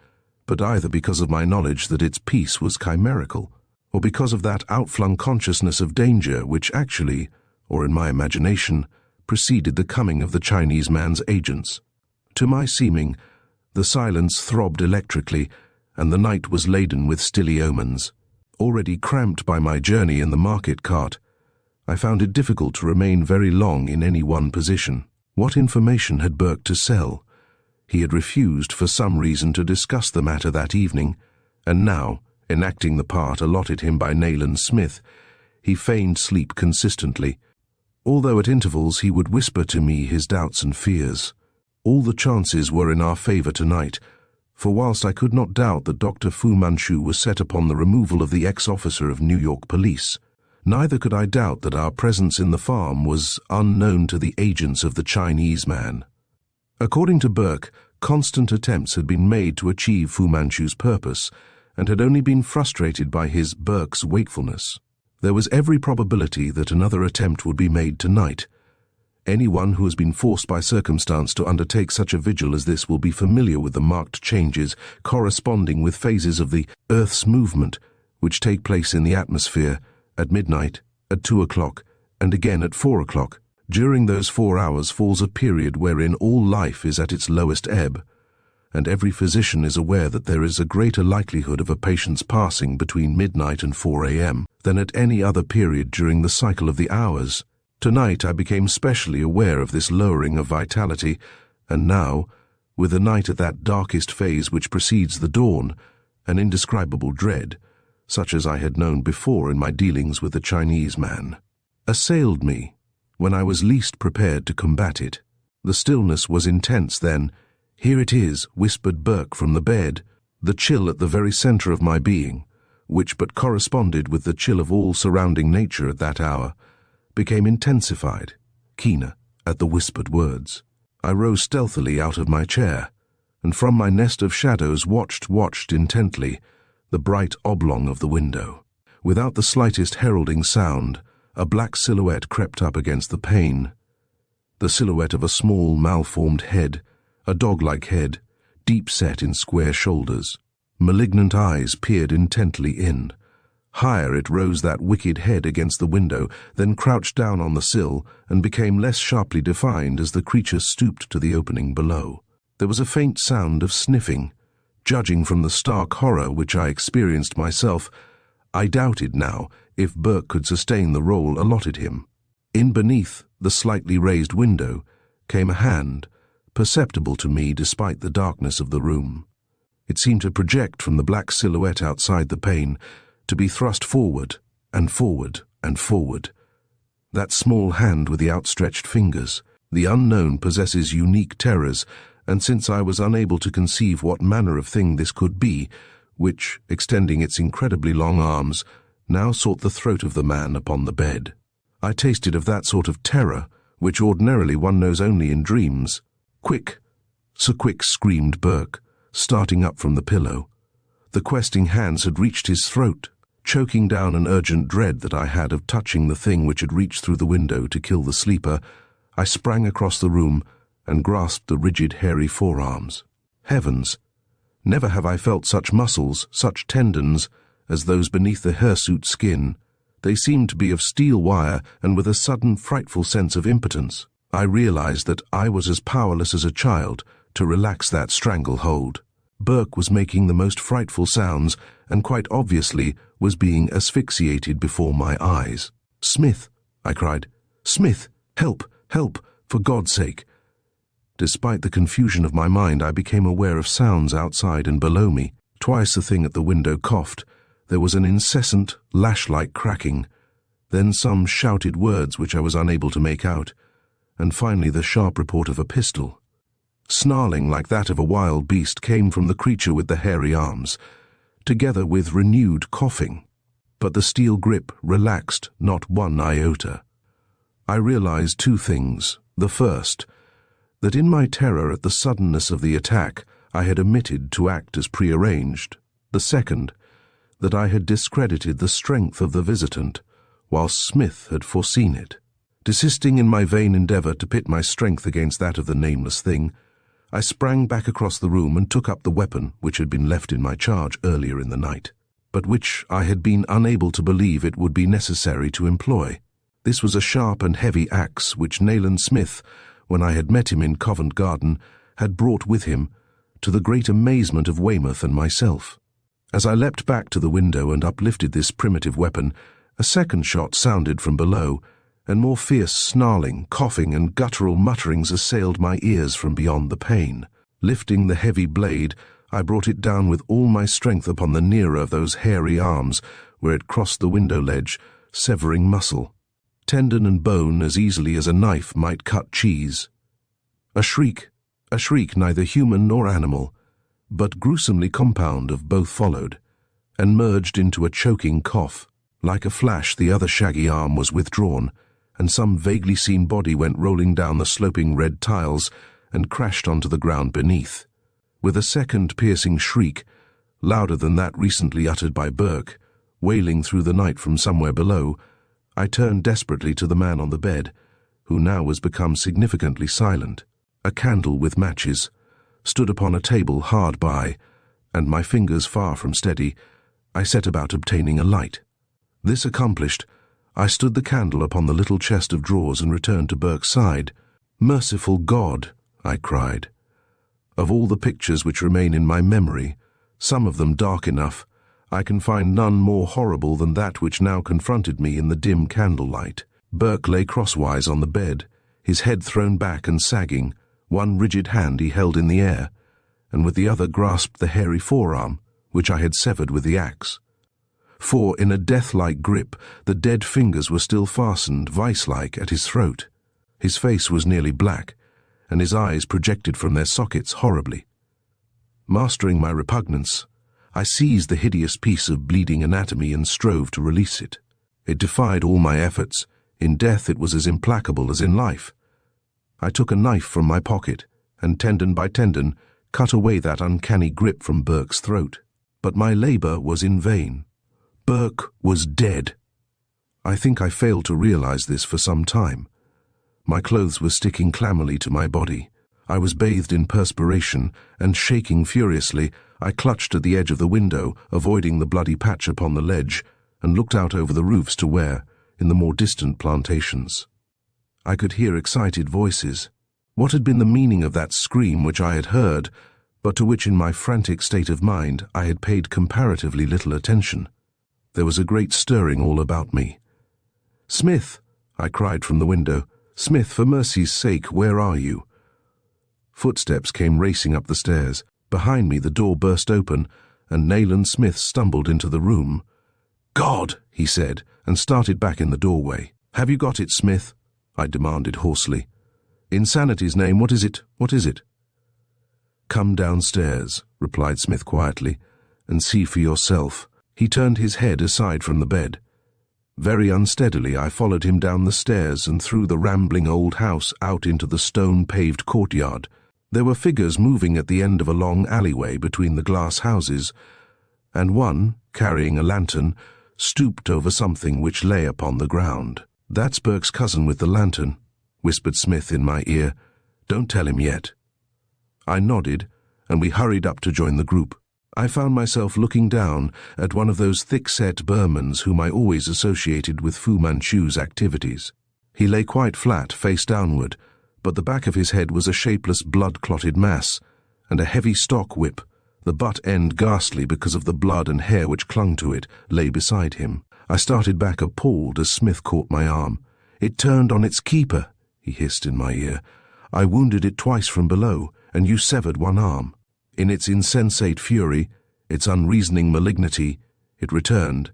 but either because of my knowledge that its peace was chimerical, or because of that outflung consciousness of danger which actually, or in my imagination, preceded the coming of the Chinese man's agents. To my seeming, the silence throbbed electrically, and the night was laden with stilly omens. Already cramped by my journey in the market cart, I found it difficult to remain very long in any one position. What information had Burke to sell? He had refused for some reason to discuss the matter that evening, and now, enacting the part allotted him by Nayland Smith, he feigned sleep consistently, although at intervals he would whisper to me his doubts and fears. All the chances were in our favor tonight, for whilst I could not doubt that Dr. Fu Manchu was set upon the removal of the ex-officer of New York police, neither could I doubt that our presence in the farm was unknown to the agents of the Chinese man. According to Burke, constant attempts had been made to achieve Fu Manchu's purpose, and had only been frustrated by his Burke's wakefulness. There was every probability that another attempt would be made tonight. Anyone who has been forced by circumstance to undertake such a vigil as this will be familiar with the marked changes corresponding with phases of the Earth's movement which take place in the atmosphere at midnight, at 2 o'clock, and again at 4 o'clock. During those 4 hours falls a period wherein all life is at its lowest ebb, and every physician is aware that there is a greater likelihood of a patient's passing between midnight and 4 a.m. than at any other period during the cycle of the hours. Tonight I became specially aware of this lowering of vitality, and now, with the night at that darkest phase which precedes the dawn, an indescribable dread, such as I had known before in my dealings with the Chinese man, assailed me when I was least prepared to combat it. The stillness was intense then. "Here it is," whispered Burke from the bed. The chill at the very center of my being, which but corresponded with the chill of all surrounding nature at that hour, became intensified, keener, at the whispered words. I rose stealthily out of my chair, and from my nest of shadows watched intently the bright oblong of the window. Without the slightest heralding sound, a black silhouette crept up against the pane. The silhouette of a small, malformed head, a dog-like head, deep-set in square shoulders. Malignant eyes peered intently in. Higher it rose that wicked head against the window, then crouched down on the sill and became less sharply defined as the creature stooped to the opening below. There was a faint sound of sniffing. Judging from the stark horror which I experienced myself, I doubted now if Burke could sustain the role allotted him. In beneath the slightly raised window came a hand, perceptible to me despite the darkness of the room. It seemed to project from the black silhouette outside the pane, to be thrust forward and forward and forward. That small hand with the outstretched fingers. The unknown possesses unique terrors, and since I was unable to conceive what manner of thing this could be, which, extending its incredibly long arms, now sought the throat of the man upon the bed, I tasted of that sort of terror which ordinarily one knows only in dreams. "Quick! Sir Quick!" screamed Burke, starting up from the pillow. The questing hands had reached his throat, choking down an urgent dread that I had of touching the thing which had reached through the window to kill the sleeper. I sprang across the room and grasped the rigid, hairy forearms. Heavens! Never have I felt such muscles, such tendons, as those beneath the hirsute skin. They seemed to be of steel wire, and with a sudden, frightful sense of impotence, I realized that I was as powerless as a child to relax that stranglehold. Burke was making the most frightful sounds, and quite obviously was being asphyxiated before my eyes. "Smith!" I cried. "Smith! Help! Help! For God's sake!" Despite the confusion of my mind, I became aware of sounds outside and below me. Twice the thing at the window coughed. There was an incessant, lash-like cracking, then some shouted words which I was unable to make out, and finally the sharp report of a pistol. Snarling like that of a wild beast came from the creature with the hairy arms, together with renewed coughing. But the steel grip relaxed not one iota. I realized two things. The first, that in my terror at the suddenness of the attack, I had omitted to act as prearranged. The second, that I had discredited the strength of the visitant, whilst Smith had foreseen it. Desisting in my vain endeavour to pit my strength against that of the nameless thing, I sprang back across the room and took up the weapon which had been left in my charge earlier in the night, but which I had been unable to believe it would be necessary to employ. This was a sharp and heavy axe which Nayland Smith, when I had met him in Covent Garden, had brought with him, to the great amazement of Weymouth and myself. As I leapt back to the window and uplifted this primitive weapon, a second shot sounded from below, and more fierce snarling, coughing, and guttural mutterings assailed my ears from beyond the pane. Lifting the heavy blade, I brought it down with all my strength upon the nearer of those hairy arms, where it crossed the window ledge, severing muscle. Tendon and bone as easily as a knife might cut cheese. A shriek neither human nor animal, but gruesomely compound of both followed, and merged into a choking cough. Like a flash the other shaggy arm was withdrawn, and some vaguely seen body went rolling down the sloping red tiles and crashed onto the ground beneath. With a second piercing shriek, louder than that recently uttered by Burke, wailing through the night from somewhere below, I turned desperately to the man on the bed, who now was become significantly silent. A candle with matches stood upon a table hard by, and my fingers far from steady, I set about obtaining a light. This accomplished, I stood the candle upon the little chest of drawers and returned to Burke's side. "Merciful God," I cried. "Of all the pictures which remain in my memory, some of them dark enough, I can find none more horrible than that which now confronted me in the dim candlelight." Burke lay crosswise on the bed, his head thrown back and sagging, one rigid hand he held in the air, and with the other grasped the hairy forearm, which I had severed with the axe. For, in a death-like grip, the dead fingers were still fastened, vice-like, at his throat. His face was nearly black, and his eyes projected from their sockets horribly. Mastering my repugnance, I seized the hideous piece of bleeding anatomy and strove to release it. It defied all my efforts. In death it was as implacable as in life. I took a knife from my pocket, and tendon by tendon cut away that uncanny grip from Burke's throat. But my labour was in vain. Burke was dead. I think I failed to realize this for some time. My clothes were sticking clammily to my body. I was bathed in perspiration, and shaking furiously, I clutched at the edge of the window, avoiding the bloody patch upon the ledge, and looked out over the roofs to where, in the more distant plantations, I could hear excited voices. What had been the meaning of that scream which I had heard, but to which in my frantic state of mind I had paid comparatively little attention? There was a great stirring all about me. "Smith!" I cried from the window. "Smith, for mercy's sake, where are you?" Footsteps came racing up the stairs. Behind me the door burst open, and Nayland Smith stumbled into the room. "God!" he said, and started back in the doorway. "Have you got it, Smith?" I demanded hoarsely. "In sanity's name, what is it? What is it?" "Come downstairs," replied Smith quietly, "and see for yourself." He turned his head aside from the bed. Very unsteadily I followed him down the stairs and through the rambling old house out into the stone-paved courtyard. There were figures moving at the end of a long alleyway between the glass houses, and one, carrying a lantern, stooped over something which lay upon the ground. "That's Burke's cousin with the lantern," whispered Smith in my ear. "Don't tell him yet." I nodded, and we hurried up to join the group. I found myself looking down at one of those thick-set Burmans whom I always associated with Fu Manchu's activities. He lay quite flat, face downward, but the back of his head was a shapeless blood-clotted mass, and a heavy stock whip, the butt end ghastly because of the blood and hair which clung to it, lay beside him. I started back appalled as Smith caught my arm. "It turned on its keeper," he hissed in my ear. "I wounded it twice from below, and you severed one arm." In its insensate fury, Its unreasoning malignity, it returned,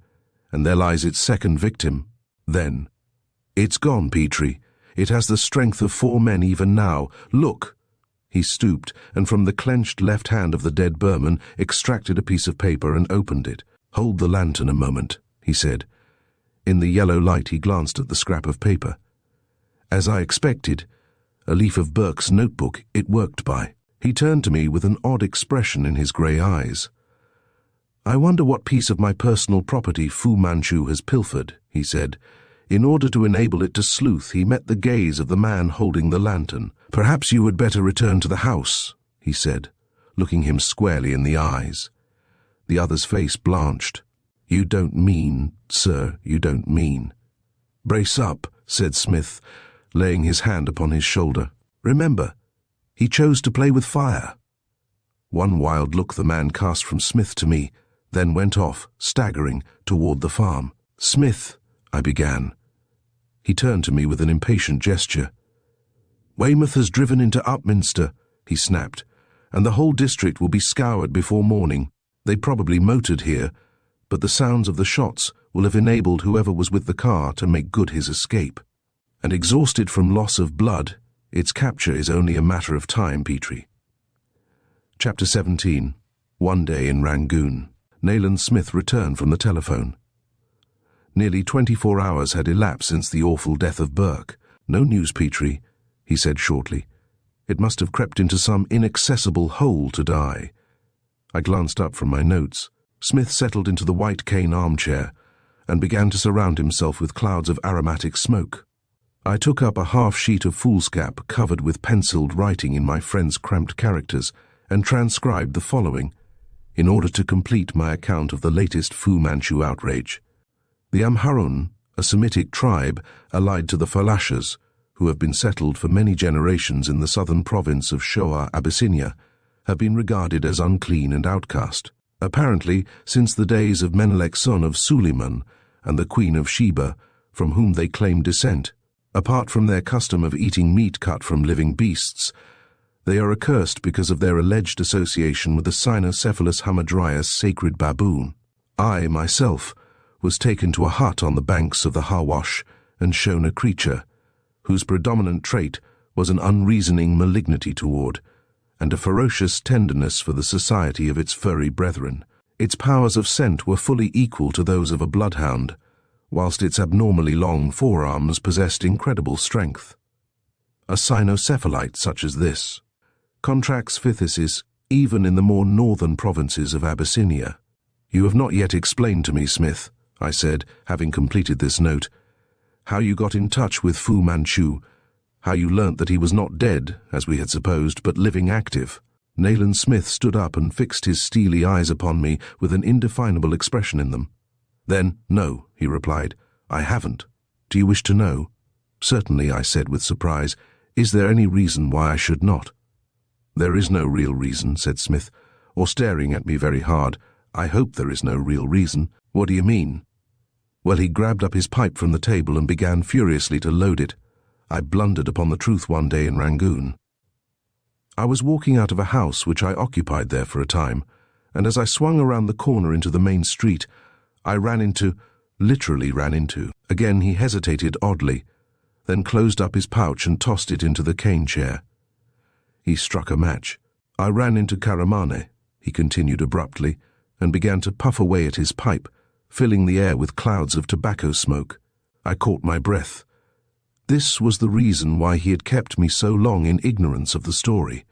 and there lies its second victim. Then, "It's gone, Petrie. It has the strength of 4 men even now. Look!" He stooped, and from the clenched left hand of the dead Burman extracted a piece of paper and opened it. "Hold the lantern a moment," he said. In the yellow light he glanced at the scrap of paper. As I expected, a leaf of Burke's notebook it worked by. He turned to me with an odd expression in his grey eyes. "I wonder what piece of my personal property Fu Manchu has pilfered," he said. In order to enable it to sleuth, he met the gaze of the man holding the lantern. "Perhaps you had better return to the house," he said, looking him squarely in the eyes. The other's face blanched. "You don't mean, sir, you don't mean." "Brace up," said Smith, laying his hand upon his shoulder. "Remember, he chose to play with fire." One wild look the man cast from Smith to me, then went off, staggering, toward the farm. "Smith," I began. He turned to me with an impatient gesture. "Weymouth has driven into Upminster," he snapped, "and the whole district will be scoured before morning. They probably motored here, but the sounds of the shots will have enabled whoever was with the car to make good his escape. And exhausted from loss of blood, its capture is only a matter of time, Petrie." Chapter 17. One day in Rangoon. Nayland Smith returned from the telephone. Nearly 24 hours had elapsed since the awful death of Burke. "No news, Petrie," he said shortly. "It must have crept into some inaccessible hole to die." I glanced up from my notes. Smith settled into the white cane armchair and began to surround himself with clouds of aromatic smoke. I took up a half-sheet of foolscap covered with penciled writing in my friend's cramped characters and transcribed the following, in order to complete my account of the latest Fu Manchu outrage. "The Amharun, a Semitic tribe allied to the Falashas, who have been settled for many generations in the southern province of Shoa, Abyssinia, have been regarded as unclean and outcast. Apparently, since the days of Menelik son of Suleiman and the Queen of Sheba, from whom they claim descent. Apart from their custom of eating meat cut from living beasts, they are accursed because of their alleged association with the Cynocephalus hamadryas sacred baboon. I, myself, was taken to a hut on the banks of the Hawash and shown a creature, whose predominant trait was an unreasoning malignity toward, and a ferocious tenderness for the society of its furry brethren. Its powers of scent were fully equal to those of a bloodhound, whilst its abnormally long forearms possessed incredible strength. A cynocephalite such as this contracts phthisis even in the more northern provinces of Abyssinia. "You have not yet explained to me, Smith," I said, having completed this note, "how you got in touch with Fu Manchu, how you learnt that he was not dead, as we had supposed, but living active." Nayland Smith stood up and fixed his steely eyes upon me with an indefinable expression in them. "Then, no," he replied, "I haven't. Do you wish to know?" "Certainly," I said with surprise. "Is there any reason why I should not?" "There is no real reason," said Smith, or staring at me very hard. "I hope there is no real reason." "What do you mean?" Well, he grabbed up his pipe from the table and began furiously to load it. I blundered upon the truth one day in Rangoon. I was walking out of a house which I occupied there for a time, and as I swung around the corner into the main street, I literally ran into. Again he hesitated oddly, then closed up his pouch and tossed it into the cane chair. He struck a match. "I ran into Karamane," he continued abruptly, and began to puff away at his pipe, filling the air with clouds of tobacco smoke. I caught my breath. This was the reason why he had kept me so long in ignorance of the story.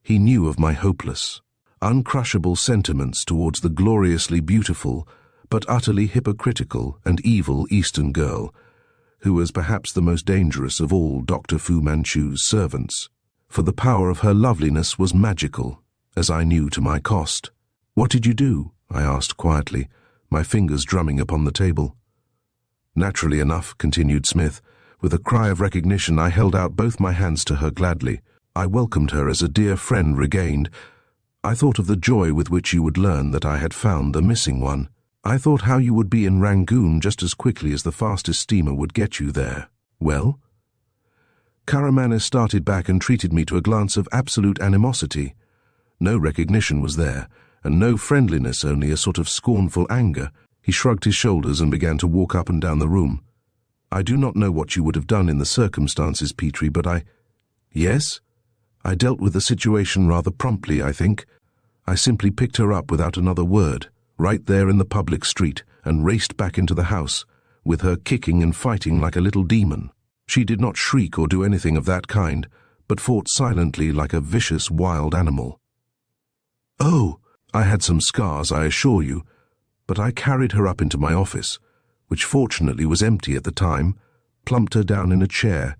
He knew of my hopeless, uncrushable sentiments towards the gloriously beautiful, but utterly hypocritical and evil Eastern girl, who was perhaps the most dangerous of all Dr. Fu Manchu's servants. For the power of her loveliness was magical, as I knew to my cost. "What did you do?" I asked quietly, my fingers drumming upon the table. "Naturally enough," continued Smith, with a cry of recognition I held out both my hands to her gladly. "I welcomed her as a dear friend regained. I thought of the joy with which you would learn that I had found the missing one. I thought how you would be in Rangoon just as quickly as the fastest steamer would get you there." "Well?" Karamane started back and treated me to a glance of absolute animosity. No recognition was there, and no friendliness, only a sort of scornful anger. He shrugged his shoulders and began to walk up and down the room. "I do not know what you would have done in the circumstances, Petrie, but Yes? I dealt with the situation rather promptly, I think. I simply picked her up without another word, right there in the public street, and raced back into the house, with her kicking and fighting like a little demon. She did not shriek or do anything of that kind, but fought silently like a vicious wild animal. Oh, I had some scars, I assure you, but I carried her up into my office, which fortunately was empty at the time, plumped her down in a chair,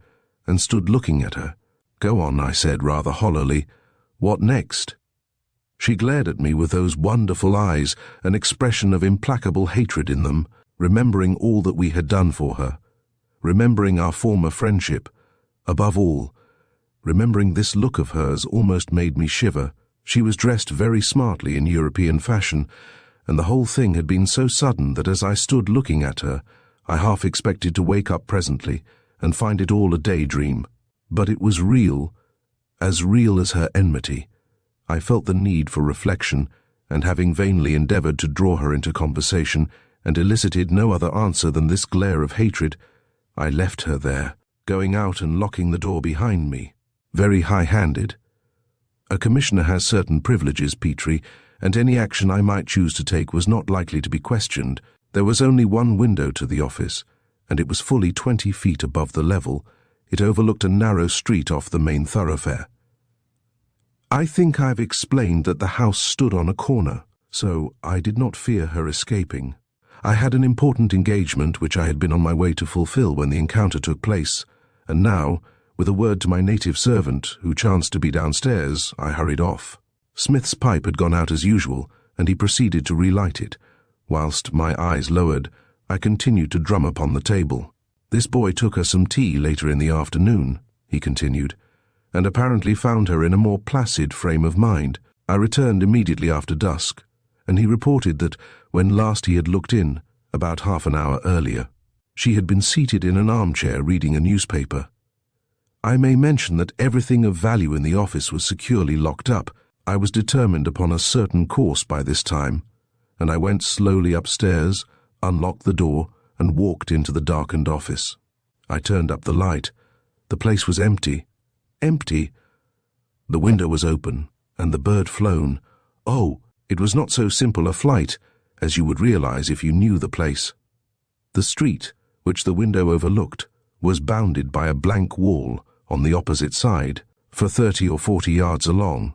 and stood looking at her. "Go on," I said rather hollowly. "What next?" She glared at me with those wonderful eyes, an expression of implacable hatred in them, remembering all that we had done for her, remembering our former friendship. Above all, remembering this look of hers almost made me shiver. She was dressed very smartly in European fashion, and the whole thing had been so sudden that as I stood looking at her, I half expected to wake up presently and find it all a daydream. But it was real as her enmity. I felt the need for reflection, and having vainly endeavored to draw her into conversation, and elicited no other answer than this glare of hatred, I left her there, going out and locking the door behind me. Very high-handed. A commissioner has certain privileges, Petrie, and any action I might choose to take was not likely to be questioned. There was only one window to the office, and it was fully 20 feet above the level. It overlooked a narrow street off the main thoroughfare. I think I've explained that the house stood on a corner, so I did not fear her escaping. I had an important engagement which I had been on my way to fulfill when the encounter took place, and now, with a word to my native servant, who chanced to be downstairs, I hurried off. Smith's pipe had gone out as usual, and he proceeded to relight it. Whilst, my eyes lowered, I continued to drum upon the table. "This boy took her some tea later in the afternoon," he continued, "and apparently found her in a more placid frame of mind. I returned immediately after dusk, and he reported that, when last he had looked in, about half an hour earlier, she had been seated in an armchair reading a newspaper. I may mention that everything of value in the office was securely locked up. I was determined upon a certain course by this time, and I went slowly upstairs, unlocked the door, and walked into the darkened office. I turned up the light. The place was empty. Empty. The window was open, and the bird flown. Oh, it was not so simple a flight, as you would realize if you knew the place. The street, which the window overlooked, was bounded by a blank wall on the opposite side, for 30 or 40 yards along,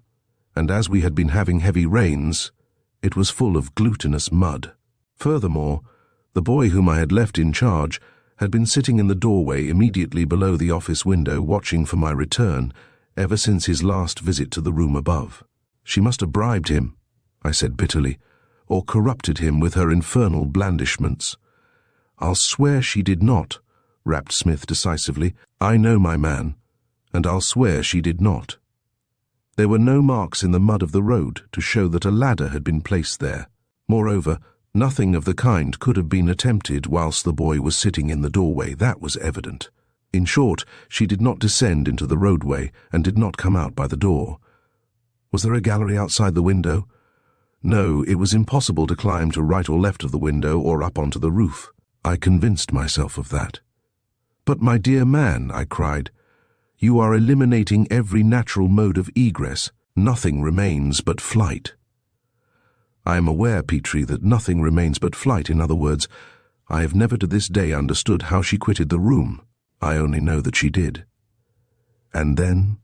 and as we had been having heavy rains, it was full of glutinous mud. Furthermore, the boy whom I had left in charge had been sitting in the doorway immediately below the office window watching for my return ever since his last visit to the room above. She must have bribed him, I said bitterly, or corrupted him with her infernal blandishments. "I'll swear she did not," rapped Smith decisively. "I know my man, and I'll swear she did not. There were no marks in the mud of the road to show that a ladder had been placed there. Moreover, nothing of the kind could have been attempted whilst the boy was sitting in the doorway, that was evident. In short, she did not descend into the roadway and did not come out by the door. Was there a gallery outside the window? No, it was impossible to climb to right or left of the window or up onto the roof. I convinced myself of that. "But my dear man," I cried, "you are eliminating every natural mode of egress. Nothing remains but flight." I am aware, Petrie, that nothing remains but flight. In other words, I have never to this day understood how she quitted the room. I only know that she did. And then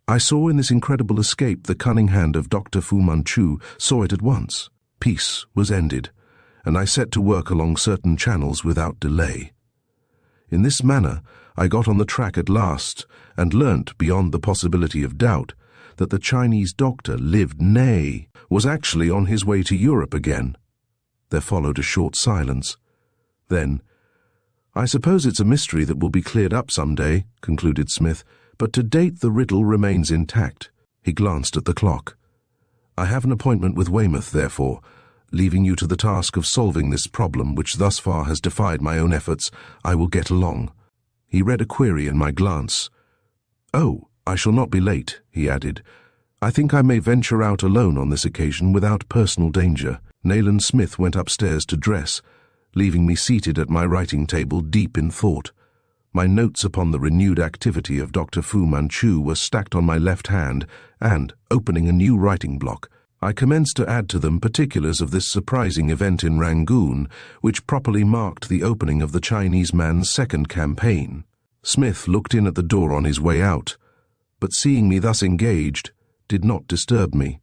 I saw in this incredible escape the cunning hand of Dr. Fu Manchu, saw it at once. Peace was ended, and I set to work along certain channels without delay. In this manner, I got on the track at last, and learnt, beyond the possibility of doubt, that the Chinese doctor lived, nay, was actually on his way to Europe again. There followed a short silence. Then, "I suppose it's a mystery that will be cleared up some day," concluded Smith, "but to date the riddle remains intact." He glanced at the clock. "I have an appointment with Weymouth, therefore, leaving you to the task of solving this problem which thus far has defied my own efforts. I will get along." He read a query in my glance. "Oh, I shall not be late," he added, I think I may venture out alone on this occasion without personal danger. Nayland Smith went upstairs to dress, leaving me seated at my writing table deep in thought. My notes upon the renewed activity of Dr. Fu Manchu were stacked on my left hand, and, opening a new writing block, I commenced to add to them particulars of this surprising event in Rangoon, which properly marked the opening of the Chinese man's second campaign. Smith looked in at the door on his way out, but seeing me thus engaged, did not disturb me.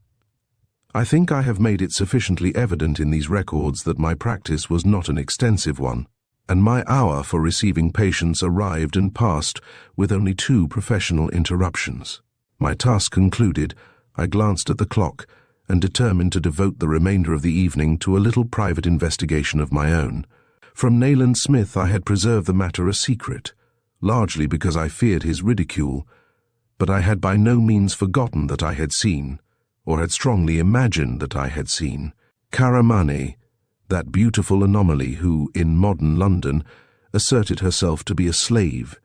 I think I have made it sufficiently evident in these records that my practice was not an extensive one, and my hour for receiving patients arrived and passed with only 2 professional interruptions. My task concluded, I glanced at the clock and determined to devote the remainder of the evening to a little private investigation of my own. From Nayland Smith I had preserved the matter a secret, largely because I feared his ridicule, but I had by no means forgotten that I had seen, or had strongly imagined that I had seen, Karamane, that beautiful anomaly who, in modern London, asserted herself to be a slave,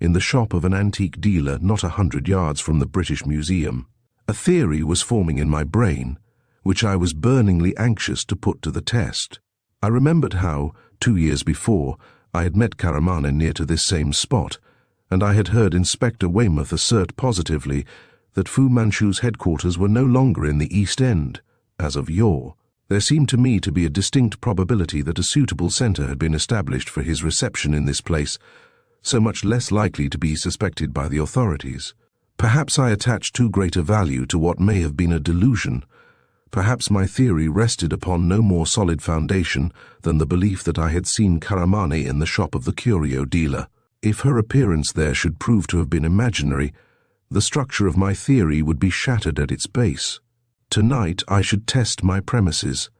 in the shop of an antique dealer not 100 yards from the British Museum. A theory was forming in my brain, which I was burningly anxious to put to the test. I remembered how, 2 years before, I had met Karamane near to this same spot, and I had heard Inspector Weymouth assert positively that Fu Manchu's headquarters were no longer in the East End, as of yore. There seemed to me to be a distinct probability that a suitable centre had been established for his reception in this place, so much less likely to be suspected by the authorities. Perhaps I attached too great a value to what may have been a delusion. Perhaps my theory rested upon no more solid foundation than the belief that I had seen Karamane in the shop of the curio dealer. If her appearance there should prove to have been imaginary, the structure of my theory would be shattered at its base. Tonight I should test my premises,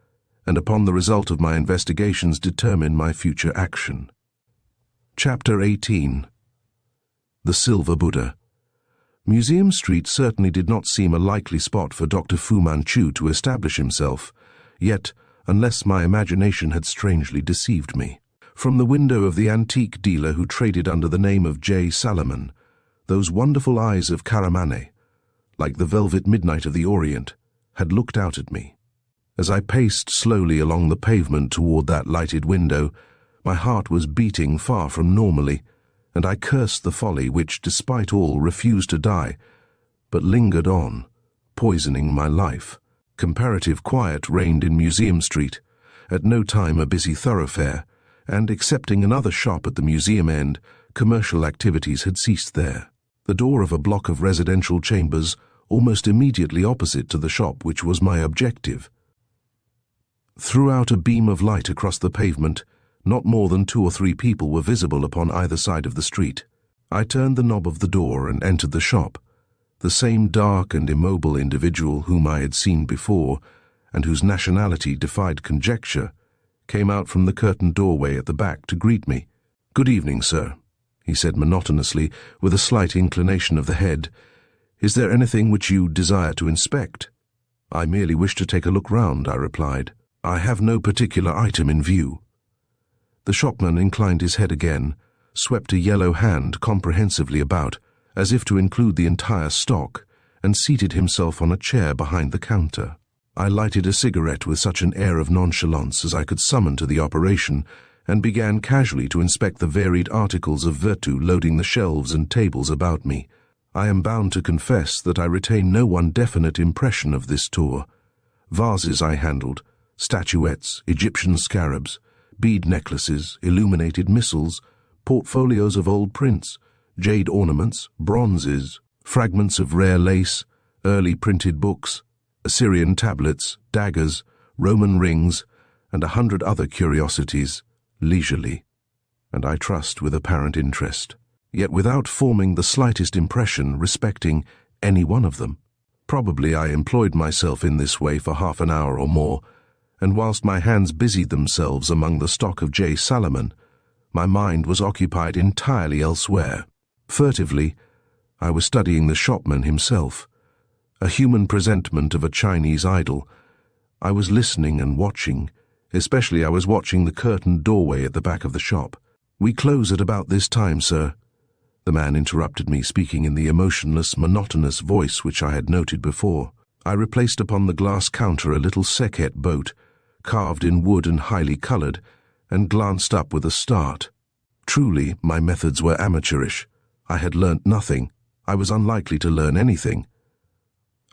and upon the result of my investigations determine my future action. Chapter 18. The Silver Buddha. Museum Street certainly did not seem a likely spot for Dr. Fu Manchu to establish himself, yet, unless my imagination had strangely deceived me. From the window of the antique dealer who traded under the name of J. Salomon, those wonderful eyes of Karamane, like the velvet midnight of the Orient, had looked out at me. As I paced slowly along the pavement toward that lighted window, my heart was beating far from normally, and I cursed the folly which, despite all, refused to die, but lingered on, poisoning my life. Comparative quiet reigned in Museum Street, at no time a busy thoroughfare, and excepting another shop at the museum end, commercial activities had ceased there. The door of a block of residential chambers, almost immediately opposite to the shop which was my objective, threw out a beam of light across the pavement. Not more than 2 or 3 people were visible upon either side of the street. I turned the knob of the door and entered the shop. The same dark and immobile individual whom I had seen before, and whose nationality defied conjecture, came out from the curtained doorway at the back to greet me. "Good evening, sir," he said monotonously, with a slight inclination of the head. "Is there anything which you desire to inspect?" "I merely wish to take a look round," I replied. "I have no particular item in view." The shopman inclined his head again, swept a yellow hand comprehensively about, as if to include the entire stock, and seated himself on a chair behind the counter. I lighted a cigarette with such an air of nonchalance as I could summon to the operation, and began casually to inspect the varied articles of virtu loading the shelves and tables about me. I am bound to confess that I retain no one definite impression of this tour. Vases I handled, statuettes, Egyptian scarabs, bead necklaces, illuminated missals, portfolios of old prints, jade ornaments, bronzes, fragments of rare lace, early printed books, Assyrian tablets, daggers, Roman rings, and 100 other curiosities, leisurely, and I trust with apparent interest, yet without forming the slightest impression respecting any one of them. Probably I employed myself in this way for half an hour or more, and whilst my hands busied themselves among the stock of J. Salomon, my mind was occupied entirely elsewhere. Furtively, I was studying the shopman himself, a human presentment of a Chinese idol. I was listening and watching, especially I was watching the curtained doorway at the back of the shop. "We close at about this time, sir," The man interrupted me, speaking in the emotionless, monotonous voice which I had noted before. I replaced upon the glass counter a little Sekhet boat, carved in wood and highly coloured, and glanced up with a start. Truly, my methods were amateurish. I had learnt nothing. I was unlikely to learn anything.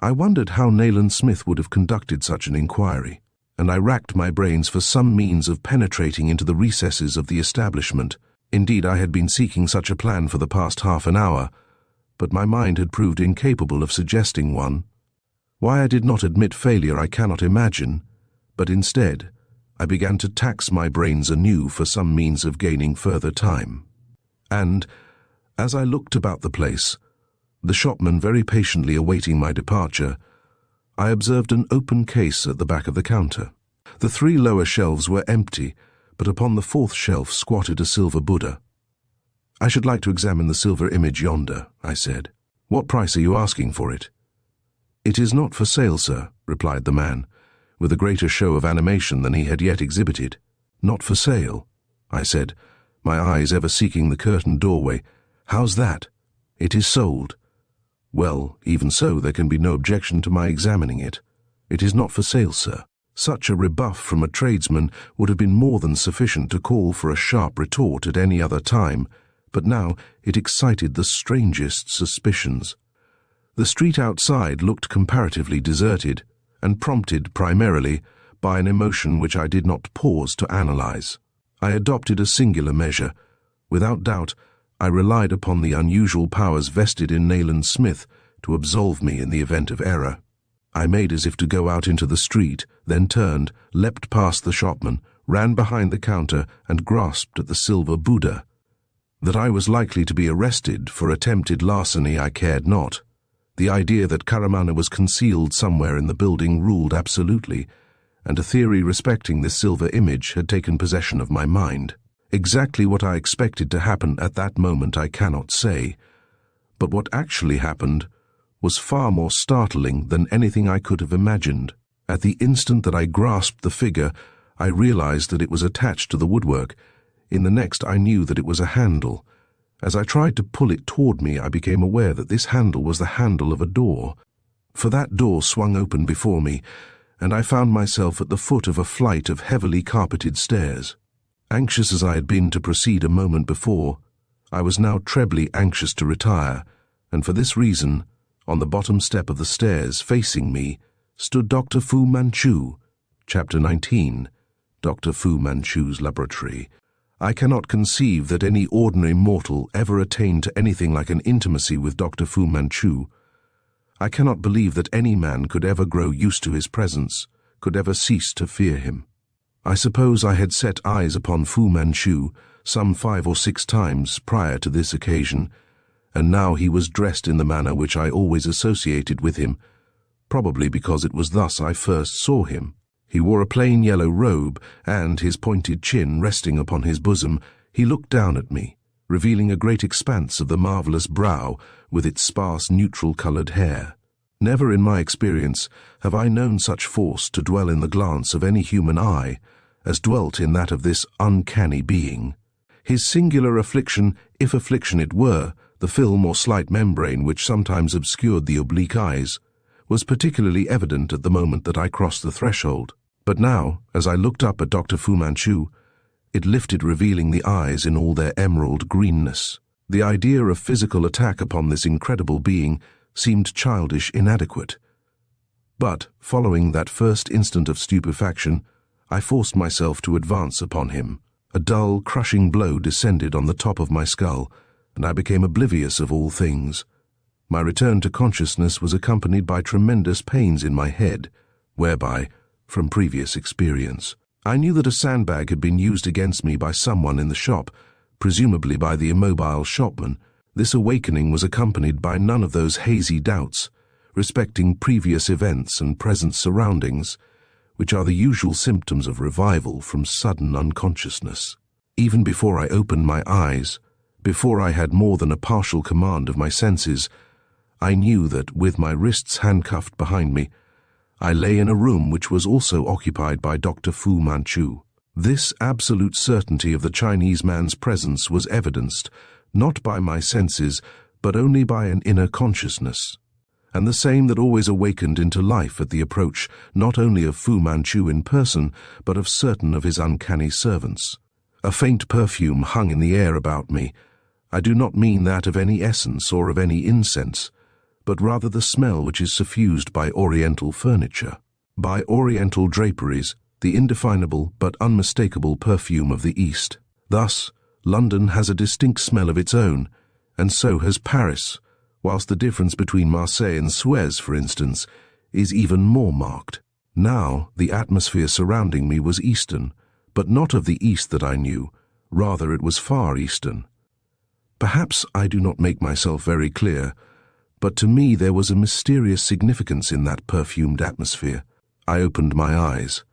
I wondered how Nayland Smith would have conducted such an inquiry, and I racked my brains for some means of penetrating into the recesses of the establishment. Indeed, I had been seeking such a plan for the past half an hour, but my mind had proved incapable of suggesting one. Why I did not admit failure I cannot imagine, but instead I began to tax my brains anew for some means of gaining further time. And, as I looked about the place, the shopman very patiently awaiting my departure, I observed an open case at the back of the counter. The 3 lower shelves were empty, but upon the 4th shelf squatted a silver Buddha. "I should like to examine the silver image yonder," I said. "What price are you asking for it?" "It is not for sale, sir," replied the man, with a greater show of animation than he had yet exhibited. "Not for sale?" I said, my eyes ever seeking the curtained doorway. "How's that?" "It is sold." "Well, even so, there can be no objection to my examining it. It is not for sale, sir." Such a rebuff from a tradesman would have been more than sufficient to call for a sharp retort at any other time, but now it excited the strangest suspicions. The street outside looked comparatively deserted, and prompted primarily by an emotion which I did not pause to analyze. I adopted a singular measure. Without doubt, I relied upon the unusual powers vested in Nayland Smith to absolve me in the event of error. I made as if to go out into the street, then turned, leapt past the shopman, ran behind the counter, and grasped at the silver Buddha. That I was likely to be arrested for attempted larceny I cared not. The idea that Karamana was concealed somewhere in the building ruled absolutely, and a theory respecting this silver image had taken possession of my mind. Exactly what I expected to happen at that moment I cannot say, but what actually happened was far more startling than anything I could have imagined. At the instant that I grasped the figure, I realized that it was attached to the woodwork. In the next, I knew that it was a handle. As I tried to pull it toward me, I became aware that this handle was the handle of a door. For that door swung open before me, and I found myself at the foot of a flight of heavily carpeted stairs. Anxious as I had been to proceed a moment before, I was now trebly anxious to retire, and for this reason, on the bottom step of the stairs, facing me, stood Dr. Fu Manchu. Chapter 19. Dr. Fu Manchu's Laboratory. I cannot conceive that any ordinary mortal ever attained to anything like an intimacy with Dr. Fu Manchu. I cannot believe that any man could ever grow used to his presence, could ever cease to fear him. I suppose I had set eyes upon Fu Manchu some 5 or 6 times prior to this occasion, and now he was dressed in the manner which I always associated with him, probably because it was thus I first saw him. He wore a plain yellow robe, and, his pointed chin resting upon his bosom, he looked down at me, revealing a great expanse of the marvelous brow with its sparse neutral-colored hair. Never in my experience have I known such force to dwell in the glance of any human eye as dwelt in that of this uncanny being. His singular affliction, if affliction it were, the film or slight membrane which sometimes obscured the oblique eyes, was particularly evident at the moment that I crossed the threshold. But now, as I looked up at Dr. Fu Manchu, it lifted, revealing the eyes in all their emerald greenness. The idea of physical attack upon this incredible being seemed childish inadequate. But, following that first instant of stupefaction, I forced myself to advance upon him. A dull, crushing blow descended on the top of my skull, and I became oblivious of all things. My return to consciousness was accompanied by tremendous pains in my head, whereby, from previous experience, I knew that a sandbag had been used against me by someone in the shop, presumably by the immobile shopman. This awakening was accompanied by none of those hazy doubts respecting previous events and present surroundings, which are the usual symptoms of revival from sudden unconsciousness. Even before I opened my eyes, before I had more than a partial command of my senses, I knew that, with my wrists handcuffed behind me, I lay in a room which was also occupied by Dr. Fu Manchu. This absolute certainty of the Chinese man's presence was evidenced not by my senses, but only by an inner consciousness, and the same that always awakened into life at the approach not only of Fu Manchu in person, but of certain of his uncanny servants. A faint perfume hung in the air about me. I do not mean that of any essence or of any incense, but rather the smell which is suffused by Oriental furniture, by Oriental draperies, the indefinable but unmistakable perfume of the East. Thus, London has a distinct smell of its own, and so has Paris, whilst the difference between Marseille and Suez, for instance, is even more marked. Now, the atmosphere surrounding me was Eastern, but not of the East that I knew, rather it was Far Eastern. Perhaps I do not make myself very clear, but to me there was a mysterious significance in that perfumed atmosphere. I opened my eyes.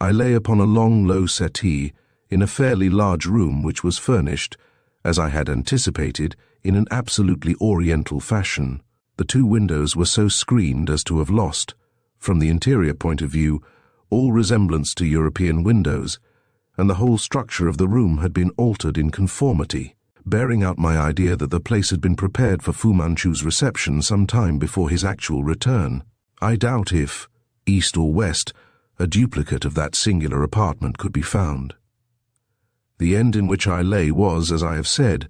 I lay upon a long, low settee in a fairly large room which was furnished, as I had anticipated, in an absolutely Oriental fashion. The two windows were so screened as to have lost, from the interior point of view, all resemblance to European windows, and the whole structure of the room had been altered in conformity, bearing out my idea that the place had been prepared for Fu Manchu's reception some time before his actual return. I doubt if, east or west, a duplicate of that singular apartment could be found. The end in which I lay was, as I have said,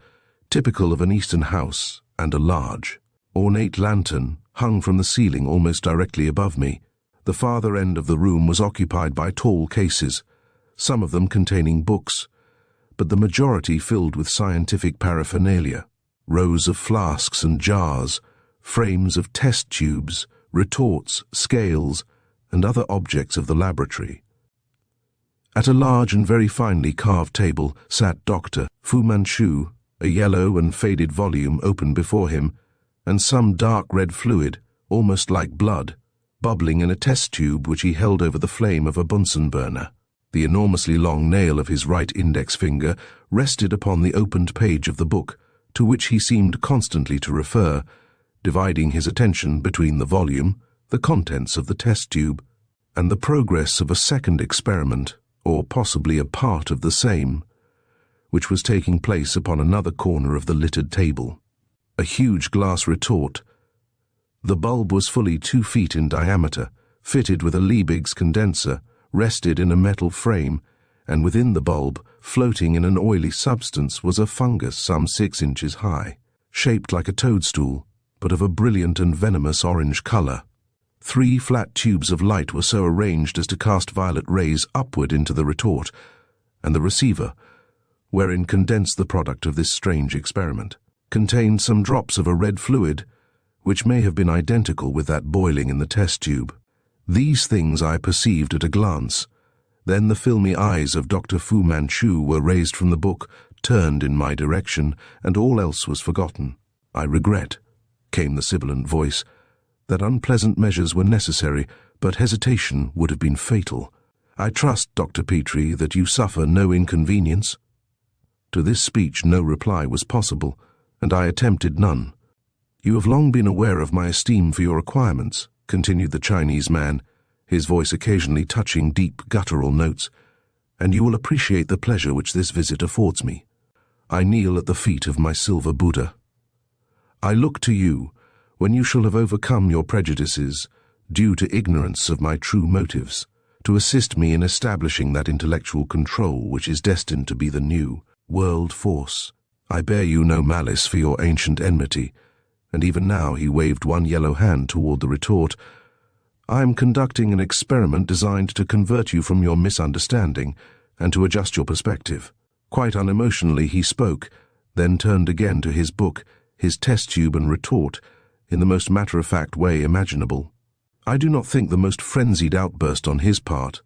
typical of an Eastern house, and a large, ornate lantern hung from the ceiling almost directly above me. The farther end of the room was occupied by tall cases, some of them containing books, but the majority filled with scientific paraphernalia, rows of flasks and jars, frames of test tubes, retorts, scales, and other objects of the laboratory. At a large and very finely carved table sat Dr. Fu Manchu, a yellow and faded volume open before him, and some dark red fluid, almost like blood, bubbling in a test tube which he held over the flame of a Bunsen burner. The enormously long nail of his right index finger rested upon the opened page of the book, to which he seemed constantly to refer, dividing his attention between the volume, the contents of the test tube, and the progress of a second experiment, or possibly a part of the same, which was taking place upon another corner of the littered table. A huge glass retort. The bulb was fully 2 feet in diameter, fitted with a Liebig's condenser, rested in a metal frame, and within the bulb, floating in an oily substance, was a fungus some 6 inches high, shaped like a toadstool, but of a brilliant and venomous orange color. 3 flat tubes of light were so arranged as to cast violet rays upward into the retort, and the receiver, wherein condensed the product of this strange experiment, contained some drops of a red fluid, which may have been identical with that boiling in the test tube. These things I perceived at a glance. Then the filmy eyes of Dr. Fu Manchu were raised from the book, turned in my direction, and all else was forgotten. "I regret," came the sibilant voice, "that unpleasant measures were necessary, but hesitation would have been fatal. I trust, Dr. Petrie, that you suffer no inconvenience." To this speech no reply was possible, and I attempted none. "You have long been aware of my esteem for your requirements," continued the Chinese man, his voice occasionally touching deep guttural notes, "and you will appreciate the pleasure which this visit affords me. I kneel at the feet of my silver Buddha. I look to you, when you shall have overcome your prejudices, due to ignorance of my true motives, to assist me in establishing that intellectual control which is destined to be the new world force. I bear you no malice for your ancient enmity," and even now he waved one yellow hand toward the retort. "I am conducting an experiment designed to convert you from your misunderstanding and to adjust your perspective." Quite unemotionally he spoke, then turned again to his book, his test tube and retort, in the most matter-of-fact way imaginable. I do not think the most frenzied outburst on his part,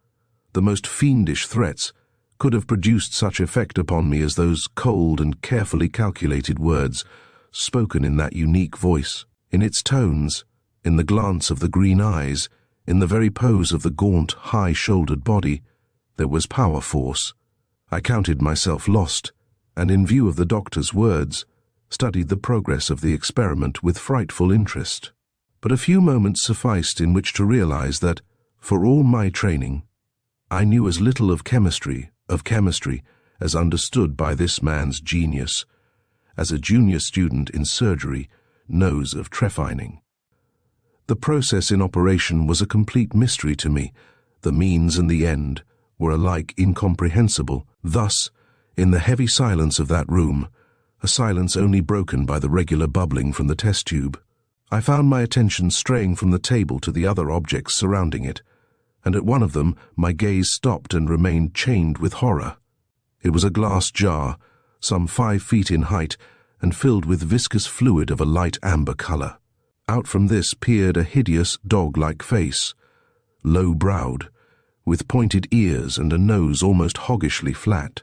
the most fiendish threats, could have produced such effect upon me as those cold and carefully calculated words, spoken in that unique voice, in its tones, in the glance of the green eyes, in the very pose of the gaunt, high-shouldered body. There was power force. I counted myself lost, and in view of the doctor's words, studied the progress of the experiment with frightful interest. But a few moments sufficed in which to realize that, for all my training, I knew as little of chemistry, as understood by this man's genius, as a junior student in surgery knows of trephining. The process in operation was a complete mystery to me. The means and the end were alike incomprehensible. Thus, in the heavy silence of that room, a silence only broken by the regular bubbling from the test tube, I found my attention straying from the table to the other objects surrounding it, and at one of them my gaze stopped and remained chained with horror. It was a glass jar, some 5 feet in height, and filled with viscous fluid of a light amber color. Out from this peered a hideous dog-like face, low-browed, with pointed ears and a nose almost hoggishly flat.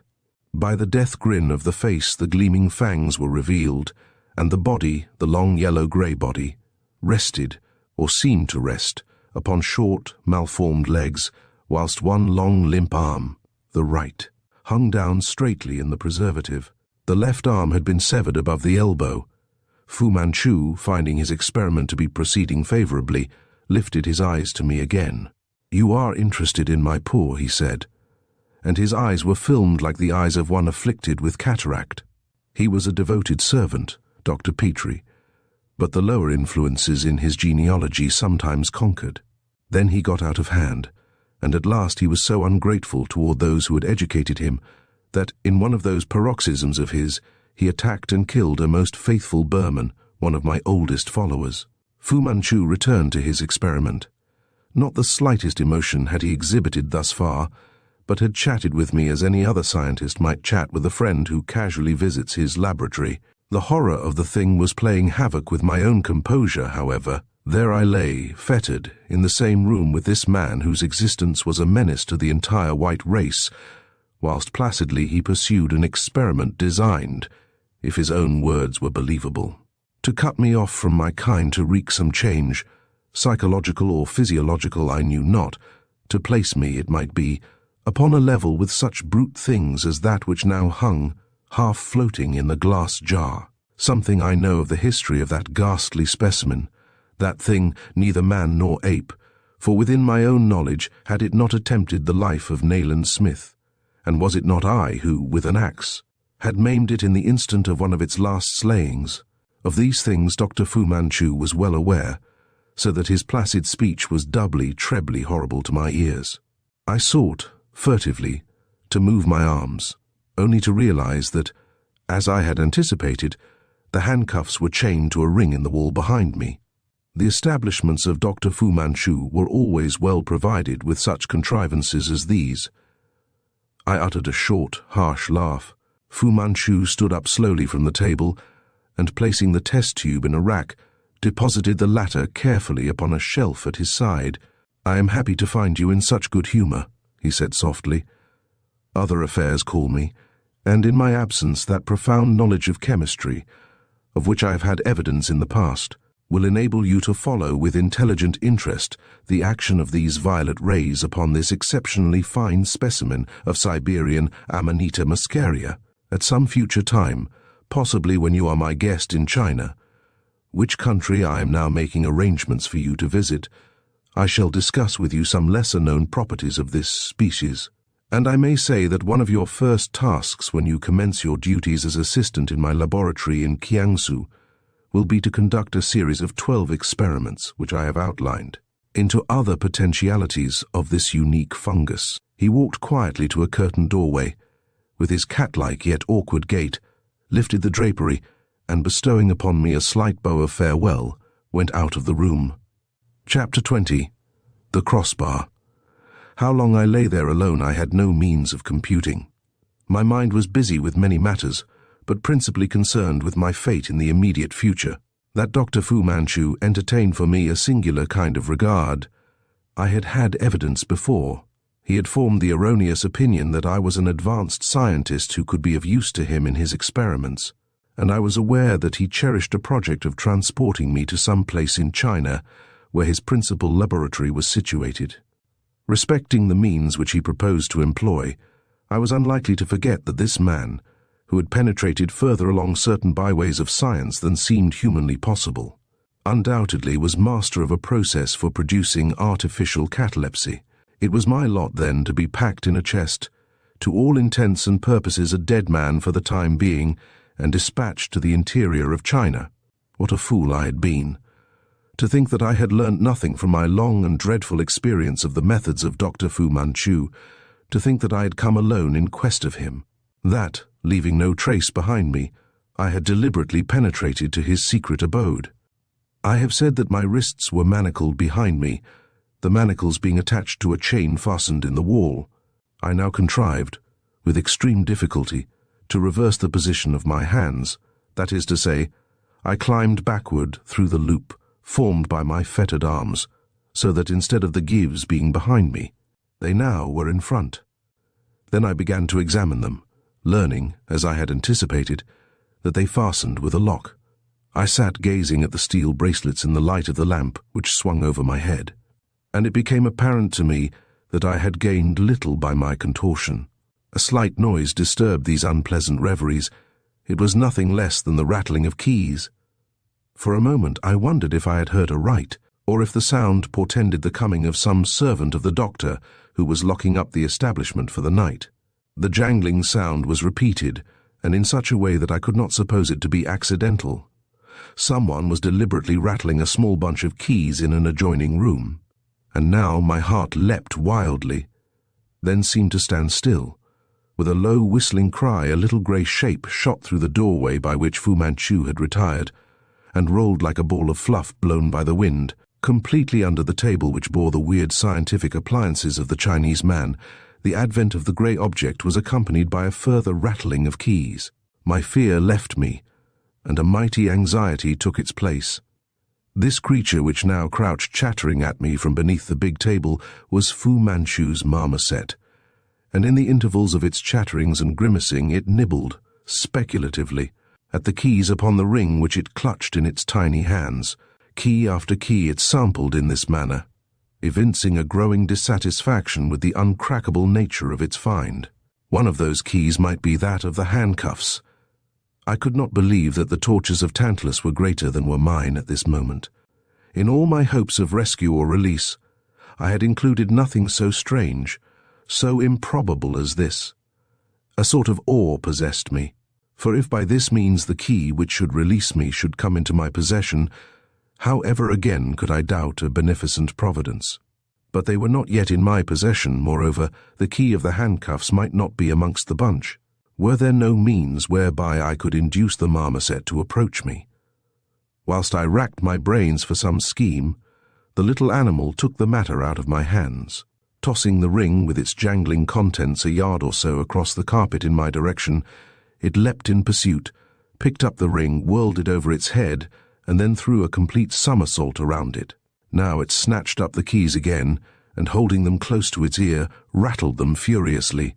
By the death grin of the face the gleaming fangs were revealed, and the body, the long yellow-grey body, rested, or seemed to rest, upon short, malformed legs, whilst one long limp arm, the right, hung down straightly in the preservative. The left arm had been severed above the elbow. Fu Manchu, finding his experiment to be proceeding favorably, lifted his eyes to me again. "You are interested in my poor," he said, and his eyes were filmed like the eyes of one afflicted with cataract. He was a devoted servant, Dr. Petrie, but the lower influences in his genealogy sometimes conquered. Then he got out of hand, and at last he was so ungrateful toward those who had educated him that, in one of those paroxysms of his, he attacked and killed a most faithful Burman, one of my oldest followers. Fu Manchu returned to his experiment. Not the slightest emotion had he exhibited thus far, but had chatted with me as any other scientist might chat with a friend who casually visits his laboratory. The horror of the thing was playing havoc with my own composure, however. There I lay, fettered, in the same room with this man whose existence was a menace to the entire white race, whilst placidly he pursued an experiment designed, if his own words were believable, to cut me off from my kind, to wreak some change, psychological or physiological I knew not, to place me, it might be, upon a level with such brute things as that which now hung, half floating in the glass jar. Something I know of the history of that ghastly specimen, that thing neither man nor ape, for within my own knowledge had it not attempted the life of Nayland Smith, and was it not I who, with an axe, had maimed it in the instant of one of its last slayings? Of these things Dr. Fu Manchu was well aware, so that his placid speech was doubly, trebly horrible to my ears. I sought, furtively, to move my arms, only to realize that, as I had anticipated, the handcuffs were chained to a ring in the wall behind me. The establishments of Dr. Fu Manchu were always well provided with such contrivances as these. I uttered a short, harsh laugh. Fu Manchu stood up slowly from the table, and placing the test tube in a rack, deposited the latter carefully upon a shelf at his side. "I am happy to find you in such good humor," he said softly. "Other affairs call me, and in my absence that profound knowledge of chemistry, of which I have had evidence in the past, will enable you to follow with intelligent interest the action of these violet rays upon this exceptionally fine specimen of Siberian Amanita muscaria at some future time, possibly when you are my guest in China, which country I am now making arrangements for you to visit. I shall discuss with you some lesser-known properties of this species, and I may say that one of your first tasks when you commence your duties as assistant in my laboratory in Kiangsu will be to conduct a series of 12 experiments, which I have outlined, into other potentialities of this unique fungus." He walked quietly to a curtained doorway, with his cat-like yet awkward gait, lifted the drapery, and bestowing upon me a slight bow of farewell, went out of the room. Chapter 20. The Crossbar. How long I lay there alone I had no means of computing. My mind was busy with many matters, but principally concerned with my fate in the immediate future. That Dr. Fu Manchu entertained for me a singular kind of regard. I had had evidence before. He had formed the erroneous opinion that I was an advanced scientist who could be of use to him in his experiments, and I was aware that he cherished a project of transporting me to some place in China where his principal laboratory was situated. Respecting the means which he proposed to employ, I was unlikely to forget that this man, who had penetrated further along certain byways of science than seemed humanly possible, undoubtedly was master of a process for producing artificial catalepsy. It was my lot, then, to be packed in a chest, to all intents and purposes a dead man for the time being, and dispatched to the interior of China. What a fool I had been! To think that I had learnt nothing from my long and dreadful experience of the methods of Dr. Fu Manchu, to think that I had come alone in quest of him, that, leaving no trace behind me, I had deliberately penetrated to his secret abode. I have said that my wrists were manacled behind me, the manacles being attached to a chain fastened in the wall. I now contrived, with extreme difficulty, to reverse the position of my hands, that is to say, I climbed backward through the loop formed by my fettered arms, so that instead of the gyves being behind me, they now were in front. Then I began to examine them, learning, as I had anticipated, that they fastened with a lock. I sat gazing at the steel bracelets in the light of the lamp which swung over my head, and it became apparent to me that I had gained little by my contortion. A slight noise disturbed these unpleasant reveries. It was nothing less than the rattling of keys. For a moment I wondered if I had heard aright, or if the sound portended the coming of some servant of the doctor who was locking up the establishment for the night. The jangling sound was repeated, and in such a way that I could not suppose it to be accidental. Someone was deliberately rattling a small bunch of keys in an adjoining room. And now my heart leapt wildly, then seemed to stand still. With a low whistling cry, a little grey shape shot through the doorway by which Fu Manchu had retired, and rolled like a ball of fluff blown by the wind, completely under the table which bore the weird scientific appliances of the Chinese man. The advent of the grey object was accompanied by a further rattling of keys. My fear left me, and a mighty anxiety took its place. This creature which now crouched chattering at me from beneath the big table was Fu Manchu's marmoset, and in the intervals of its chatterings and grimacing it nibbled, speculatively, at the keys upon the ring which it clutched in its tiny hands. Key after key it sampled in this manner, evincing a growing dissatisfaction with the uncrackable nature of its find. One of those keys might be that of the handcuffs. I could not believe that the tortures of Tantalus were greater than were mine at this moment. In all my hopes of rescue or release, I had included nothing so strange, so improbable as this. A sort of awe possessed me, for if by this means the key which should release me should come into my possession, how ever again could I doubt a beneficent providence? But they were not yet in my possession. Moreover, the key of the handcuffs might not be amongst the bunch. Were there no means whereby I could induce the marmoset to approach me? Whilst I racked my brains for some scheme, the little animal took the matter out of my hands. Tossing the ring with its jangling contents a yard or so across the carpet in my direction, it leapt in pursuit, picked up the ring, whirled it over its head, and then threw a complete somersault around it. Now it snatched up the keys again, and holding them close to its ear, rattled them furiously.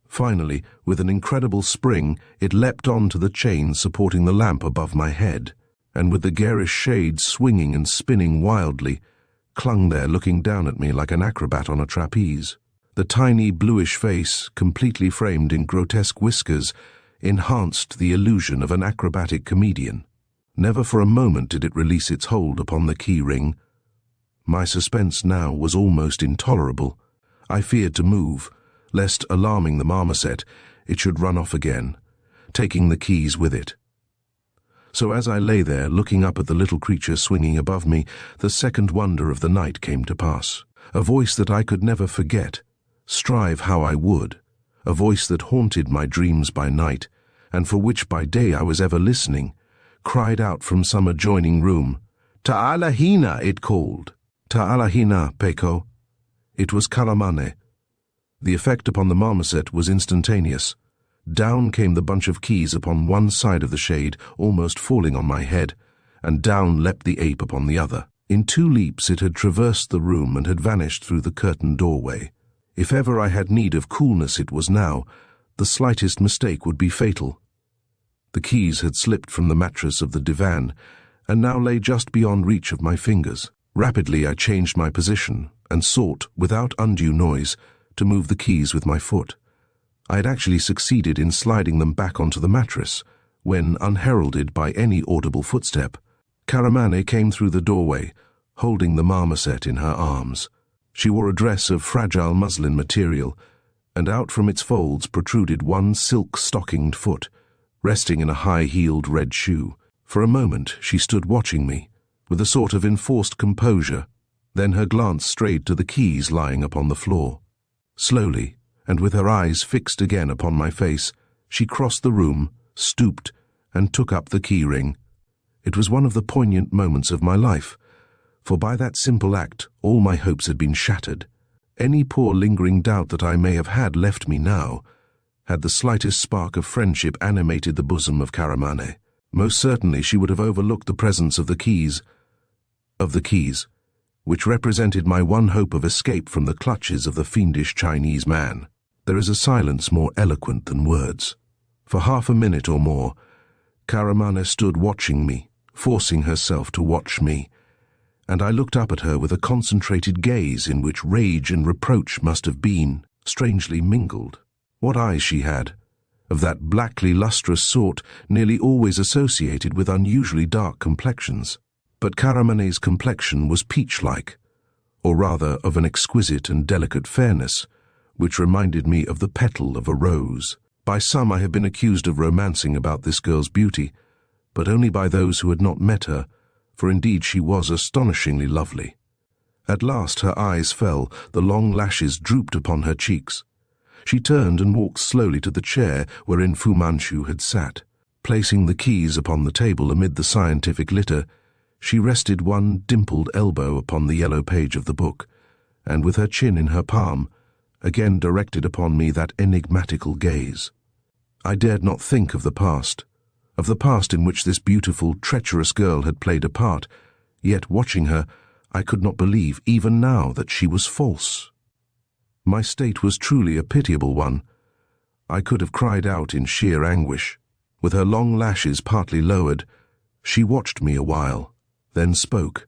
Finally, with an incredible spring, it leapt on to the chain supporting the lamp above my head, and with the garish shade swinging and spinning wildly, clung there looking down at me like an acrobat on a trapeze. The tiny bluish face, completely framed in grotesque whiskers, enhanced the illusion of an acrobatic comedian. Never for a moment did it release its hold upon the key ring. My suspense now was almost intolerable. I feared to move, lest, alarming the marmoset, it should run off again, taking the keys with it. So as I lay there, looking up at the little creature swinging above me, the second wonder of the night came to pass. A voice that I could never forget, strive how I would, a voice that haunted my dreams by night, and for which by day I was ever listening, cried out from some adjoining room. "Ta'alahina," it called. "Ta'alahina, Peko." It was Karamane. The effect upon the marmoset was instantaneous. Down came the bunch of keys upon one side of the shade, almost falling on my head, and down leapt the ape upon the other. In 2 leaps it had traversed the room and had vanished through the curtained doorway. If ever I had need of coolness, it was now. The slightest mistake would be fatal. The keys had slipped from the mattress of the divan, and now lay just beyond reach of my fingers. Rapidly I changed my position, and sought, without undue noise, to move the keys with my foot. I had actually succeeded in sliding them back onto the mattress, when, unheralded by any audible footstep, Karamane came through the doorway, holding the marmoset in her arms. She wore a dress of fragile muslin material, and out from its folds protruded one silk-stockinged foot, resting in a high-heeled red shoe. For a moment she stood watching me, with a sort of enforced composure. Then her glance strayed to the keys lying upon the floor. Slowly, and with her eyes fixed again upon my face, she crossed the room, stooped, and took up the key ring. It was one of the poignant moments of my life, for by that simple act all my hopes had been shattered. Any poor lingering doubt that I may have had left me now. Had the slightest spark of friendship animated the bosom of Caramane, most certainly she would have overlooked the presence of the keys, which represented my one hope of escape from the clutches of the fiendish Chinese man. There is a silence more eloquent than words. For half a minute or more, Caramane stood watching me, forcing herself to watch me, and I looked up at her with a concentrated gaze in which rage and reproach must have been strangely mingled. What eyes she had, of that blackly lustrous sort nearly always associated with unusually dark complexions. But Caramane's complexion was peach-like, or rather of an exquisite and delicate fairness, which reminded me of the petal of a rose. By some I have been accused of romancing about this girl's beauty, but only by those who had not met her, for indeed she was astonishingly lovely. At last her eyes fell, the long lashes drooped upon her cheeks. She turned and walked slowly to the chair wherein Fu Manchu had sat. Placing the keys upon the table amid the scientific litter, she rested one dimpled elbow upon the yellow page of the book, and with her chin in her palm, again directed upon me that enigmatical gaze. I dared not think of the past in which this beautiful, treacherous girl had played a part, yet watching her, I could not believe even now that she was false. My state was truly a pitiable one. I could have cried out in sheer anguish. With her long lashes partly lowered, she watched me a while, then spoke,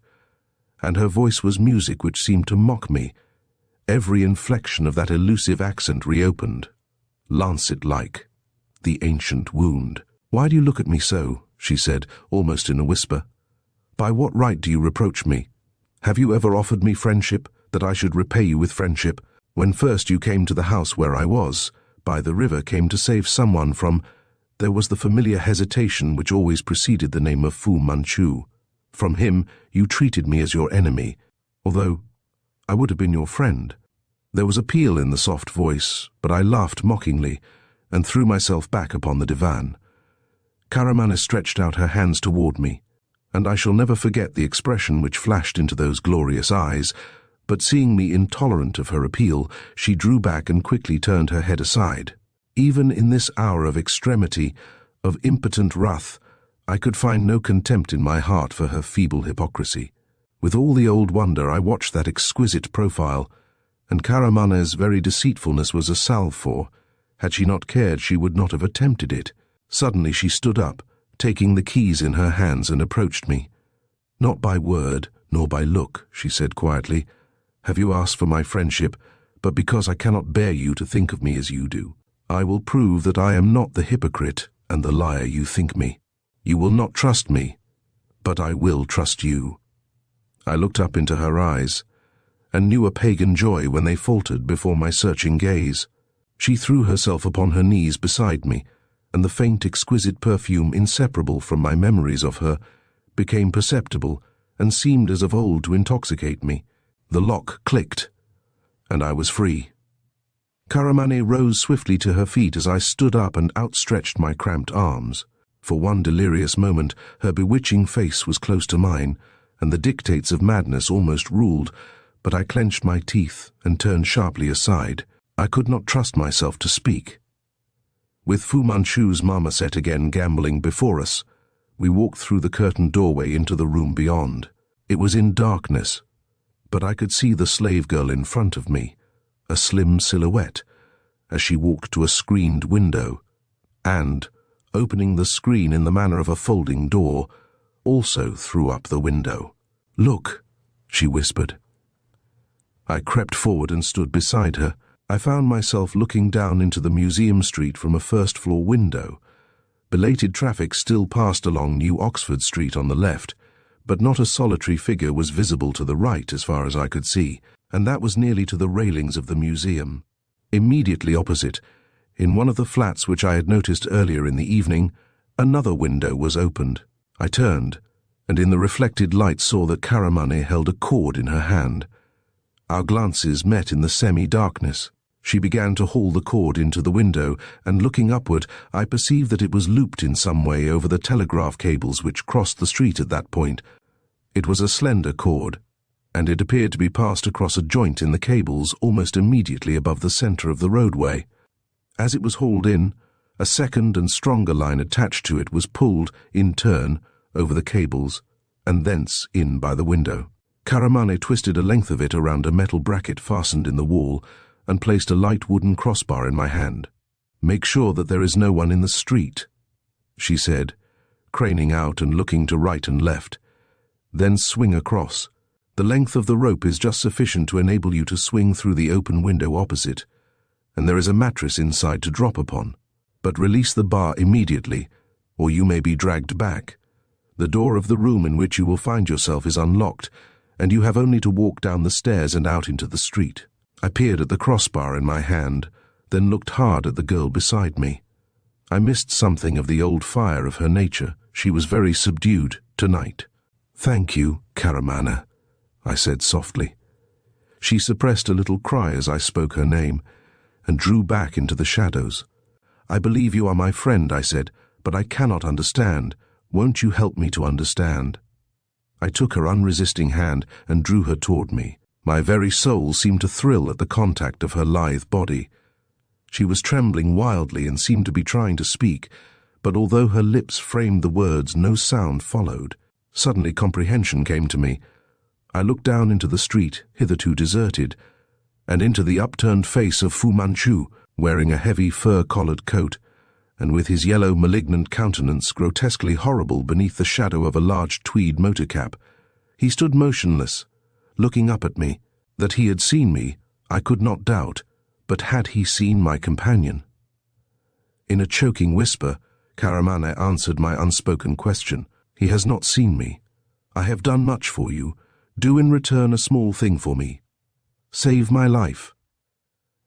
and her voice was music which seemed to mock me. Every inflection of that elusive accent reopened, lancet-like, the ancient wound. "Why do you look at me so?" she said, almost in a whisper. "By what right do you reproach me? Have you ever offered me friendship, that I should repay you with friendship? When first you came to the house where I was, by the river, came to save someone from—" There was the familiar hesitation which always preceded the name of Fu Manchu. "From him you treated me as your enemy, although I would have been your friend." There was appeal in the soft voice, but I laughed mockingly and threw myself back upon the divan. Caramane stretched out her hands toward me, and I shall never forget the expression which flashed into those glorious eyes, but seeing me intolerant of her appeal, she drew back and quickly turned her head aside. Even in this hour of extremity, of impotent wrath, I could find no contempt in my heart for her feeble hypocrisy. With all the old wonder I watched that exquisite profile, and Caramane's very deceitfulness was a salve for. Had she not cared, she would not have attempted it. Suddenly she stood up, taking the keys in her hands, and approached me. "Not by word, nor by look," she said quietly, "have you asked for my friendship, but because I cannot bear you to think of me as you do. I will prove that I am not the hypocrite and the liar you think me. You will not trust me, but I will trust you." I looked up into her eyes, and knew a pagan joy when they faltered before my searching gaze. She threw herself upon her knees beside me, and the faint, exquisite perfume inseparable from my memories of her became perceptible and seemed as of old to intoxicate me. The lock clicked, and I was free. Caramane rose swiftly to her feet as I stood up and outstretched my cramped arms. For one delirious moment her bewitching face was close to mine, and the dictates of madness almost ruled, but I clenched my teeth and turned sharply aside. I could not trust myself to speak. With Fu Manchu's marmoset again gambolling before us, we walked through the curtained doorway into the room beyond. It was in darkness, but I could see the slave girl in front of me, a slim silhouette, as she walked to a screened window, and, opening the screen in the manner of a folding door, also threw up the window. "Look," she whispered. I crept forward and stood beside her. I found myself looking down into the museum street from a first-floor window. Belated traffic still passed along New Oxford Street on the left, but not a solitary figure was visible to the right as far as I could see, and that was nearly to the railings of the museum. Immediately opposite, in one of the flats which I had noticed earlier in the evening, Another window was opened. I turned, and in the reflected light saw that Karamane held a cord in her hand. Our glances met in the semi-darkness. She began to haul the cord into the window, and looking upward, I perceived that it was looped in some way over the telegraph cables which crossed the street at that point. It was a slender cord, and it appeared to be passed across a joint in the cables almost immediately above the center of the roadway. As it was hauled in, a second and stronger line attached to it was pulled, in turn, over the cables, and thence in by the window. Karamane twisted a length of it around a metal bracket fastened in the wall, and placed a light wooden crossbar in my hand. "Make sure that there is no one in the street," she said, craning out and looking to right and left. "Then swing across. The length of the rope is just sufficient to enable you to swing through the open window opposite, and there is a mattress inside to drop upon. But release the bar immediately, or you may be dragged back. The door of the room in which you will find yourself is unlocked, and you have only to walk down the stairs and out into the street." I peered at the crossbar in my hand, then looked hard at the girl beside me. I missed something of the old fire of her nature. She was very subdued tonight. "Thank you, Karamane," I said softly. She suppressed a little cry as I spoke her name, and drew back into the shadows. "I believe you are my friend," I said, "but I cannot understand. Won't you help me to understand?" I took her unresisting hand and drew her toward me. My very soul seemed to thrill at the contact of her lithe body. She was trembling wildly and seemed to be trying to speak, but although her lips framed the words, no sound followed. Suddenly comprehension came to me. I looked down into the street, hitherto deserted, and into the upturned face of Fu Manchu, wearing a heavy fur-collared coat, and with his yellow, malignant countenance grotesquely horrible beneath the shadow of a large tweed motor cap. He stood motionless, looking up at me. That he had seen me, I could not doubt, but had he seen my companion? In a choking whisper, Karamane answered my unspoken question. "He has not seen me. I have done much for you. Do in return a small thing for me. Save my life."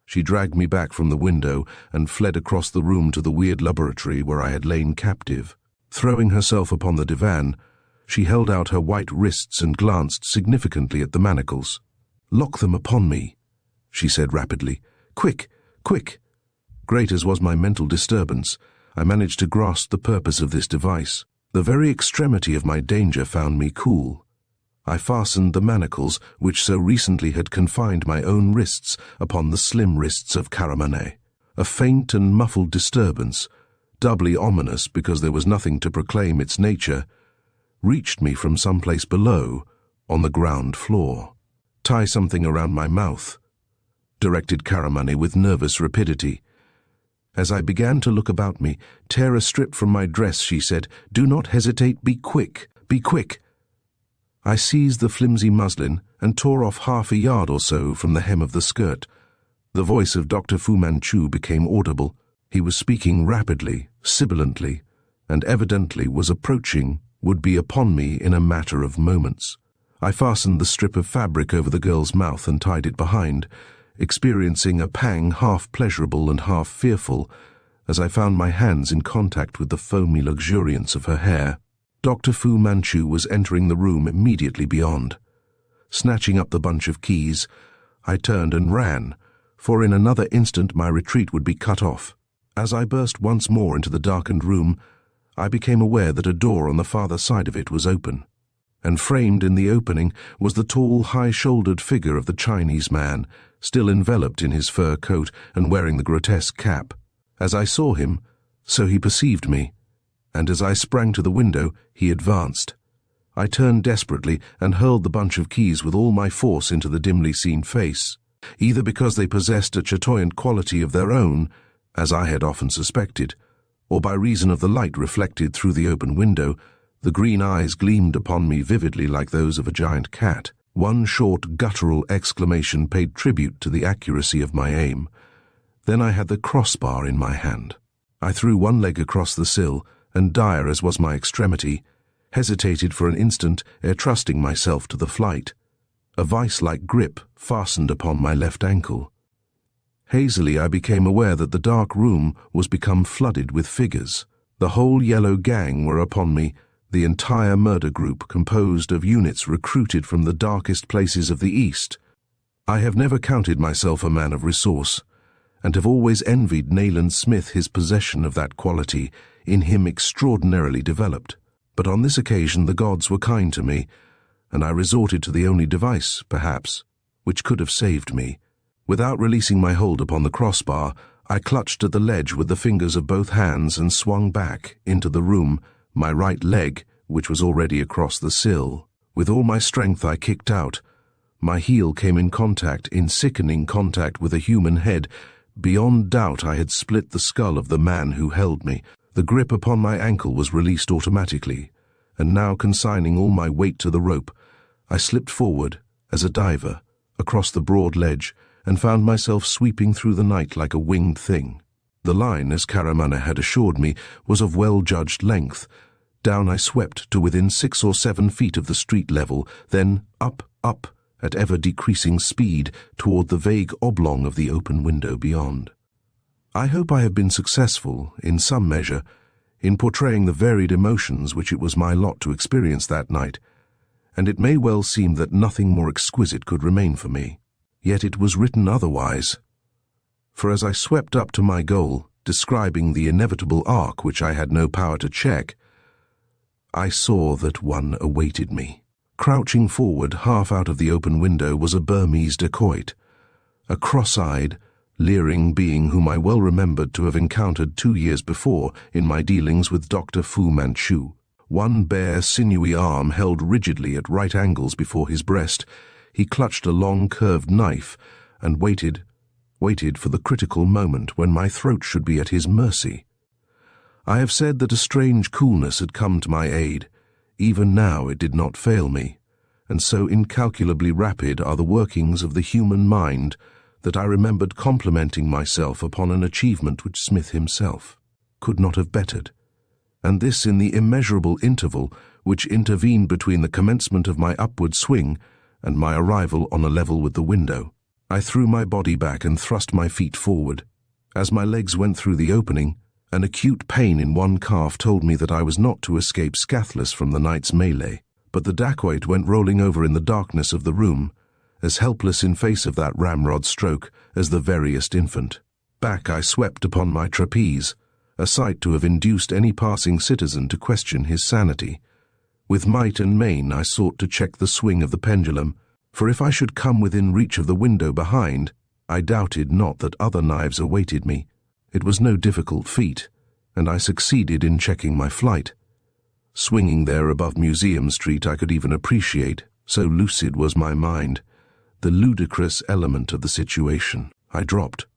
She dragged me back from the window and fled across the room to the weird laboratory where I had lain captive. Throwing herself upon the divan, she held out her white wrists and glanced significantly at the manacles. "Lock them upon me," she said rapidly. "Quick, quick!" Great as was my mental disturbance, I managed to grasp the purpose of this device. The very extremity of my danger found me cool. I fastened the manacles, which so recently had confined my own wrists, upon the slim wrists of Karamane. A faint and muffled disturbance, doubly ominous because there was nothing to proclaim its nature, reached me from some place below, on the ground floor. "Tie something around my mouth," directed Karamane with nervous rapidity. As I began to look about me, "Tear a strip from my dress," she said. "Do not hesitate. Be quick. Be quick." I seized the flimsy muslin and tore off half a yard or so from the hem of the skirt. The voice of Dr. Fu Manchu became audible. He was speaking rapidly, sibilantly, and evidently was approaching, would be upon me in a matter of moments. I fastened the strip of fabric over the girl's mouth and tied it behind, experiencing a pang half pleasurable and half fearful as I found my hands in contact with the foamy luxuriance of her hair. Dr. Fu Manchu was entering the room immediately beyond. Snatching up the bunch of keys, I turned and ran, for in another instant my retreat would be cut off. As I burst once more into the darkened room, I became aware that a door on the farther side of it was open, and framed in the opening was the tall, high-shouldered figure of the Chinese man, still enveloped in his fur coat and wearing the grotesque cap. As I saw him, so he perceived me, and as I sprang to the window, he advanced. I turned desperately and hurled the bunch of keys with all my force into the dimly seen face. Either because they possessed a chatoyant quality of their own, as I had often suspected, or by reason of the light reflected through the open window, the green eyes gleamed upon me vividly like those of a giant cat. One short guttural exclamation paid tribute to the accuracy of my aim. Then I had the crossbar in my hand. I threw one leg across the sill, and dire as was my extremity, hesitated for an instant ere trusting myself to the flight. A vice-like grip fastened upon my left ankle. Hazily I became aware that the dark room was become flooded with figures, The whole yellow gang were upon me, the entire murder group composed of units recruited from the darkest places of the East. I have never counted myself a man of resource, and have always envied Nayland Smith his possession of that quality, in him extraordinarily developed. But on this occasion the gods were kind to me, and I resorted to the only device, perhaps, which could have saved me. Without releasing my hold upon the crossbar, I clutched at the ledge with the fingers of both hands and swung back into the room, my right leg, which was already across the sill. With all my strength I kicked out. My heel came in sickening contact with a human head. Beyond doubt I had split the skull of the man who held me. The grip upon my ankle was released automatically, and now consigning all my weight to the rope, I slipped forward, as a diver, across the broad ledge, and found myself sweeping through the night like a winged thing. The line, as Caramana had assured me, was of well-judged length. Down I swept to within 6 or 7 feet of the street level, then up, at ever-decreasing speed, toward the vague oblong of the open window beyond. I hope I have been successful, in some measure, in portraying the varied emotions which it was my lot to experience that night, and it may well seem that nothing more exquisite could remain for me. Yet it was written otherwise. For as I swept up to my goal, describing the inevitable arc which I had no power to check, I saw that one awaited me. Crouching forward, half out of the open window, was a Burmese dacoit, a cross-eyed, leering being whom I well remembered to have encountered 2 years before in my dealings with Dr. Fu Manchu. One bare, sinewy arm held rigidly at right angles before his breast, he clutched a long curved knife and waited for the critical moment when my throat should be at his mercy. I have said that a strange coolness had come to my aid. Even now it did not fail me, and so incalculably rapid are the workings of the human mind that I remembered complimenting myself upon an achievement which Smith himself could not have bettered, and this in the immeasurable interval which intervened between the commencement of my upward swing and my arrival on a level with the window. I threw my body back and thrust my feet forward. As my legs went through the opening, an acute pain in one calf told me that I was not to escape scathless from the night's melee, but the dacoit went rolling over in the darkness of the room, as helpless in face of that ramrod stroke as the veriest infant. Back I swept upon my trapeze, a sight to have induced any passing citizen to question his sanity. With might and main I sought to check the swing of the pendulum, for if I should come within reach of the window behind, I doubted not that other knives awaited me. It was no difficult feat, and I succeeded in checking my flight. Swinging there above Museum Street I could even appreciate, so lucid was my mind, the ludicrous element of the situation. I dropped.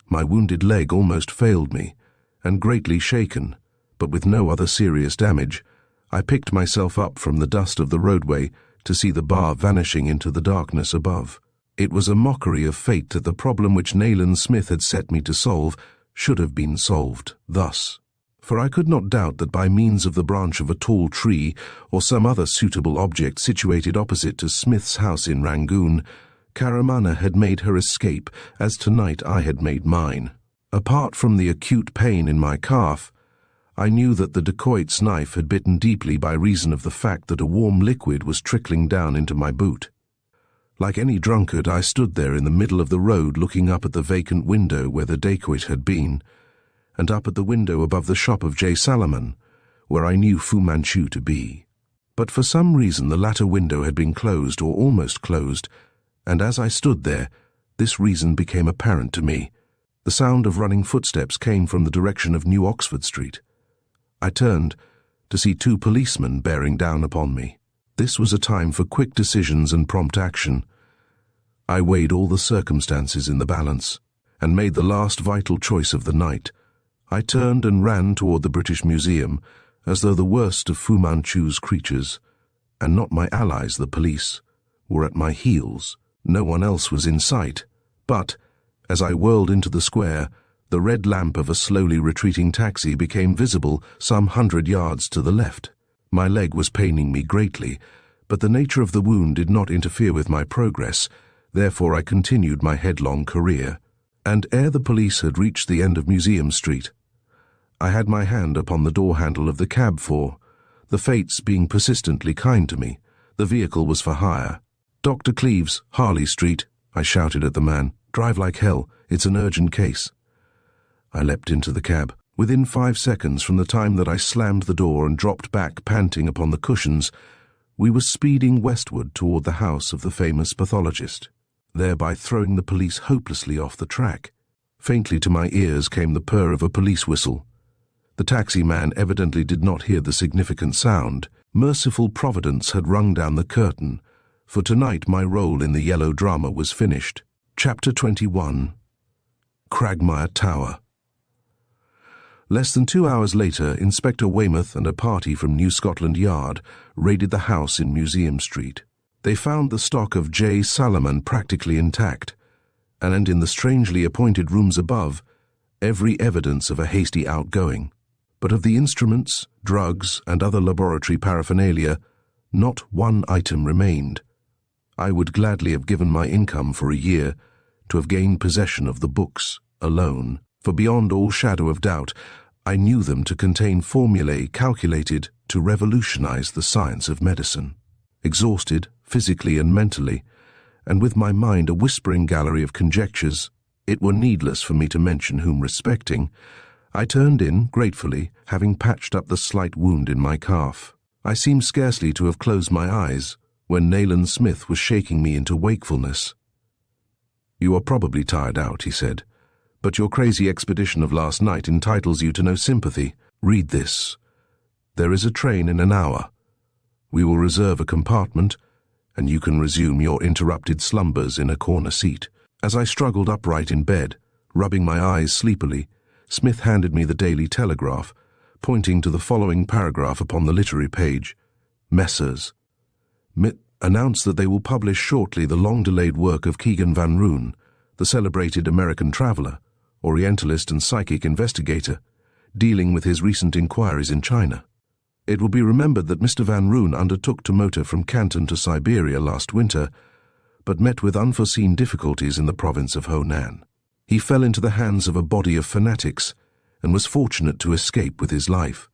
My wounded leg almost failed me, and greatly shaken, but with no other serious damage, I picked myself up from the dust of the roadway to see the bar vanishing into the darkness above. It was a mockery of fate that the problem which Nayland Smith had set me to solve should have been solved thus. For I could not doubt that by means of the branch of a tall tree or some other suitable object situated opposite to Smith's house in Rangoon, Caramana had made her escape as tonight I had made mine. Apart from the acute pain in my calf, I knew that the dacoit's knife had bitten deeply by reason of the fact that a warm liquid was trickling down into my boot. Like any drunkard, I stood there in the middle of the road looking up at the vacant window where the dacoit had been, and up at the window above the shop of J. Salomon, where I knew Fu Manchu to be. But for some reason the latter window had been closed or almost closed, and as I stood there, this reason became apparent to me. The sound of running footsteps came from the direction of New Oxford Street. I turned to see 2 policemen bearing down upon me. This was a time for quick decisions and prompt action. I weighed all the circumstances in the balance, and made the last vital choice of the night. I turned and ran toward the British Museum, as though the worst of Fu Manchu's creatures, and not my allies, the police, were at my heels. No one else was in sight, but, as I whirled into the square, the red lamp of a slowly retreating taxi became visible some 100 yards to the left. My leg was paining me greatly, but the nature of the wound did not interfere with my progress, therefore I continued my headlong career. And ere the police had reached the end of Museum Street, I had my hand upon the door handle of the cab for, the fates being persistently kind to me. The vehicle was for hire. "Dr. Cleves, Harley Street," I shouted at the man. "Drive like hell. It's an urgent case." I leapt into the cab. Within 5 seconds from the time that I slammed the door and dropped back panting upon the cushions, we were speeding westward toward the house of the famous pathologist, thereby throwing the police hopelessly off the track. Faintly to my ears came the purr of a police whistle. The taxi man evidently did not hear the significant sound. Merciful Providence had rung down the curtain. For tonight my role in the yellow drama was finished. Chapter 21. Cragmire Tower. Less than 2 hours later, Inspector Weymouth and a party from New Scotland Yard raided the house in Museum Street. They found the stock of J. Salomon practically intact, and in the strangely appointed rooms above, every evidence of a hasty outgoing. But of the instruments, drugs, and other laboratory paraphernalia, not one item remained. I would gladly have given my income for a year to have gained possession of the books alone, for beyond all shadow of doubt, I knew them to contain formulae calculated to revolutionize the science of medicine. Exhausted, physically and mentally, and with my mind a whispering gallery of conjectures, it were needless for me to mention whom respecting, I turned in, gratefully, having patched up the slight wound in my calf. I seemed scarcely to have closed my eyes when Nayland Smith was shaking me into wakefulness. "You are probably tired out," he said, "but your crazy expedition of last night entitles you to no sympathy. Read this. There is a train in an hour. We will reserve a compartment, and you can resume your interrupted slumbers in a corner seat." As I struggled upright in bed, rubbing my eyes sleepily, Smith handed me the Daily Telegraph, pointing to the following paragraph upon the literary page. Messrs. Announce that they will publish shortly the long-delayed work of Kegan Van Roon, the celebrated American traveler, Orientalist and psychic investigator, dealing with his recent inquiries in China. It will be remembered that Mr. Van Roon undertook to motor from Canton to Siberia last winter, but met with unforeseen difficulties in the province of Honan. He fell into the hands of a body of fanatics and was fortunate to escape with his life.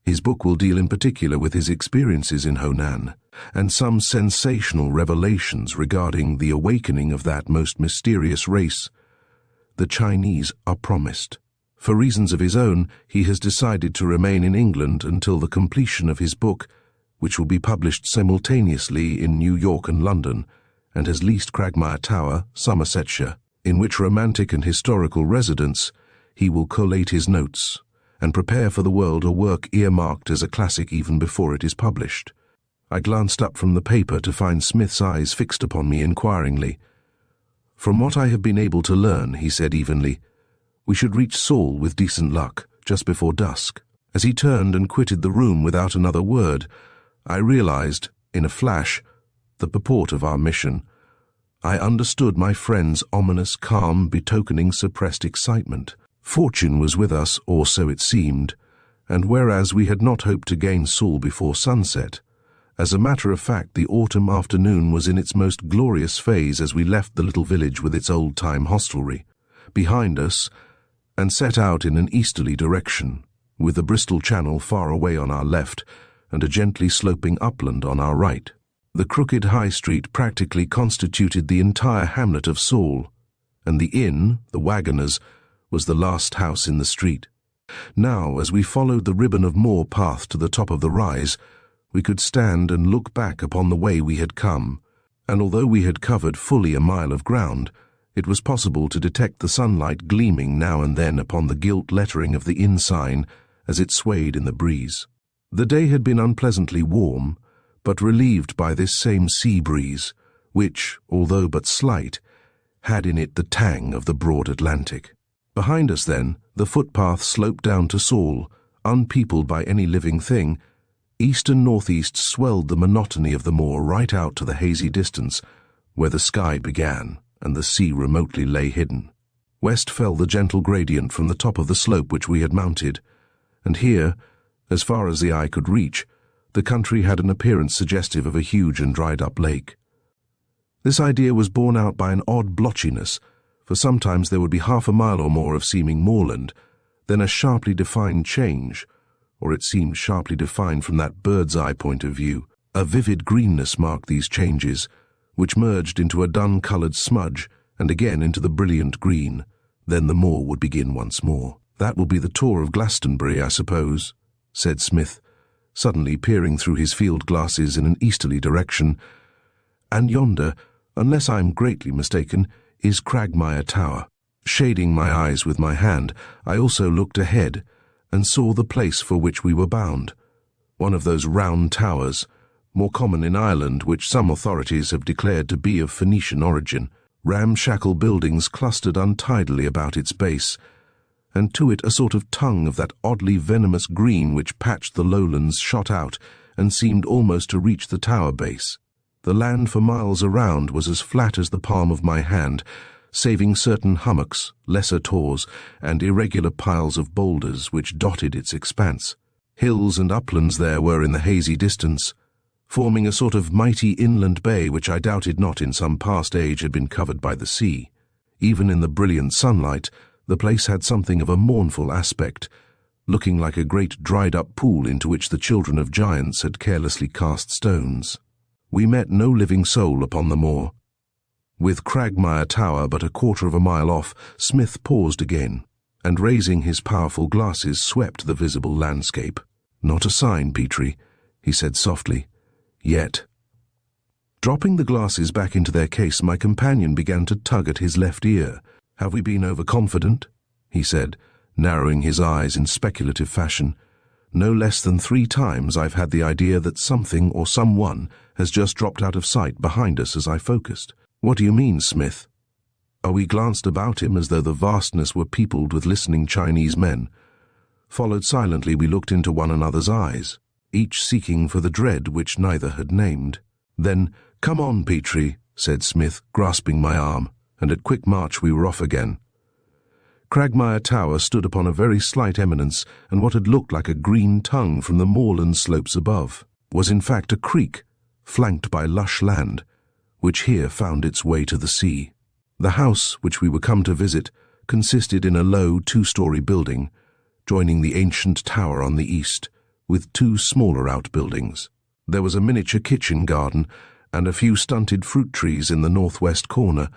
His book will deal in particular with his experiences in Honan and some sensational revelations regarding the awakening of that most mysterious race. The Chinese are promised. For reasons of his own, he has decided to remain in England until the completion of his book, which will be published simultaneously in New York and London, and has leased Cragmire Tower, Somersetshire, in which romantic and historical residence he will collate his notes and prepare for the world a work earmarked as a classic even before it is published. I glanced up from the paper to find Smith's eyes fixed upon me inquiringly. "From what I have been able to learn," he said evenly, "we should reach Saul with decent luck just before dusk." As he turned and quitted the room without another word, I realized, in a flash, the purport of our mission. I understood my friend's ominous calm betokening suppressed excitement. Fortune was with us, or so it seemed, and whereas we had not hoped to gain Saul before sunset, as a matter of fact the autumn afternoon was in its most glorious phase as we left the little village with its old-time hostelry behind us and set out in an easterly direction, with the Bristol Channel far away on our left and a gently sloping upland on our right. The crooked High Street practically constituted the entire hamlet of Saul, and the inn, the Wagoners, was the last house in the street. Now, as we followed the ribbon of moor path to the top of the rise, we could stand and look back upon the way we had come, and although we had covered fully a mile of ground, it was possible to detect the sunlight gleaming now and then upon the gilt lettering of the inn sign as it swayed in the breeze. The day had been unpleasantly warm, but relieved by this same sea breeze, which, although but slight, had in it the tang of the broad Atlantic. Behind us, then, the footpath sloped down to Saul, unpeopled by any living thing. East and northeast swelled the monotony of the moor right out to the hazy distance, where the sky began and the sea remotely lay hidden. West fell the gentle gradient from the top of the slope which we had mounted, and here, as far as the eye could reach, the country had an appearance suggestive of a huge and dried-up lake. This idea was borne out by an odd blotchiness, for sometimes there would be half a mile or more of seeming moorland, Then a sharply defined change, or it seemed sharply defined from that bird's-eye point of view. A vivid greenness marked these changes, which merged into a dun-coloured smudge and again into the brilliant green. Then the moor would begin once more. "That will be the tour of Glastonbury, I suppose," said Smith, suddenly peering through his field glasses in an easterly direction. "And yonder, unless I am greatly mistaken, is Cragmire Tower." Shading my eyes with my hand, I also looked ahead and saw the place for which we were bound. One of those round towers, more common in Ireland, which some authorities have declared to be of Phoenician origin. Ramshackle buildings clustered untidily about its base, and to it a sort of tongue of that oddly venomous green which patched the lowlands shot out and seemed almost to reach the tower base. The land for miles around was as flat as the palm of my hand, saving certain hummocks, lesser tors, and irregular piles of boulders which dotted its expanse. Hills and uplands there were in the hazy distance, forming a sort of mighty inland bay which I doubted not in some past age had been covered by the sea. Even in the brilliant sunlight, the place had something of a mournful aspect, looking like a great dried-up pool into which the children of giants had carelessly cast stones. We met no living soul upon the moor. With Cragmire Tower but a quarter of a mile off, Smith paused again, and raising his powerful glasses swept the visible landscape. "Not a sign, Petrie," he said softly. "Yet." Dropping the glasses back into their case, my companion began to tug at his left ear. "Have we been overconfident?" he said, narrowing his eyes in speculative fashion. "No less than 3 times I've had the idea that something or someone has just dropped out of sight behind us as I focused." "What do you mean, Smith?" We glanced about him as though the vastness were peopled with listening Chinese men. Followed silently, we looked into one another's eyes, each seeking for the dread which neither had named. Then, "Come on, Petrie," said Smith, grasping my arm, and at quick march we were off again. Cragmire Tower stood upon a very slight eminence, and what had looked like a green tongue from the moorland slopes above was in fact a creek, flanked by lush land, which here found its way to the sea. The house which we were come to visit consisted in a low 2-story building, joining the ancient tower on the east, with 2 smaller outbuildings. There was a miniature kitchen garden and a few stunted fruit trees in the northwest corner,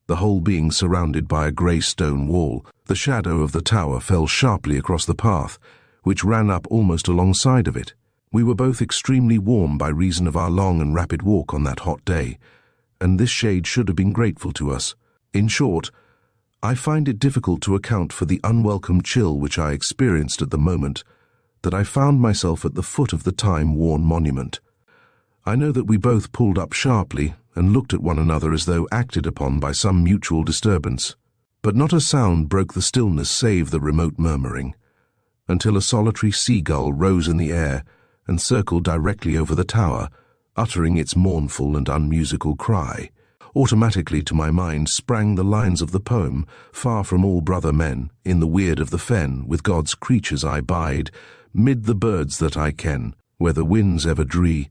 the whole being surrounded by a grey stone wall. The shadow of the tower fell sharply across the path, which ran up almost alongside of it. We were both extremely warm by reason of our long and rapid walk on that hot day, and this shade should have been grateful to us. In short, I find it difficult to account for the unwelcome chill which I experienced at the moment that I found myself at the foot of the time-worn monument. I know that we both pulled up sharply and looked at one another as though acted upon by some mutual disturbance, but not a sound broke the stillness save the remote murmuring, until a solitary seagull rose in the air and circled directly over the tower, uttering its mournful and unmusical cry. Automatically to my mind sprang the lines of the poem, "Far from all brother men, in the weird of the fen, with God's creatures I bide, mid the birds that I ken, where the winds ever dree,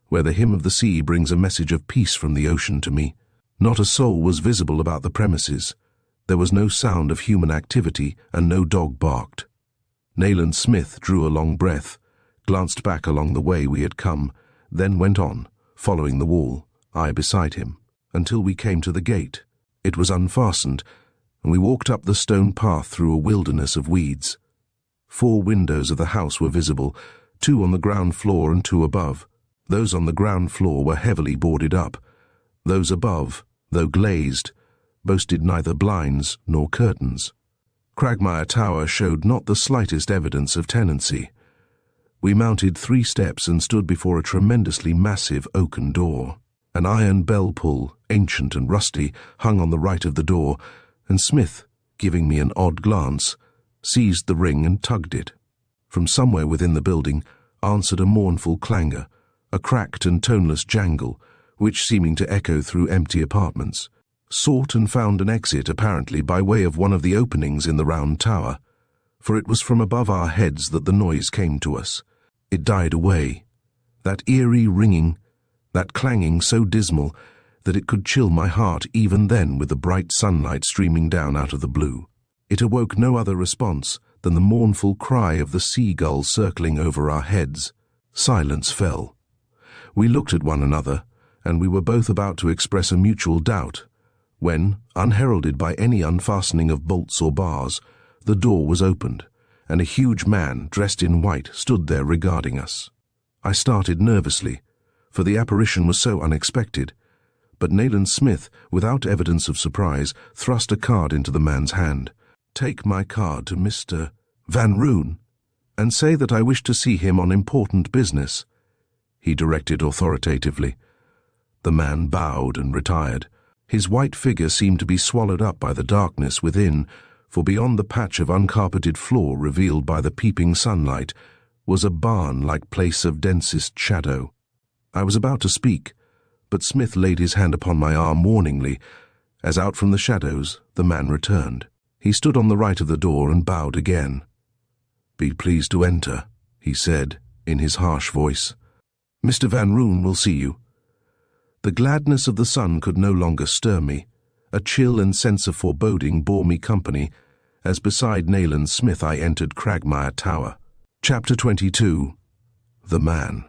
where the hymn of the sea brings a message of peace from the ocean to me." Not a soul was visible about the premises. There was no sound of human activity, and no dog barked. Nayland Smith drew a long breath, glanced back along the way we had come, then went on, following the wall, I beside him, until we came to the gate. It was unfastened, and we walked up the stone path through a wilderness of weeds. 4 windows of the house were visible, 2 on the ground floor and 2 above. Those on the ground floor were heavily boarded up. Those above, though glazed, boasted neither blinds nor curtains. Cragmire Tower showed not the slightest evidence of tenancy. We mounted 3 steps and stood before a tremendously massive oaken door. An iron bell pull, ancient and rusty, hung on the right of the door, and Smith, giving me an odd glance, seized the ring and tugged it. From somewhere within the building answered a mournful clangor, a cracked and toneless jangle, which, seeming to echo through empty apartments, sought and found an exit apparently by way of one of the openings in the round tower, for it was from above our heads that the noise came to us. It died away, that eerie ringing, that clanging so dismal that it could chill my heart even then with the bright sunlight streaming down out of the blue. It awoke no other response than the mournful cry of the seagull circling over our heads. Silence fell. We looked at one another, and we were both about to express a mutual doubt, when, unheralded by any unfastening of bolts or bars, the door was opened, and a huge man dressed in white stood there regarding us. I started nervously, for the apparition was so unexpected, but Nayland Smith, without evidence of surprise, thrust a card into the man's hand. "Take my card to Mr. Van Roon, and say that I wish to see him on important business," he directed authoritatively. The man bowed and retired. His white figure seemed to be swallowed up by the darkness within, for beyond the patch of uncarpeted floor revealed by the peeping sunlight was a barn-like place of densest shadow. I was about to speak, but Smith laid his hand upon my arm warningly, as out from the shadows the man returned. He stood on the right of the door and bowed again. "Be pleased to enter," he said, in his harsh voice. "Mr. Van Roon will see you." The gladness of the sun could no longer stir me. A chill and sense of foreboding bore me company, as beside Nayland Smith I entered Cragmire Tower. Chapter 22. The Man.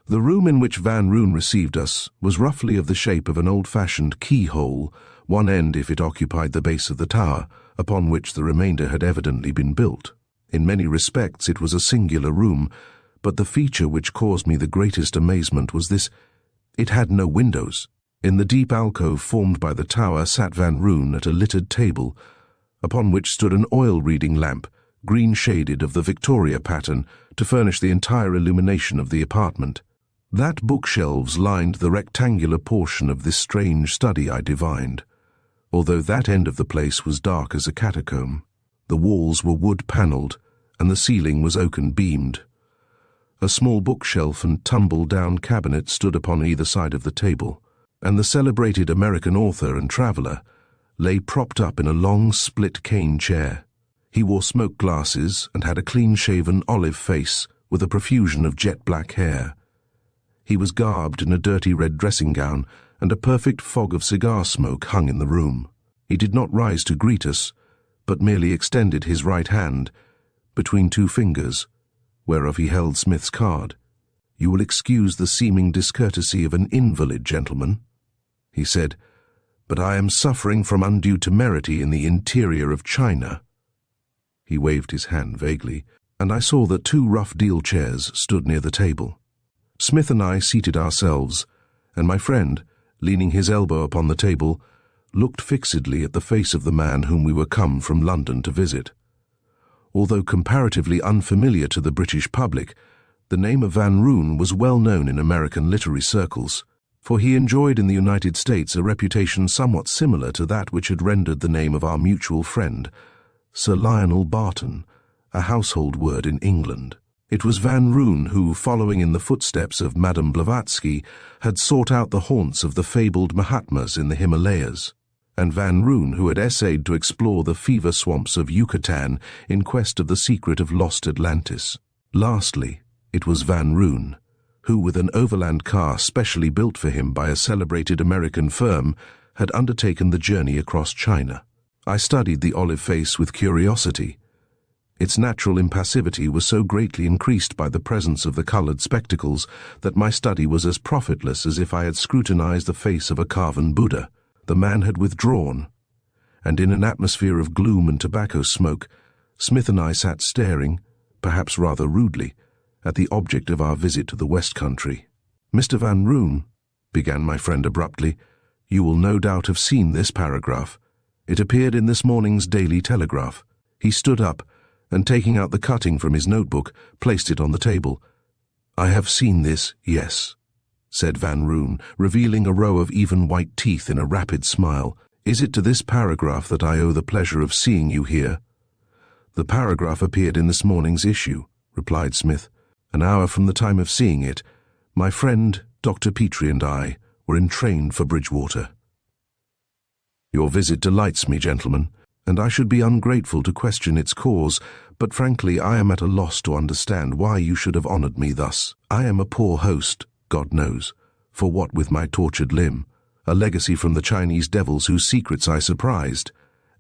The room in which Van Roon received us was roughly of the shape of an old-fashioned keyhole, one end if it occupied the base of the tower, upon which the remainder had evidently been built. In many respects it was a singular room, but the feature which caused me the greatest amazement was this: it had no windows. In the deep alcove formed by the tower sat Van Roon at a littered table, upon which stood an oil-reading lamp, green-shaded of the Victoria pattern, to furnish the entire illumination of the apartment. That bookshelves lined the rectangular portion of this strange study I divined, although that end of the place was dark as a catacomb. The walls were wood-panelled, and the ceiling was oaken-beamed. A small bookshelf and tumble-down cabinet stood upon either side of the table, and the celebrated American author and traveller lay propped up in a long split cane chair. He wore smoke glasses and had a clean-shaven olive face with a profusion of jet-black hair. He was garbed in a dirty red dressing gown, and a perfect fog of cigar smoke hung in the room. He did not rise to greet us, but merely extended his right hand, between two fingers, whereof he held Smith's card. "You will excuse the seeming discourtesy of an invalid, gentlemen," he said, "but I am suffering from undue temerity in the interior of China." He waved his hand vaguely, and I saw that two rough deal chairs stood near the table. Smith and I seated ourselves, and my friend, leaning his elbow upon the table, looked fixedly at the face of the man whom we were come from London to visit. Although comparatively unfamiliar to the British public, the name of Van Roon was well known in American literary circles, for he enjoyed in the United States a reputation somewhat similar to that which had rendered the name of our mutual friend, Sir Lionel Barton, a household word in England. It was Van Roon who, following in the footsteps of Madame Blavatsky, had sought out the haunts of the fabled Mahatmas in the Himalayas, and Van Roon who had essayed to explore the fever swamps of Yucatan in quest of the secret of lost Atlantis. Lastly, it was Van Roon who, with an overland car specially built for him by a celebrated American firm, had undertaken the journey across China. I studied the olive face with curiosity. Its natural impassivity was so greatly increased by the presence of the coloured spectacles that my study was as profitless as if I had scrutinized the face of a carven Buddha. The man had withdrawn, and in an atmosphere of gloom and tobacco smoke, Smith and I sat staring, perhaps rather rudely, at the object of our visit to the West Country. "Mr. Van Roon," began my friend abruptly, "you will no doubt have seen this paragraph. It appeared in this morning's Daily Telegraph." He stood up, and taking out the cutting from his notebook, placed it on the table. "I have seen this, yes," said Van Roon, revealing a row of even white teeth in a rapid smile. "Is it to this paragraph that I owe the pleasure of seeing you here?" "The paragraph appeared in this morning's issue," replied Smith. "An hour from the time of seeing it, my friend Dr. Petrie and I were entrained for Bridgewater." "Your visit delights me, gentlemen, and I should be ungrateful to question its cause, but frankly I am at a loss to understand why you should have honoured me thus. I am a poor host, God knows, for what with my tortured limb, a legacy from the Chinese devils whose secrets I surprised,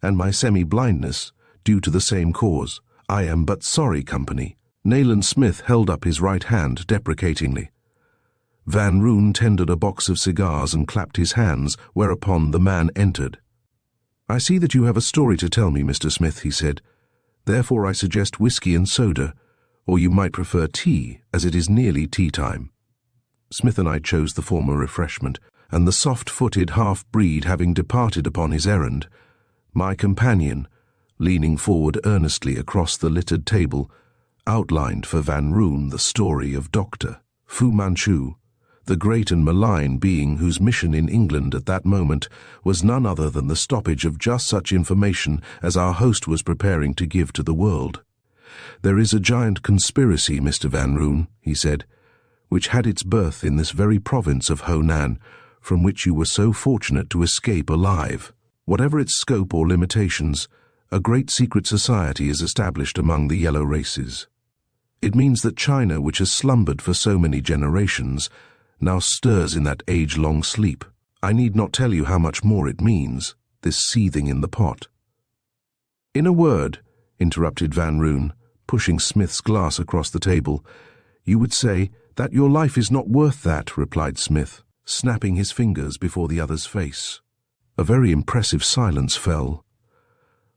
and my semi-blindness, due to the same cause. I am but sorry, company." Nayland Smith held up his right hand deprecatingly. Van Roon tendered a box of cigars and clapped his hands, whereupon the man entered. "I see that you have a story to tell me, Mr. Smith," he said. "Therefore I suggest whiskey and soda, or you might prefer tea, as it is nearly tea time." Smith and I chose the former refreshment, and the soft-footed half-breed having departed upon his errand, my companion, leaning forward earnestly across the littered table, outlined for Van Roon the story of Dr. Fu Manchu, the great and malign being whose mission in England at that moment was none other than the stoppage of just such information as our host was preparing to give to the world. "There is a giant conspiracy, Mr. Van Roon," he said, "which had its birth in this very province of Honan, from which you were so fortunate to escape alive. Whatever its scope or limitations, a great secret society is established among the yellow races. It means that China, which has slumbered for so many generations, now stirs in that age-long sleep. I need not tell you how much more it means, this seething in the pot." "In a word," interrupted Van Roon, pushing Smith's glass across the table, "you would say that your life is not worth that," replied Smith, snapping his fingers before the other's face. A very impressive silence fell.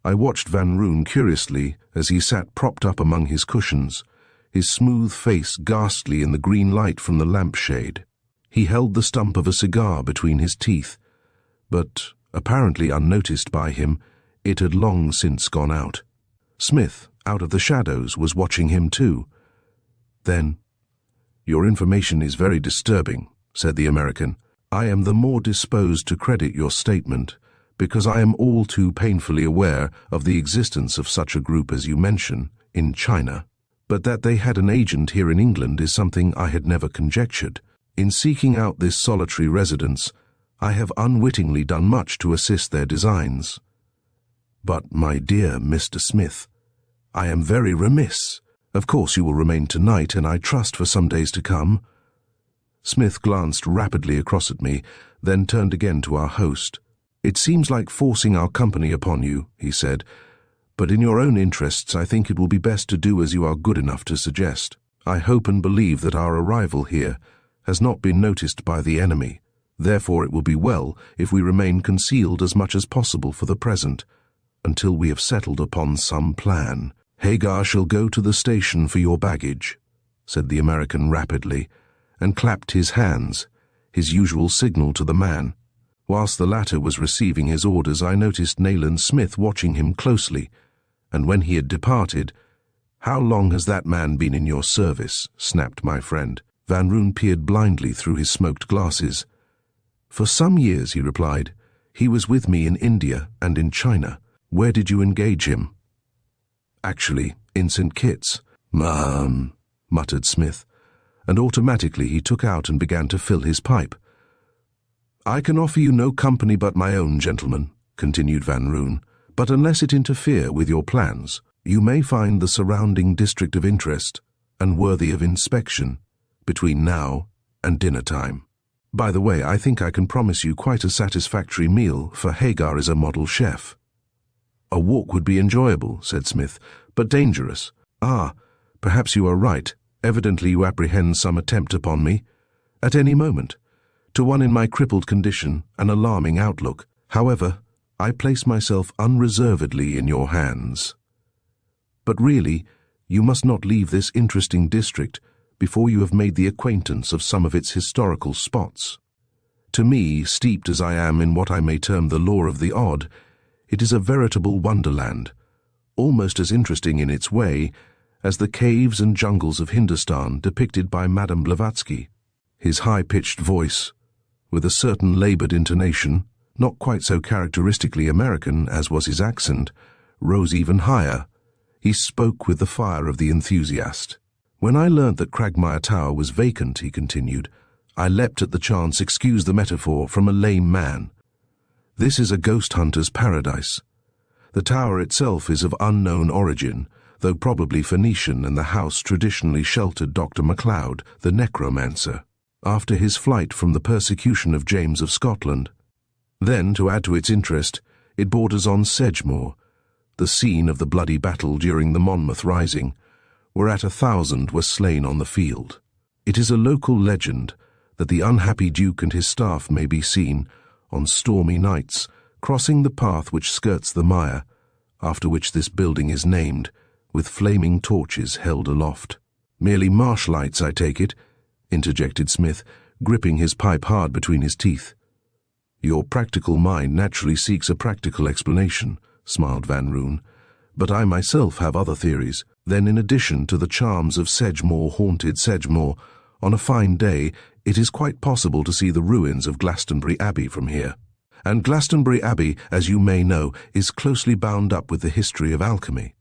I watched Van Roon curiously as he sat propped up among his cushions, his smooth face ghastly in the green light from the lampshade. He held the stump of a cigar between his teeth, but, apparently unnoticed by him, it had long since gone out. Smith, out of the shadows, was watching him too. Then, "Your information is very disturbing," said the American. "I am the more disposed to credit your statement, because I am all too painfully aware of the existence of such a group as you mention, in China. But that they had an agent here in England is something I had never conjectured. In seeking out this solitary residence, I have unwittingly done much to assist their designs. But, my dear Mr. Smith, I am very remiss. Of course you will remain tonight, and I trust for some days to come." Smith glanced rapidly across at me, then turned again to our host. "It seems like forcing our company upon you," he said, "but in your own interests I think it will be best to do as you are good enough to suggest. I hope and believe that our arrival here has not been noticed by the enemy. Therefore it will be well if we remain concealed as much as possible for the present, until we have settled upon some plan." "Hagar shall go to the station for your baggage," said the American rapidly, and clapped his hands, his usual signal to the man. Whilst the latter was receiving his orders, I noticed Nayland Smith watching him closely, and when he had departed, "How long has that man been in your service?" snapped my friend. Van Roon peered blindly through his smoked glasses. "For some years," he replied. "He was with me in India and in China." "Where did you engage him?" "Actually, in St. Kitts." Muttered Smith, and automatically he took out and began to fill his pipe. "I can offer you no company but my own, gentlemen," continued Van Roon, "but unless it interfere with your plans, you may find the surrounding district of interest and worthy of inspection between now and dinner time. By the way, I think I can promise you quite a satisfactory meal, for Hagar is a model chef." "A walk would be enjoyable," said Smith, "but dangerous." "Ah, perhaps you are right. Evidently you apprehend some attempt upon me. At any moment. To one in my crippled condition, an alarming outlook. However, I place myself unreservedly in your hands. But really, you must not leave this interesting district before you have made the acquaintance of some of its historical spots. To me, steeped as I am in what I may term the lore of the odd, it is a veritable wonderland, almost as interesting in its way as the caves and jungles of Hindustan depicted by Madame Blavatsky." His high-pitched voice, with a certain laboured intonation, not quite so characteristically American as was his accent, rose even higher. He spoke with the fire of the enthusiast. "When I learnt that Cragmire Tower was vacant," he continued, "I leapt at the chance, excuse the metaphor, from a lame man. This is a ghost hunter's paradise. The tower itself is of unknown origin, though probably Phoenician, and the house traditionally sheltered Dr. MacLeod, the necromancer, after his flight from the persecution of James of Scotland. Then, to add to its interest, it borders on Sedgemoor, the scene of the bloody battle during the Monmouth Rising, whereat 1,000 were slain on the field. It is a local legend that the unhappy Duke and his staff may be seen, on stormy nights, crossing the path which skirts the mire, after which this building is named, with flaming torches held aloft. "Merely marsh lights, I take it," interjected Smith, gripping his pipe hard between his teeth. "Your practical mind naturally seeks a practical explanation," smiled Van Roon, "but I myself have other theories. Then, in addition to the charms of Sedgemoor-haunted Sedgemoor, on a fine day it is quite possible to see the ruins of Glastonbury Abbey from here. And Glastonbury Abbey, as you may know, is closely bound up with the history of alchemy.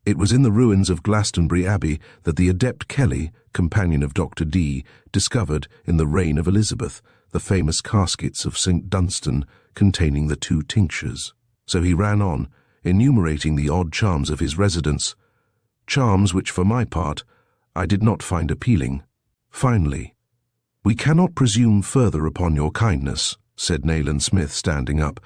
It was in the ruins of Glastonbury Abbey that the adept Kelly, companion of Dr. Dee, discovered, in the reign of Elizabeth, the famous caskets of St. Dunstan containing the 2 tinctures. So he ran on, enumerating the odd charms of his residence, charms which, for my part, I did not find appealing. Finally, "We cannot presume further upon your kindness," said Nayland Smith, standing up.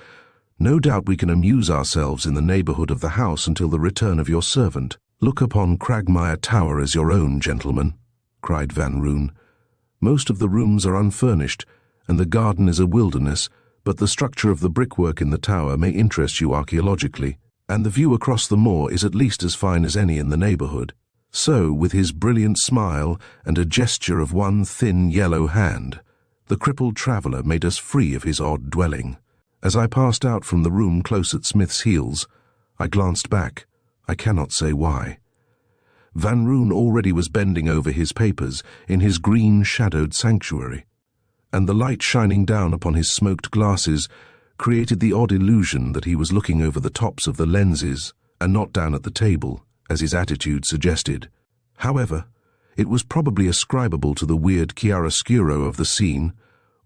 "No doubt we can amuse ourselves in the neighbourhood of the house until the return of your servant." "Look upon Cragmire Tower as your own, gentlemen," cried Van Roon. "Most of the rooms are unfurnished, and the garden is a wilderness, but the structure of the brickwork in the tower may interest you archaeologically, and the view across the moor is at least as fine as any in the neighbourhood." So, with his brilliant smile and a gesture of one thin yellow hand, the crippled traveller made us free of his odd dwelling. As I passed out from the room close at Smith's heels, I glanced back, I cannot say why. Van Roon already was bending over his papers in his green-shadowed sanctuary, and the light shining down upon his smoked glasses created the odd illusion that he was looking over the tops of the lenses and not down at the table, as his attitude suggested. However, it was probably ascribable to the weird chiaroscuro of the scene,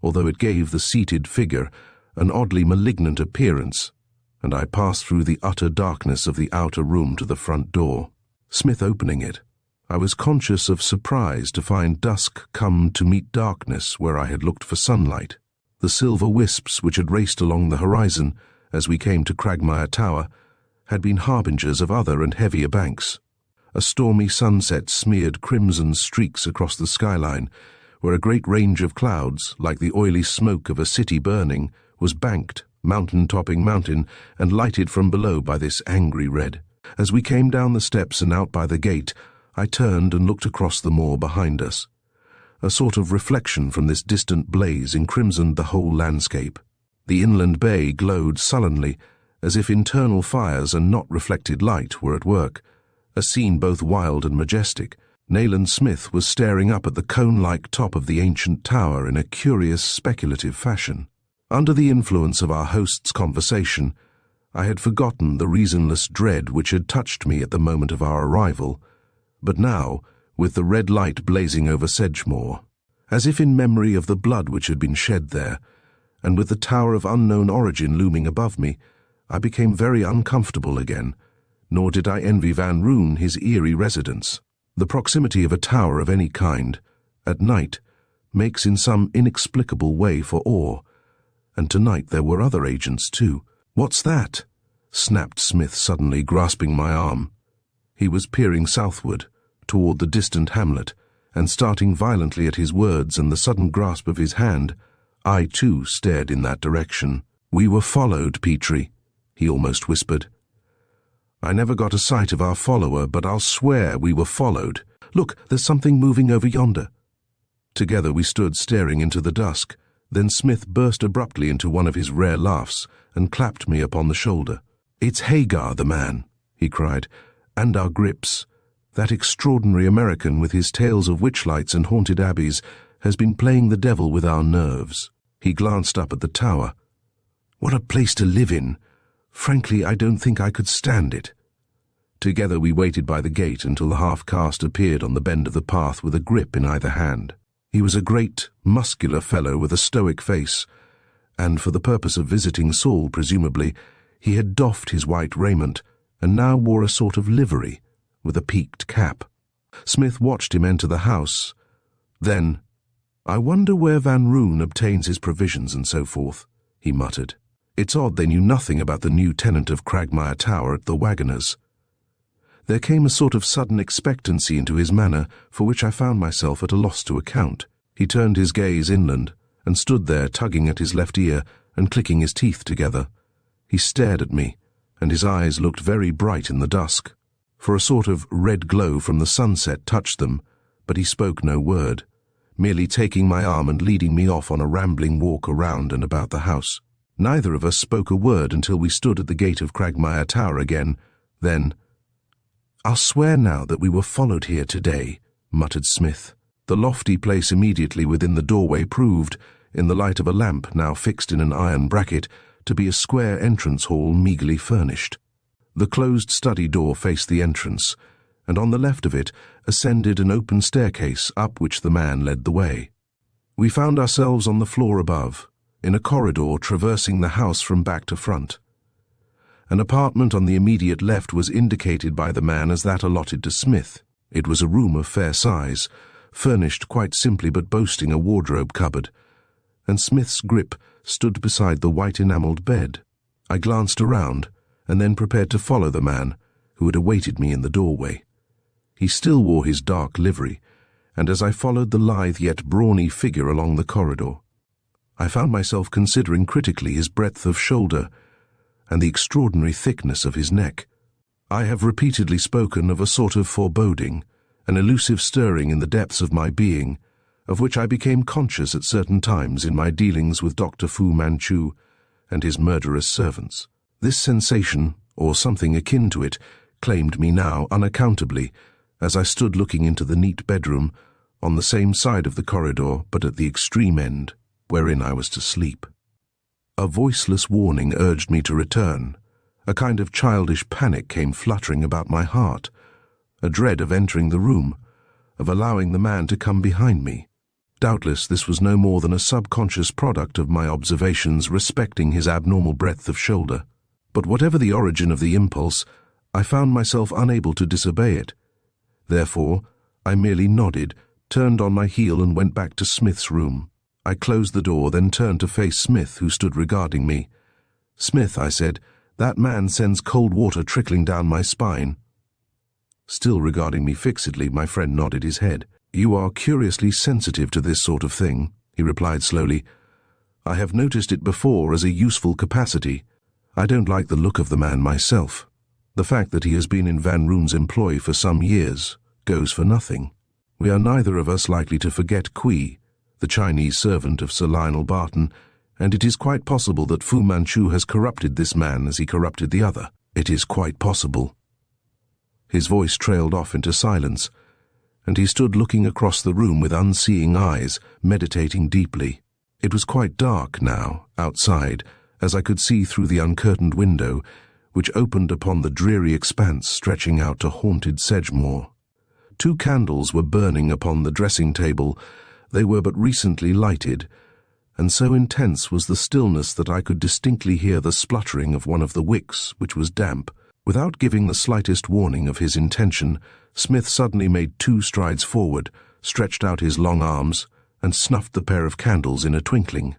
although it gave the seated figure an oddly malignant appearance, and I passed through the utter darkness of the outer room to the front door. Smith opening it, I was conscious of surprise to find dusk come to meet darkness where I had looked for sunlight. The silver wisps which had raced along the horizon as we came to Cragmire Tower had been harbingers of other and heavier banks. A stormy sunset smeared crimson streaks across the skyline, where a great range of clouds, like the oily smoke of a city burning, was banked, mountain-topping mountain, and lighted from below by this angry red. As we came down the steps and out by the gate, I turned and looked across the moor behind us. A sort of reflection from this distant blaze encrimsoned the whole landscape. The inland bay glowed sullenly, as if internal fires and not reflected light were at work, a scene both wild and majestic. Nayland Smith was staring up at the cone-like top of the ancient tower in a curious speculative fashion. Under the influence of our host's conversation, I had forgotten the reasonless dread which had touched me at the moment of our arrival, but now, with the red light blazing over Sedgemoor, as if in memory of the blood which had been shed there, and with the tower of unknown origin looming above me, I became very uncomfortable again, nor did I envy Van Roon his eerie residence. The proximity of a tower of any kind, at night, makes in some inexplicable way for awe, and tonight there were other agents too. "What's that?" snapped Smith suddenly, grasping my arm. He was peering southward, toward the distant hamlet, and starting violently at his words and the sudden grasp of his hand, I too stared in that direction. "We were followed, Petrie," he almost whispered. "I never got a sight of our follower, but I'll swear we were followed. Look, there's something moving over yonder." Together we stood staring into the dusk. Then Smith burst abruptly into one of his rare laughs and clapped me upon the shoulder. "It's Hagar, the man," he cried, "and our grips. That extraordinary American with his tales of witchlights and haunted abbeys has been playing the devil with our nerves." He glanced up at the tower. "What a place to live in! Frankly, I don't think I could stand it." Together we waited by the gate until the half-caste appeared on the bend of the path with a grip in either hand. He was a great, muscular fellow with a stoic face, and for the purpose of visiting Saul, presumably, he had doffed his white raiment and now wore a sort of livery with a peaked cap. Smith watched him enter the house. Then, "I wonder where Van Roon obtains his provisions and so forth," he muttered. It's odd they knew nothing about the new tenant of Cragmire Tower at the Wagoners. There came a sort of sudden expectancy into his manner for which I found myself at a loss to account. He turned his gaze inland and stood there tugging at his left ear and clicking his teeth together. He stared at me, and his eyes looked very bright in the dusk, for a sort of red glow from the sunset touched them, but he spoke no word, merely taking my arm and leading me off on a rambling walk around and about the house. Neither of us spoke a word until we stood at the gate of Cragmire Tower again. Then, "I'll swear now that we were followed here today," muttered Smith. The lofty place immediately within the doorway proved, in the light of a lamp now fixed in an iron bracket, to be a square entrance hall meagerly furnished. The closed study door faced the entrance, and on the left of it ascended an open staircase up which the man led the way. We found ourselves on the floor above, in a corridor traversing the house from back to front. An apartment on the immediate left was indicated by the man as that allotted to Smith. It was a room of fair size, furnished quite simply but boasting a wardrobe cupboard, and Smith's grip stood beside the white enamelled bed. I glanced around, and then prepared to follow the man, who had awaited me in the doorway. He still wore his dark livery, and as I followed the lithe yet brawny figure along the corridor, I found myself considering critically his breadth of shoulder and the extraordinary thickness of his neck. I have repeatedly spoken of a sort of foreboding, an elusive stirring in the depths of my being, of which I became conscious at certain times in my dealings with Dr. Fu Manchu and his murderous servants. This sensation, or something akin to it, claimed me now unaccountably, as I stood looking into the neat bedroom on the same side of the corridor but at the extreme end, wherein I was to sleep. A voiceless warning urged me to return. A kind of childish panic came fluttering about my heart, a dread of entering the room, of allowing the man to come behind me. Doubtless this was no more than a subconscious product of my observations respecting his abnormal breadth of shoulder. But whatever the origin of the impulse, I found myself unable to disobey it. Therefore, I merely nodded, turned on my heel and went back to Smith's room. I closed the door, then turned to face Smith, who stood regarding me. "Smith," I said, "that man sends cold water trickling down my spine." Still regarding me fixedly, my friend nodded his head. "You are curiously sensitive to this sort of thing," he replied slowly. "I have noticed it before as a useful capacity. I don't like the look of the man myself. The fact that he has been in Van Roon's employ for some years goes for nothing. We are neither of us likely to forget Kui, the Chinese servant of Sir Lionel Barton, and it is quite possible that Fu Manchu has corrupted this man as he corrupted the other. It is quite possible." His voice trailed off into silence, and he stood looking across the room with unseeing eyes, meditating deeply. It was quite dark now, outside, as I could see through the uncurtained window, which opened upon the dreary expanse stretching out to haunted Sedgemoor. 2 candles were burning upon the dressing table. They were but recently lighted, and so intense was the stillness that I could distinctly hear the spluttering of one of the wicks, which was damp. Without giving the slightest warning of his intention, Smith suddenly made 2 strides forward, stretched out his long arms, and snuffed the pair of candles in a twinkling.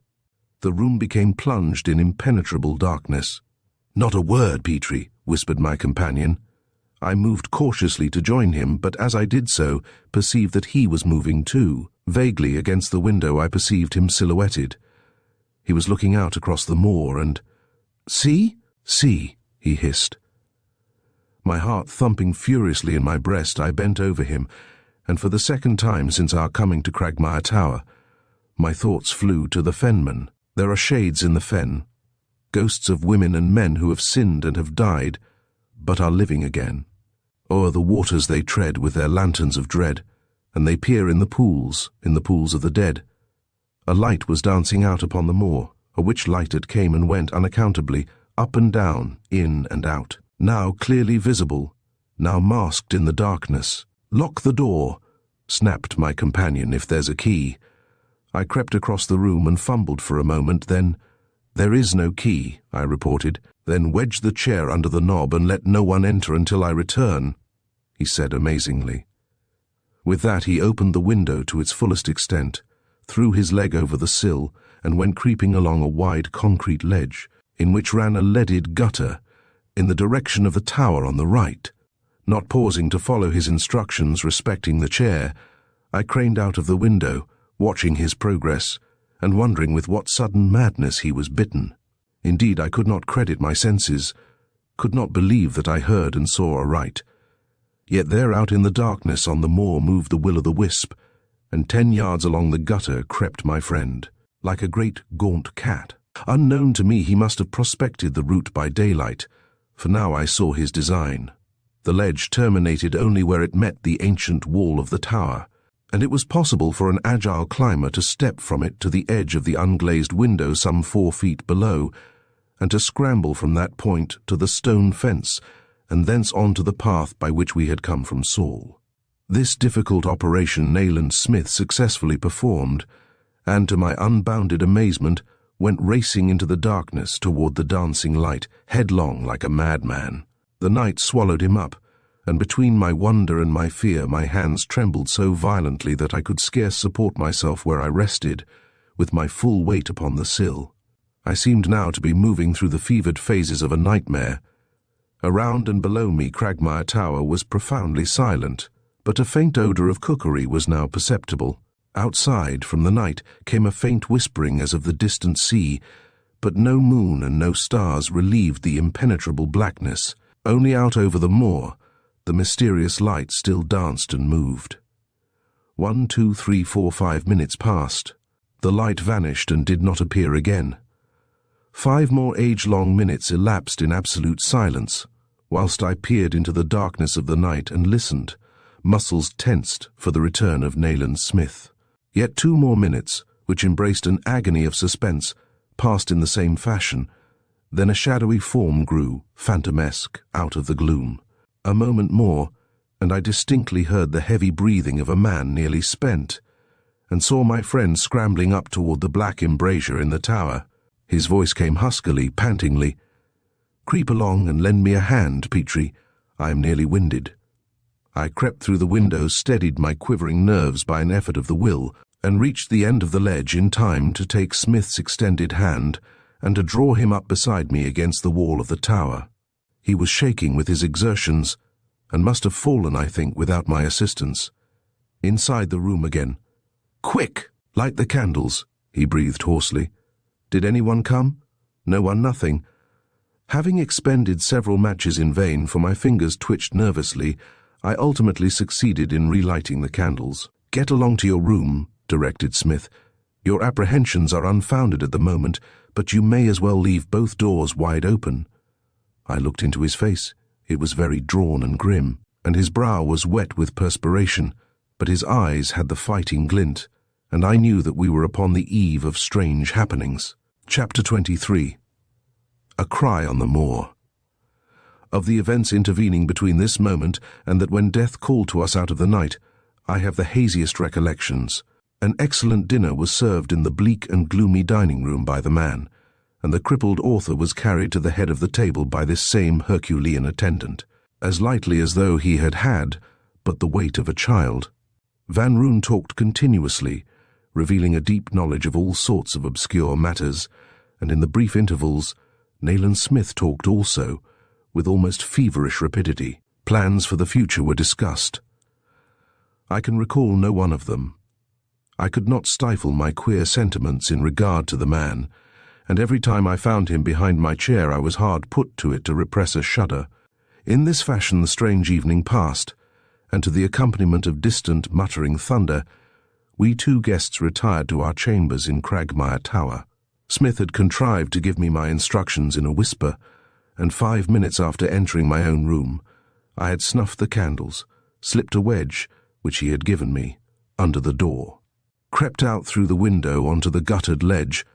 The room became plunged in impenetrable darkness. "Not a word, Petrie," whispered my companion. I moved cautiously to join him, but as I did so, perceived that he was moving too. Vaguely against the window I perceived him silhouetted. He was looking out across the moor and— "See? See," he hissed. My heart thumping furiously in my breast, I bent over him, and for the second time since our coming to Cragmire Tower, my thoughts flew to the Fenmen. There are shades in the Fen, ghosts of women and men who have sinned and have died, but are living again. O'er the waters they tread with their lanterns of dread, and they peer in the pools of the dead. A light was dancing out upon the moor, a witch light that came and went unaccountably, up and down, in and out, now clearly visible, now masked in the darkness. "Lock the door," snapped my companion, "if there's a key." I crept across the room and fumbled for a moment, then— "There is no key," I reported. "Then wedge the chair under the knob and let no one enter until I return," he said amazingly. With that he opened the window to its fullest extent, threw his leg over the sill, and went creeping along a wide concrete ledge. in which ran a leaded gutter in the direction of the tower on the right. Not pausing to follow his instructions respecting the chair, I craned out of the window, watching his progress, and wondering with what sudden madness he was bitten. Indeed, I could not credit my senses, could not believe that I heard and saw aright. Yet there out in the darkness on the moor moved the will-o'-the-wisp, and 10 yards along the gutter crept my friend, like a great gaunt cat. Unknown to me, he must have prospected the route by daylight, for now I saw his design. The ledge terminated only where it met the ancient wall of the tower, and it was possible for an agile climber to step from it to the edge of the unglazed window some 4 feet below, and to scramble from that point to the stone fence, and thence on to the path by which we had come from Saul. This difficult operation Nayland Smith successfully performed, and to my unbounded amazement went racing into the darkness toward the dancing light, headlong like a madman. The night swallowed him up, and between my wonder and my fear my hands trembled so violently that I could scarce support myself where I rested, with my full weight upon the sill. I seemed now to be moving through the fevered phases of a nightmare. Around and below me Cragmire Tower was profoundly silent, but a faint odour of cookery was now perceptible. Outside, from the night, came a faint whispering as of the distant sea, but no moon and no stars relieved the impenetrable blackness. Only out over the moor, the mysterious light still danced and moved. 1, 2, 3, 4, 5 minutes passed. The light vanished and did not appear again. 5 more age-long minutes elapsed in absolute silence, whilst I peered into the darkness of the night and listened, muscles tensed for the return of Nayland Smith. Yet 2 more minutes, which embraced an agony of suspense, passed in the same fashion. Then a shadowy form grew, phantomesque, out of the gloom. A moment more, and I distinctly heard the heavy breathing of a man nearly spent, and saw my friend scrambling up toward the black embrasure in the tower. His voice came huskily, pantingly. "Creep along and lend me a hand, Petrie. I am nearly winded." I crept through the window, steadied my quivering nerves by an effort of the will, and reached the end of the ledge in time to take Smith's extended hand and to draw him up beside me against the wall of the tower. He was shaking with his exertions, and must have fallen, I think, without my assistance. Inside the room again. "Quick! Light the candles," he breathed hoarsely. "Did anyone come?" "No one, nothing." Having expended several matches in vain, for my fingers twitched nervously, I ultimately succeeded in relighting the candles. "Get along to your room," directed Smith. "Your apprehensions are unfounded at the moment, but you may as well leave both doors wide open." I looked into his face. It was very drawn and grim, and his brow was wet with perspiration, but his eyes had the fighting glint, and I knew that we were upon the eve of strange happenings. Chapter 23. A Cry on the Moor. Of the events intervening between this moment and that when death called to us out of the night, I have the haziest recollections. An excellent dinner was served in the bleak and gloomy dining room by the man, and the crippled author was carried to the head of the table by this same Herculean attendant, as lightly as though he had but the weight of a child. Van Roon talked continuously, revealing a deep knowledge of all sorts of obscure matters, and in the brief intervals, Nayland Smith talked also, with almost feverish rapidity. Plans for the future were discussed. I can recall no one of them. I could not stifle my queer sentiments in regard to the man, and every time I found him behind my chair I was hard put to it to repress a shudder. In this fashion the strange evening passed, and to the accompaniment of distant, muttering thunder, we 2 guests retired to our chambers in Cragmire Tower. Smith had contrived to give me my instructions in a whisper, and 5 minutes after entering my own room, I had snuffed the candles, slipped a wedge, which he had given me, under the door, crept out through the window onto the guttered ledge,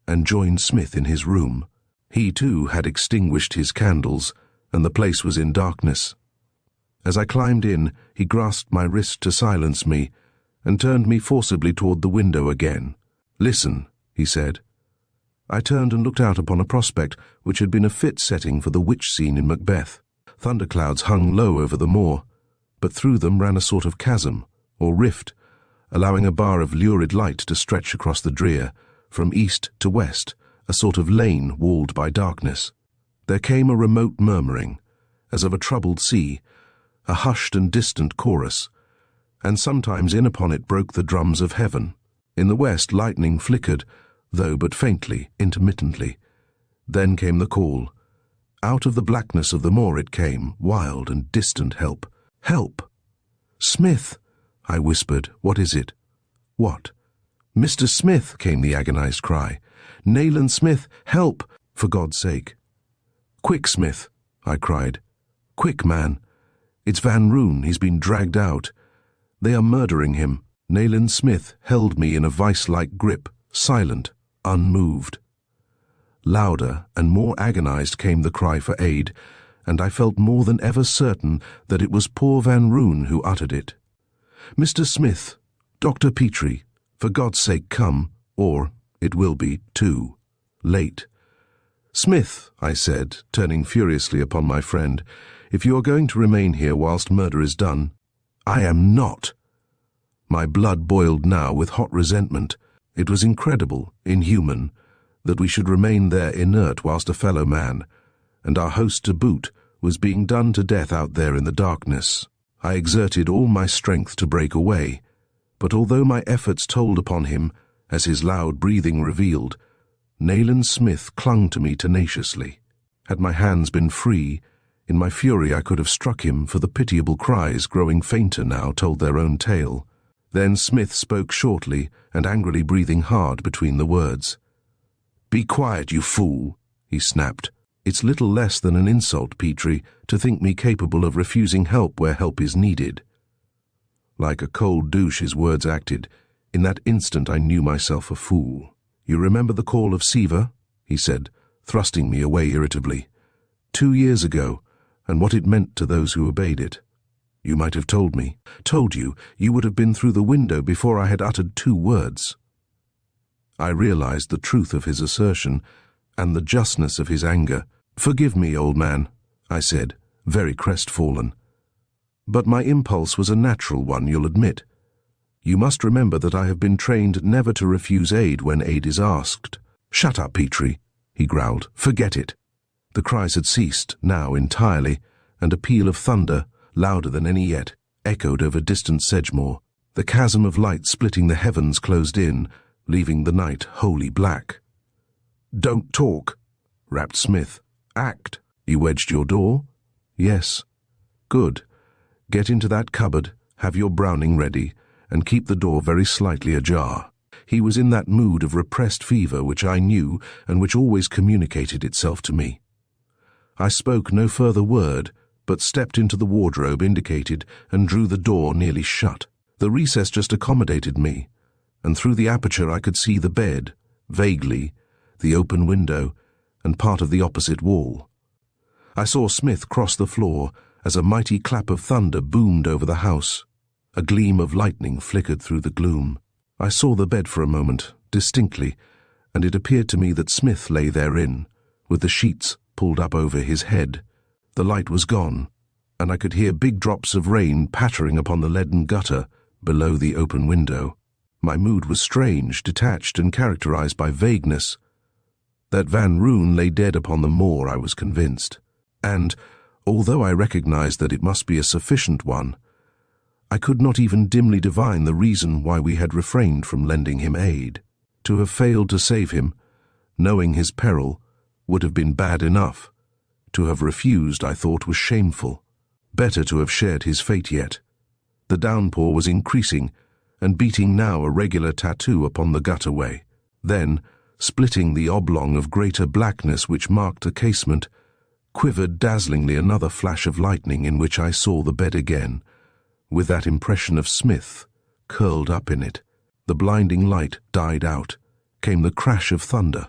and joined Smith in his room. He, too, had extinguished his candles, and the place was in darkness. As I climbed in, he grasped my wrist to silence me, and turned me forcibly toward the window again. "Listen," he said. I turned and looked out upon a prospect which had been a fit setting for the witch scene in Macbeth. Thunderclouds hung low over the moor, but through them ran a sort of chasm, or rift, allowing a bar of lurid light to stretch across the drear, from east to west, a sort of lane walled by darkness. There came a remote murmuring, as of a troubled sea, a hushed and distant chorus, and sometimes in upon it broke the drums of heaven. In the west lightning flickered, though but faintly, intermittently. Then came the call. Out of the blackness of the moor it came, wild and distant help. Help! "Smith!" I whispered. "What is it?" "What?" "Mr. Smith!" came the agonized cry. "Nayland Smith! Help! For God's sake!" "Quick, Smith!" I cried. "Quick, man! It's Van Roon. He's been dragged out. They are murdering him." Nayland Smith held me in a vice-like grip, silent, unmoved. Louder and more agonized came the cry for aid, and I felt more than ever certain that it was poor Van Roon who uttered it. "Mr. Smith, Dr. Petrie, for God's sake come, or it will be too late." "Smith," I said, turning furiously upon my friend, "if you are going to remain here whilst murder is done—" "I am not." My blood boiled now with hot resentment. It was incredible, inhuman, that we should remain there inert whilst a fellow man, and our host to boot, was being done to death out there in the darkness. I exerted all my strength to break away, but although my efforts told upon him, as his loud breathing revealed, Nayland Smith clung to me tenaciously. Had my hands been free, in my fury I could have struck him, for the pitiable cries, growing fainter now, told their own tale. Then Smith spoke shortly and angrily, breathing hard between the words. "Be quiet, you fool," he snapped. "It's little less than an insult, Petrie, to think me capable of refusing help where help is needed." Like a cold douche his words acted. In that instant I knew myself a fool. "You remember the call of Seaver?" he said, thrusting me away irritably. 2 years ago, and what it meant to those who obeyed it. You might have told me. Told you, you would have been through the window before I had uttered 2 words. I realized the truth of his assertion, and the justness of his anger. "Forgive me, old man," I said, very crestfallen. "But my impulse was a natural one, you'll admit. You must remember that I have been trained never to refuse aid when aid is asked." "Shut up, Petrie," he growled. "Forget it." The cries had ceased, now entirely, and a peal of thunder, louder than any yet, echoed over distant Sedgemoor. The chasm of light splitting the heavens closed in, leaving the night wholly black. "Don't talk," rapped Smith. "Act." "You wedged your door?" "Yes." "Good. Get into that cupboard, have your Browning ready, and keep the door very slightly ajar." He was in that mood of repressed fever which I knew and which always communicated itself to me. I spoke no further word, but stepped into the wardrobe indicated and drew the door nearly shut. The recess just accommodated me, and through the aperture I could see the bed, vaguely, the open window, and part of the opposite wall. I saw Smith cross the floor as a mighty clap of thunder boomed over the house. A gleam of lightning flickered through the gloom. I saw the bed for a moment, distinctly, and it appeared to me that Smith lay therein, with the sheets pulled up over his head. The light was gone, and I could hear big drops of rain pattering upon the leaden gutter below the open window. My mood was strange, detached, and characterized by vagueness. That Van Roon lay dead upon the moor, I was convinced, and, although I recognized that it must be a sufficient one, I could not even dimly divine the reason why we had refrained from lending him aid. To have failed to save him, knowing his peril, would have been bad enough. To have refused, I thought, was shameful. Better to have shared his fate yet. The downpour was increasing, and beating now a regular tattoo upon the gutterway. Then, splitting the oblong of greater blackness which marked the casement, quivered dazzlingly another flash of lightning in which I saw the bed again, with that impression of Smith curled up in it. The blinding light died out. Came the crash of thunder,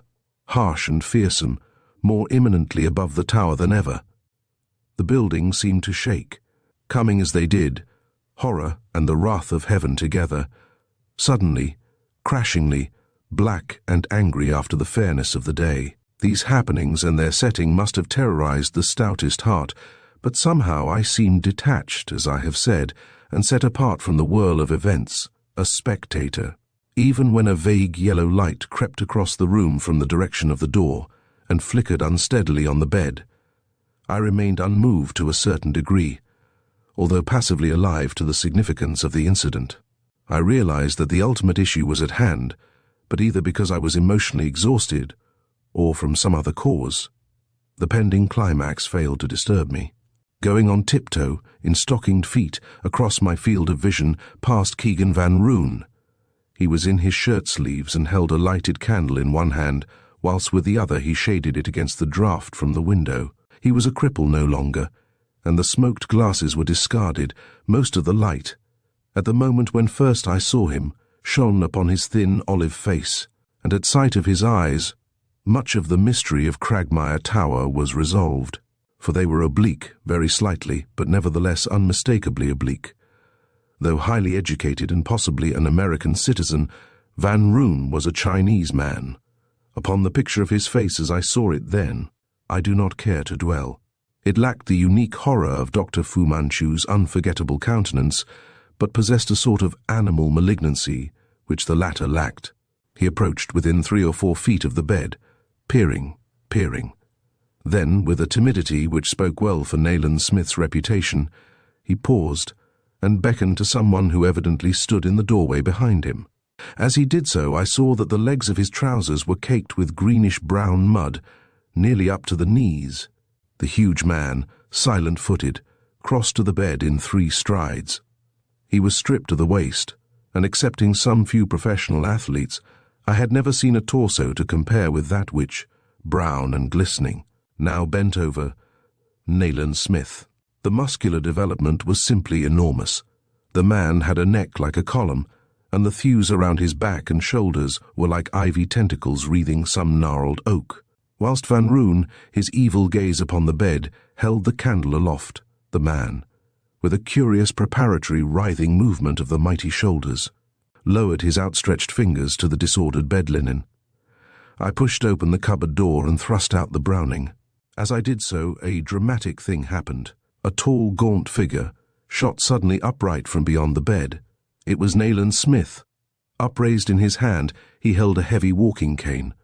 harsh and fearsome, more imminently above the tower than ever. The building seemed to shake, coming as they did, horror and the wrath of heaven together, suddenly, crashingly, black and angry after the fairness of the day. These happenings and their setting must have terrorized the stoutest heart, but somehow I seemed detached, as I have said, and set apart from the whirl of events, a spectator. Even when a vague yellow light crept across the room from the direction of the door and flickered unsteadily on the bed, I remained unmoved to a certain degree, although passively alive to the significance of the incident. I realized that the ultimate issue was at hand, but either because I was emotionally exhausted or from some other cause, the pending climax failed to disturb me. Going on tiptoe, in stockinged feet, across my field of vision, past Keegan Van Roon. He was in his shirt sleeves and held a lighted candle in one hand, whilst with the other he shaded it against the draught from the window. He was a cripple no longer, and the smoked glasses were discarded. Most of the light, at the moment when first I saw him, shone upon his thin olive face, and at sight of his eyes, much of the mystery of Cragmire Tower was resolved, for they were oblique, very slightly, but nevertheless unmistakably oblique. Though highly educated and possibly an American citizen, Van Roon was a Chinese man. Upon the picture of his face as I saw it then, I do not care to dwell. It lacked the unique horror of Dr. Fu Manchu's unforgettable countenance, but possessed a sort of animal malignancy which the latter lacked. He approached within 3 or 4 feet of the bed, peering. Then, with a timidity which spoke well for Nayland Smith's reputation, he paused and beckoned to someone who evidently stood in the doorway behind him. As he did so, I saw that the legs of his trousers were caked with greenish-brown mud, nearly up to the knees. The huge man, silent-footed, crossed to the bed in 3 strides. He was stripped to the waist, and excepting some few professional athletes, I had never seen a torso to compare with that which, brown and glistening, now bent over Nayland Smith. The muscular development was simply enormous. The man had a neck like a column, and the thews around his back and shoulders were like ivy tentacles wreathing some gnarled oak. Whilst Van Roon, his evil gaze upon the bed, held the candle aloft, the man, with a curious preparatory writhing movement of the mighty shoulders, lowered his outstretched fingers to the disordered bed linen. I pushed open the cupboard door and thrust out the Browning. As I did so, a dramatic thing happened. A tall, gaunt figure shot suddenly upright from beyond the bed. It was Nayland Smith. Upraised in his hand, he held a heavy walking cane.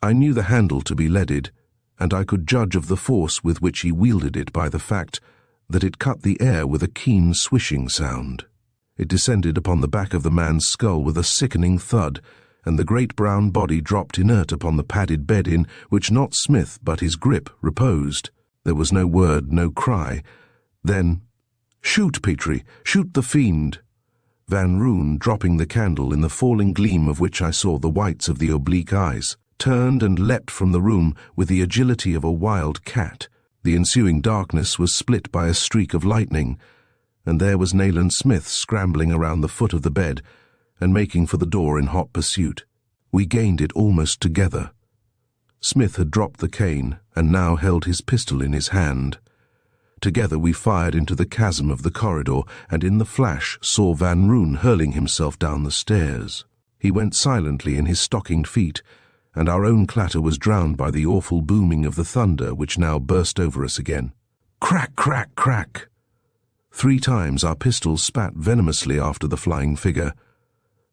I knew the handle to be leaded, and I could judge of the force with which he wielded it by the fact that it cut the air with a keen swishing sound. It descended upon the back of the man's skull with a sickening thud, and the great brown body dropped inert upon the padded bed in which not Smith but his grip reposed. There was no word, no cry. Then, "Shoot, Petrie! Shoot the fiend!" Van Roon, dropping the candle in the falling gleam of which I saw the whites of the oblique eyes, turned and leapt from the room with the agility of a wild cat. The ensuing darkness was split by a streak of lightning, and there was Nayland Smith scrambling around the foot of the bed and making for the door in hot pursuit. We gained it almost together. Smith had dropped the cane and now held his pistol in his hand. Together we fired into the chasm of the corridor, and in the flash saw Van Roon hurling himself down the stairs. He went silently in his stockinged feet, and our own clatter was drowned by the awful booming of the thunder which now burst over us again. Crack, crack, crack! 3 times our pistols spat venomously after the flying figure.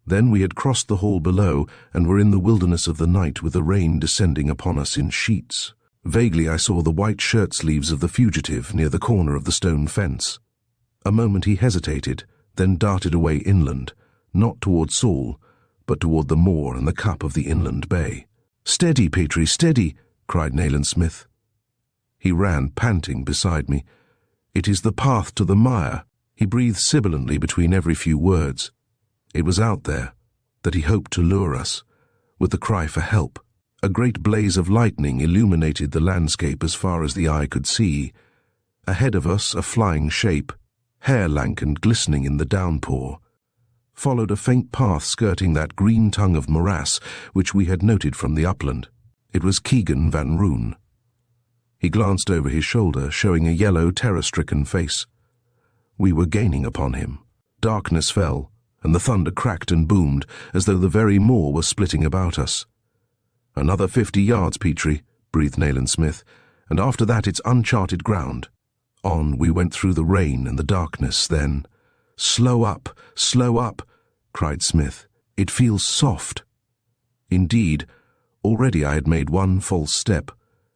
Then we had crossed the hall below and were in the wilderness of the night with the rain descending upon us in sheets. Vaguely I saw the white shirt-sleeves of the fugitive near the corner of the stone fence. A moment he hesitated, then darted away inland, not toward Saul, but toward the moor and the cup of the inland bay. "Steady, Petrie, steady!" cried Nayland Smith. He ran, panting, beside me. "It is the path to the mire." He breathed sibilantly between every few words. It was out there that he hoped to lure us, with the cry for help. A great blaze of lightning illuminated the landscape as far as the eye could see. Ahead of us, a flying shape, hair-lank and glistening in the downpour, followed a faint path skirting that green tongue of morass which we had noted from the upland. It was Keegan Van Roon. He glanced over his shoulder, showing a yellow, terror-stricken face. We were gaining upon him. Darkness fell, and the thunder cracked and boomed, as though the very moor were splitting about us. "Another 50 yards, Petrie," breathed Nayland Smith, "and after that it's uncharted ground." On we went through the rain and the darkness, then— "Slow up, slow up," cried Smith. It feels soft. Indeed, already I had made one false step,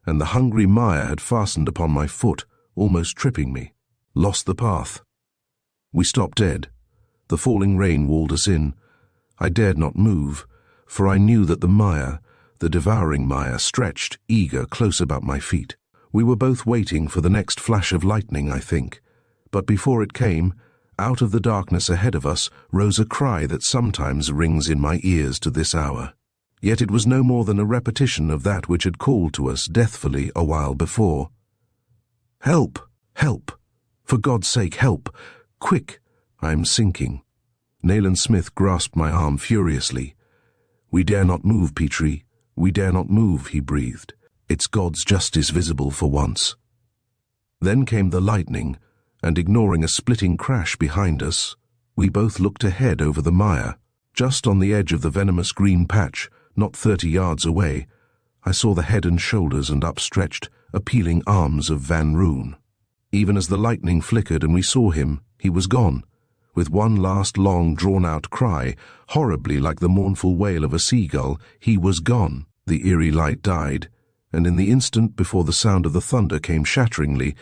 and the hungry mire had fastened upon my foot, almost tripping me. Lost the path. We stopped dead. The falling rain walled us in. I dared not move, for I knew that the mire, the devouring mire, stretched, eager, close about my feet. We were both waiting for the next flash of lightning, I think, but before it came, out of the darkness ahead of us rose a cry that sometimes rings in my ears to this hour. Yet it was no more than a repetition of that which had called to us deathfully a while before. "Help! Help! For God's sake, help! Quick! I am sinking." Nayland Smith grasped my arm furiously. "We dare not move, Petrie. We dare not move," he breathed. "It's God's justice visible for once." Then came the lightning, and ignoring a splitting crash behind us, we both looked ahead over the mire. Just on the edge of the venomous green patch, not 30 yards away, I saw the head and shoulders and upstretched, appealing arms of Van Roon. Even as the lightning flickered and we saw him, he was gone. With one last long drawn-out cry, horribly like the mournful wail of a seagull, he was gone. The eerie light died, and in the instant before the sound of the thunder came shatteringly,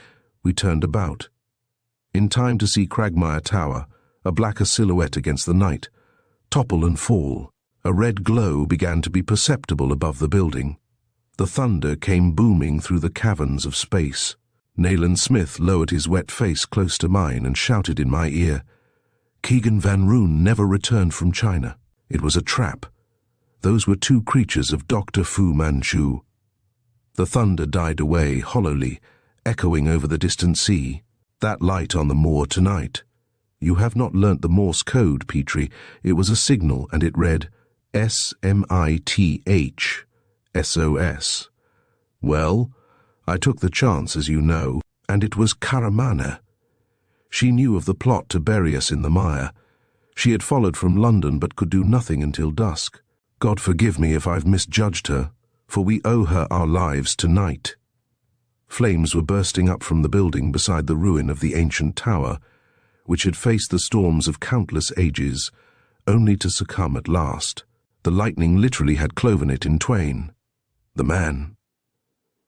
we turned about. In time to see Cragmire Tower, a blacker silhouette against the night, topple and fall. A red glow began to be perceptible above the building. The thunder came booming through the caverns of space. Nayland Smith lowered his wet face close to mine and shouted in my ear, "Keegan Van Roon never returned from China. It was a trap. Those were two creatures of Dr. Fu Manchu." The thunder died away hollowly, echoing over the distant sea. "That light on the moor tonight. You have not learnt the Morse code, Petrie. It was a signal, and it read SMITH, SOS. Well, I took the chance, as you know, and it was Karamana. She knew of the plot to bury us in the mire. She had followed from London but could do nothing until dusk. God forgive me if I've misjudged her, for we owe her our lives tonight." Flames were bursting up from the building beside the ruin of the ancient tower, which had faced the storms of countless ages, only to succumb at last. The lightning literally had cloven it in twain. The man.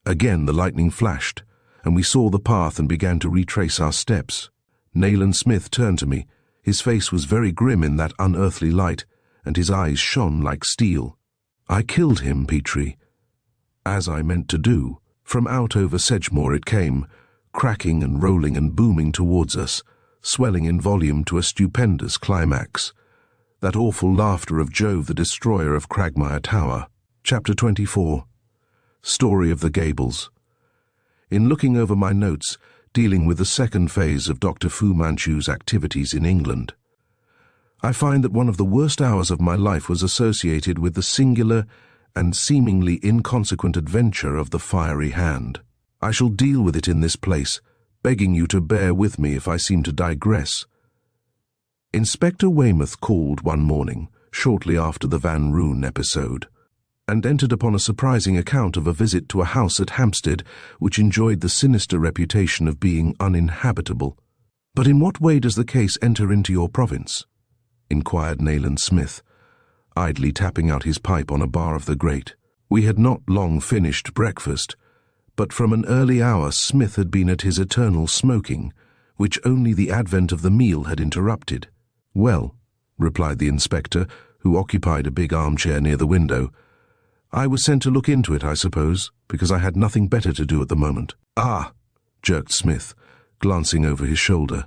Again the lightning flashed, and we saw the path and began to retrace our steps. Nayland Smith turned to me. His face was very grim in that unearthly light, and his eyes shone like steel. "I killed him, Petrie." As I meant to do. From out over Sedgemoor it came, cracking and rolling and booming towards us, swelling in volume to a stupendous climax. That awful laughter of Jove the Destroyer of Cragmire Tower. Chapter 24. Story of the Gables. In looking over my notes, dealing with the second phase of Dr. Fu Manchu's activities in England, I find that one of the worst hours of my life was associated with the singular and seemingly inconsequent adventure of the Fiery Hand. I shall deal with it in this place, begging you to bear with me if I seem to digress. Inspector Weymouth called one morning, shortly after the Van Roon episode, and entered upon a surprising account of a visit to a house at Hampstead which enjoyed the sinister reputation of being uninhabitable. "But in what way does the case enter into your province?" inquired Nayland Smith, idly tapping out his pipe on a bar of the grate. We had not long finished breakfast, but from an early hour Smith had been at his eternal smoking, which only the advent of the meal had interrupted. "Well," replied the inspector, who occupied a big armchair near the window, "I was sent to look into it, I suppose, because I had nothing better to do at the moment." "Ah!" jerked Smith, glancing over his shoulder.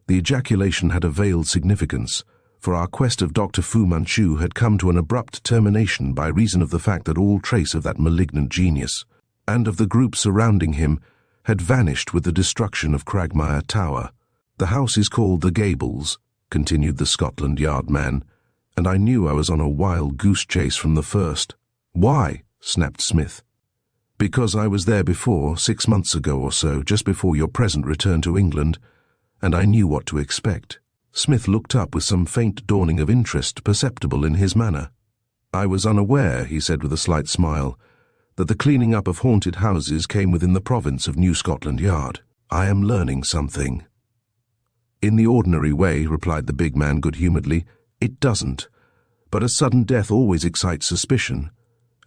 The ejaculation had a veiled significance, for our quest of Dr. Fu Manchu had come to an abrupt termination by reason of the fact that all trace of that malignant genius, and of the group surrounding him, had vanished with the destruction of Cragmire Tower. "The house is called the Gables," continued the Scotland Yard man, and I knew I was on a wild goose chase from the first. "Why?" snapped Smith. "Because I was there before, 6 months ago or so, just before your present return to England, and I knew what to expect." Smith looked up with some faint dawning of interest perceptible in his manner. "I was unaware," he said with a slight smile, "that the cleaning up of haunted houses came within the province of New Scotland Yard. I am learning something." "In the ordinary way," replied the big man good-humouredly, "it doesn't. But a sudden death always excites suspicion.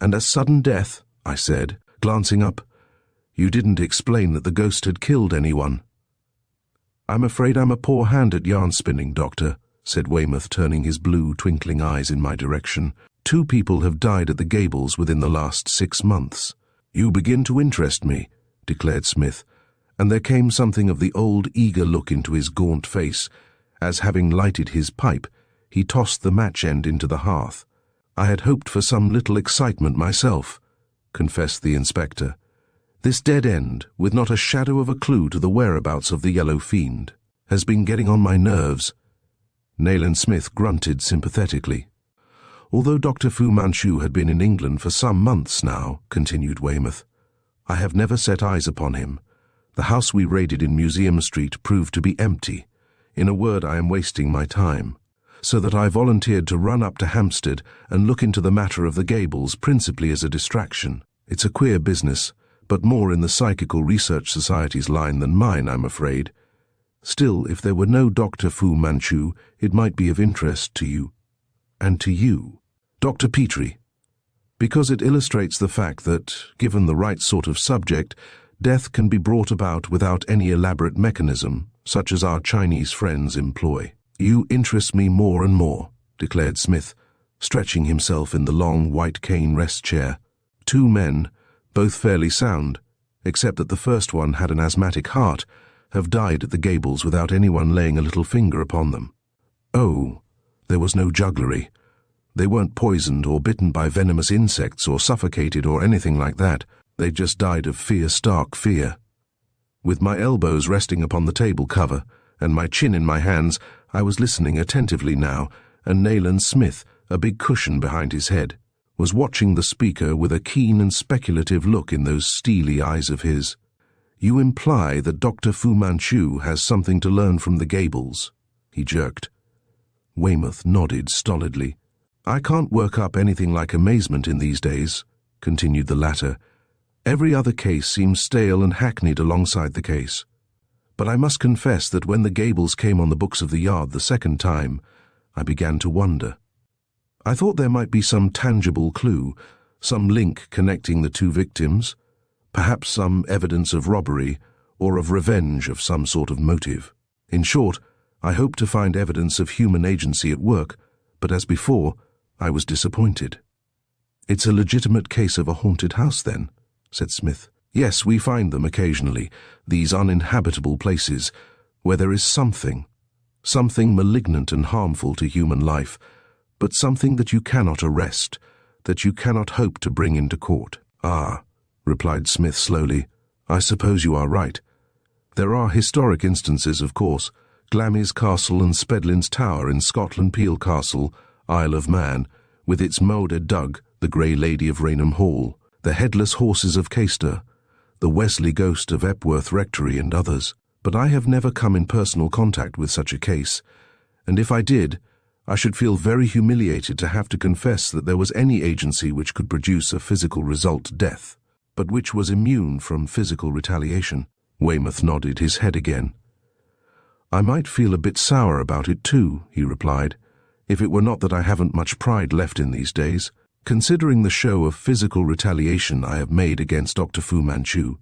And a sudden death, I said, glancing up. You didn't explain that the ghost had killed anyone. I'm afraid I'm a poor hand at yarn spinning, Doctor, said Weymouth, turning his blue, twinkling eyes in my direction. 2 people have died at the Gables within the last 6 months. You begin to interest me, declared Smith, and there came something of the old eager look into his gaunt face, as, having lighted his pipe, he tossed the match end into the hearth. I had hoped for some little excitement myself, confessed the inspector. This dead end, with not a shadow of a clue to the whereabouts of the yellow fiend, has been getting on my nerves. Nayland Smith grunted sympathetically. Although Dr. Fu Manchu had been in England for some months now, continued Weymouth, I have never set eyes upon him. The house we raided in Museum Street proved to be empty. In a word, I am wasting my time. So that I volunteered to run up to Hampstead and look into the matter of the Gables principally as a distraction. It's a queer business, but more in the Psychical Research Society's line than mine, I'm afraid. Still, if there were no Dr. Fu Manchu, it might be of interest to you. And to you, Dr. Petrie, because it illustrates the fact that, given the right sort of subject, death can be brought about without any elaborate mechanism, such as our Chinese friends employ. You interest me more and more, declared Smith, stretching himself in the long white cane rest chair. 2 men, both fairly sound, except that the first one had an asthmatic heart, have died at the Gables without anyone laying a little finger upon them. Oh, there was no jugglery. They weren't poisoned or bitten by venomous insects or suffocated or anything like that. They just died of stark fear. With my elbows resting upon the table cover and my chin in my hands, I was listening attentively now, and Nayland Smith, a big cushion behind his head, was watching the speaker with a keen and speculative look in those steely eyes of his. You imply that Dr. Fu Manchu has something to learn from the Gables, he jerked. Weymouth nodded stolidly. I can't work up anything like amazement in these days, continued the latter. Every other case seems stale and hackneyed alongside the case. But I must confess that when the Gables came on the books of the Yard the second time, I began to wonder. I thought there might be some tangible clue, some link connecting the 2 victims, perhaps some evidence of robbery or of revenge of some sort of motive. In short, I hoped to find evidence of human agency at work, but as before, I was disappointed. It's a legitimate case of a haunted house, then, said Smith. Yes, we find them occasionally, these uninhabitable places, where there is something malignant and harmful to human life, but something that you cannot arrest, that you cannot hope to bring into court. Ah, replied Smith slowly, I suppose you are right. There are historic instances, of course, Glamis Castle and Spedlin's Tower in Scotland, Peel Castle, Isle of Man, with its Maud Dug, the Grey Lady of Raynham Hall, the Headless Horses of Caister, the Wesley Ghost of Epworth Rectory and others. But I have never come in personal contact with such a case, and if I did, I should feel very humiliated to have to confess that there was any agency which could produce a physical result, death, but which was immune from physical retaliation. Weymouth nodded his head again. I might feel a bit sour about it too, he replied, if it were not that I haven't much pride left in these days, considering the show of physical retaliation I have made against Dr. Fu Manchu.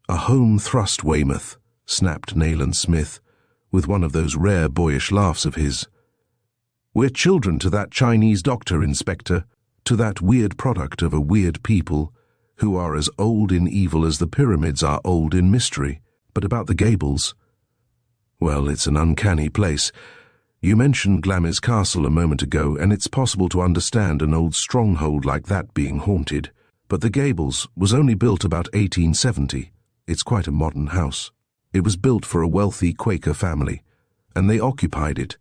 A home thrust, Weymouth, snapped Nayland Smith, with one of those rare boyish laughs of his. We're children to that Chinese doctor, Inspector, to that weird product of a weird people, who are as old in evil as the pyramids are old in mystery. But about the Gables, well, it's an uncanny place. You mentioned Glamis Castle a moment ago, and it's possible to understand an old stronghold like that being haunted. But the Gables was only built about 1870. It's quite a modern house. It was built for a wealthy Quaker family, and they occupied it,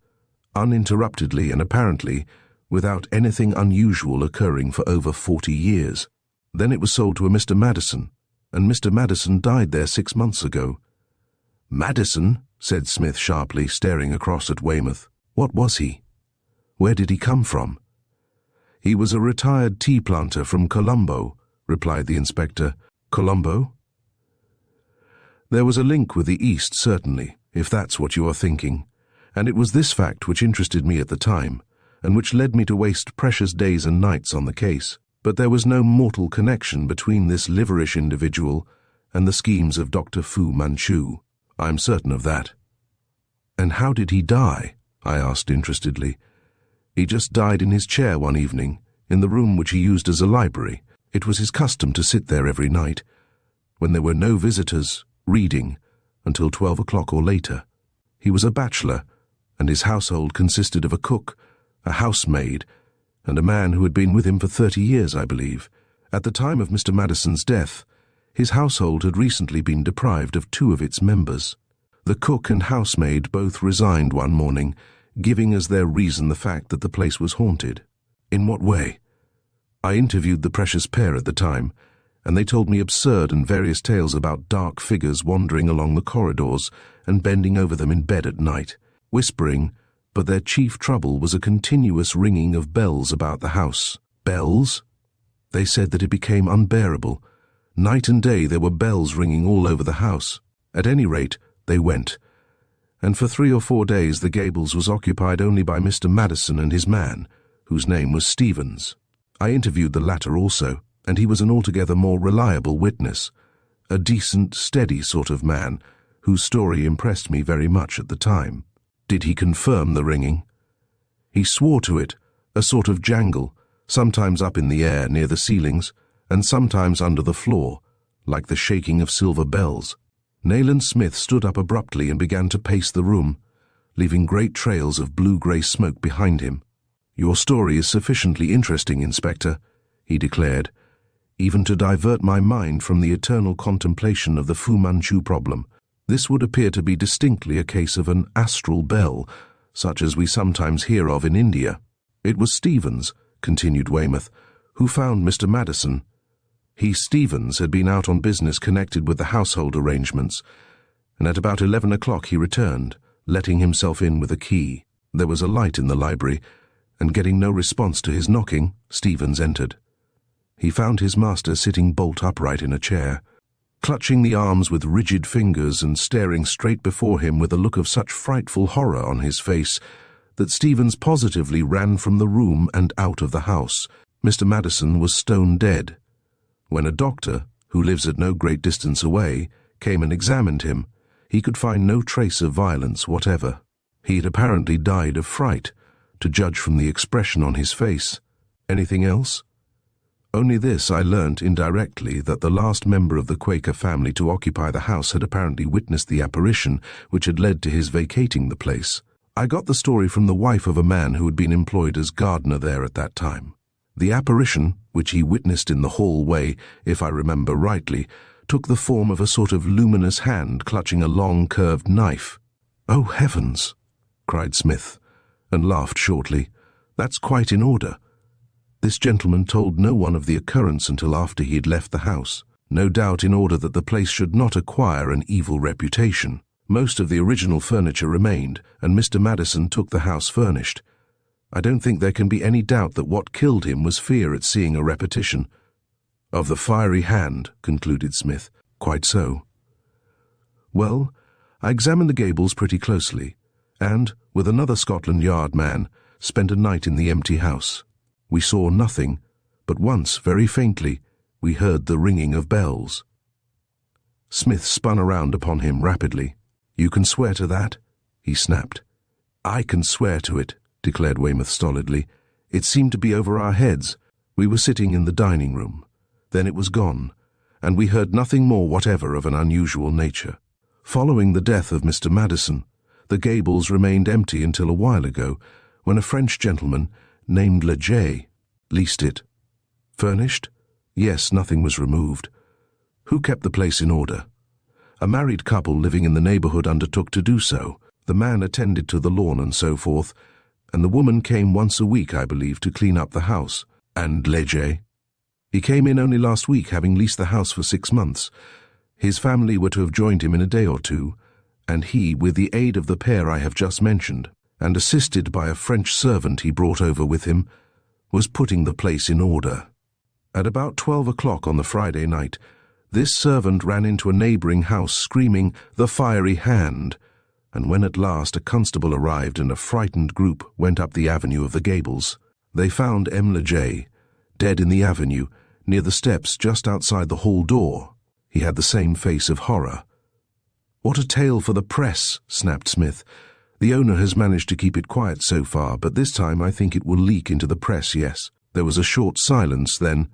uninterruptedly and apparently without anything unusual occurring for over 40 years. Then it was sold to a Mr. Madison, and Mr. Madison died there 6 months ago. Madison, said Smith sharply, staring across at Weymouth. What was he? Where did he come from? He was a retired tea planter from Colombo, replied the inspector. Colombo? There was a link with the East, certainly, if that's what you are thinking, and it was this fact which interested me at the time, and which led me to waste precious days and nights on the case. But there was no mortal connection between this liverish individual and the schemes of Dr. Fu Manchu. I'm certain of that. And how did he die? I asked interestedly. He just died in his chair one evening, in the room which he used as a library. It was his custom to sit there every night, when there were no visitors, reading, until 12 o'clock or later. He was a bachelor, and his household consisted of a cook, a housemaid, and a man who had been with him for 30 years, I believe. At the time of Mr. Madison's death, his household had recently been deprived of 2 of its members. The cook and housemaid both resigned one morning, giving as their reason the fact that the place was haunted. In what way? I interviewed the precious pair at the time, and they told me absurd and various tales about dark figures wandering along the corridors and bending over them in bed at night, whispering, but their chief trouble was a continuous ringing of bells about the house. Bells? They said that it became unbearable. Night and day there were bells ringing all over the house. At any rate, they went, and for 3 or 4 days the Gables was occupied only by Mr. Madison and his man, whose name was Stevens. I interviewed the latter also, and he was an altogether more reliable witness, a decent, steady sort of man, whose story impressed me very much at the time. Did he confirm the ringing? He swore to it, a sort of jangle, sometimes up in the air near the ceilings, and sometimes under the floor, like the shaking of silver bells. Nayland Smith stood up abruptly and began to pace the room, leaving great trails of blue-grey smoke behind him. "Your story is sufficiently interesting, Inspector," he declared, "even to divert my mind from the eternal contemplation of the Fu Manchu problem. This would appear to be distinctly a case of an astral bell, such as we sometimes hear of in India. It was Stevens," continued Weymouth, "who found Mr. Madison. He, Stevens, had been out on business connected with the household arrangements, and at about 11 o'clock he returned, letting himself in with a key. There was a light in the library, and getting no response to his knocking, Stevens entered. He found his master sitting bolt upright in a chair, clutching the arms with rigid fingers and staring straight before him with a look of such frightful horror on his face that Stevens positively ran from the room and out of the house. Mr. Madison was stone dead. When a doctor, who lives at no great distance away, came and examined him, he could find no trace of violence whatever. He had apparently died of fright, to judge from the expression on his face. Anything else? Only this: I learnt indirectly that the last member of the Quaker family to occupy the house had apparently witnessed the apparition which had led to his vacating the place. I got the story from the wife of a man who had been employed as gardener there at that time. The apparition, which he witnessed in the hallway, if I remember rightly, took the form of a sort of luminous hand clutching a long curved knife. "Oh, heavens!" cried Smith, and laughed shortly. "That's quite in order. This gentleman told no one of the occurrence until after he had left the house, no doubt in order that the place should not acquire an evil reputation. Most of the original furniture remained, and Mr. Madison took the house furnished. I don't think there can be any doubt that what killed him was fear at seeing a repetition." "Of the fiery hand," concluded Smith. "Quite so." "Well, I examined the Gables pretty closely, and, with another Scotland Yard man, spent a night in the empty house. We saw nothing, but once, very faintly, we heard the ringing of bells." Smith spun around upon him rapidly. "You can swear to that?" he snapped. "I can swear to it," declared Weymouth stolidly. "It seemed to be over our heads. We were sitting in the dining room. Then it was gone, and we heard nothing more whatever of an unusual nature. Following the death of Mr. Madison, the Gables remained empty until a while ago, when a French gentleman named Leger leased it." "Furnished?" "Yes, nothing was removed." "Who kept the place in order?" "A married couple living in the neighborhood undertook to do so. The man attended to the lawn and so forth, and the woman came once a week, I believe, to clean up the house." "And Leger?" "He came in only last week, having leased the house for 6 months. His family were to have joined him in a day or two, and he, with the aid of the pair I have just mentioned, and assisted by a French servant he brought over with him, was putting the place in order. At about 12 o'clock on the Friday night, this servant ran into a neighboring house screaming, 'The fiery hand!' and when at last a constable arrived and a frightened group went up the avenue of the Gables, they found M. Leger, dead in the avenue, near the steps just outside the hall door. He had the same face of horror. "What a tale for the press," snapped Smith. "The owner has managed to keep it quiet so far, but this time I think it will leak into the press, yes." There was a short silence, then,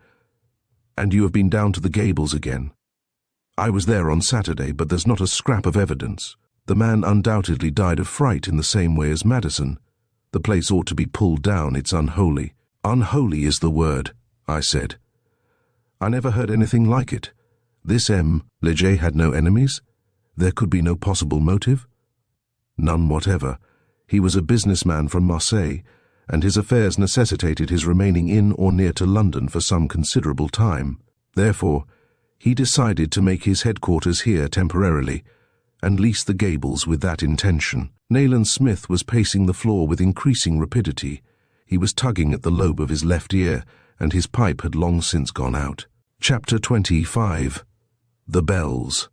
"And you have been down to the Gables again?" "I was there on Saturday, but there's not a scrap of evidence. The man undoubtedly died of fright in the same way as Madison. The place ought to be pulled down. It's unholy." "Unholy is the word," I said. "I never heard anything like it. This M. Leger had no enemies? There could be no possible motive?" "None whatever. He was a businessman from Marseille, and his affairs necessitated his remaining in or near to London for some considerable time. Therefore, he decided to make his headquarters here temporarily, and lease the Gables with that intention." Nayland Smith was pacing the floor with increasing rapidity. He was tugging at the lobe of his left ear, and his pipe had long since gone out. Chapter 25. The Bells.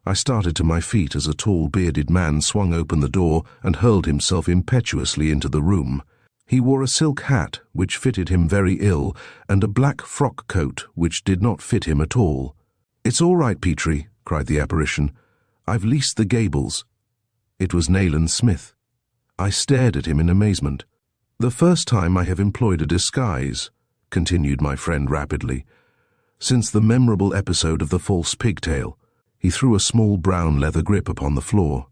I started to my feet as a tall, bearded man swung open the door and hurled himself impetuously into the room. He wore a silk hat, which fitted him very ill, and a black frock coat, which did not fit him at all. "It's all right, Petrie," cried the apparition. "I've leased the Gables." It was Nayland Smith. I stared at him in amazement. "The first time I have employed a disguise," continued my friend rapidly, "since the memorable episode of the false pigtail." He threw a small brown leather grip upon the floor.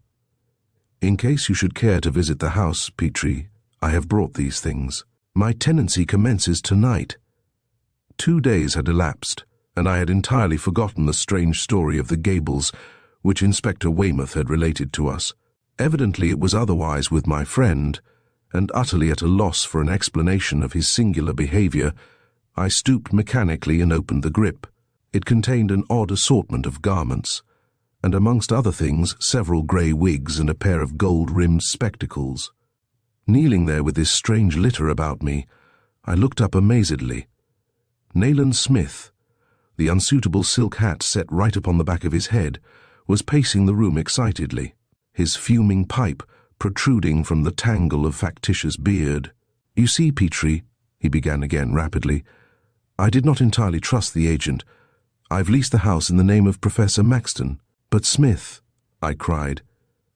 "In case you should care to visit the house, Petrie, I have brought these things. My tenancy commences tonight." 2 days had elapsed, and I had entirely forgotten the strange story of the Gables, which Inspector Weymouth had related to us. Evidently it was otherwise with my friend, and utterly at a loss for an explanation of his singular behavior, I stooped mechanically and opened the grip. It contained an odd assortment of garments, and amongst other things several grey wigs and a pair of gold-rimmed spectacles. Kneeling there with this strange litter about me, I looked up amazedly. Nayland Smith, the unsuitable silk hat set right upon the back of his head, was pacing the room excitedly, his fuming pipe protruding from the tangle of factitious beard. "You see, Petrie," he began again rapidly, "I did not entirely trust the agent. I've leased the house in the name of Professor Maxton." "But Smith," I cried,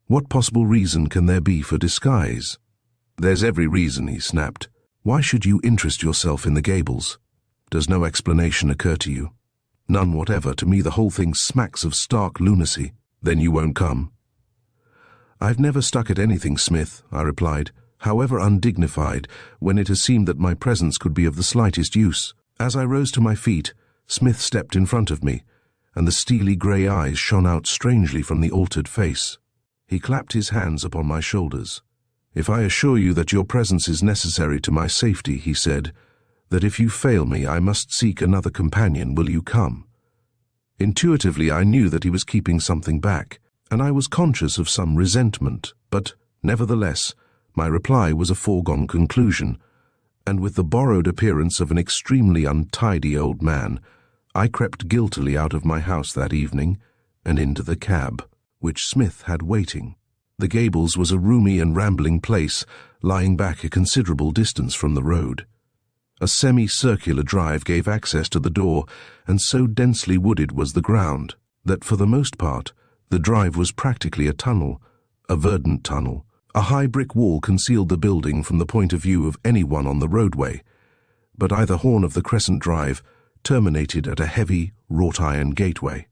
"what possible reason can there be for disguise?" "There's every reason," he snapped. "Why should you interest yourself in the Gables? Does no explanation occur to you?" "None whatever. To me the whole thing smacks of stark lunacy." "Then you won't come?" "I've never stuck at anything, Smith," I replied, "however undignified, when it has seemed that my presence could be of the slightest use." As I rose to my feet, Smith stepped in front of me, and the steely grey eyes shone out strangely from the altered face. He clapped his hands upon my shoulders. "If I assure you that your presence is necessary to my safety," he said, "that if you fail me I must seek another companion, will you come?" Intuitively I knew that he was keeping something back, and I was conscious of some resentment, but, nevertheless, my reply was a foregone conclusion, and with the borrowed appearance of an extremely untidy old man, I crept guiltily out of my house that evening and into the cab, which Smith had waiting. The Gables was a roomy and rambling place, lying back a considerable distance from the road. A semi-circular drive gave access to the door, and so densely wooded was the ground that, for the most part, the drive was practically a tunnel, a verdant tunnel. A high brick wall concealed the building from the point of view of anyone on the roadway, but either horn of the Crescent Drive terminated at a heavy, wrought-iron gateway.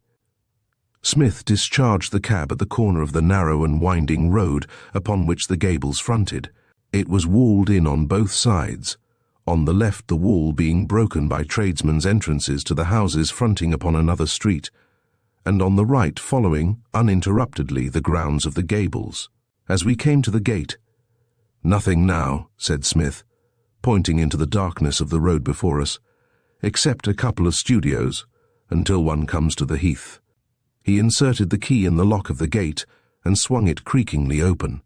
Smith discharged the cab at the corner of the narrow and winding road upon which the Gables fronted. It was walled in on both sides, on the left the wall being broken by tradesmen's entrances to the houses fronting upon another street, and on the right following, uninterruptedly, the grounds of the Gables. As we came to the gate, "Nothing now," said Smith, pointing into the darkness of the road before us, "except a couple of studios, until one comes to the heath." He inserted the key in the lock of the gate and swung it creakingly open.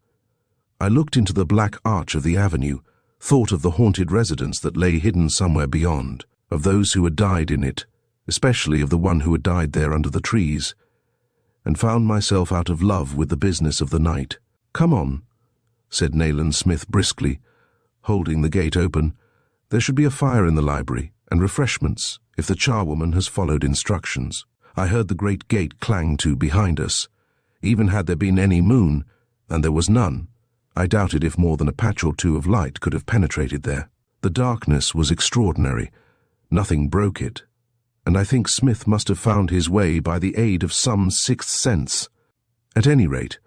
I looked into the black arch of the avenue, thought of the haunted residence that lay hidden somewhere beyond, of those who had died in it, especially of the one who had died there under the trees, and found myself out of love with the business of the night. "Come on," said Nayland Smith briskly, holding the gate open. "There should be a fire in the library, and refreshments, if the charwoman has followed instructions." I heard the great gate clang to behind us. Even had there been any moon, and there was none, I doubted if more than a patch or two of light could have penetrated there. The darkness was extraordinary. Nothing broke it, and I think Smith must have found his way by the aid of some sixth sense. At any rate,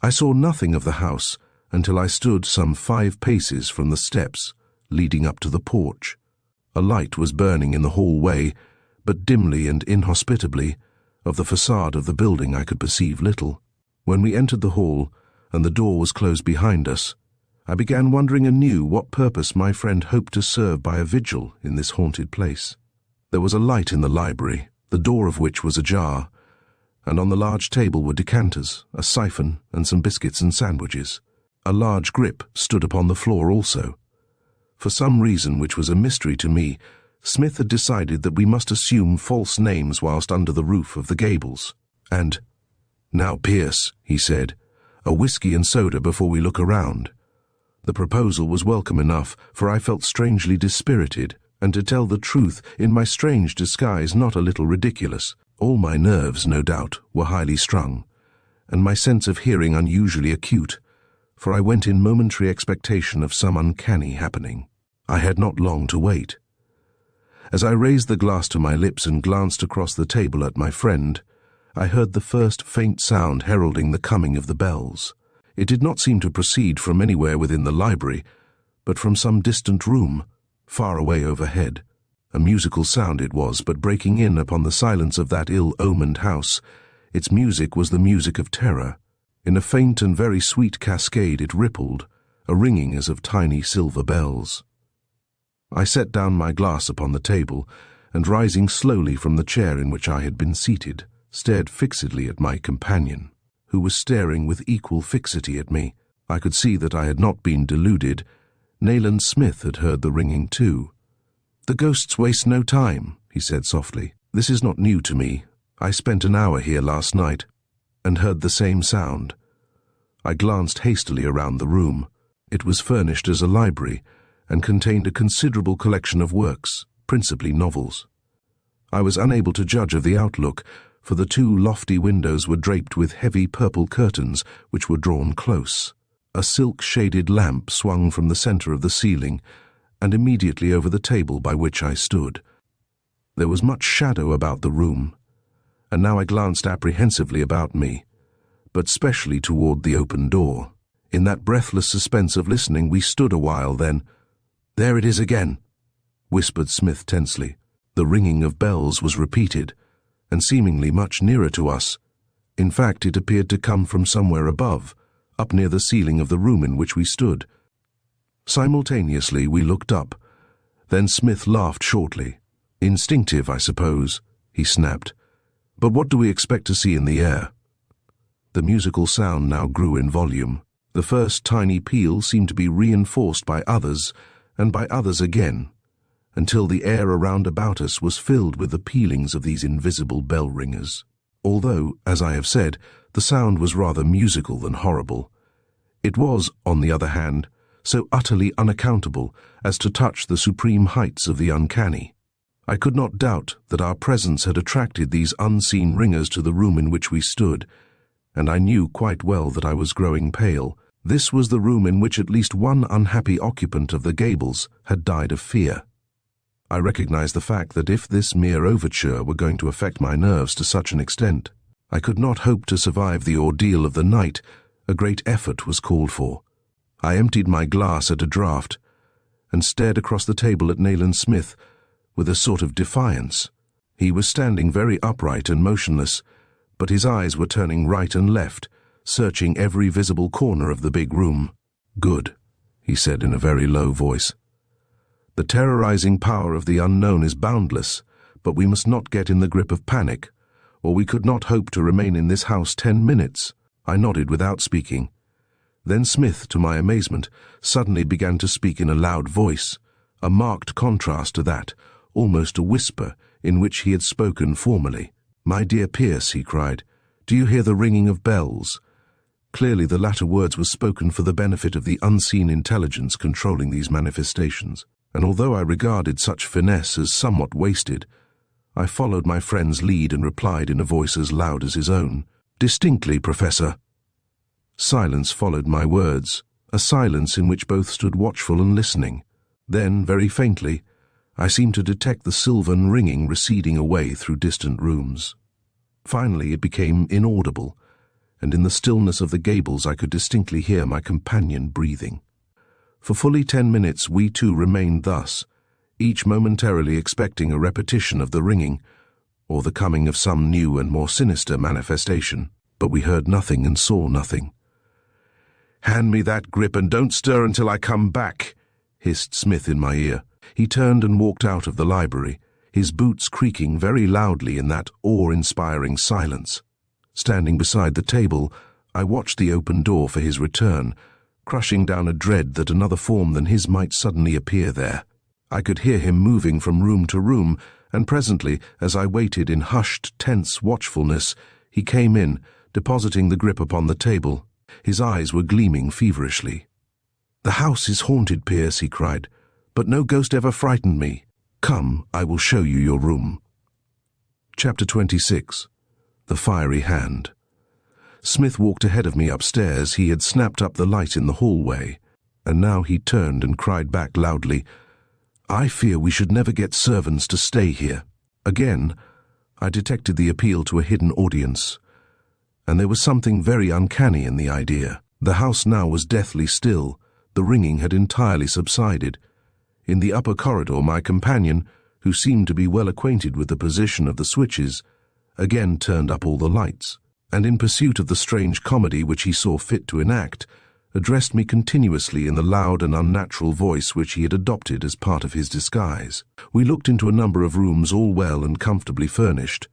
I saw nothing of the house until I stood some 5 paces from the steps leading up to the porch. A light was burning in the hallway, but dimly and inhospitably. Of the facade of the building I could perceive little. When we entered the hall, and the door was closed behind us, I began wondering anew what purpose my friend hoped to serve by a vigil in this haunted place. There was a light in the library, the door of which was ajar, and on the large table were decanters, a siphon, and some biscuits and sandwiches. A large grip stood upon the floor also. For some reason which was a mystery to me, Smith had decided that we must assume false names whilst under the roof of the Gables. And, "Now, Pierce," he said, "a whiskey and soda before we look around." The proposal was welcome enough, for I felt strangely dispirited, and to tell the truth, in my strange disguise not a little ridiculous. All my nerves, no doubt, were highly strung, and my sense of hearing unusually acute, for I went in momentary expectation of some uncanny happening. I had not long to wait. As I raised the glass to my lips and glanced across the table at my friend, I heard the first faint sound heralding the coming of the bells. It did not seem to proceed from anywhere within the library, but from some distant room, far away overhead. A musical sound it was, but breaking in upon the silence of that ill-omened house, its music was the music of terror. In a faint and very sweet cascade it rippled, a ringing as of tiny silver bells. I set down my glass upon the table, and rising slowly from the chair in which I had been seated, stared fixedly at my companion, who was staring with equal fixity at me. I could see that I had not been deluded. Nayland Smith had heard the ringing too. "The ghosts waste no time," he said softly. "This is not new to me. I spent an hour here last night, and heard the same sound." I glanced hastily around the room. It was furnished as a library, and contained a considerable collection of works, principally novels. I was unable to judge of the outlook, for the 2 lofty windows were draped with heavy purple curtains which were drawn close. A silk-shaded lamp swung from the centre of the ceiling, and immediately over the table by which I stood. There was much shadow about the room, and now I glanced apprehensively about me, but specially toward the open door. In that breathless suspense of listening we stood a while, then, "There it is again," whispered Smith tensely. The ringing of bells was repeated, and seemingly much nearer to us. In fact, it appeared to come from somewhere above, up near the ceiling of the room in which we stood. Simultaneously we looked up. Then Smith laughed shortly. "Instinctive, I suppose," he snapped. "But what do we expect to see in the air?" The musical sound now grew in volume. The first tiny peal seemed to be reinforced by others, and by others again, until the air around about us was filled with the pealings of these invisible bell-ringers. Although, as I have said, the sound was rather musical than horrible, it was, on the other hand, so utterly unaccountable as to touch the supreme heights of the uncanny. I could not doubt that our presence had attracted these unseen ringers to the room in which we stood, and I knew quite well that I was growing pale. This was the room in which at least one unhappy occupant of the Gables had died of fear. I recognized the fact that if this mere overture were going to affect my nerves to such an extent, I could not hope to survive the ordeal of the night. A great effort was called for. I emptied my glass at a draught, and stared across the table at Nayland Smith with a sort of defiance. He was standing very upright and motionless, but his eyes were turning right and left, searching every visible corner of the big room. "Good," he said in a very low voice. "The terrorizing power of the unknown is boundless, but we must not get in the grip of panic, or we could not hope to remain in this house 10 minutes. I nodded without speaking. Then Smith, to my amazement, suddenly began to speak in a loud voice, a marked contrast to that, almost a whisper, in which he had spoken formerly. "My dear Pierce," he cried, "do you hear the ringing of bells? Clearly the latter words were spoken for the benefit of the unseen intelligence controlling these manifestations, and although I regarded such finesse as somewhat wasted, I followed my friend's lead and replied in a voice as loud as his own, "Distinctly, Professor." Silence followed my words, a silence in which both stood watchful and listening. Then, very faintly, I seemed to detect the sylvan ringing receding away through distant rooms. Finally it became inaudible, and in the stillness of the gables I could distinctly hear my companion breathing. For fully 10 minutes we two remained thus, each momentarily expecting a repetition of the ringing, or the coming of some new and more sinister manifestation, but we heard nothing and saw nothing. "Hand me that grip and don't stir until I come back," hissed Smith in my ear. He turned and walked out of the library, his boots creaking very loudly in that awe-inspiring silence. Standing beside the table, I watched the open door for his return, crushing down a dread that another form than his might suddenly appear there. I could hear him moving from room to room, and presently, as I waited in hushed, tense watchfulness, he came in, depositing the grip upon the table. His eyes were gleaming feverishly. "The house is haunted, Pierce," he cried, "but no ghost ever frightened me. Come, I will show you your room." Chapter 26. The Fiery Hand. Smith walked ahead of me upstairs. He had snapped up the light in the hallway, and now he turned and cried back loudly, "I fear we should never get servants to stay here." Again, I detected the appeal to a hidden audience, and there was something very uncanny in the idea. The house now was deathly still. The ringing had entirely subsided. In the upper corridor, my companion, who seemed to be well acquainted with the position of the switches, again turned up all the lights, and in pursuit of the strange comedy which he saw fit to enact, addressed me continuously in the loud and unnatural voice which he had adopted as part of his disguise. We looked into a number of rooms all well and comfortably furnished,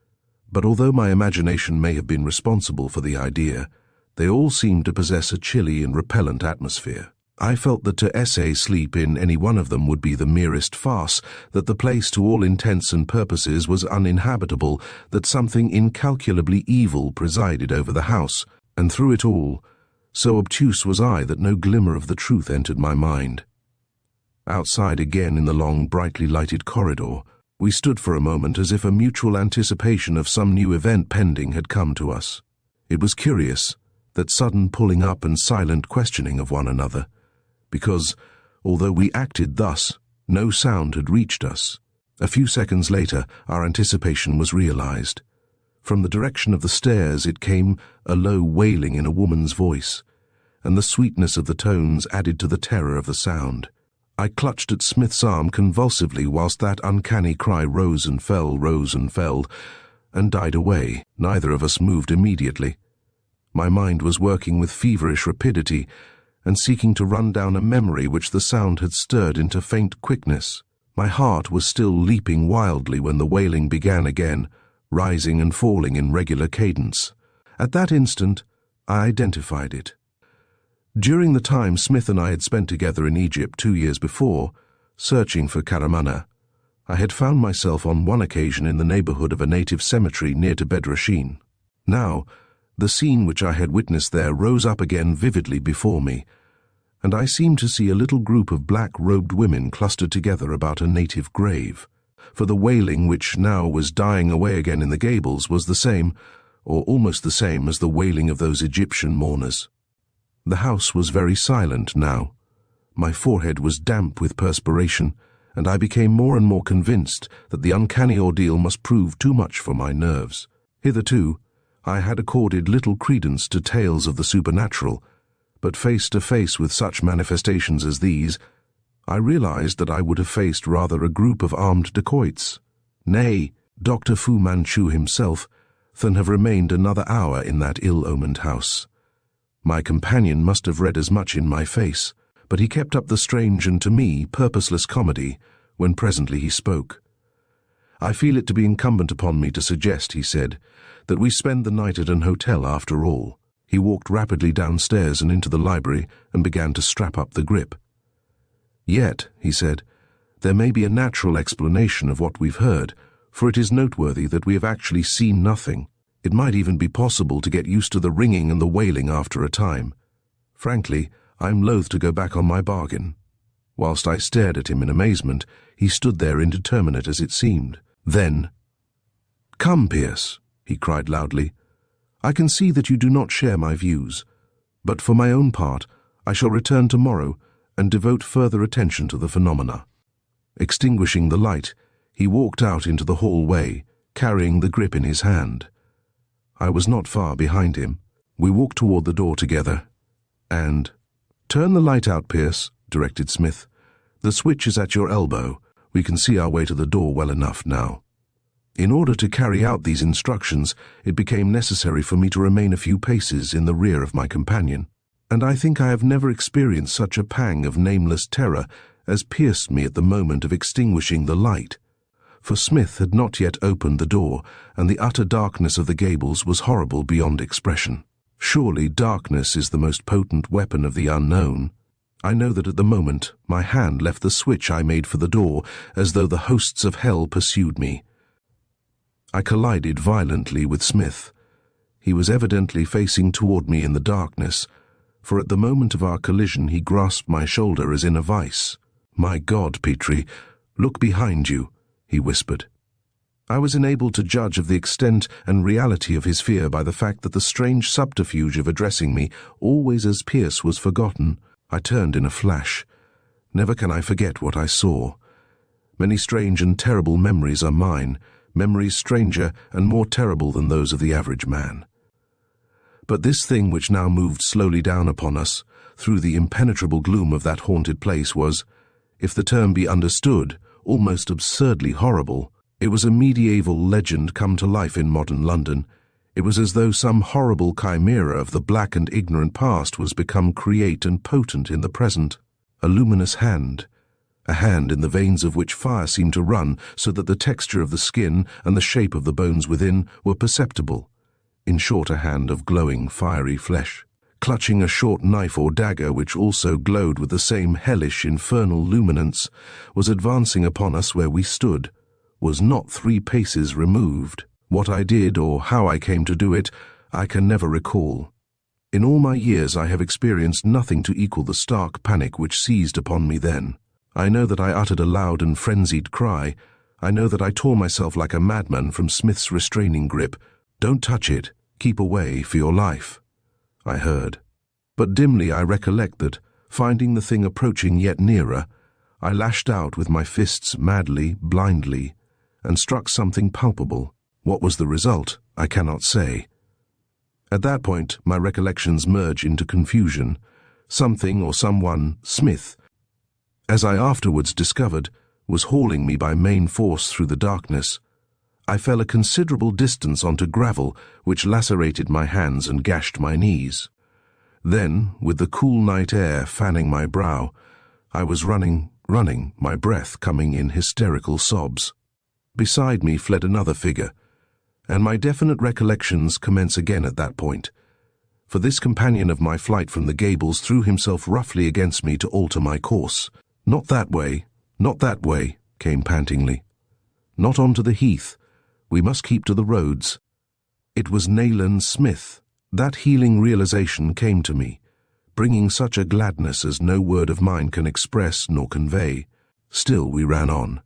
but although my imagination may have been responsible for the idea, they all seemed to possess a chilly and repellent atmosphere. I felt that to essay sleep in any one of them would be the merest farce, that the place to all intents and purposes was uninhabitable, that something incalculably evil presided over the house, and through it all, so obtuse was I that no glimmer of the truth entered my mind. Outside again in the long, brightly lighted corridor, we stood for a moment as if a mutual anticipation of some new event pending had come to us. It was curious, that sudden pulling up and silent questioning of one another, because, although we acted thus, no sound had reached us. A few seconds later, our anticipation was realized. From the direction of the stairs it came a low wailing in a woman's voice, and the sweetness of the tones added to the terror of the sound. I clutched at Smith's arm convulsively whilst that uncanny cry rose and fell, and died away. Neither of us moved immediately. My mind was working with feverish rapidity, and seeking to run down a memory which the sound had stirred into faint quickness. My heart was still leaping wildly when the wailing began again, rising and falling in regular cadence. At that instant, I identified it. During the time Smith and I had spent together in Egypt 2 years before, searching for Karamana, I had found myself on one occasion in the neighborhood of a native cemetery near to Bedrashin. Now, the scene which I had witnessed there rose up again vividly before me, and I seemed to see a little group of black-robed women clustered together about a native grave. For the wailing which now was dying away again in the gables was the same, or almost the same, as the wailing of those Egyptian mourners. The house was very silent now. My forehead was damp with perspiration, and I became more and more convinced that the uncanny ordeal must prove too much for my nerves. Hitherto, I had accorded little credence to tales of the supernatural, but face to face with such manifestations as these, I realized that I would have faced rather a group of armed dacoits, nay, Dr. Fu Manchu himself, than have remained another hour in that ill-omened house. My companion must have read as much in my face, but he kept up the strange and, to me, purposeless comedy when presently he spoke. "I feel it to be incumbent upon me to suggest," he said, "that we spend the night at an hotel after all." He walked rapidly downstairs and into the library and began to strap up the grip. "Yet," he said, "there may be a natural explanation of what we've heard, for it is noteworthy that we have actually seen nothing. It might even be possible to get used to the ringing and the wailing after a time. Frankly, I'm loath to go back on my bargain. Whilst I stared at him in amazement, he stood there indeterminate as it seemed. Then, "Come, Pierce," he cried loudly. "I can see that you do not share my views, but for my own part, I shall return tomorrow and devote further attention to the phenomena." Extinguishing the light, he walked out into the hallway, carrying the grip in his hand. I was not far behind him. We walked toward the door together, and, "Turn the light out, Pierce," directed Smith. "The switch is at your elbow. We can see our way to the door well enough now." In order to carry out these instructions, it became necessary for me to remain a few paces in the rear of my companion, and I think I have never experienced such a pang of nameless terror as pierced me at the moment of extinguishing the light. For Smith had not yet opened the door, and the utter darkness of the gables was horrible beyond expression. Surely darkness is the most potent weapon of the unknown. I know that at the moment my hand left the switch I made for the door, as though the hosts of hell pursued me. I collided violently with Smith. He was evidently facing toward me in the darkness, for at the moment of our collision he grasped my shoulder as in a vice. "My God, Petrie, look behind you," he whispered. I was enabled to judge of the extent and reality of his fear by the fact that the strange subterfuge of addressing me always as Pierce was forgotten. I turned in a flash. Never can I forget what I saw. Many strange and terrible memories are mine, memories stranger and more terrible than those of the average man. But this thing which now moved slowly down upon us, through the impenetrable gloom of that haunted place, was, if the term be understood, almost absurdly horrible. It was a medieval legend come to life in modern London. It was as though some horrible chimera of the black and ignorant past was become create and potent in the present. A luminous hand, a hand in the veins of which fire seemed to run so that the texture of the skin and the shape of the bones within were perceptible. In short, a hand of glowing, fiery flesh, clutching a short knife or dagger which also glowed with the same hellish, infernal luminance, was advancing upon us where we stood, was not 3 paces removed. What I did, or how I came to do it, I can never recall. In all my years I have experienced nothing to equal the stark panic which seized upon me then. I know that I uttered a loud and frenzied cry. I know that I tore myself like a madman from Smith's restraining grip. "Don't touch it. Keep away for your life," I heard. But dimly I recollect that, finding the thing approaching yet nearer, I lashed out with my fists madly, blindly, and struck something palpable. What was the result, I cannot say. At that point, my recollections merge into confusion. Something or someone, Smith, as I afterwards discovered, was hauling me by main force through the darkness. I fell a considerable distance onto gravel, which lacerated my hands and gashed my knees. Then, with the cool night air fanning my brow, I was running, my breath coming in hysterical sobs. Beside me fled another figure, and my definite recollections commence again at that point. For this companion of my flight from the gables threw himself roughly against me to alter my course. "Not that way, not that way," came pantingly. "Not onto the heath. We must keep to the roads." It was Nayland Smith. That healing realization came to me, bringing such a gladness as no word of mine can express nor convey. Still we ran on.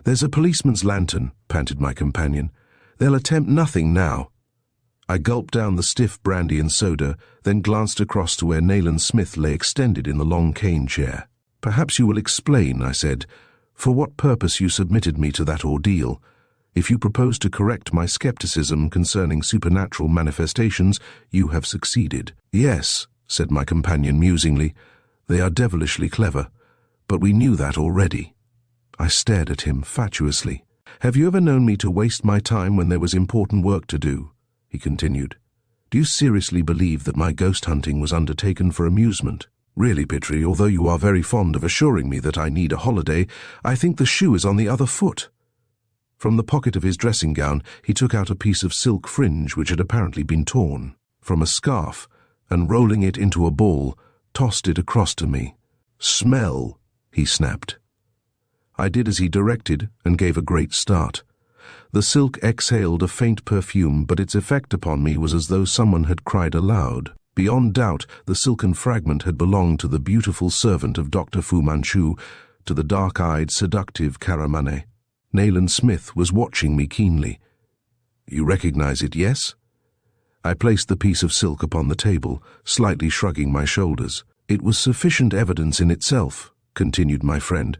"There's a policeman's lantern," panted my companion. "They'll attempt nothing now." I gulped down the stiff brandy and soda, then glanced across to where Nayland Smith lay extended in the long cane chair. "Perhaps you will explain," I said, "for what purpose you submitted me to that ordeal. If you propose to correct my skepticism concerning supernatural manifestations, you have succeeded." "Yes," said my companion musingly, "they are devilishly clever, but we knew that already." I stared at him fatuously. "Have you ever known me to waste my time when there was important work to do?" he continued. "Do you seriously believe that my ghost hunting was undertaken for amusement? Really, Petrie, although you are very fond of assuring me that I need a holiday, I think the shoe is on the other foot." From the pocket of his dressing gown he took out a piece of silk fringe which had apparently been torn from a scarf, and rolling it into a ball, tossed it across to me. "Smell," he snapped. I did as he directed and gave a great start. The silk exhaled a faint perfume, but its effect upon me was as though someone had cried aloud. Beyond doubt, the silken fragment had belonged to the beautiful servant of Dr. Fu Manchu, to the dark-eyed, seductive Karamane. Nayland Smith was watching me keenly. "You recognize it, yes?" I placed the piece of silk upon the table, slightly shrugging my shoulders. "It was sufficient evidence in itself," continued my friend,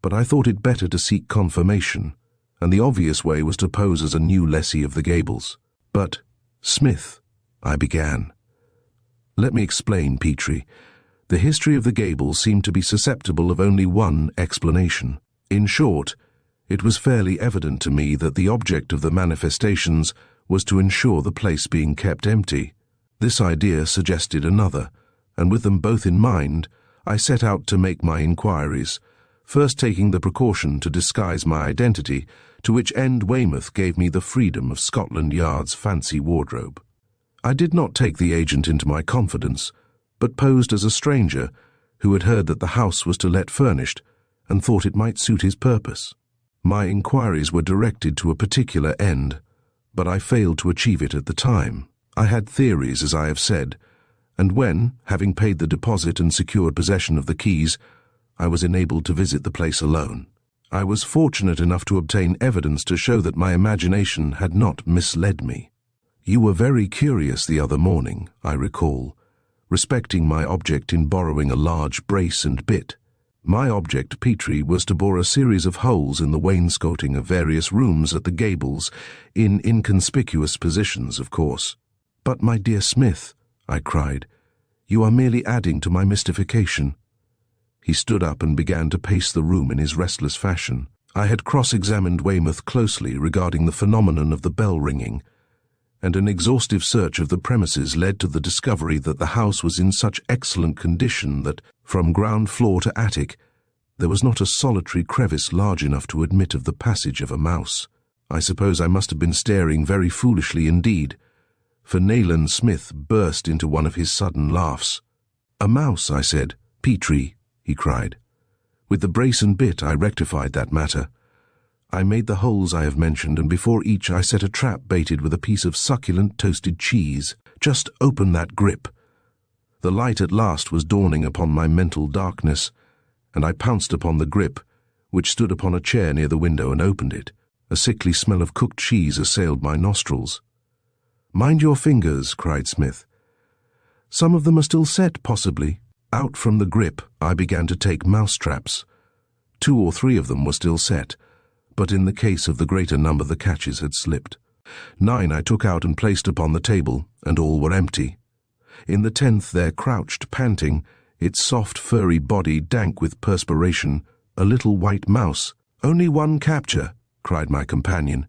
"but I thought it better to seek confirmation, and the obvious way was to pose as a new lessee of the Gables." "But, Smith," I began. "Let me explain, Petrie. The history of the Gables seemed to be susceptible of only one explanation. In short, it was fairly evident to me that the object of the manifestations was to ensure the place being kept empty. This idea suggested another, and with them both in mind, I set out to make my inquiries, first taking the precaution to disguise my identity, to which end Weymouth gave me the freedom of Scotland Yard's fancy wardrobe. I did not take the agent into my confidence, but posed as a stranger who had heard that the house was to let furnished and thought it might suit his purpose. My inquiries were directed to a particular end, but I failed to achieve it at the time. I had theories, as I have said, and when, having paid the deposit and secured possession of the keys, I was enabled to visit the place alone. I was fortunate enough to obtain evidence to show that my imagination had not misled me. You were very curious the other morning, I recall, respecting my object in borrowing a large brace and bit. My object, Petrie, was to bore a series of holes in the wainscoting of various rooms at the Gables, in inconspicuous positions, of course. "But, my dear Smith," I cried, "you are merely adding to my mystification." He stood up and began to pace the room in his restless fashion. I had cross-examined Weymouth closely regarding the phenomenon of the bell ringing, and an exhaustive search of the premises led to the discovery that the house was in such excellent condition that, from ground floor to attic, there was not a solitary crevice large enough to admit of the passage of a mouse. I suppose I must have been staring very foolishly indeed, for Nayland Smith burst into one of his sudden laughs. "A mouse," I said. "Petrie," he cried. "With the brace and bit I rectified that matter. I made the holes I have mentioned, and before each I set a trap baited with a piece of succulent toasted cheese. Just open that grip." The light at last was dawning upon my mental darkness, and I pounced upon the grip, which stood upon a chair near the window, and opened it. A sickly smell of cooked cheese assailed my nostrils. "Mind your fingers," cried Smith. "Some of them are still set, possibly." Out from the grip I began to take mouse-traps. 2 or 3 of them were still set, but in the case of the greater number the catches had slipped. 9 I took out and placed upon the table, and all were empty. In the 10th there crouched, panting, its soft furry body dank with perspiration, a little white mouse. "Only one capture," cried my companion.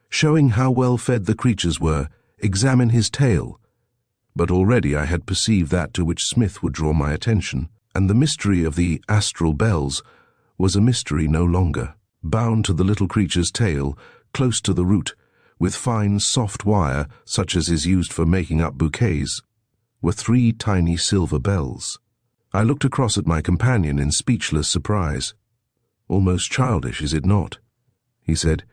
"Showing how well fed the creatures were, examine his tail." But already I had perceived that to which Smith would draw my attention, and the mystery of the astral bells was a mystery no longer. Bound to the little creature's tail, close to the root, with fine soft wire such as is used for making up bouquets, were 3 tiny silver bells. I looked across at my companion in speechless surprise. "Almost childish, is it not?" he said.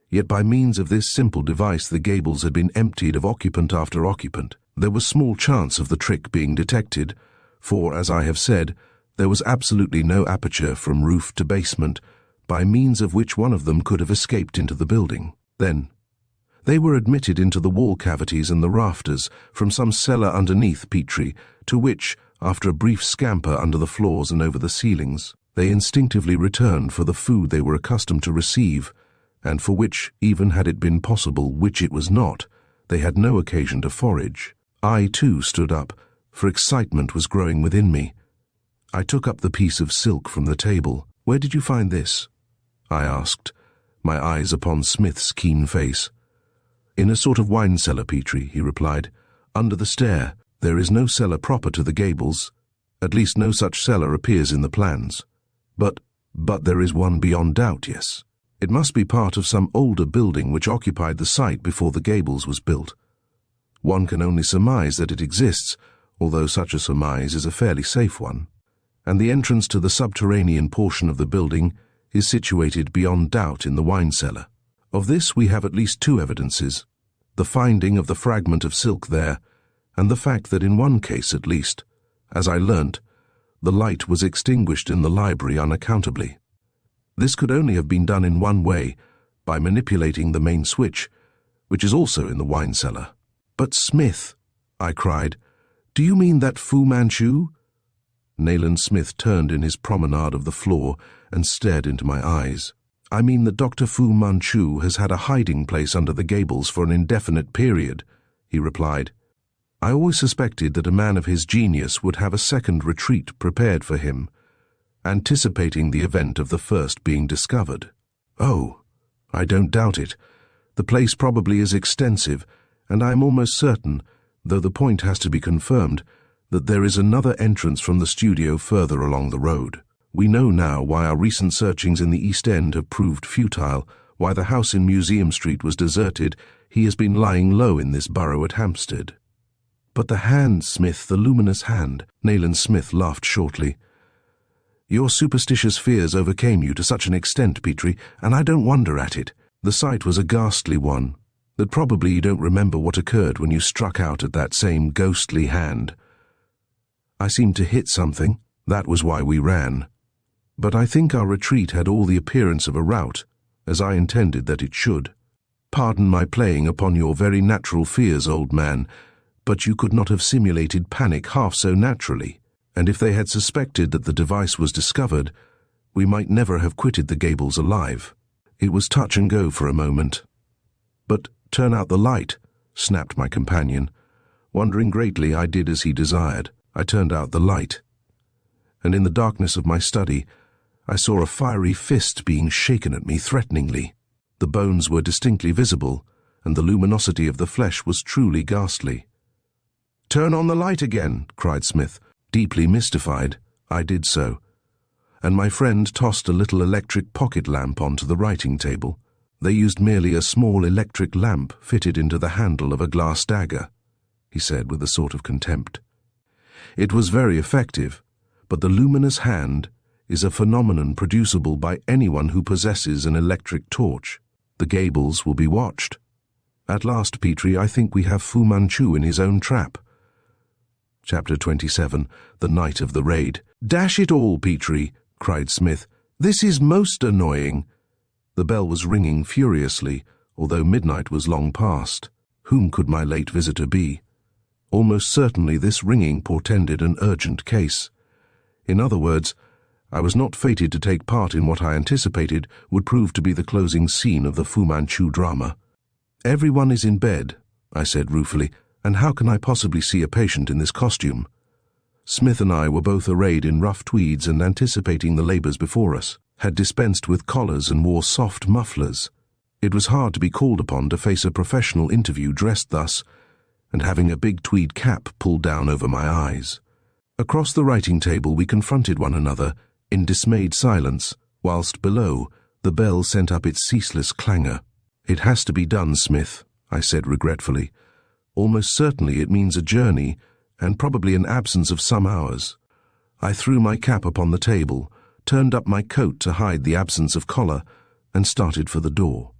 Yet by means of this simple device the Gables had been emptied of occupant after occupant. There was small chance of the trick being detected, for, as I have said, there was absolutely no aperture from roof to basement, by means of which one of them could have escaped into the building. Then, they were admitted into the wall cavities and the rafters from some cellar underneath Petrie, to which, after a brief scamper under the floors and over the ceilings, they instinctively returned for the food they were accustomed to receive, and for which, even had it been possible, which it was not, they had no occasion to forage. I, too, stood up, for excitement was growing within me. I took up the piece of silk from the table. "Where did you find this?" I asked, my eyes upon Smith's keen face. "In a sort of wine cellar, Petrie," he replied. "Under the stair. There is no cellar proper to the Gables. At least no such cellar appears in the plans. But there is one beyond doubt, yes. It must be part of some older building which occupied the site before the Gables was built. One can only surmise that it exists, although such a surmise is a fairly safe one. And the entrance to the subterranean portion of the building is situated beyond doubt in the wine cellar. Of this we have at least two evidences: the finding of the fragment of silk there, and the fact that in one case at least, as I learnt, the light was extinguished in the library unaccountably. This could only have been done in one way, by manipulating the main switch, which is also in the wine cellar. "But Smith," I cried, "do you mean that Fu Manchu?" Nayland Smith turned in his promenade of the floor and stared into my eyes. "I mean that Dr. Fu Manchu has had a hiding place under the gables for an indefinite period," he replied. "I always suspected that a man of his genius would have a second retreat prepared for him, anticipating the event of the first being discovered." "Oh, I don't doubt it. The place probably is extensive, and I am almost certain, though the point has to be confirmed, that there is another entrance from the studio further along the road. We know now why our recent searchings in the East End have proved futile, why the house in Museum Street was deserted. He has been lying low in this burrow at Hampstead." "But the hand, Smith, the luminous hand," Nayland Smith laughed shortly. "Your superstitious fears overcame you to such an extent, Petrie, and I don't wonder at it. The sight was a ghastly one, that probably you don't remember what occurred when you struck out at that same ghostly hand. I seemed to hit something. That was why we ran. But I think our retreat had all the appearance of a rout, as I intended that it should. Pardon my playing upon your very natural fears, old man, but you could not have simulated panic half so naturally, and if they had suspected that the device was discovered, we might never have quitted the gables alive. It was touch and go for a moment." "But turn out the light," snapped my companion. Wondering greatly, I did as he desired. I turned out the light, and in the darkness of my study, I saw a fiery fist being shaken at me threateningly. The bones were distinctly visible, and the luminosity of the flesh was truly ghastly. "Turn on the light again," cried Smith. Deeply mystified, I did so, and my friend tossed a little electric pocket lamp onto the writing table. "They used merely a small electric lamp fitted into the handle of a glass dagger," he said with a sort of contempt. "It was very effective, but the luminous hand is a phenomenon producible by anyone who possesses an electric torch. The gables will be watched. At last, Petrie, I think we have Fu Manchu in his own trap." Chapter 27, The Night of the Raid. "Dash it all, Petrie," cried Smith. "This is most annoying." The bell was ringing furiously, although midnight was long past. Whom could my late visitor be? Almost certainly this ringing portended an urgent case. In other words, I was not fated to take part in what I anticipated would prove to be the closing scene of the Fu Manchu drama. "Everyone is in bed," I said ruefully, "and how can I possibly see a patient in this costume?" Smith and I were both arrayed in rough tweeds and, anticipating the labours before us, had dispensed with collars and wore soft mufflers. It was hard to be called upon to face a professional interview dressed thus, and having a big tweed cap pulled down over my eyes. Across the writing table we confronted one another in dismayed silence, whilst below the bell sent up its ceaseless clangour. "It has to be done, Smith," I said regretfully. "Almost certainly it means a journey, and probably an absence of some hours." I threw my cap upon the table, turned up my coat to hide the absence of collar, and started for the door.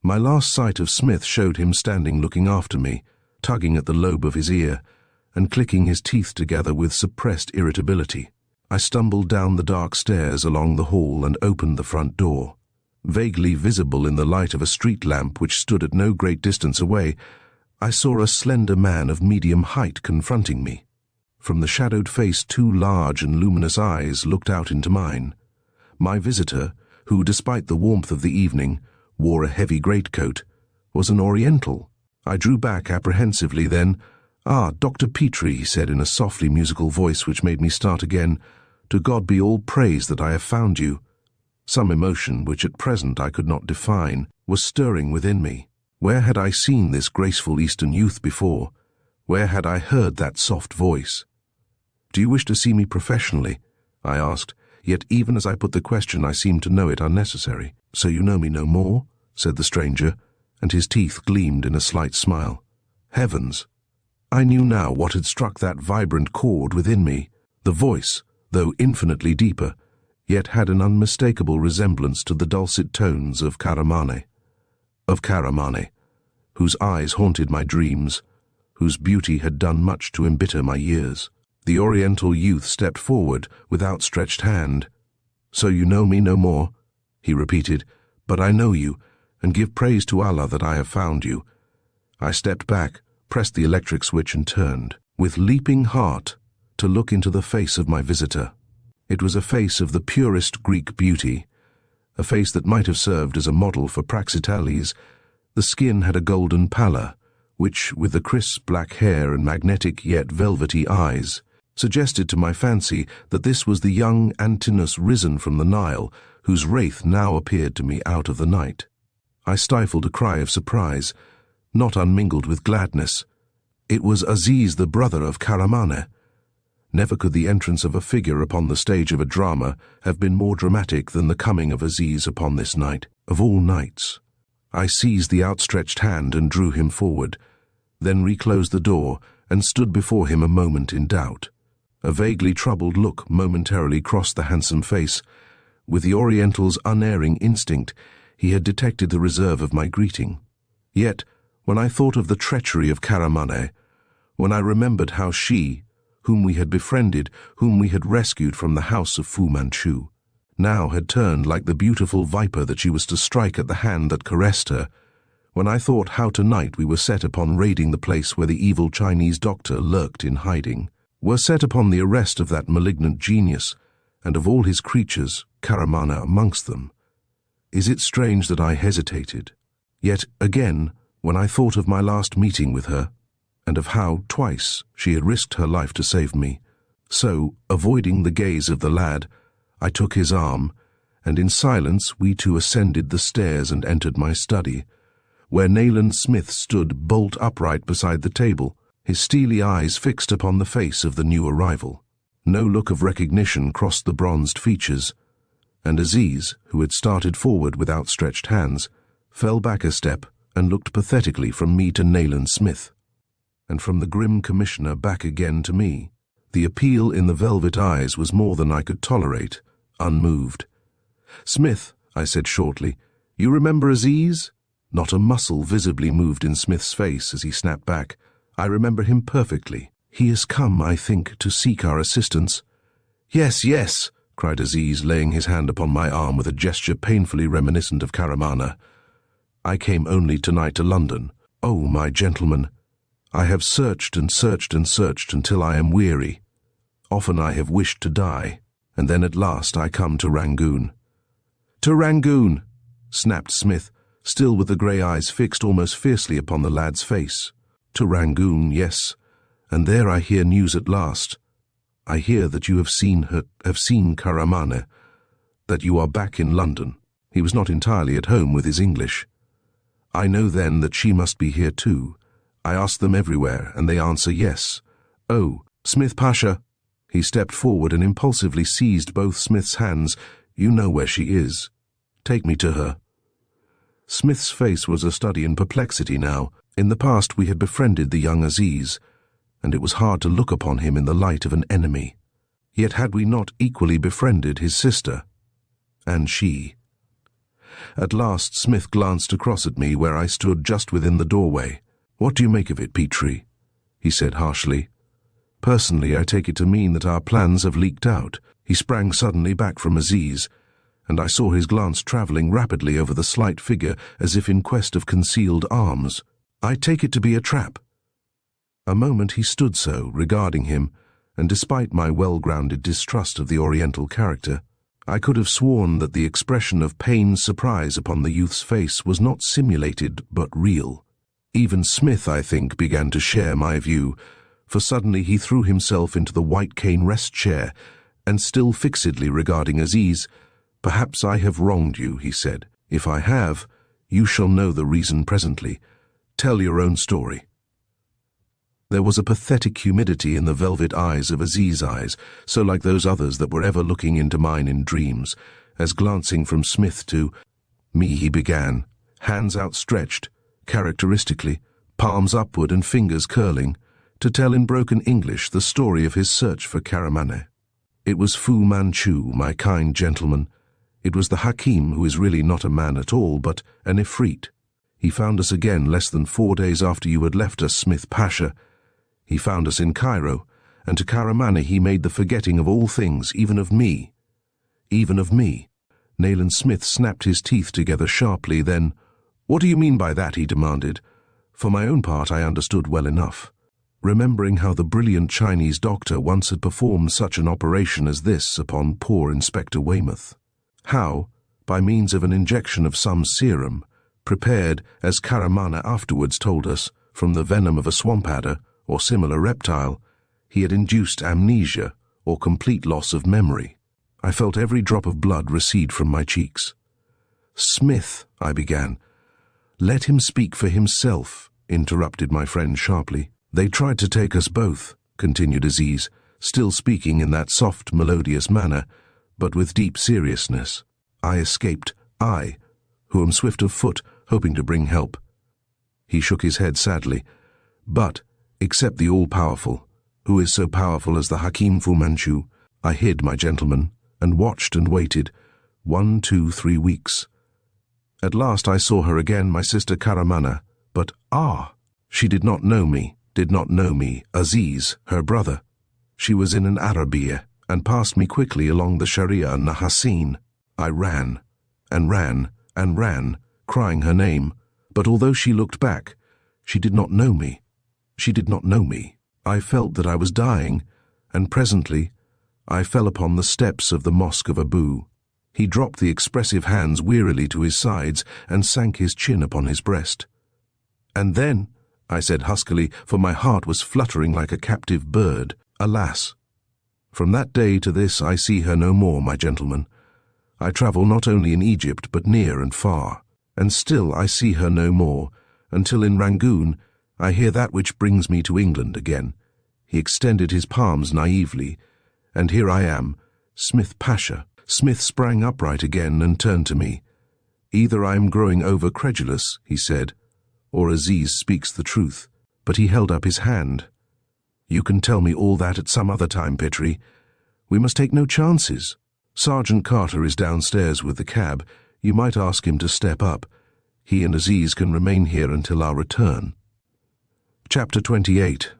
My last sight of Smith showed him standing looking after me, tugging at the lobe of his ear, and clicking his teeth together with suppressed irritability. I stumbled down the dark stairs along the hall and opened the front door. Vaguely visible in the light of a street lamp which stood at no great distance away, I saw a slender man of medium height confronting me. From the shadowed face, two large and luminous eyes looked out into mine. My visitor, who, despite the warmth of the evening, wore a heavy greatcoat, was an Oriental. I drew back apprehensively then. "Ah, Dr. Petrie," he said in a softly musical voice which made me start again. "To God be all praise that I have found you." Some emotion, which at present I could not define, was stirring within me. Where had I seen this graceful Eastern youth before? Where had I heard that soft voice? "Do you wish to see me professionally?" I asked, yet even as I put the question I seemed to know it unnecessary. "So you know me no more?" said the stranger, and his teeth gleamed in a slight smile. Heavens! I knew now what had struck that vibrant chord within me. The voice, though infinitely deeper, yet had an unmistakable resemblance to the dulcet tones of Caramane. of Karamane, whose eyes haunted my dreams, whose beauty had done much to embitter my years. The Oriental youth stepped forward with outstretched hand. "So you know me no more?" he repeated. "But I know you, and give praise to Allah that I have found you." I stepped back, pressed the electric switch and turned, with leaping heart, to look into the face of my visitor. It was a face of the purest Greek beauty, a face that might have served as a model for Praxiteles. The skin had a golden pallor, which, with the crisp black hair and magnetic yet velvety eyes, suggested to my fancy that this was the young Antinous risen from the Nile, whose wraith now appeared to me out of the night. I stifled a cry of surprise, not unmingled with gladness. It was Aziz, the brother of Karamane. Never could the entrance of a figure upon the stage of a drama have been more dramatic than the coming of Aziz upon this night, of all nights. I seized the outstretched hand and drew him forward, then reclosed the door and stood before him a moment in doubt. A vaguely troubled look momentarily crossed the handsome face. With the Oriental's unerring instinct, he had detected the reserve of my greeting. Yet, when I thought of the treachery of Karamane, when I remembered how she, whom we had befriended, whom we had rescued from the house of Fu Manchu, now had turned like the beautiful viper that she was to strike at the hand that caressed her, when I thought how tonight we were set upon raiding the place where the evil Chinese doctor lurked in hiding, were set upon the arrest of that malignant genius, and of all his creatures, Karamane amongst them, is it strange that I hesitated? Yet again, when I thought of my last meeting with her, and of how, twice, she had risked her life to save me, so, avoiding the gaze of the lad, I took his arm, and in silence we two ascended the stairs and entered my study, where Nayland Smith stood bolt upright beside the table, his steely eyes fixed upon the face of the new arrival. No look of recognition crossed the bronzed features, and Aziz, who had started forward with outstretched hands, fell back a step and looked pathetically from me to Nayland Smith, and from the grim commissioner back again to me. The appeal in the velvet eyes was more than I could tolerate, unmoved. "Smith," I said shortly, "you remember Aziz?" Not a muscle visibly moved in Smith's face as he snapped back. "I remember him perfectly. He has come, I think, to seek our assistance." "Yes, yes," cried Aziz, laying his hand upon my arm with a gesture painfully reminiscent of Karamane. "I came only tonight to London. Oh, my gentleman, I have searched and searched and searched until I am weary. Often I have wished to die, and then at last I come to Rangoon." "To Rangoon!" snapped Smith, still with the grey eyes fixed almost fiercely upon the lad's face. "To Rangoon, yes, and there I hear news at last. I hear that you have seen Karamane, that you are back in London." He was not entirely at home with his English. "I know then that she must be here too. I ask them everywhere, and they answer yes. Oh, Smith Pasha." He stepped forward and impulsively seized both Smith's hands. "You know where she is. Take me to her." Smith's face was a study in perplexity now. In the past we had befriended the young Aziz, and it was hard to look upon him in the light of an enemy. Yet had we not equally befriended his sister? And she? At last Smith glanced across at me where I stood just within the doorway. "What do you make of it, Petrie?" he said harshly. "Personally, I take it to mean that our plans have leaked out." He sprang suddenly back from Aziz, and I saw his glance travelling rapidly over the slight figure as if in quest of concealed arms. "I take it to be a trap." A moment he stood so, regarding him, and despite my well-grounded distrust of the Oriental character, I could have sworn that the expression of pained surprise upon the youth's face was not simulated but real. Even Smith, I think, began to share my view, for suddenly he threw himself into the white cane rest chair, and still fixedly regarding Aziz, "Perhaps I have wronged you," he said. "If I have, you shall know the reason presently. Tell your own story." There was a pathetic humidity in the velvet eyes of Aziz's eyes, so like those others that were ever looking into mine in dreams, as glancing from Smith to me he began, hands outstretched, characteristically, palms upward and fingers curling, to tell in broken English the story of his search for Karamane. It was Fu Manchu, my kind gentleman. It was the Hakim, who is really not a man at all, but an Ifrit. He found us again less than 4 days after you had left us, Smith Pasha. He found us in Cairo, and to Karamana he made the forgetting of all things, even of me. Even of me. Nayland Smith snapped his teeth together sharply, then, "What do you mean by that?" he demanded. For my own part, I understood well enough, remembering how the brilliant Chinese doctor once had performed such an operation as this upon poor Inspector Weymouth. How, by means of an injection of some serum, prepared, as Karamana afterwards told us, from the venom of a swamp adder or similar reptile, he had induced amnesia or complete loss of memory. I felt every drop of blood recede from my cheeks. "Smith," I began. "Let him speak for himself," interrupted my friend sharply. "They tried to take us both," continued Aziz, still speaking in that soft, melodious manner, but with deep seriousness. "I escaped, I, who am swift of foot, hoping to bring help." He shook his head sadly. "But, except the all-powerful, who is so powerful as the Hakim Fu Manchu, I hid, my gentleman, and watched and waited, 1, 2, 3 weeks. At last I saw her again, my sister Karamana, but she did not know me, Aziz, her brother. She was in an Arabiya, and passed me quickly along the Sharia Nahaseen. I ran, and ran, and ran, crying her name, but although she looked back, she did not know me. She did not know me. I felt that I was dying, and presently I fell upon the steps of the Mosque of Abu. He dropped the expressive hands wearily to his sides and sank his chin upon his breast. "And then," I said huskily, for my heart was fluttering like a captive bird, "alas! From that day to this I see her no more, my gentleman. I travel not only in Egypt but near and far, and still I see her no more, until in Rangoon I hear that which brings me to England again." He extended his palms naively, "And here I am, Smith Pasha." Smith sprang upright again and turned to me. "Either I am growing over-credulous," he said, "or Aziz speaks the truth." But he held up his hand. "You can tell me all that at some other time, Petrie. We must take no chances. Sergeant Carter is downstairs with the cab. You might ask him to step up. He and Aziz can remain here until our return." Chapter 28.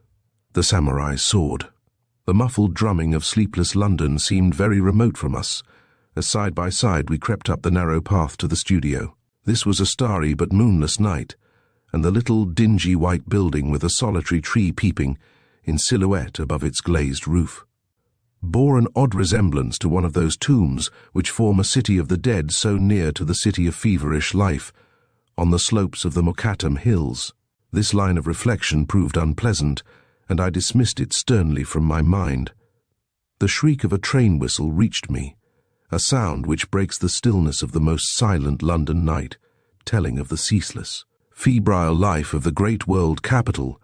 The Samurai's Sword. The muffled drumming of sleepless London seemed very remote from us, as side by side we crept up the narrow path to the studio. This was a starry but moonless night, and the little dingy white building with a solitary tree peeping in silhouette above its glazed roof bore an odd resemblance to one of those tombs which form a city of the dead so near to the city of feverish life on the slopes of the Mokattam hills. This line of reflection proved unpleasant, and I dismissed it sternly from my mind. The shriek of a train whistle reached me, a sound which breaks the stillness of the most silent London night, telling of the ceaseless, febrile life of the great world capital,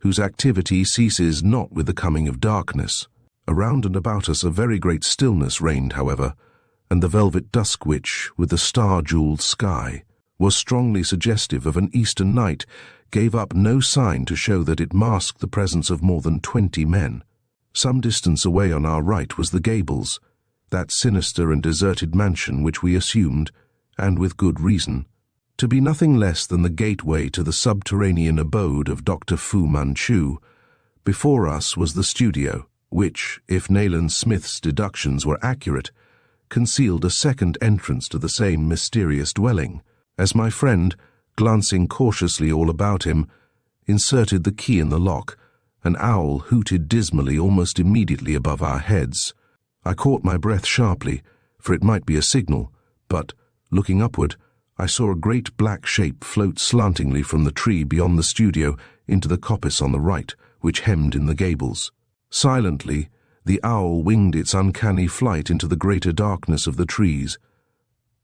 whose activity ceases not with the coming of darkness. Around and about us a very great stillness reigned, however, and the velvet dusk which, with the star-jeweled sky, was strongly suggestive of an Eastern night, gave up no sign to show that it masked the presence of more than 20 men. Some distance away on our right was the Gables, that sinister and deserted mansion which we assumed, and with good reason, to be nothing less than the gateway to the subterranean abode of Dr. Fu Manchu. Before us was the studio, which, if Nayland Smith's deductions were accurate, concealed a second entrance to the same mysterious dwelling. As my friend, glancing cautiously all about him, inserted the key in the lock, an owl hooted dismally almost immediately above our heads. I caught my breath sharply, for it might be a signal, but, looking upward, I saw a great black shape float slantingly from the tree beyond the studio into the coppice on the right, which hemmed in the Gables. Silently, the owl winged its uncanny flight into the greater darkness of the trees,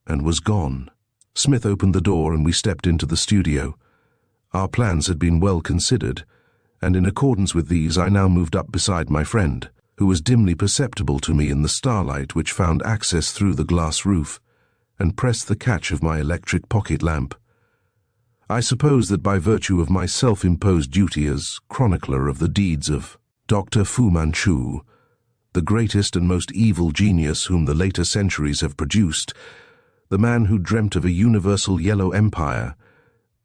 and was gone. Smith opened the door and we stepped into the studio. Our plans had been well considered, and in accordance with these I now moved up beside my friend, who was dimly perceptible to me in the starlight which found access through the glass roof, and pressed the catch of my electric pocket lamp. I suppose that by virtue of my self-imposed duty as chronicler of the deeds of Dr. Fu Manchu, the greatest and most evil genius whom the later centuries have produced, the man who dreamt of a universal yellow empire,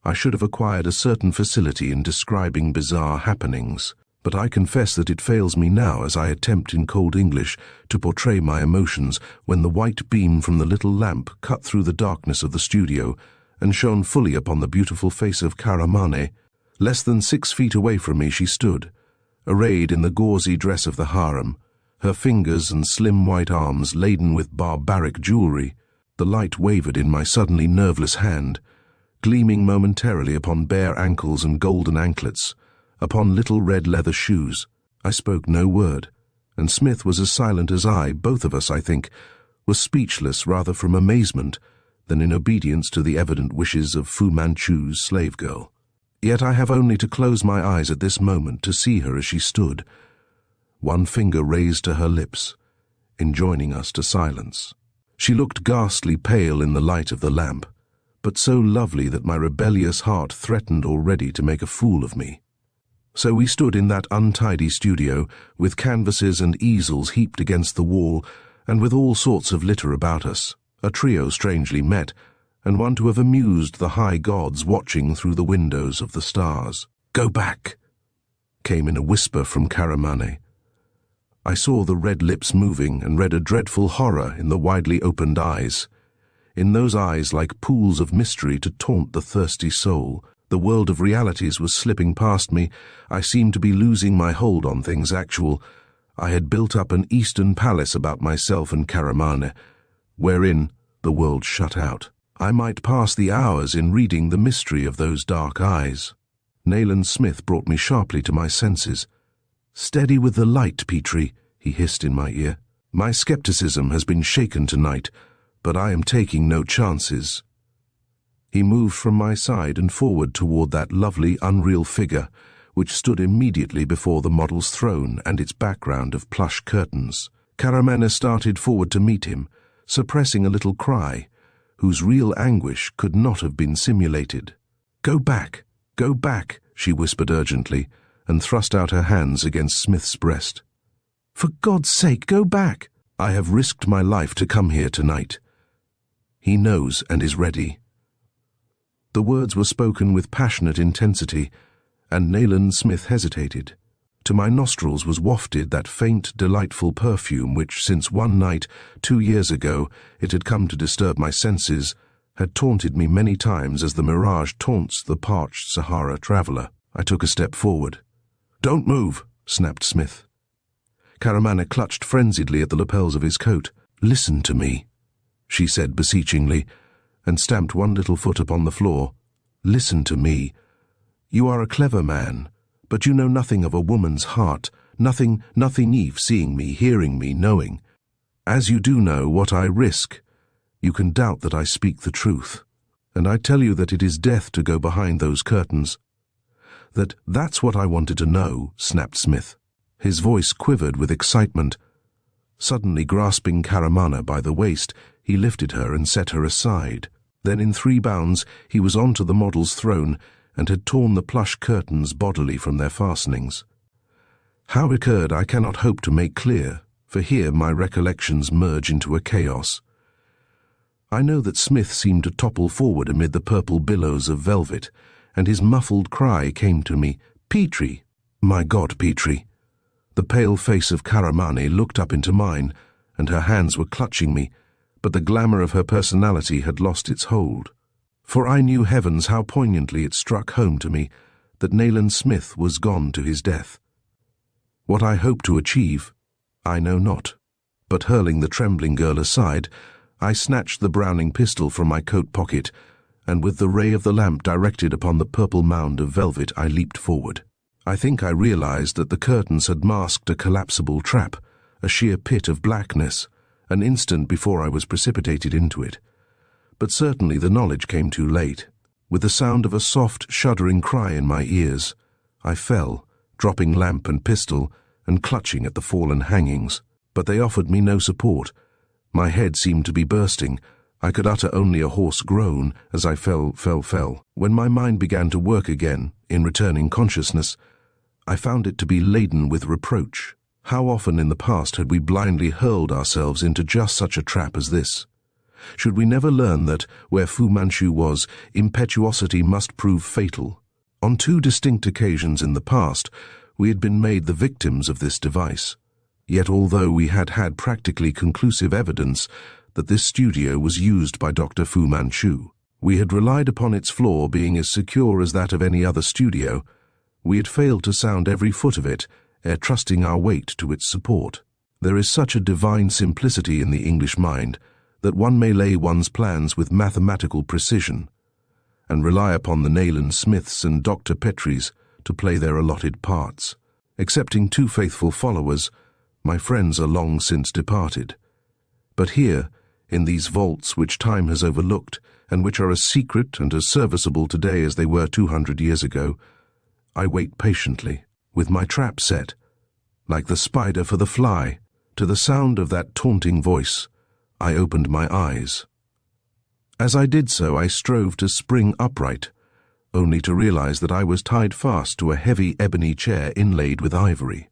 I should have acquired a certain facility in describing bizarre happenings, but I confess that it fails me now as I attempt in cold English to portray my emotions when the white beam from the little lamp cut through the darkness of the studio and shone fully upon the beautiful face of Karamane. Less than 6 feet away from me she stood, arrayed in the gauzy dress of the harem, her fingers and slim white arms laden with barbaric jewelry. The light wavered in my suddenly nerveless hand, gleaming momentarily upon bare ankles and golden anklets, upon little red leather shoes. I spoke no word, and Smith was as silent as I. Both of us, I think, were speechless rather from amazement than in obedience to the evident wishes of Fu Manchu's slave girl. Yet I have only to close my eyes at this moment to see her as she stood, one finger raised to her lips, enjoining us to silence. She looked ghastly pale in the light of the lamp, but so lovely that my rebellious heart threatened already to make a fool of me. So we stood in that untidy studio, with canvases and easels heaped against the wall, and with all sorts of litter about us, a trio strangely met, and one to have amused the high gods watching through the windows of the stars. "Go back," came in a whisper from Karamane. I saw the red lips moving and read a dreadful horror in the widely opened eyes. In those eyes, like pools of mystery to taunt the thirsty soul, the world of realities was slipping past me. I seemed to be losing my hold on things actual. I had built up an eastern palace about myself and Karamane, wherein the world shut out. I might pass the hours in reading the mystery of those dark eyes. Nayland Smith brought me sharply to my senses. "Steady with the light, Petrie," he hissed in my ear. "My skepticism has been shaken tonight, but I am taking no chances." He moved from my side and forward toward that lovely, unreal figure, which stood immediately before the model's throne and its background of plush curtains. Karamane started forward to meet him, suppressing a little cry, whose real anguish could not have been simulated. Go back," she whispered urgently, and thrust out her hands against Smith's breast. "For God's sake, go back! I have risked my life to come here tonight. He knows and is ready." The words were spoken with passionate intensity, and Nayland Smith hesitated. To my nostrils was wafted that faint, delightful perfume which, since one night, 2 years ago, it had come to disturb my senses, had taunted me many times as the mirage taunts the parched Sahara traveller. I took a step forward. "Don't move," snapped Smith. Karamane clutched frenziedly at the lapels of his coat. "Listen to me," she said beseechingly, and stamped one little foot upon the floor. "Listen to me. You are a clever man, but you know nothing of a woman's heart, nothing Eve seeing me, hearing me, knowing. As you do know what I risk, you can doubt that I speak the truth. And I tell you that it is death to go behind those curtains. That's what I wanted to know," snapped Smith. His voice quivered with excitement. Suddenly grasping Karamane by the waist, he lifted her and set her aside. Then in 3 bounds he was onto the model's throne and had torn the plush curtains bodily from their fastenings. How it occurred I cannot hope to make clear, for here my recollections merge into a chaos. I know that Smith seemed to topple forward amid the purple billows of velvet, and his muffled cry came to me, "Petrie! My God, Petrie!" The pale face of Karamane looked up into mine, and her hands were clutching me, but the glamour of her personality had lost its hold. For I knew, heavens, how poignantly it struck home to me that Nayland Smith was gone to his death. What I hoped to achieve, I know not, but hurling the trembling girl aside, I snatched the Browning pistol from my coat pocket, and with the ray of the lamp directed upon the purple mound of velvet, I leaped forward. I think I realized that the curtains had masked a collapsible trap, a sheer pit of blackness, an instant before I was precipitated into it. But certainly the knowledge came too late. With the sound of a soft, shuddering cry in my ears, I fell, dropping lamp and pistol, and clutching at the fallen hangings. But they offered me no support. My head seemed to be bursting. I could utter only a hoarse groan as I fell. When my mind began to work again, in returning consciousness, I found it to be laden with reproach. How often in the past had we blindly hurled ourselves into just such a trap as this? Should we never learn that, where Fu Manchu was, impetuosity must prove fatal? On 2 distinct occasions in the past, we had been made the victims of this device. Yet although we had had practically conclusive evidence that this studio was used by Dr. Fu Manchu, we had relied upon its floor being as secure as that of any other studio. We had failed to sound every foot of it, ere trusting our weight to its support. There is such a divine simplicity in the English mind that one may lay one's plans with mathematical precision and rely upon the Nayland Smiths and Dr. Petrys to play their allotted parts. Excepting 2 faithful followers, my friends are long since departed. But here, in these vaults which time has overlooked, and which are as secret and as serviceable today as they were 200 years ago, I wait patiently, with my trap set, like the spider for the fly. To the sound of that taunting voice, I opened my eyes. As I did so, I strove to spring upright, only to realize that I was tied fast to a heavy ebony chair inlaid with ivory,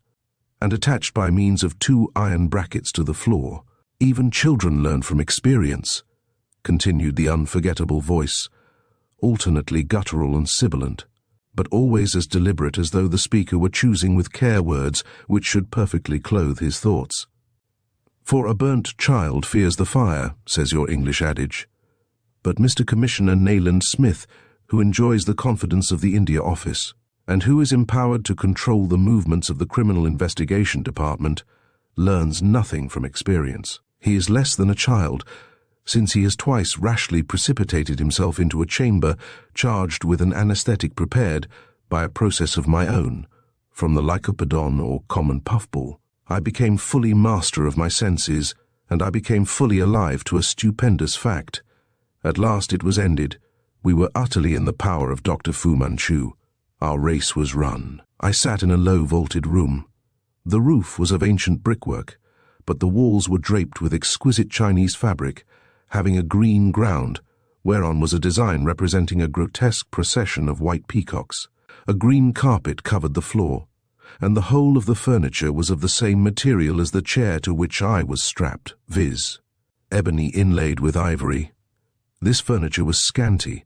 and attached by means of 2 iron brackets to the floor. Even children learn from experience, continued the unforgettable voice, alternately guttural and sibilant, but always as deliberate as though the speaker were choosing with care words which should perfectly clothe his thoughts. For a burnt child fears the fire, says your English adage. But Mr. Commissioner Nayland Smith, who enjoys the confidence of the India Office, and who is empowered to control the movements of the Criminal Investigation Department, learns nothing from experience. He is less than a child, since he has twice rashly precipitated himself into a chamber charged with an anesthetic prepared by a process of my own, from the lycopodon or common puffball. I became fully master of my senses, and I became fully alive to a stupendous fact. At last it was ended. We were utterly in the power of Dr. Fu Manchu. Our race was run. I sat in a low vaulted room. The roof was of ancient brickwork, but the walls were draped with exquisite Chinese fabric, having a green ground, whereon was a design representing a grotesque procession of white peacocks. A green carpet covered the floor, and the whole of the furniture was of the same material as the chair to which I was strapped, viz., ebony inlaid with ivory. This furniture was scanty.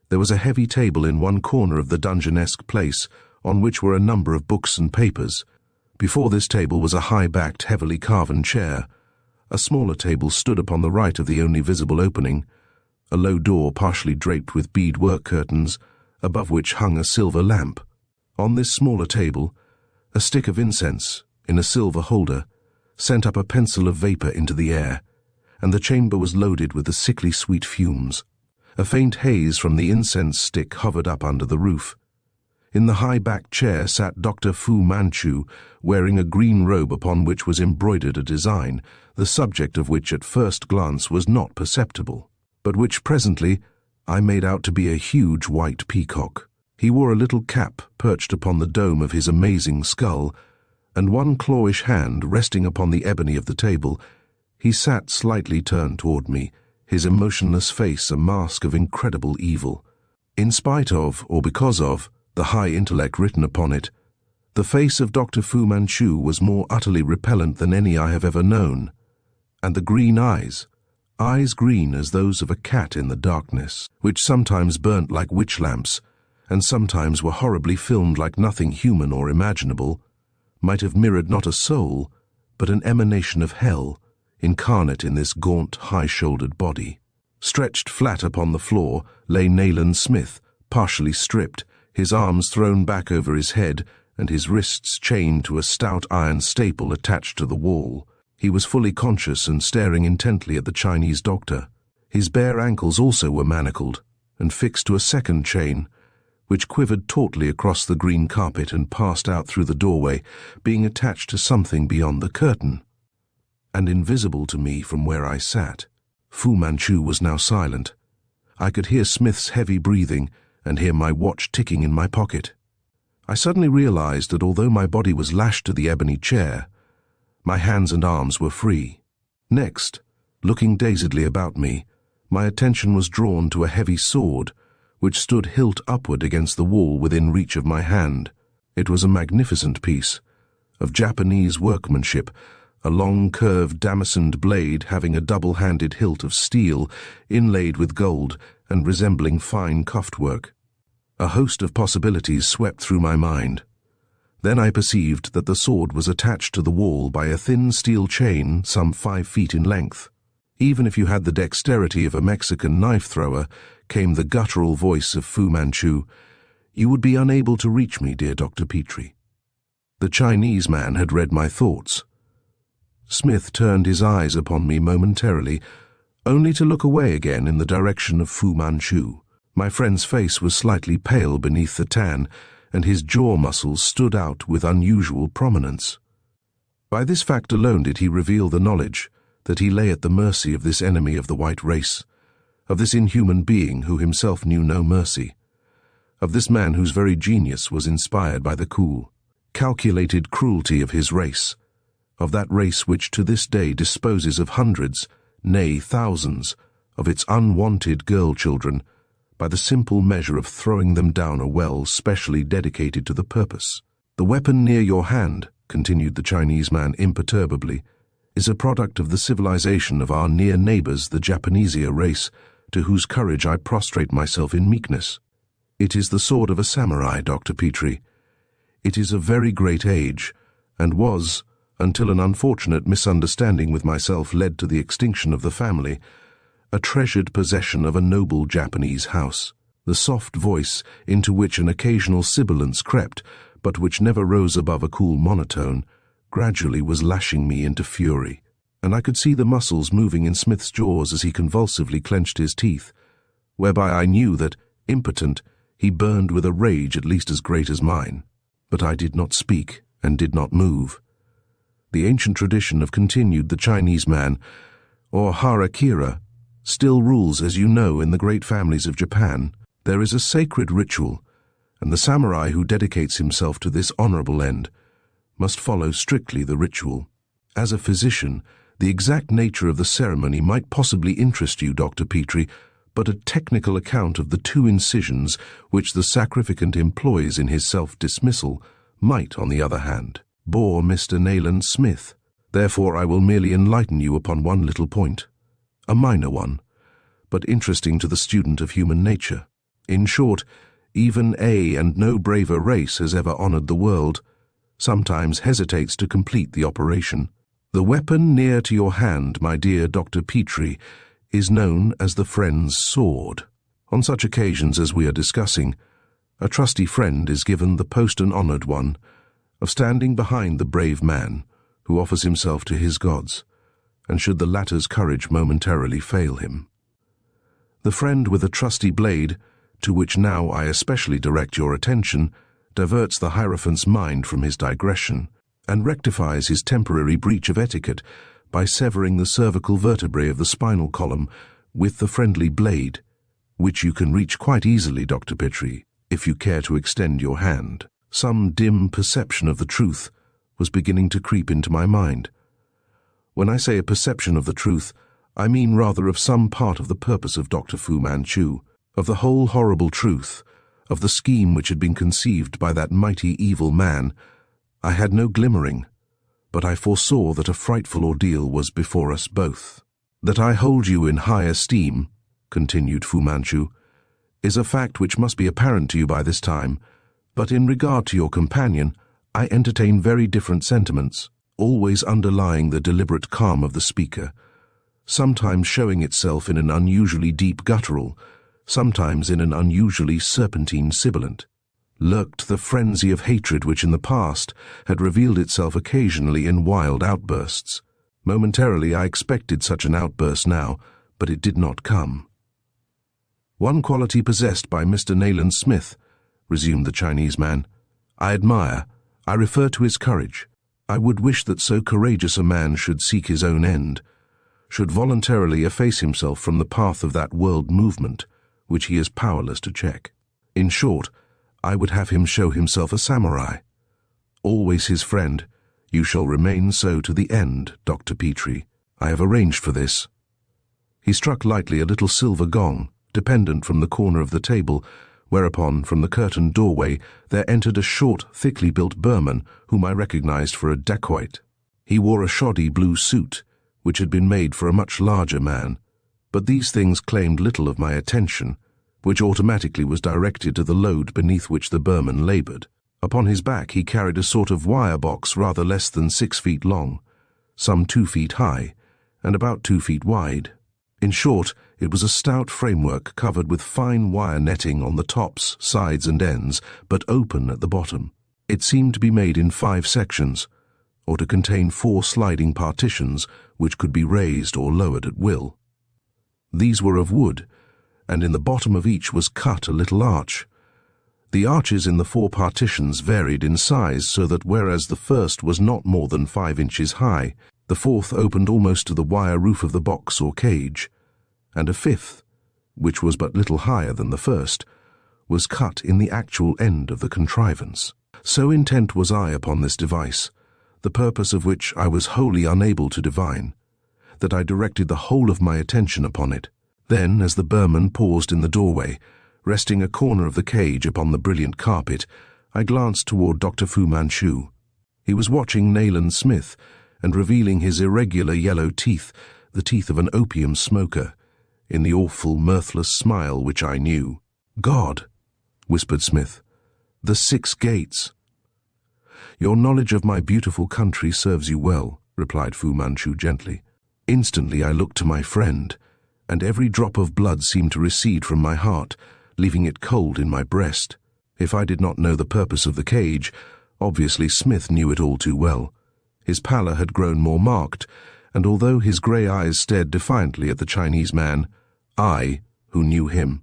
There was a heavy table in one corner of the dungeonesque place, on which were a number of books and papers. Before this table was a high-backed, heavily carven chair. A smaller table stood upon the right of the only visible opening, a low door partially draped with bead-work curtains, above which hung a silver lamp. On this smaller table, a stick of incense, in a silver holder, sent up a pencil of vapor into the air, and the chamber was loaded with the sickly sweet fumes. A faint haze from the incense stick hovered up under the roof. In the high-backed chair sat Dr. Fu Manchu, wearing a green robe upon which was embroidered a design, the subject of which at first glance was not perceptible, but which presently I made out to be a huge white peacock. He wore a little cap perched upon the dome of his amazing skull, and one clawish hand resting upon the ebony of the table. He sat slightly turned toward me, his emotionless face a mask of incredible evil. In spite of, or because of, the high intellect written upon it, the face of Dr. Fu Manchu was more utterly repellent than any I have ever known, and the green eyes green as those of a cat in the darkness, which sometimes burnt like witch lamps, and sometimes were horribly filmed like nothing human or imaginable, might have mirrored not a soul, but an emanation of hell, incarnate in this gaunt, high-shouldered body. Stretched flat upon the floor lay Nayland Smith, partially stripped, his arms thrown back over his head and his wrists chained to a stout iron staple attached to the wall. He was fully conscious and staring intently at the Chinese doctor. His bare ankles also were manacled and fixed to a second chain, which quivered tautly across the green carpet and passed out through the doorway, being attached to something beyond the curtain, and invisible to me from where I sat. Fu Manchu was now silent. I could hear Smith's heavy breathing and hear my watch ticking in my pocket. I suddenly realized that although my body was lashed to the ebony chair, my hands and arms were free. Next, looking dazedly about me, my attention was drawn to a heavy sword, which stood hilt upward against the wall within reach of my hand. It was a magnificent piece, of Japanese workmanship, a long curved damascened blade having a double-handed hilt of steel inlaid with gold and resembling fine cuffed work. A host of possibilities swept through my mind. Then I perceived that the sword was attached to the wall by a thin steel chain some 5 feet in length. Even if you had the dexterity of a Mexican knife-thrower, came the guttural voice of Fu Manchu, you would be unable to reach me, dear Dr. Petrie. The Chinese man had read my thoughts. Smith turned his eyes upon me momentarily, only to look away again in the direction of Fu Manchu. My friend's face was slightly pale beneath the tan, and his jaw muscles stood out with unusual prominence. By this fact alone did he reveal the knowledge that he lay at the mercy of this enemy of the white race, of this inhuman being who himself knew no mercy, of this man whose very genius was inspired by the cool, calculated cruelty of his race, of that race which to this day disposes of hundreds, nay thousands, of its unwanted girl children by the simple measure of throwing them down a well specially dedicated to the purpose. The weapon near your hand, continued the Chinese man imperturbably, is a product of the civilization of our near neighbors, the Japanesia race, to whose courage I prostrate myself in meekness. It is the sword of a samurai, Dr. Petrie. It is of very great age, and was, until an unfortunate misunderstanding with myself led to the extinction of the family, a treasured possession of a noble Japanese house. The soft voice, into which an occasional sibilance crept, but which never rose above a cool monotone, gradually was lashing me into fury, and I could see the muscles moving in Smith's jaws as he convulsively clenched his teeth, whereby I knew that, impotent, he burned with a rage at least as great as mine. But I did not speak and did not move. The ancient tradition of continued the Chinese man, or harakiri, still rules, as you know, in the great families of Japan. There is a sacred ritual, and the samurai who dedicates himself to this honorable end must follow strictly the ritual. As a physician, the exact nature of the ceremony might possibly interest you, Dr. Petrie, but a technical account of the 2 incisions which the sacrificant employs in his self-dismissal might, on the other hand, bore Mr. Nayland Smith. Therefore I will merely enlighten you upon one little point, a minor one, but interesting to the student of human nature. In short, even a and no braver race has ever honored the world, sometimes hesitates to complete the operation. The weapon near to your hand, my dear Dr. Petrie, is known as the friend's sword. On such occasions as we are discussing, a trusty friend is given the post and honored one of standing behind the brave man who offers himself to his gods, and should the latter's courage momentarily fail him. The friend with a trusty blade, to which now I especially direct your attention, diverts the Hierophant's mind from his digression, and rectifies his temporary breach of etiquette by severing the cervical vertebrae of the spinal column with the friendly blade, which you can reach quite easily, Dr. Petrie, if you care to extend your hand. Some dim perception of the truth was beginning to creep into my mind. When I say a perception of the truth, I mean rather of some part of the purpose of Dr. Fu Manchu, of the whole horrible truth, of the scheme which had been conceived by that mighty evil man. I had no glimmering, but I foresaw that a frightful ordeal was before us both. That I hold you in high esteem, continued Fu Manchu, is a fact which must be apparent to you by this time, but in regard to your companion, I entertain very different sentiments, always underlying the deliberate calm of the speaker, sometimes showing itself in an unusually deep guttural, sometimes in an unusually serpentine sibilant. Lurked the frenzy of hatred which in the past had revealed itself occasionally in wild outbursts. Momentarily I expected such an outburst now, but it did not come. One quality possessed by Mr. Nayland Smith, resumed the Chinese man, I admire. I refer to his courage. I would wish that so courageous a man should seek his own end, should voluntarily efface himself from the path of that world movement which he is powerless to check. In short, I would have him show himself a samurai. Always his friend, you shall remain so to the end, Dr. Petrie. I have arranged for this. He struck lightly a little silver gong, dependent from the corner of the table, whereupon, from the curtained doorway, there entered a short, thickly built Burman, whom I recognized for a dacoit. He wore a shoddy blue suit, which had been made for a much larger man, but these things claimed little of my attention, which automatically was directed to the load beneath which the Burman laboured. Upon his back he carried a sort of wire box rather less than 6 feet long, some 2 feet high, and about 2 feet wide. In short, it was a stout framework covered with fine wire netting on the tops, sides and ends, but open at the bottom. It seemed to be made in 5 sections, or to contain 4 sliding partitions which could be raised or lowered at will. These were of wood, and in the bottom of each was cut a little arch. The arches in the 4 partitions varied in size, so that whereas the first was not more than 5 inches high, the 4th opened almost to the wire roof of the box or cage, and a 5th, which was but little higher than the first, was cut in the actual end of the contrivance. So intent was I upon this device, the purpose of which I was wholly unable to divine, that I directed the whole of my attention upon it. Then, as the Burman paused in the doorway, resting a corner of the cage upon the brilliant carpet, I glanced toward Dr. Fu Manchu. He was watching Nayland Smith and revealing his irregular yellow teeth, the teeth of an opium smoker, in the awful, mirthless smile which I knew. "God," whispered Smith, "the 6 gates." "Your knowledge of my beautiful country serves you well," replied Fu Manchu gently. Instantly I looked to my friend, and every drop of blood seemed to recede from my heart, leaving it cold in my breast. If I did not know the purpose of the cage, obviously Smith knew it all too well. His pallor had grown more marked, and although his grey eyes stared defiantly at the Chinese man, I, who knew him,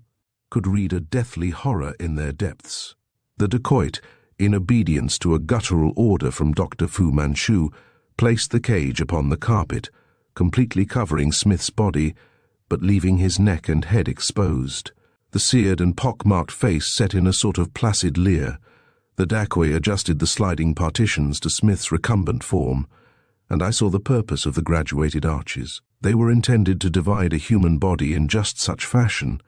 could read a deathly horror in their depths. The dacoit, in obedience to a guttural order from Dr. Fu Manchu, placed the cage upon the carpet, completely covering Smith's body, but leaving his neck and head exposed. The seared and pock-marked face set in a sort of placid leer. The dacoit adjusted the sliding partitions to Smith's recumbent form, and I saw the purpose of the graduated arches. They were intended to divide a human body in just such fashion,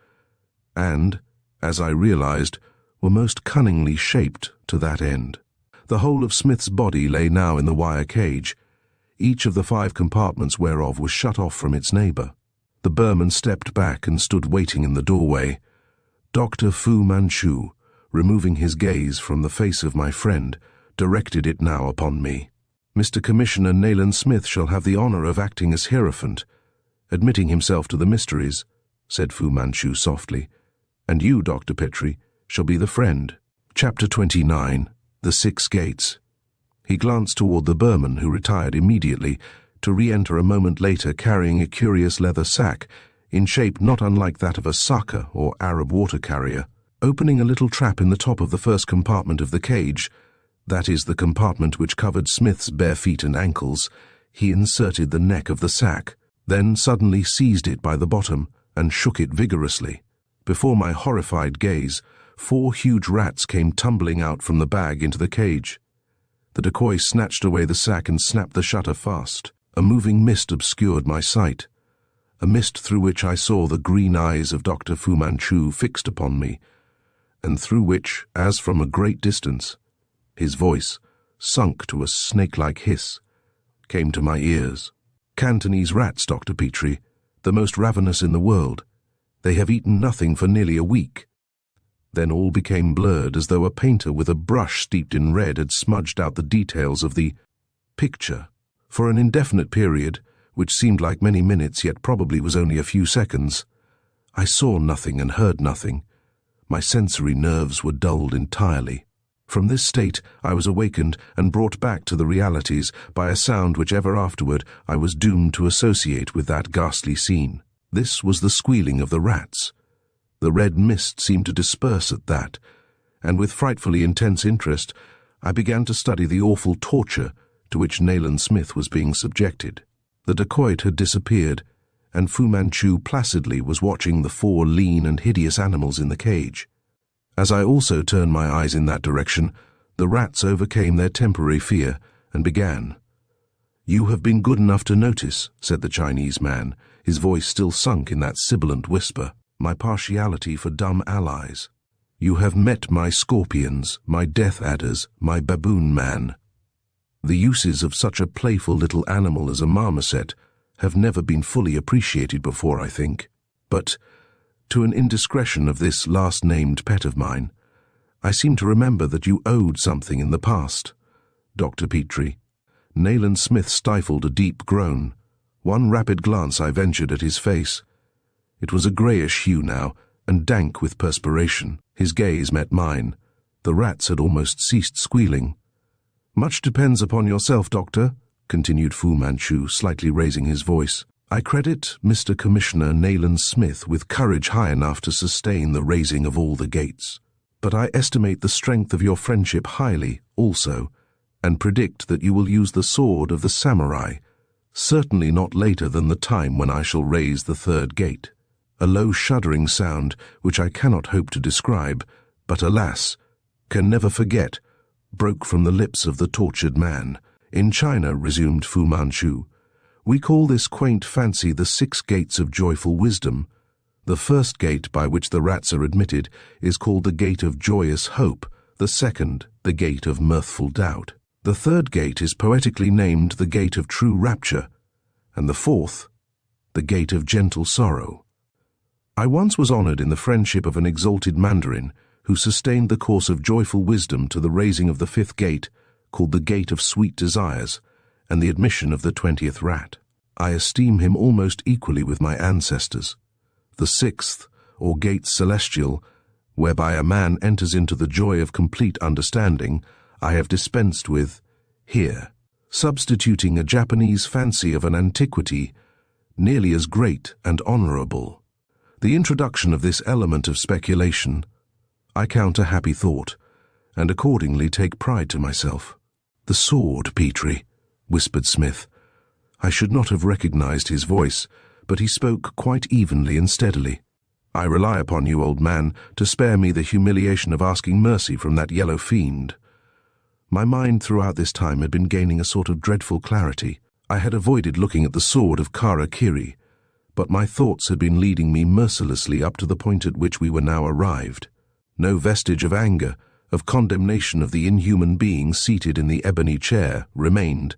and, as I realized, were most cunningly shaped to that end. The whole of Smith's body lay now in the wire cage, each of the 5 compartments whereof was shut off from its neighbour. The Burman stepped back and stood waiting in the doorway. Dr. Fu Manchu, removing his gaze from the face of my friend, directed it now upon me. "Mr. Commissioner Nayland Smith shall have the honour of acting as hierophant, admitting himself to the mysteries," said Fu Manchu softly, "and you, Dr. Petrie, shall be the friend." Chapter 29. The 6 Gates. He glanced toward the Burman, who retired immediately, to re-enter a moment later carrying a curious leather sack, in shape not unlike that of a saka or Arab water carrier. Opening a little trap in the top of the first compartment of the cage, that is the compartment which covered Smith's bare feet and ankles, he inserted the neck of the sack, then suddenly seized it by the bottom and shook it vigorously. Before my horrified gaze, 4 huge rats came tumbling out from the bag into the cage. The dacoit snatched away the sack and snapped the shutter fast. A moving mist obscured my sight, a mist through which I saw the green eyes of Dr. Fu Manchu fixed upon me, and through which, as from a great distance, his voice, sunk to a snake-like hiss, came to my ears. "Cantonese rats, Dr. Petrie, the most ravenous in the world. They have eaten nothing for nearly a week." Then all became blurred, as though a painter with a brush steeped in red had smudged out the details of the picture. For an indefinite period, which seemed like many minutes yet probably was only a few seconds, I saw nothing and heard nothing. My sensory nerves were dulled entirely. From this state I was awakened and brought back to the realities by a sound which ever afterward I was doomed to associate with that ghastly scene. This was the squealing of the rats. The red mist seemed to disperse at that, and with frightfully intense interest I began to study the awful torture to which Nayland Smith was being subjected. The dacoit had disappeared, and Fu Manchu placidly was watching the 4 lean and hideous animals in the cage. As I also turned my eyes in that direction, the rats overcame their temporary fear and began. "You have been good enough to notice," said the Chinese man, his voice still sunk in that sibilant whisper, "my partiality for dumb allies. You have met my scorpions, my death adders, my baboon man." The uses of such a playful little animal as a marmoset have never been fully appreciated before, I think. But, to an indiscretion of this last-named pet of mine, I seem to remember that you owed something in the past, Dr. Petrie. Nayland Smith stifled a deep groan. One rapid glance I ventured at his face. It was a greyish hue now, and dank with perspiration. His gaze met mine. The rats had almost ceased squealing. "Much depends upon yourself, Doctor," continued Fu Manchu, slightly raising his voice. "I credit Mr. Commissioner Nayland Smith with courage high enough to sustain the raising of all the gates. But I estimate the strength of your friendship highly, also, and predict that you will use the sword of the samurai, certainly not later than the time when I shall raise the third gate." A low shuddering sound, which I cannot hope to describe, but alas, can never forget, broke from the lips of the tortured man. "In China," resumed Fu Manchu, "we call this quaint fancy the 6 gates of joyful wisdom. The first gate by which the rats are admitted is called the gate of joyous hope, the second, the gate of mirthful doubt. The third gate is poetically named the gate of true rapture, and the fourth, the gate of gentle sorrow. I once was honored in the friendship of an exalted mandarin who sustained the course of joyful wisdom to the raising of the 5th gate, called the gate of sweet desires, and the admission of the 20th rat. I esteem him almost equally with my ancestors. The 6th, or gate celestial, whereby a man enters into the joy of complete understanding, I have dispensed with here, substituting a Japanese fancy of an antiquity nearly as great and honorable. The introduction of this element of speculation I count a happy thought, and accordingly take pride to myself. "The sword, Petrie," whispered Smith. I should not have recognized his voice, but he spoke quite evenly and steadily. "I rely upon you, old man, to spare me the humiliation of asking mercy from that yellow fiend." My mind throughout this time had been gaining a sort of dreadful clarity. I had avoided looking at the sword of Kara Kiri, but my thoughts had been leading me mercilessly up to the point at which we were now arrived. No vestige of anger, of condemnation of the inhuman being seated in the ebony chair, remained.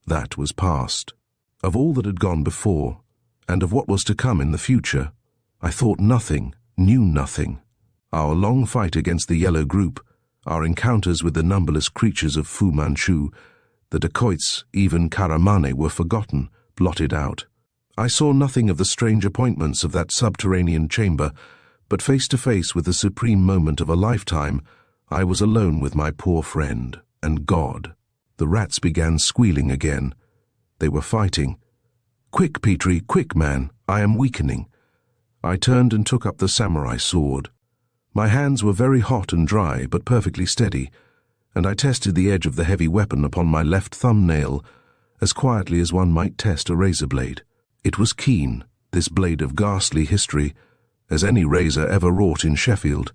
That was past. Of all that had gone before, and of what was to come in the future, I thought nothing, knew nothing. Our long fight against the yellow group, our encounters with the numberless creatures of Fu Manchu, the dacoits, even Karamane, were forgotten, blotted out. I saw nothing of the strange appointments of that subterranean chamber, but face to face with the supreme moment of a lifetime, I was alone with my poor friend and God. The rats began squealing again. They were fighting. "Quick, Petrie, quick, man, I am weakening." I turned and took up the samurai sword. My hands were very hot and dry, but perfectly steady, and I tested the edge of the heavy weapon upon my left thumbnail as quietly as one might test a razor blade. It was keen, this blade of ghastly history, as any razor ever wrought in Sheffield.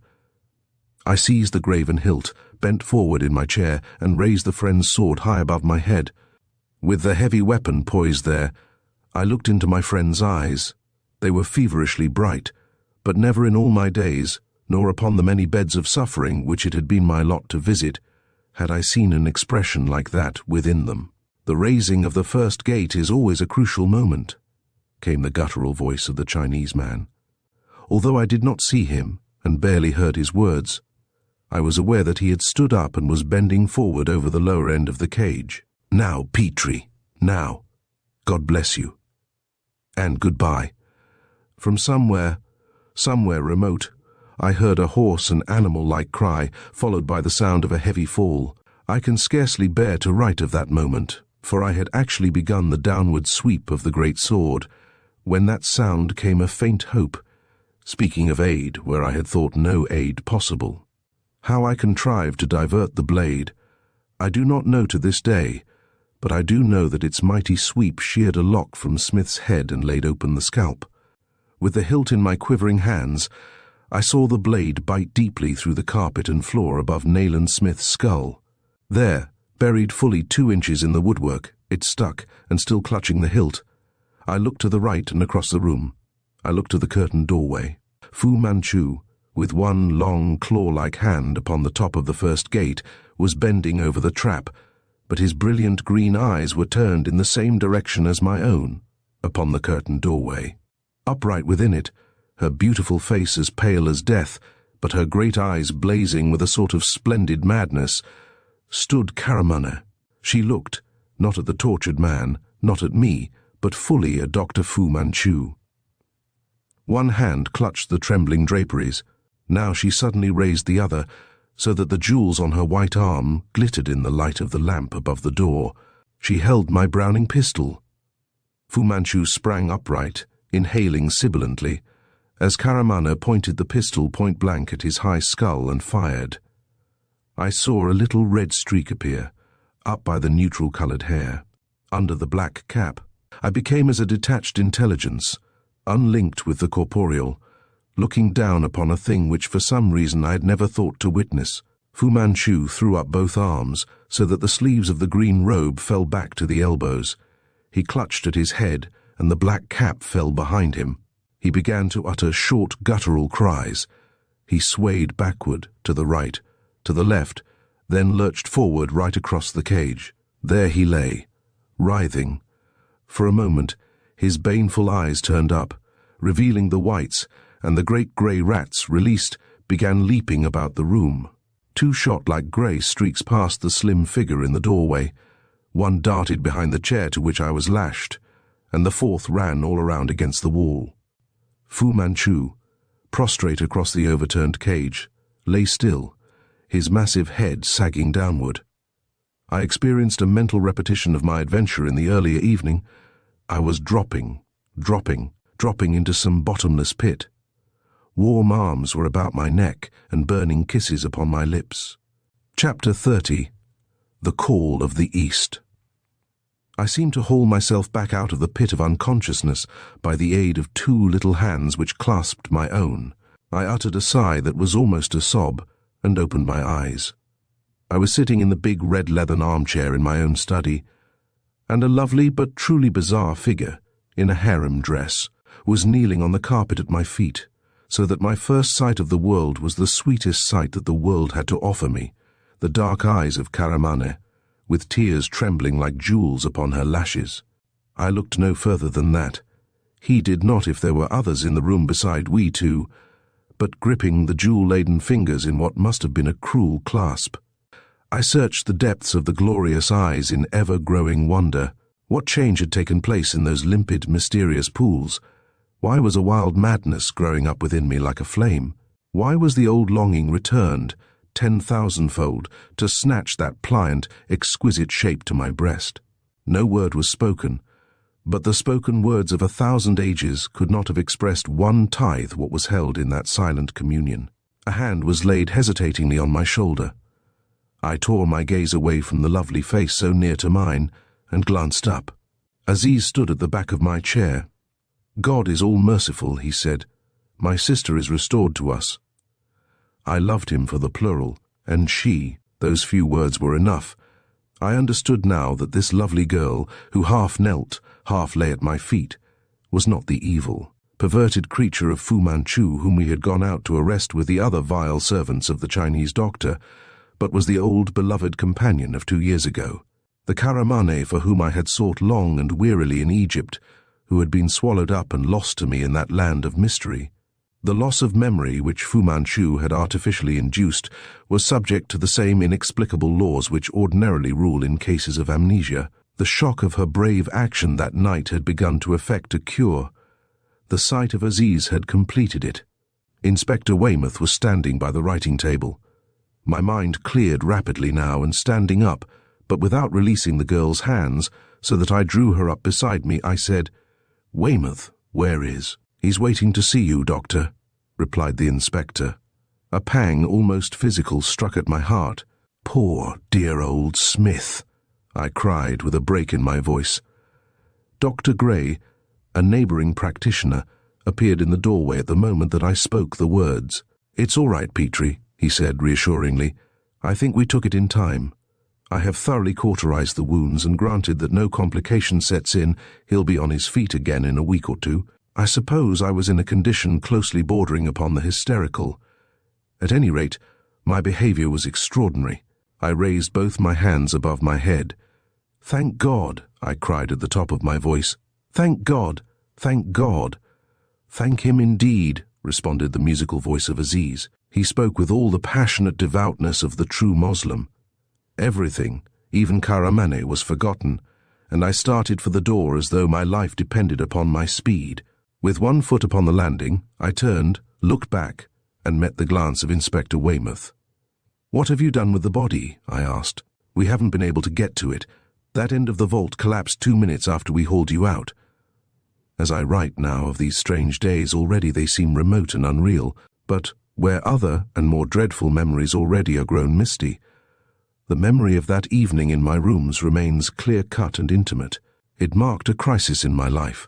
I seized the graven hilt, bent forward in my chair, and raised the friend's sword high above my head. With the heavy weapon poised there, I looked into my friend's eyes. They were feverishly bright, but never in all my days, nor upon the many beds of suffering which it had been my lot to visit, had I seen an expression like that within them. "The raising of the first gate is always a crucial moment," came the guttural voice of the Chinese man. Although I did not see him, and barely heard his words, I was aware that he had stood up and was bending forward over the lower end of the cage. "Now, Petrie, now. God bless you. And goodbye." From somewhere remote, I heard a hoarse and animal-like cry, followed by the sound of a heavy fall. I can scarcely bear to write of that moment, for I had actually begun the downward sweep of the great sword, when that sound came a faint hope, speaking of aid where I had thought no aid possible. How I contrived to divert the blade, I do not know to this day, but I do know that its mighty sweep sheared a lock from Smith's head and laid open the scalp. With the hilt in my quivering hands, I saw the blade bite deeply through the carpet and floor above Nayland Smith's skull. There, buried fully 2 inches in the woodwork, it stuck, and still clutching the hilt. I looked to the right and across the room. I looked to the curtained doorway. Fu Manchu, with one long claw-like hand upon the top of the first gate, was bending over the trap, but his brilliant green eyes were turned in the same direction as my own, upon the curtained doorway. Upright within it, her beautiful face as pale as death, but her great eyes blazing with a sort of splendid madness, stood Caramana. She looked, not at the tortured man, not at me, but fully at Dr. Fu Manchu. One hand clutched the trembling draperies. Now she suddenly raised the other, so that the jewels on her white arm glittered in the light of the lamp above the door. She held my Browning pistol. Fu Manchu sprang upright, inhaling sibilantly, as Caramana pointed the pistol point-blank at his high skull and fired. I saw a little red streak appear, up by the neutral-coloured hair, under the black cap. I became as a detached intelligence, unlinked with the corporeal, looking down upon a thing which for some reason I had never thought to witness. Fu Manchu threw up both arms so that the sleeves of the green robe fell back to the elbows. He clutched at his head, and the black cap fell behind him. He began to utter short guttural cries. He swayed backward, to the right, to the left, then lurched forward right across the cage. There he lay, writhing. For a moment, his baneful eyes turned up, revealing the whites, and the great grey rats, released, began leaping about the room. Two shot like grey streaks past the slim figure in the doorway. One darted behind the chair to which I was lashed, and the fourth ran all around against the wall. Fu Manchu, prostrate across the overturned cage, lay still, his massive head sagging downward. I experienced a mental repetition of my adventure in the earlier evening. I was dropping into some bottomless pit. Warm arms were about my neck and burning kisses upon my lips. Chapter 30. The Call of the East. I seemed to haul myself back out of the pit of unconsciousness by the aid of two little hands which clasped my own. I uttered a sigh that was almost a sob, and opened my eyes. I was sitting in the big red leathern armchair in my own study, and a lovely but truly bizarre figure, in a harem dress, was kneeling on the carpet at my feet, so that my first sight of the world was the sweetest sight that the world had to offer me, the dark eyes of Caramana, with tears trembling like jewels upon her lashes. I looked no further than that. He did not if there were others in the room beside we two, but gripping the jewel-laden fingers in what must have been a cruel clasp. I searched the depths of the glorious eyes in ever-growing wonder. What change had taken place in those limpid, mysterious pools? Why was a wild madness growing up within me like a flame? Why was the old longing returned, 10,000-fold, to snatch that pliant, exquisite shape to my breast? No word was spoken, but the spoken words of 1,000 ages could not have expressed one tithe what was held in that silent communion. A hand was laid hesitatingly on my shoulder. I tore my gaze away from the lovely face so near to mine, and glanced up. Aziz stood at the back of my chair. "God is all-merciful," he said. "My sister is restored to us." I loved him for the plural, and she, those few words were enough. I understood now that this lovely girl, who half knelt, half lay at my feet, was not the evil, perverted creature of Fu Manchu whom we had gone out to arrest with the other vile servants of the Chinese doctor, but was the old beloved companion of 2 years ago, the Caramana for whom I had sought long and wearily in Egypt, who had been swallowed up and lost to me in that land of mystery. The loss of memory which Fu Manchu had artificially induced was subject to the same inexplicable laws which ordinarily rule in cases of amnesia. The shock of her brave action that night had begun to effect a cure. The sight of Aziz had completed it. Inspector Weymouth was standing by the writing table. My mind cleared rapidly now, and standing up, but without releasing the girl's hands, so that I drew her up beside me, I said, "Weymouth, where is?" "He's waiting to see you, Doctor," replied the inspector. A pang almost physical struck at my heart. "Poor, dear old Smith," I cried with a break in my voice. Dr. Gray, a neighbouring practitioner, appeared in the doorway at the moment that I spoke the words. "It's all right, Petrie," he said reassuringly. "I think we took it in time. I have thoroughly cauterized the wounds, and granted that no complication sets in, he'll be on his feet again in a week or two. I suppose I was in a condition closely bordering upon the hysterical. At any rate, my behaviour was extraordinary. I raised both my hands above my head. "Thank God," I cried at the top of my voice. "Thank God! Thank God!" "Thank him indeed," responded the musical voice of Aziz. He spoke with all the passionate devoutness of the true Moslem. Everything, even Karamane, was forgotten, and I started for the door as though my life depended upon my speed. With one foot upon the landing, I turned, looked back, and met the glance of Inspector Weymouth. "What have you done with the body?" I asked. "We haven't been able to get to it. That end of the vault collapsed 2 minutes after we hauled you out." As I write now of these strange days, already they seem remote and unreal, but where other and more dreadful memories already are grown misty, the memory of that evening in my rooms remains clear-cut and intimate. It marked a crisis in my life.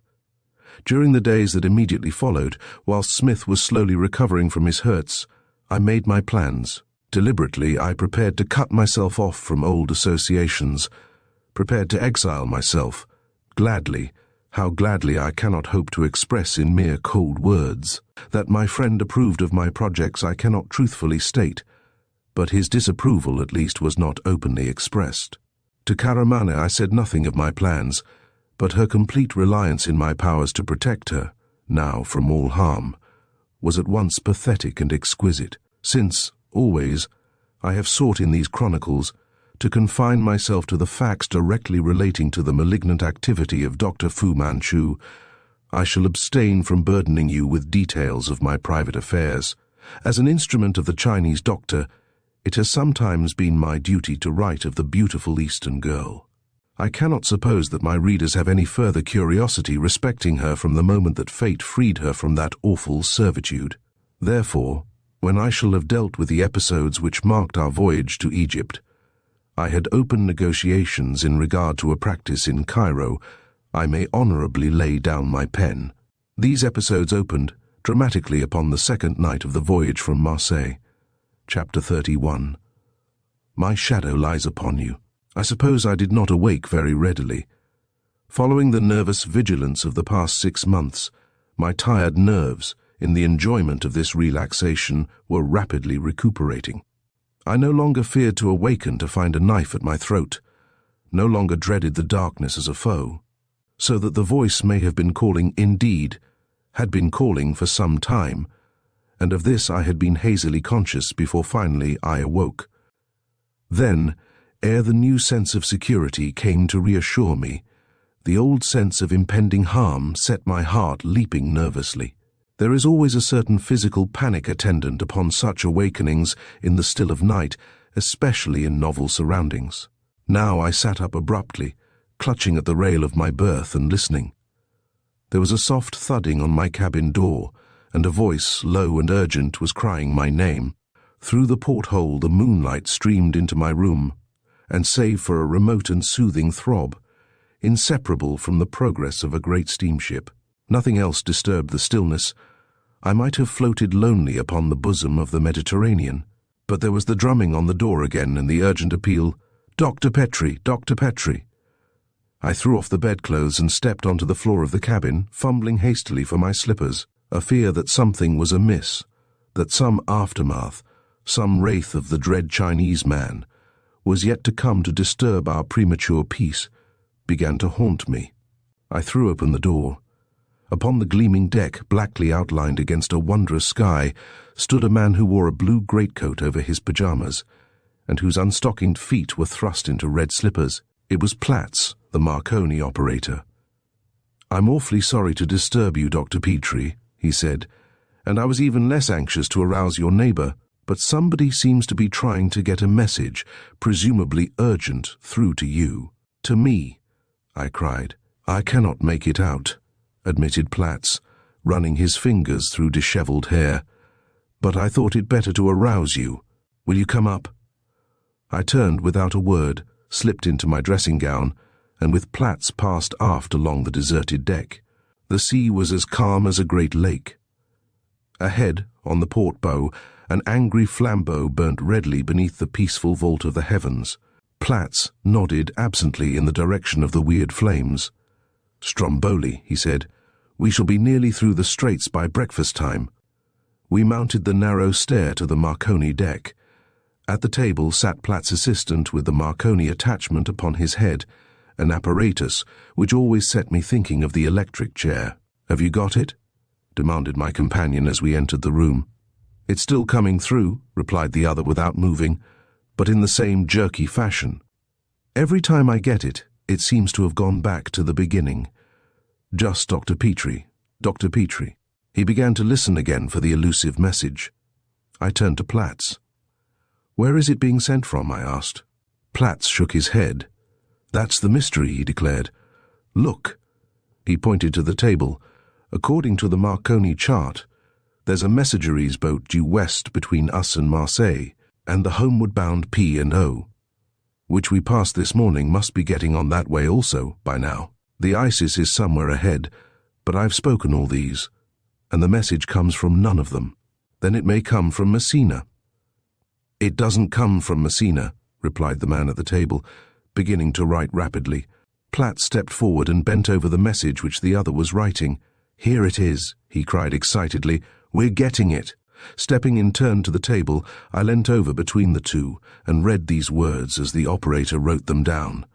During the days that immediately followed, whilst Smith was slowly recovering from his hurts, I made my plans. Deliberately, I prepared to cut myself off from old associations, prepared to exile myself, gladly, how gladly I cannot hope to express in mere cold words. That my friend approved of my projects I cannot truthfully state, but his disapproval at least was not openly expressed. To Karamane I said nothing of my plans, but her complete reliance in my powers to protect her, now from all harm, was at once pathetic and exquisite, since, always, I have sought in these chronicles to confine myself to the facts directly relating to the malignant activity of Dr. Fu Manchu. I shall abstain from burdening you with details of my private affairs. As an instrument of the Chinese doctor, it has sometimes been my duty to write of the beautiful Eastern girl. I cannot suppose that my readers have any further curiosity respecting her from the moment that fate freed her from that awful servitude. Therefore, when I shall have dealt with the episodes which marked our voyage to Egypt, I had opened negotiations in regard to a practice in Cairo, I may honourably lay down my pen. These episodes opened dramatically upon the second night of the voyage from Marseille. Chapter 31. My shadow lies upon you. I suppose I did not awake very readily. Following the nervous vigilance of the past 6 months, my tired nerves, in the enjoyment of this relaxation, were rapidly recuperating. I no longer feared to awaken to find a knife at my throat, no longer dreaded the darkness as a foe, so that the voice may have been calling indeed, had been calling for some time, and of this I had been hazily conscious before finally I awoke. Then, ere the new sense of security came to reassure me, the old sense of impending harm set my heart leaping nervously. There is always a certain physical panic attendant upon such awakenings in the still of night, especially in novel surroundings. Now I sat up abruptly, clutching at the rail of my berth and listening. There was a soft thudding on my cabin door, and a voice, low and urgent, was crying my name. Through the porthole the moonlight streamed into my room, and save for a remote and soothing throb, inseparable from the progress of a great steamship, nothing else disturbed the stillness. I might have floated lonely upon the bosom of the Mediterranean, but there was the drumming on the door again and the urgent appeal, "Dr. Petrie, Dr. Petrie." I threw off the bedclothes and stepped onto the floor of the cabin, fumbling hastily for my slippers, a fear that something was amiss, that some aftermath, some wraith of the dread Chinese man, was yet to come to disturb our premature peace, began to haunt me. I threw open the door. Upon the gleaming deck, blackly outlined against a wondrous sky, stood a man who wore a blue greatcoat over his pyjamas, and whose unstockinged feet were thrust into red slippers. It was Platts, the Marconi operator. "I'm awfully sorry to disturb you, Dr. Petrie," he said, "and I was even less anxious to arouse your neighbour, but somebody seems to be trying to get a message, presumably urgent, through to you." "To me?" I cried. "I cannot make it out," admitted Platts, running his fingers through dishevelled hair. "But I thought it better to arouse you. Will you come up?" I turned without a word, slipped into my dressing gown, and with Platts passed aft along the deserted deck. The sea was as calm as a great lake. Ahead, on the port bow, an angry flambeau burnt redly beneath the peaceful vault of the heavens. Platts nodded absently in the direction of the weird flames. "Stromboli," he said, "we shall be nearly through the straits by breakfast time." We mounted the narrow stair to the Marconi deck, At the table sat Platt's assistant with the Marconi attachment upon his head, an apparatus which always set me thinking of the electric chair. "Have you got it?" demanded my companion as we entered the room. "It's still coming through," replied the other without moving, but in the same jerky fashion. "Every time I get it, it seems to have gone back to the beginning. Just Dr. Petrie, Dr. Petrie." He began to listen again for the elusive message. I turned to Platts. "Where is it being sent from?" I asked. Platts shook his head. "That's the mystery," he declared. "Look." He pointed to the table. "According to the Marconi chart, there's a messageries boat due west between us and Marseille, and the homeward-bound P&O, which we passed this morning, must be getting on that way also by now. The Isis is somewhere ahead, but I've spoken all these, and the message comes from none of them. Then it may come from Messina." "It doesn't come from Messina," replied the man at the table, beginning to write rapidly. Platt stepped forward and bent over the message which the other was writing. "Here it is," he cried excitedly. "We're getting it." Stepping in turn to the table, I leant over between the two and read these words as the operator wrote them down.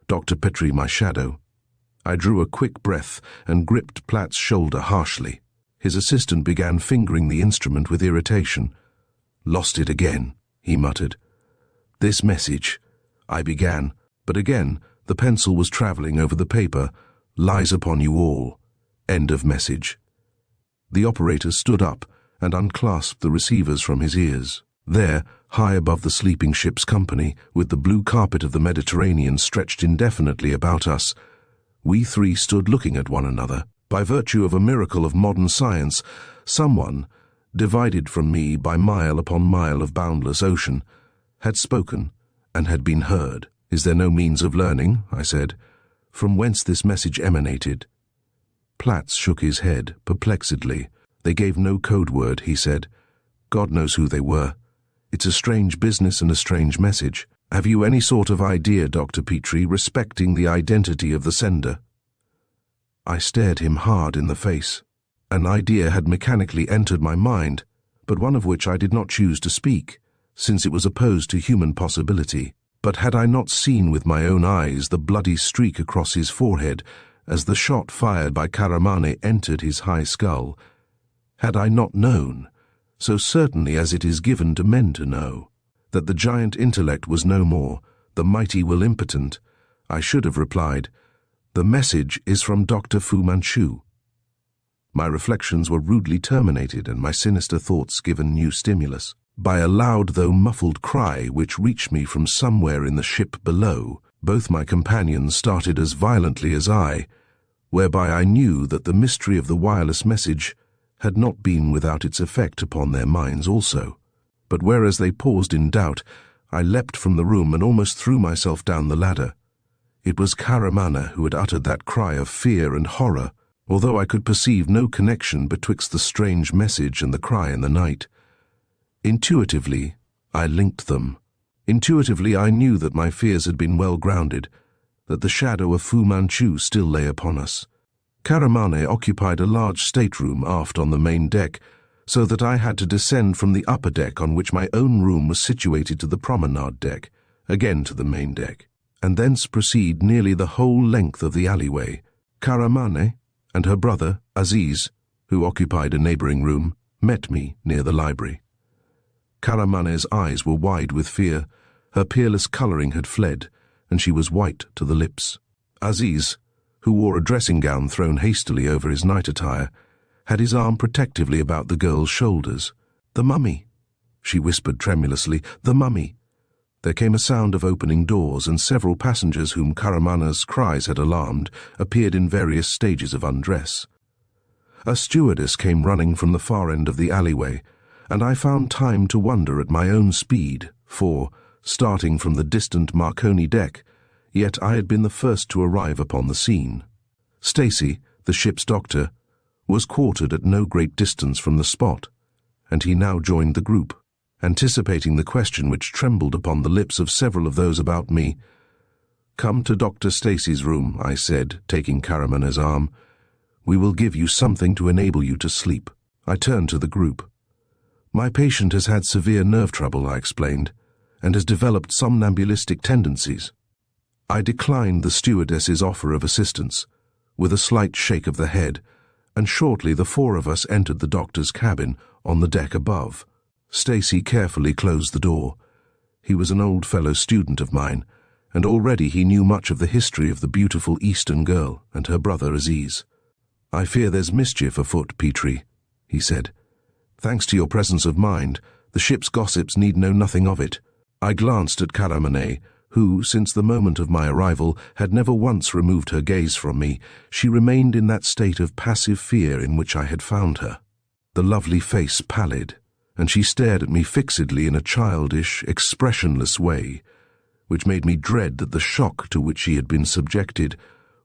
"Dr. Petrie, my shadow." I drew a quick breath and gripped Platt's shoulder harshly. His assistant began fingering the instrument with irritation. "Lost it again," he muttered. "This message," I began, but again the pencil was travelling over the paper. "Lies upon you all. End of message." The operator stood up and unclasped the receivers from his ears. There, high above the sleeping ship's company, with the blue carpet of the Mediterranean stretched indefinitely about us, we three stood looking at one another. By virtue of a miracle of modern science, someone, divided from me by mile upon mile of boundless ocean, had spoken and had been heard. "Is there no means of learning," I said, "from whence this message emanated?" Platts shook his head perplexedly. "They gave no code word," he said. "God knows who they were. It's a strange business and a strange message. Have you any sort of idea, Dr. Petrie, respecting the identity of the sender?" I stared him hard in the face. An idea had mechanically entered my mind, but one of which I did not choose to speak, since it was opposed to human possibility. But had I not seen with my own eyes the bloody streak across his forehead as the shot fired by Caramane entered his high skull? Had I not known, so certainly as it is given to men to know, that the giant intellect was no more, the mighty will impotent, I should have replied, "The message is from Dr. Fu Manchu." My reflections were rudely terminated and my sinister thoughts given new stimulus by a loud though muffled cry which reached me from somewhere in the ship below. Both my companions started as violently as I, whereby I knew that the mystery of the wireless message had not been without its effect upon their minds also. But whereas they paused in doubt, I leapt from the room and almost threw myself down the ladder. It was Caramana who had uttered that cry of fear and horror, although I could perceive no connection betwixt the strange message and the cry in the night. Intuitively, I linked them. Intuitively, I knew that my fears had been well grounded, that the shadow of Fu Manchu still lay upon us. Caramane occupied a large stateroom aft on the main deck, so that I had to descend from the upper deck on which my own room was situated to the promenade deck, again to the main deck, and thence proceed nearly the whole length of the alleyway. Caramane and her brother, Aziz, who occupied a neighbouring room, met me near the library. Caramane's eyes were wide with fear, her peerless colouring had fled, and she was white to the lips. Aziz, who wore a dressing gown thrown hastily over his night attire, had his arm protectively about the girl's shoulders. "The mummy," she whispered tremulously, "the mummy." There came a sound of opening doors, and several passengers whom Caramana's cries had alarmed appeared in various stages of undress. A stewardess came running from the far end of the alleyway, and I found time to wonder at my own speed, for, starting from the distant Marconi deck, yet I had been the first to arrive upon the scene. Stacy, the ship's doctor, was quartered at no great distance from the spot, and he now joined the group. Anticipating the question which trembled upon the lips of several of those about me, "Come to Dr. Stacy's room," I said, taking Caramana's arm. "We will give you something to enable you to sleep." I turned to the group. "My patient has had severe nerve trouble," I explained. and has developed somnambulistic tendencies. I declined the stewardess's offer of assistance, with a slight shake of the head, and shortly the four of us entered the doctor's cabin on the deck above. Stacy carefully closed the door. He was an old fellow student of mine, and already he knew much of the history of the beautiful Eastern girl and her brother Aziz. "I fear there's mischief afoot, Petrie," he said. "Thanks to your presence of mind, the ship's gossips need know nothing of it." I glanced at Karamaneh, who, since the moment of my arrival, had never once removed her gaze from me. She remained in that state of passive fear in which I had found her. The lovely face pallid, and she stared at me fixedly in a childish, expressionless way, which made me dread that the shock to which she had been subjected,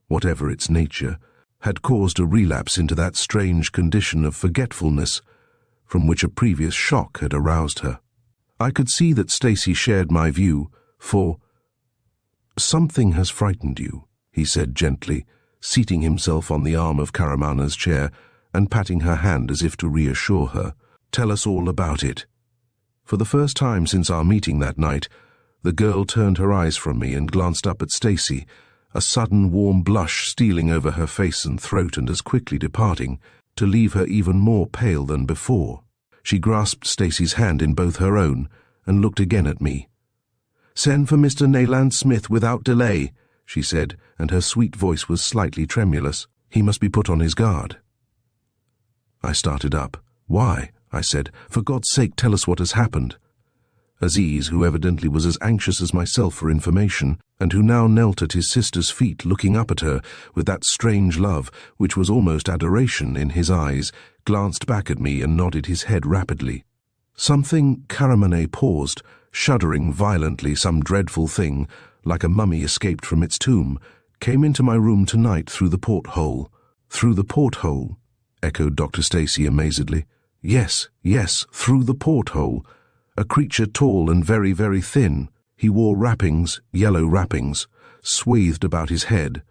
whatever its nature, had caused a relapse into that strange condition of forgetfulness from which a previous shock had aroused her. I could see that Stacy shared my view, for "Something has frightened you," he said gently, seating himself on the arm of Karamaneh's chair and patting her hand as if to reassure her. "Tell us all about it." For the first time since our meeting that night, the girl turned her eyes from me and glanced up at Stacy, a sudden warm blush stealing over her face and throat and as quickly departing, to leave her even more pale than before. She grasped Stacy's hand in both her own and looked again at me. "Send for Mr. Nayland Smith without delay," she said, and her sweet voice was slightly tremulous. "He must be put on his guard." I started up. "Why?" I said. "For God's sake, tell us what has happened." Aziz, who evidently was as anxious as myself for information, and who now knelt at his sister's feet looking up at her with that strange love, which was almost adoration, in his eyes, glanced back at me and nodded his head rapidly. Karamaneh paused, shuddering violently. Some dreadful thing, like a mummy escaped from its tomb, came into my room tonight through the porthole. "Through the porthole?" echoed Dr. Stacy amazedly. Yes, through the porthole. A creature tall and very, very thin. He wore wrappings, yellow wrappings, swathed about his head,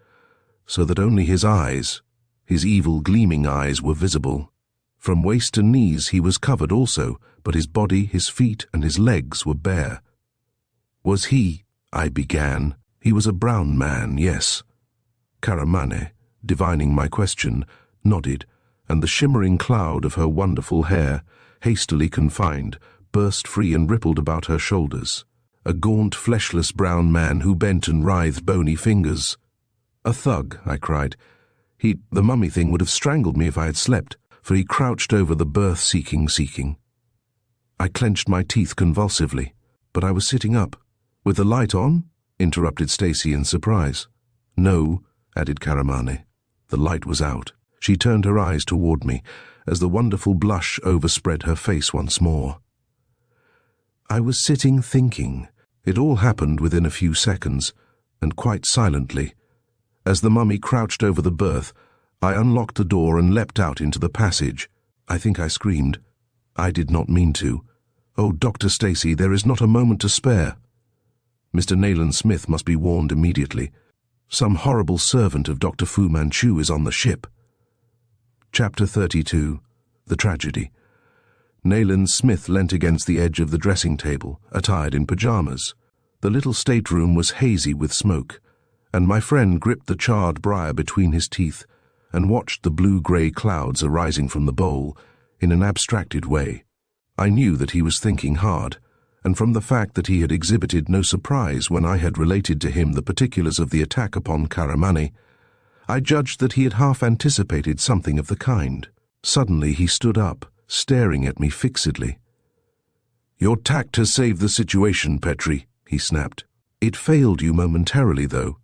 so that only his eyes, his evil gleaming eyes, were visible. From waist to knees he was covered also, but his body, his feet, and his legs were bare. "Was he?" I began. "He was a brown man, yes." Karamaneh, divining my question, nodded, and the shimmering cloud of her wonderful hair, hastily confined, burst free and rippled about her shoulders. A gaunt, fleshless brown man who bent and writhed bony fingers. "A thug," I cried. The mummy thing would have strangled me if I had slept, for he crouched over the berth seeking. I clenched my teeth convulsively, but I was sitting up. "With the light on?" interrupted Stacy in surprise. "No," added Karamaneh. The light was out. She turned her eyes toward me, as the wonderful blush overspread her face once more. I was sitting thinking. It all happened within a few seconds, and quite silently. As the mummy crouched over the berth, I unlocked the door and leapt out into the passage. I think I screamed. I did not mean to. "Oh, Dr. Stacy, there is not a moment to spare. Mr. Nayland Smith must be warned immediately. Some horrible servant of Dr. Fu Manchu is on the ship." Chapter 32. The Tragedy. Nayland Smith leant against the edge of the dressing table, attired in pajamas. The little stateroom was hazy with smoke, and my friend gripped the charred briar between his teeth and watched the blue-grey clouds arising from the bowl in an abstracted way. I knew that he was thinking hard, and from the fact that he had exhibited no surprise when I had related to him the particulars of the attack upon Karamaneh, I judged that he had half anticipated something of the kind. Suddenly he stood up, staring at me fixedly. "Your tact has saved the situation, Petrie," he snapped. "It failed you momentarily, though,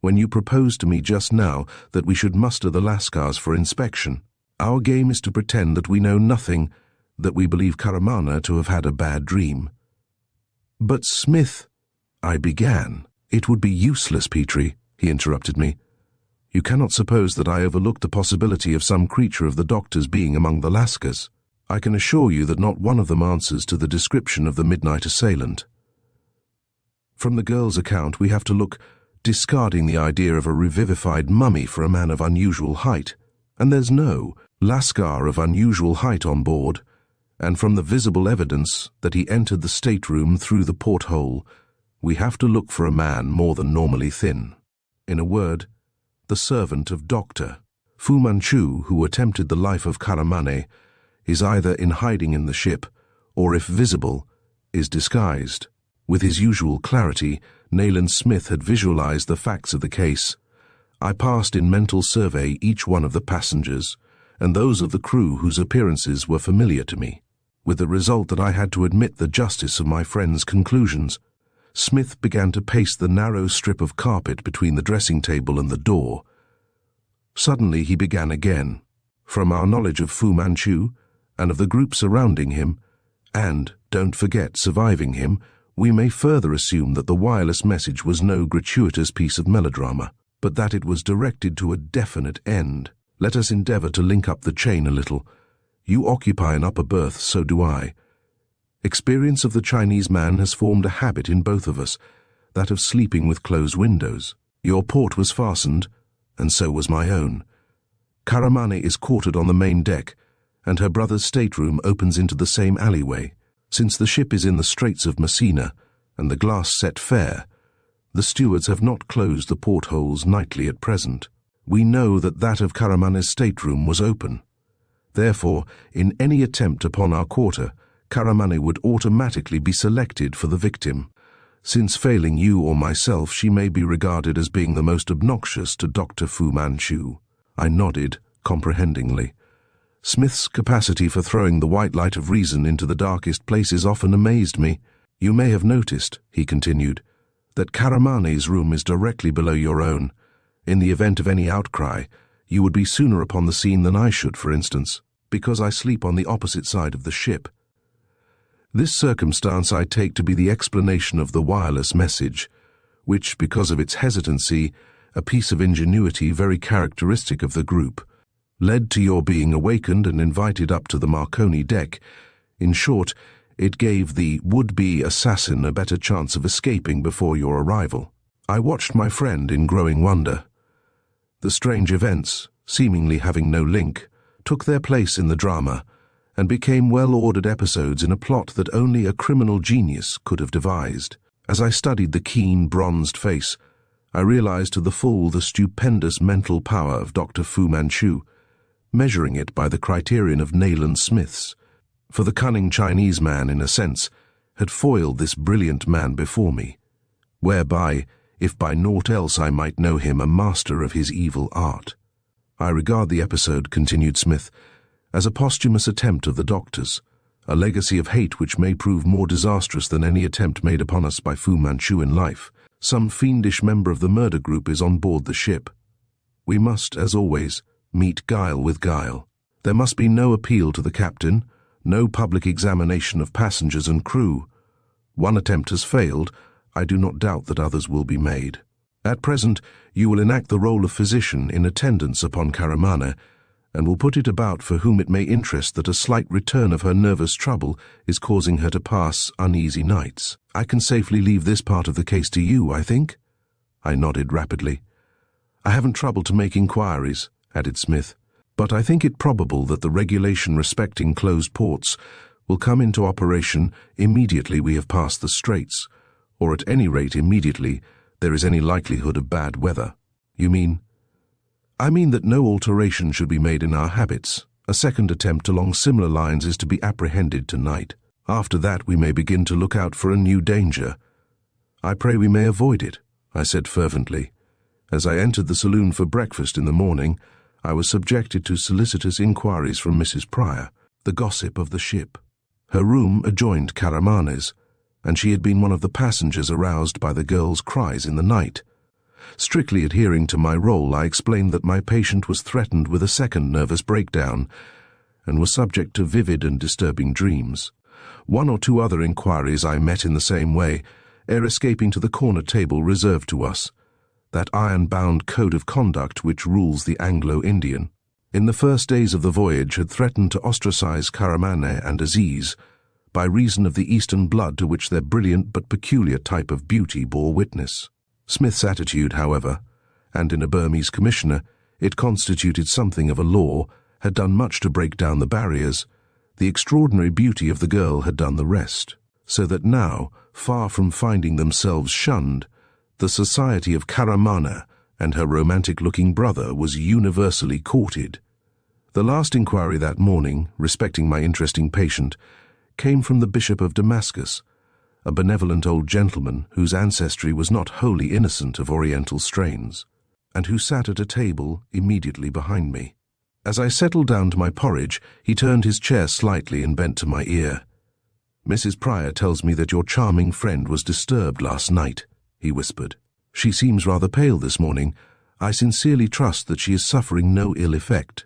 when you proposed to me just now that we should muster the Lascars for inspection. Our game is to pretend that we know nothing, that we believe Karamaneh to have had a bad dream." "But Smith," I began. "It would be useless, Petrie," he interrupted me. "You cannot suppose that I overlooked the possibility of some creature of the doctor's being among the Lascars. I can assure you that not one of them answers to the description of the midnight assailant. From the girl's account, we have to look, discarding the idea of a revivified mummy for a man of unusual height, and there's no Lascar of unusual height on board, and from the visible evidence that he entered the stateroom through the porthole, we have to look for a man more than normally thin. In a word, the servant of Dr. Fu Manchu, who attempted the life of Karamane, is either in hiding in the ship, or if visible, is disguised. With his usual clarity, Nayland Smith had visualized the facts of the case. I passed in mental survey each one of the passengers, and those of the crew whose appearances were familiar to me, with the result that I had to admit the justice of my friend's conclusions. Smith began to pace the narrow strip of carpet between the dressing table and the door. Suddenly he began again. From our knowledge of Fu Manchu, and of the group surrounding him, and, don't forget, surviving him, we may further assume that the wireless message was no gratuitous piece of melodrama, but that it was directed to a definite end. Let us endeavor to link up the chain a little. You occupy an upper berth, so do I. Experience of the Chinese man has formed a habit in both of us, that of sleeping with closed windows. Your port was fastened, and so was my own. Karamane is quartered on the main deck, and her brother's stateroom opens into the same alleyway. Since the ship is in the Straits of Messina, and the glass set fair, the stewards have not closed the portholes nightly at present. We know that that of Karamane's stateroom was open. Therefore, in any attempt upon our quarter, Karamane would automatically be selected for the victim. Since failing you or myself, she may be regarded as being the most obnoxious to Dr. Fu Manchu. I nodded, comprehendingly. Smith's capacity for throwing the white light of reason into the darkest places often amazed me. You may have noticed, he continued, that Karamane's room is directly below your own. In the event of any outcry, you would be sooner upon the scene than I should, for instance, because I sleep on the opposite side of the ship. This circumstance I take to be the explanation of the wireless message, which, because of its hesitancy, a piece of ingenuity very characteristic of the group, led to your being awakened and invited up to the Marconi deck. In short, it gave the would-be assassin a better chance of escaping before your arrival. I watched my friend in growing wonder. The strange events, seemingly having no link, took their place in the drama, and became well-ordered episodes in a plot that only a criminal genius could have devised. As I studied the keen, bronzed face, I realized to the full the stupendous mental power of Dr. Fu Manchu, measuring it by the criterion of Nayland Smith's. For the cunning Chinese man, in a sense, had foiled this brilliant man before me, whereby, if by naught else I might know him a master of his evil art. I regard the episode, continued Smith, as a posthumous attempt of the doctors, a legacy of hate which may prove more disastrous than any attempt made upon us by Fu Manchu in life. Some fiendish member of the murder group is on board the ship. We must, as always, meet guile with guile. There must be no appeal to the captain, no public examination of passengers and crew. One attempt has failed. I do not doubt that others will be made. At present, you will enact the role of physician in attendance upon Karamane, and will put it about for whom it may interest that a slight return of her nervous trouble is causing her to pass uneasy nights. I can safely leave this part of the case to you, I think? I nodded rapidly. I haven't troubled to make inquiries, added Smith, but I think it probable that the regulation respecting closed ports will come into operation immediately we have passed the straits, or at any rate immediately there is any likelihood of bad weather. You mean? I mean that no alteration should be made in our habits. A second attempt along similar lines is to be apprehended tonight. After that we may begin to look out for a new danger. I pray we may avoid it, I said fervently. As I entered the saloon for breakfast in the morning, I was subjected to solicitous inquiries from Mrs. Pryor, the gossip of the ship. Her room adjoined Karamane's, and she had been one of the passengers aroused by the girl's cries in the night. Strictly adhering to my role, I explained that my patient was threatened with a second nervous breakdown and was subject to vivid and disturbing dreams. One or two other inquiries I met in the same way, ere escaping to the corner table reserved to us, that iron-bound code of conduct which rules the Anglo-Indian. In the first days of the voyage had threatened to ostracize Karamane and Aziz by reason of the Eastern blood to which their brilliant but peculiar type of beauty bore witness. Smith's attitude, however, and in a Burmese commissioner, it constituted something of a law, had done much to break down the barriers, The extraordinary beauty of the girl had done the rest, so that now, far from finding themselves shunned, the society of Karamana and her romantic-looking brother was universally courted. The last inquiry that morning, respecting my interesting patient, came from the Bishop of Damascus, a benevolent old gentleman whose ancestry was not wholly innocent of Oriental strains, and who sat at a table immediately behind me. As I settled down to my porridge, he turned his chair slightly and bent to my ear. "Mrs. Pryor tells me that your charming friend was disturbed last night," he whispered. "She seems rather pale this morning. I sincerely trust that she is suffering no ill effect."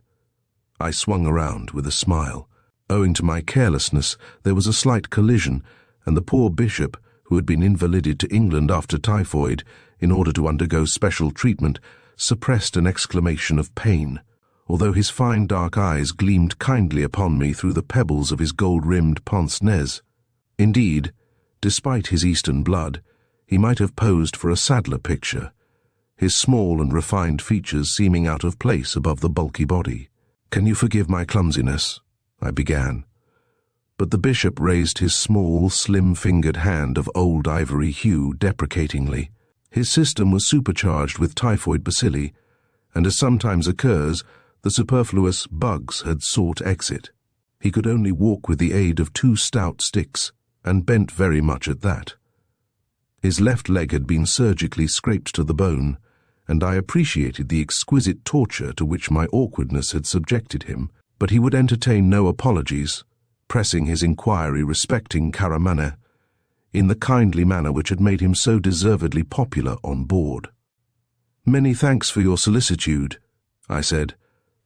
I swung around with a smile. Owing to my carelessness, there was a slight collision, and the poor bishop, who had been invalided to England after typhoid in order to undergo special treatment, suppressed an exclamation of pain, although his fine dark eyes gleamed kindly upon me through the pebbles of his gold-rimmed pince-nez. Indeed, despite his Eastern blood, he might have posed for a Sadler picture, his small and refined features seeming out of place above the bulky body. "Can you forgive my clumsiness?" I began. But the bishop raised his small, slim-fingered hand of old ivory hue deprecatingly. His system was supercharged with typhoid bacilli, and as sometimes occurs, the superfluous bugs had sought exit. He could only walk with the aid of 2 stout sticks, and bent very much at that. His left leg had been surgically scraped to the bone, and I appreciated the exquisite torture to which my awkwardness had subjected him, but he would entertain no apologies, pressing his inquiry respecting Karamana in the kindly manner which had made him so deservedly popular on board. "Many thanks for your solicitude," I said.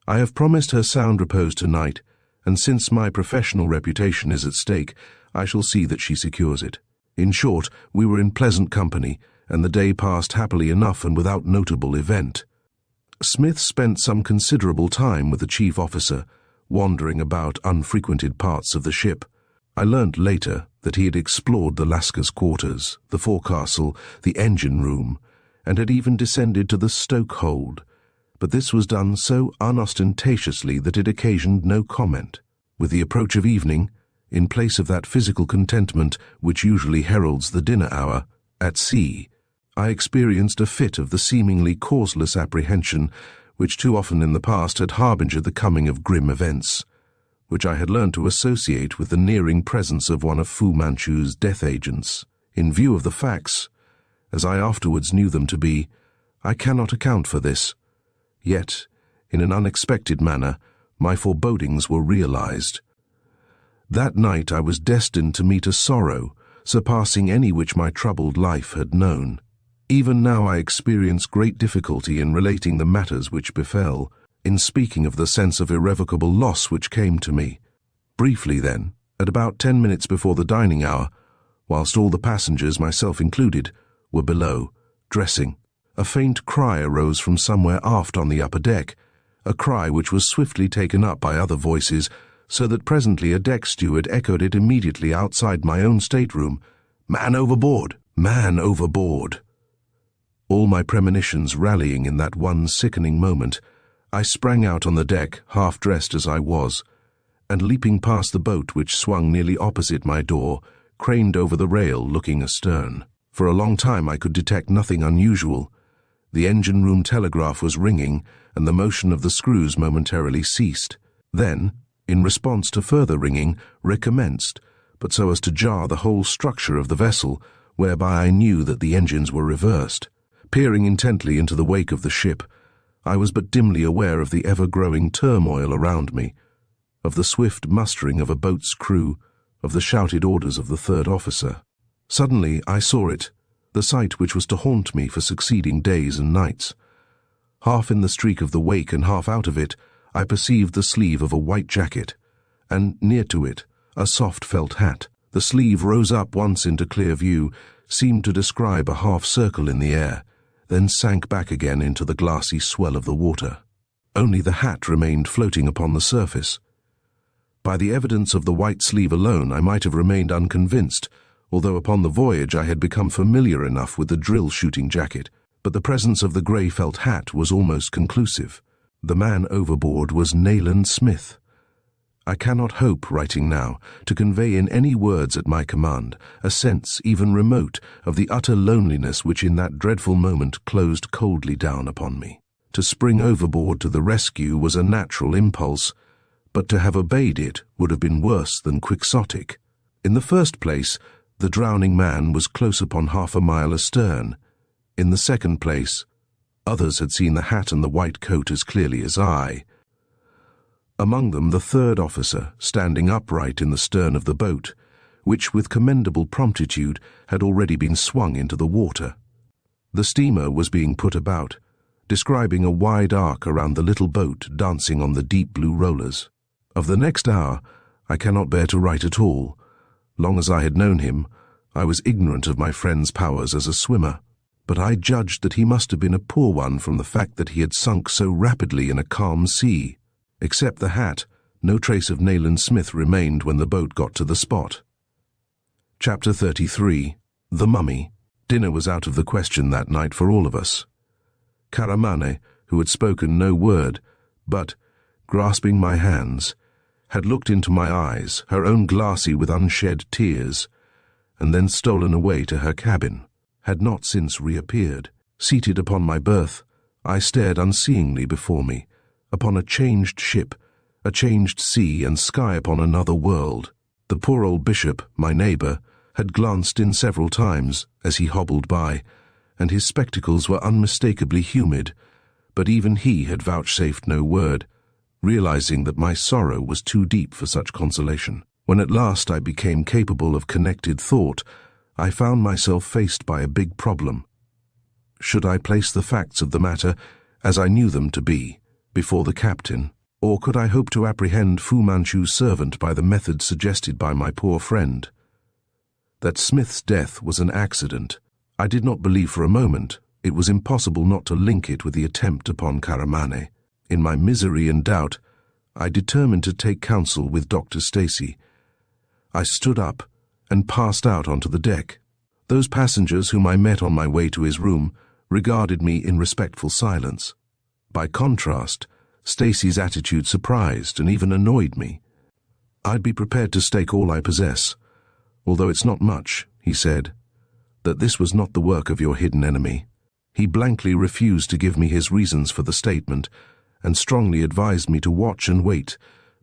"I have promised her sound repose tonight, and since my professional reputation is at stake, I shall see that she secures it. In short, we were in pleasant company, and the day passed happily enough and without notable event." Smith spent some considerable time with the chief officer, wandering about unfrequented parts of the ship. I learnt later that he had explored the Lascar's quarters, the forecastle, the engine room, and had even descended to the stoke hold, but this was done so unostentatiously that it occasioned no comment. With the approach of evening, in place of that physical contentment which usually heralds the dinner hour, at sea, I experienced a fit of the seemingly causeless apprehension which too often in the past had harbingered the coming of grim events, which I had learned to associate with the nearing presence of one of Fu Manchu's death agents. In view of the facts, as I afterwards knew them to be, I cannot account for this. Yet, in an unexpected manner, my forebodings were realized. That night I was destined to meet a sorrow surpassing any which my troubled life had known. Even now I experience great difficulty in relating the matters which befell, in speaking of the sense of irrevocable loss which came to me. Briefly then, at about 10 minutes before the dining hour, whilst all the passengers, myself included, were below, dressing, a faint cry arose from somewhere aft on the upper deck, a cry which was swiftly taken up by other voices, so that presently a deck steward echoed it immediately outside my own stateroom. "Man overboard! Man overboard!" All my premonitions rallying in that one sickening moment, I sprang out on the deck, half-dressed as I was, and leaping past the boat which swung nearly opposite my door, craned over the rail looking astern. For a long time I could detect nothing unusual. The engine-room telegraph was ringing, and the motion of the screws momentarily ceased. Then, in response to further ringing, recommenced, but so as to jar the whole structure of the vessel, whereby I knew that the engines were reversed. Peering intently into the wake of the ship, I was but dimly aware of the ever-growing turmoil around me, of the swift mustering of a boat's crew, of the shouted orders of the third officer. Suddenly I saw it, the sight which was to haunt me for succeeding days and nights. Half in the streak of the wake and half out of it, I perceived the sleeve of a white jacket, and near to it, a soft felt hat. The sleeve rose up once into clear view, seemed to describe a half-circle in the air, then sank back again into the glassy swell of the water. Only the hat remained floating upon the surface. By the evidence of the white sleeve alone I might have remained unconvinced, although upon the voyage I had become familiar enough with the drill-shooting jacket, but the presence of the grey felt hat was almost conclusive. The man overboard was Nayland Smith. I cannot hope, writing now, to convey in any words at my command a sense, even remote, of the utter loneliness which in that dreadful moment closed coldly down upon me. To spring overboard to the rescue was a natural impulse, but to have obeyed it would have been worse than quixotic. In the first place, the drowning man was close upon half a mile astern. In the second place, others had seen the hat and the white coat as clearly as I. Among them the third officer, standing upright in the stern of the boat, which with commendable promptitude had already been swung into the water. The steamer was being put about, describing a wide arc around the little boat dancing on the deep blue rollers. Of the next hour I cannot bear to write at all. Long as I had known him, I was ignorant of my friend's powers as a swimmer, but I judged that he must have been a poor one from the fact that he had sunk so rapidly in a calm sea. Except the hat, no trace of Nayland Smith remained when the boat got to the spot. Chapter 33. The Mummy. Dinner was out of the question that night for all of us. Caramane, who had spoken no word, but, grasping my hands, had looked into my eyes, her own glassy with unshed tears, and then stolen away to her cabin, had not since reappeared. Seated upon my berth, I stared unseeingly before me, upon a changed ship, a changed sea and sky upon another world. The poor old bishop, my neighbour, had glanced in several times as he hobbled by, and his spectacles were unmistakably humid, but even he had vouchsafed no word, realizing that my sorrow was too deep for such consolation. When at last I became capable of connected thought, I found myself faced by a big problem. Should I place the facts of the matter, as I knew them to be, before the captain, or could I hope to apprehend Fu Manchu's servant by the method suggested by my poor friend? That Smith's death was an accident, I did not believe for a moment. It was impossible not to link it with the attempt upon Caramane. In my misery and doubt, I determined to take counsel with Dr. Stacy. I stood up and passed out onto the deck. Those passengers whom I met on my way to his room regarded me in respectful silence. By contrast, Stacy's attitude surprised and even annoyed me. "I'd be prepared to stake all I possess, although it's not much," he said, "that this was not the work of your hidden enemy." He blankly refused to give me his reasons for the statement, and strongly advised me to watch and wait,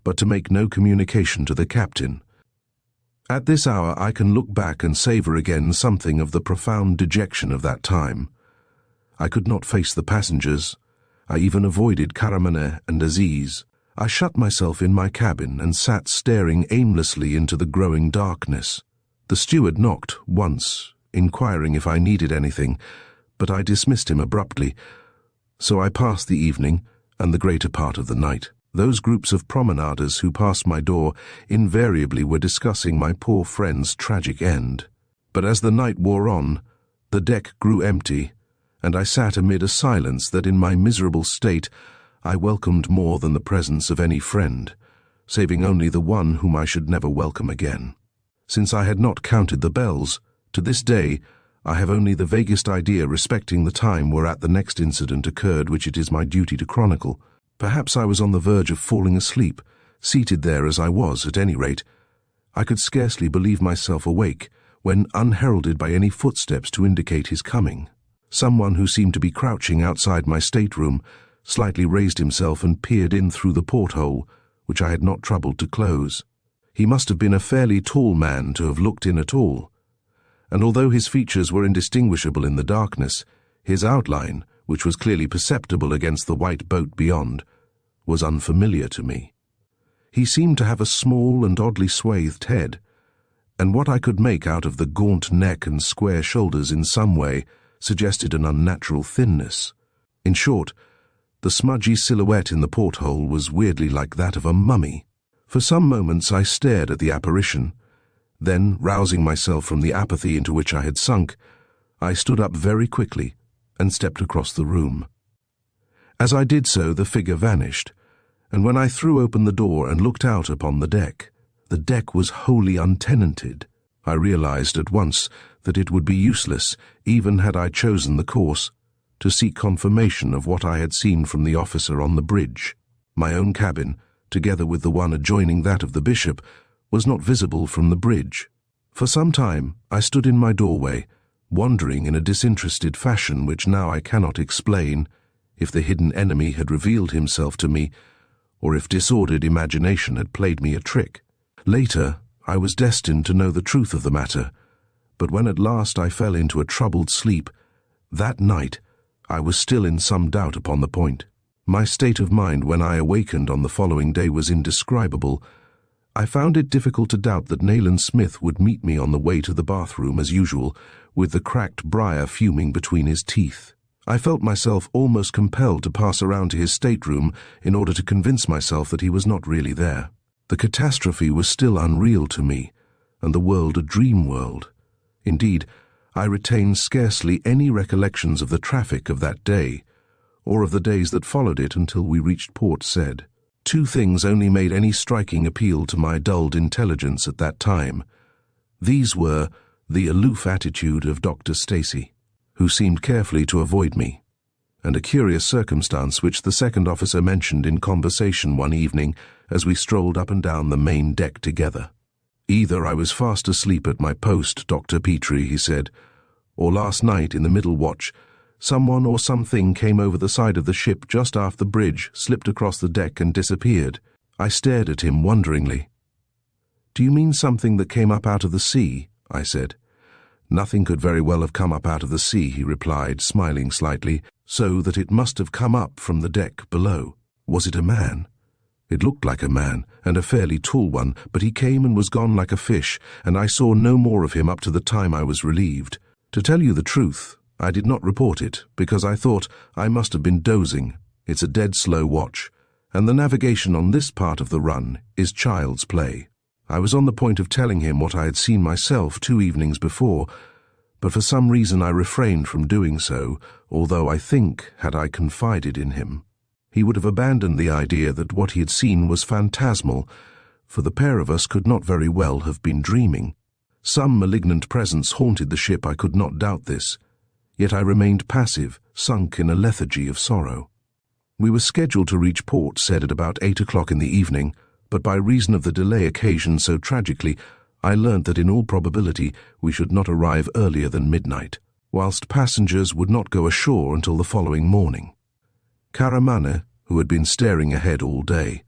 but to make no communication to the captain. At this hour I can look back and savour again something of the profound dejection of that time. I could not face the passengers. I even avoided Caramane and Aziz. I shut myself in my cabin and sat staring aimlessly into the growing darkness. The steward knocked once, inquiring if I needed anything, but I dismissed him abruptly, so I passed the evening and the greater part of the night. Those groups of promenaders who passed my door invariably were discussing my poor friend's tragic end. But as the night wore on, the deck grew empty, and I sat amid a silence that in my miserable state I welcomed more than the presence of any friend, saving only the one whom I should never welcome again. Since I had not counted the bells, to this day I have only the vaguest idea respecting the time whereat the next incident occurred which it is my duty to chronicle. Perhaps I was on the verge of falling asleep, seated there as I was, at any rate. I could scarcely believe myself awake, when, unheralded by any footsteps to indicate his coming, someone who seemed to be crouching outside my stateroom slightly raised himself and peered in through the porthole, which I had not troubled to close. He must have been a fairly tall man to have looked in at all, and although his features were indistinguishable in the darkness, his outline, which was clearly perceptible against the white boat beyond, was unfamiliar to me. He seemed to have a small and oddly swathed head, and what I could make out of the gaunt neck and square shoulders in some way suggested an unnatural thinness. In short, the smudgy silhouette in the porthole was weirdly like that of a mummy. For some moments I stared at the apparition. Then, rousing myself from the apathy into which I had sunk, I stood up very quickly and stepped across the room. As I did so, the figure vanished, and when I threw open the door and looked out upon the deck was wholly untenanted. I realized at once that it would be useless, even had I chosen the course, to seek confirmation of what I had seen from the officer on the bridge. My own cabin, together with the one adjoining that of the bishop, was not visible from the bridge. For some time I stood in my doorway, wondering in a disinterested fashion which now I cannot explain, if the hidden enemy had revealed himself to me, or if disordered imagination had played me a trick. Later, I was destined to know the truth of the matter, but when at last I fell into a troubled sleep, that night I was still in some doubt upon the point. My state of mind when I awakened on the following day was indescribable. I found it difficult to doubt that Nayland Smith would meet me on the way to the bathroom as usual, with the cracked briar fuming between his teeth. I felt myself almost compelled to pass around to his stateroom in order to convince myself that he was not really there. The catastrophe was still unreal to me, and the world a dream world. Indeed, I retained scarcely any recollections of the traffic of that day, or of the days that followed it until we reached Port Said. Two things only made any striking appeal to my dulled intelligence at that time. These were the aloof attitude of Dr. Stacey, who seemed carefully to avoid me, and a curious circumstance which the second officer mentioned in conversation one evening as we strolled up and down the main deck together. "Either I was fast asleep at my post, Dr. Petrie," he said, "or last night in the middle watch, someone or something came over the side of the ship just aft the bridge, slipped across the deck and disappeared." I stared at him wonderingly. "Do you mean something that came up out of the sea?" I said. "Nothing could very well have come up out of the sea," he replied, smiling slightly, "so that it must have come up from the deck below." "Was it a man?" "It looked like a man, and a fairly tall one, but he came and was gone like a fish, and I saw no more of him up to the time I was relieved. To tell you the truth, I did not report it, because I thought I must have been dozing. It's a dead slow watch, and the navigation on this part of the run is child's play." I was on the point of telling him what I had seen myself 2 evenings before, but for some reason I refrained from doing so, although I think, had I confided in him, he would have abandoned the idea that what he had seen was phantasmal, for the pair of us could not very well have been dreaming. Some malignant presence haunted the ship, I could not doubt this, yet I remained passive, sunk in a lethargy of sorrow. We were scheduled to reach Port Said at about 8 o'clock in the evening, but by reason of the delay occasioned so tragically, I learnt that in all probability we should not arrive earlier than midnight, whilst passengers would not go ashore until the following morning. Karamane, who had been staring ahead all day,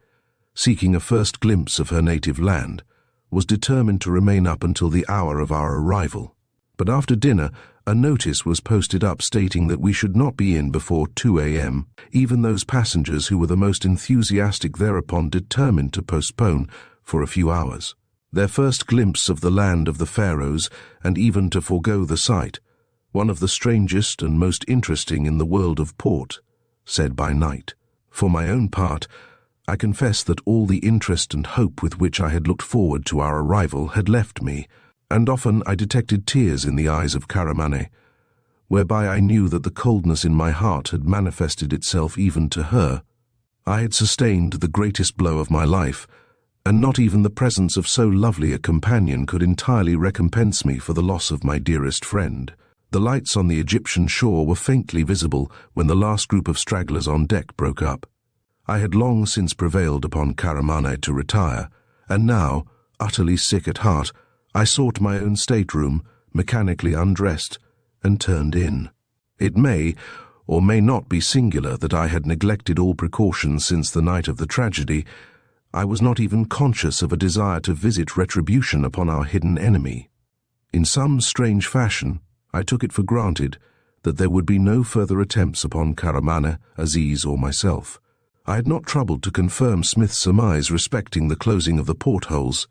seeking a first glimpse of her native land, was determined to remain up until the hour of our arrival. But after dinner, a notice was posted up stating that we should not be in before 2 a.m. Even those passengers who were the most enthusiastic thereupon determined to postpone for a few hours their first glimpse of the land of the Pharaohs, and even to forego the sight, one of the strangest and most interesting in the world of port, said by night. For my own part, I confess that all the interest and hope with which I had looked forward to our arrival had left me, and often I detected tears in the eyes of Karamane, whereby I knew that the coldness in my heart had manifested itself even to her. I had sustained the greatest blow of my life, and not even the presence of so lovely a companion could entirely recompense me for the loss of my dearest friend. The lights on the Egyptian shore were faintly visible when the last group of stragglers on deck broke up. I had long since prevailed upon Karamane to retire, and now, utterly sick at heart, I sought my own stateroom, mechanically undressed, and turned in. It may or may not be singular that I had neglected all precautions since the night of the tragedy. I was not even conscious of a desire to visit retribution upon our hidden enemy. In some strange fashion, I took it for granted that there would be no further attempts upon Karamane, Aziz, or myself. I had not troubled to confirm Smith's surmise respecting the closing of the portholes,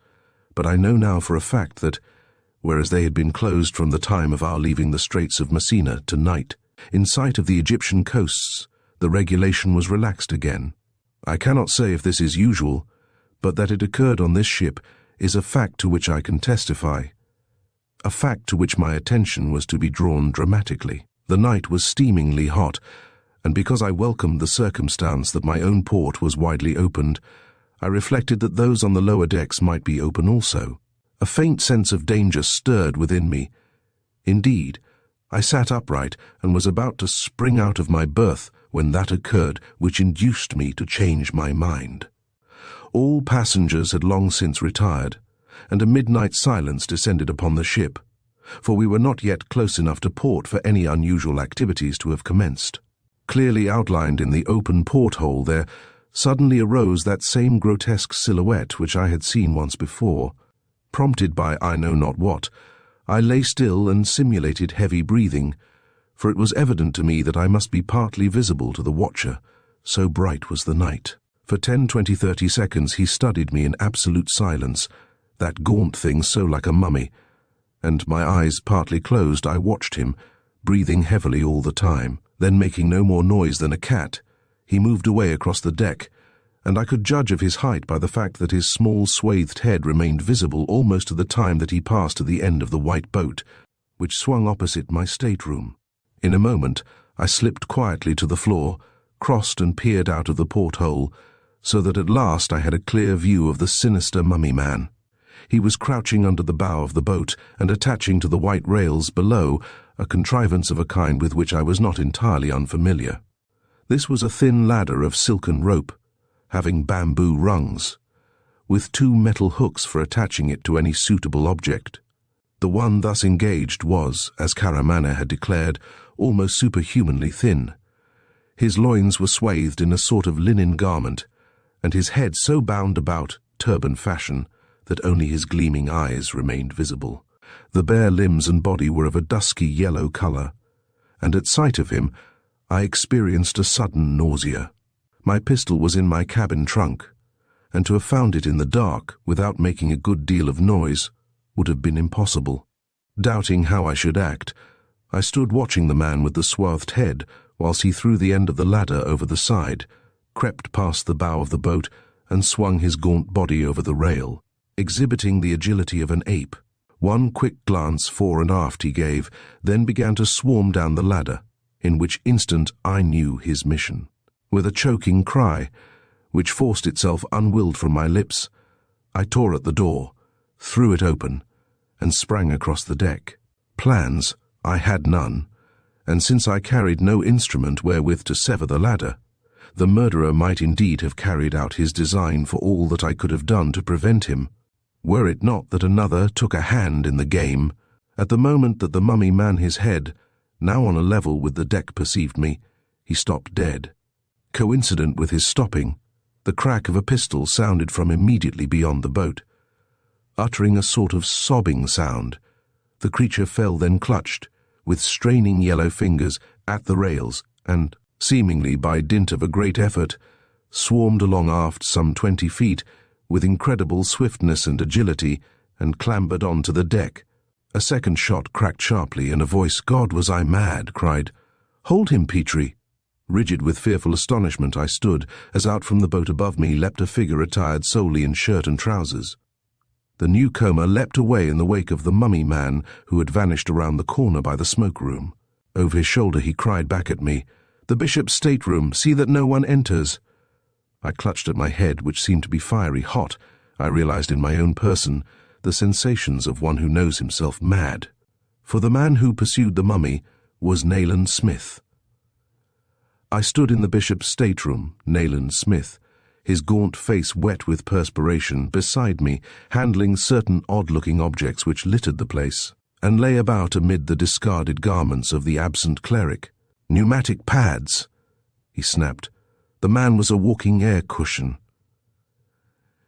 but I know now for a fact that, whereas they had been closed from the time of our leaving the Straits of Messina to night, in sight of the Egyptian coasts, the regulation was relaxed again. I cannot say if this is usual, but that it occurred on this ship is a fact to which I can testify, a fact to which my attention was to be drawn dramatically. The night was steamingly hot, and because I welcomed the circumstance that my own port was widely opened, I reflected that those on the lower decks might be open also. A faint sense of danger stirred within me. Indeed, I sat upright and was about to spring out of my berth when that occurred which induced me to change my mind. All passengers had long since retired, and a midnight silence descended upon the ship, for we were not yet close enough to port for any unusual activities to have commenced. Clearly outlined in the open porthole there suddenly arose that same grotesque silhouette which I had seen once before. Prompted by I know not what, I lay still and simulated heavy breathing, for it was evident to me that I must be partly visible to the watcher, so bright was the night. For 10, 20, 30 seconds he studied me in absolute silence, that gaunt thing so like a mummy, and my eyes partly closed I watched him, breathing heavily all the time. Then, making no more noise than a cat, he moved away across the deck, and I could judge of his height by the fact that his small swathed head remained visible almost to the time that he passed to the end of the white boat, which swung opposite my stateroom. In a moment I slipped quietly to the floor, crossed and peered out of the porthole, so that at last I had a clear view of the sinister mummy man. He was crouching under the bow of the boat and attaching to the white rails below a contrivance of a kind with which I was not entirely unfamiliar. This was a thin ladder of silken rope, having bamboo rungs, with 2 metal hooks for attaching it to any suitable object. The one thus engaged was, as Karamana had declared, almost superhumanly thin. His loins were swathed in a sort of linen garment, and his head so bound about, turban fashion, that only his gleaming eyes remained visible. The bare limbs and body were of a dusky yellow color, and at sight of him I experienced a sudden nausea. My pistol was in my cabin trunk, and to have found it in the dark without making a good deal of noise would have been impossible. Doubting how I should act, I stood watching the man with the swathed head whilst he threw the end of the ladder over the side, crept past the bow of the boat, and swung his gaunt body over the rail, exhibiting the agility of an ape. One quick glance fore and aft he gave, then began to swarm down the ladder, in which instant I knew his mission. With a choking cry, which forced itself unwilled from my lips, I tore at the door, threw it open, and sprang across the deck. Plans I had none, and since I carried no instrument wherewith to sever the ladder, the murderer might indeed have carried out his design for all that I could have done to prevent him, were it not that another took a hand in the game. At the moment that the mummy man his head, now on a level with the deck, perceived me, he stopped dead. Coincident with his stopping, the crack of a pistol sounded from immediately beyond the boat. Uttering a sort of sobbing sound, the creature fell, then clutched, with straining yellow fingers, at the rails, and, seemingly by dint of a great effort, swarmed along aft some 20 feet, with incredible swiftness and agility, and clambered on to the deck. A second shot cracked sharply, and a voice, God, was I mad, cried, "Hold him, Petrie!" Rigid with fearful astonishment I stood, as out from the boat above me leapt a figure attired solely in shirt and trousers. The newcomer leapt away in the wake of the mummy man, who had vanished around the corner by the smoke-room. Over his shoulder he cried back at me, "The bishop's stateroom, see that no one enters." I clutched at my head, which seemed to be fiery hot. I realized in my own person the sensations of one who knows himself mad. For the man who pursued the mummy was Nayland Smith. I stood in the bishop's stateroom, Nayland Smith, his gaunt face wet with perspiration, beside me, handling certain odd-looking objects which littered the place, and lay about amid the discarded garments of the absent cleric. "Pneumatic pads," he snapped. The man was a walking air cushion.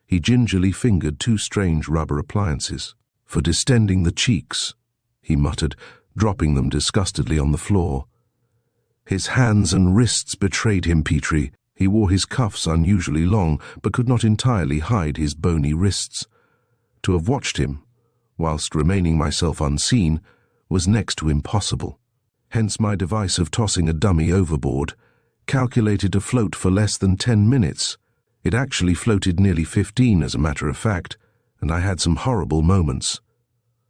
He gingerly fingered 2 strange rubber appliances. "For distending the cheeks," he muttered, dropping them disgustedly on the floor. His hands and wrists betrayed him, Petrie. He wore his cuffs unusually long, but could not entirely hide his bony wrists. To have watched him, whilst remaining myself unseen, was next to impossible. Hence my device of tossing a dummy overboard, calculated to float for less than 10 minutes. It actually floated nearly 15, as a matter of fact, and I had some horrible moments.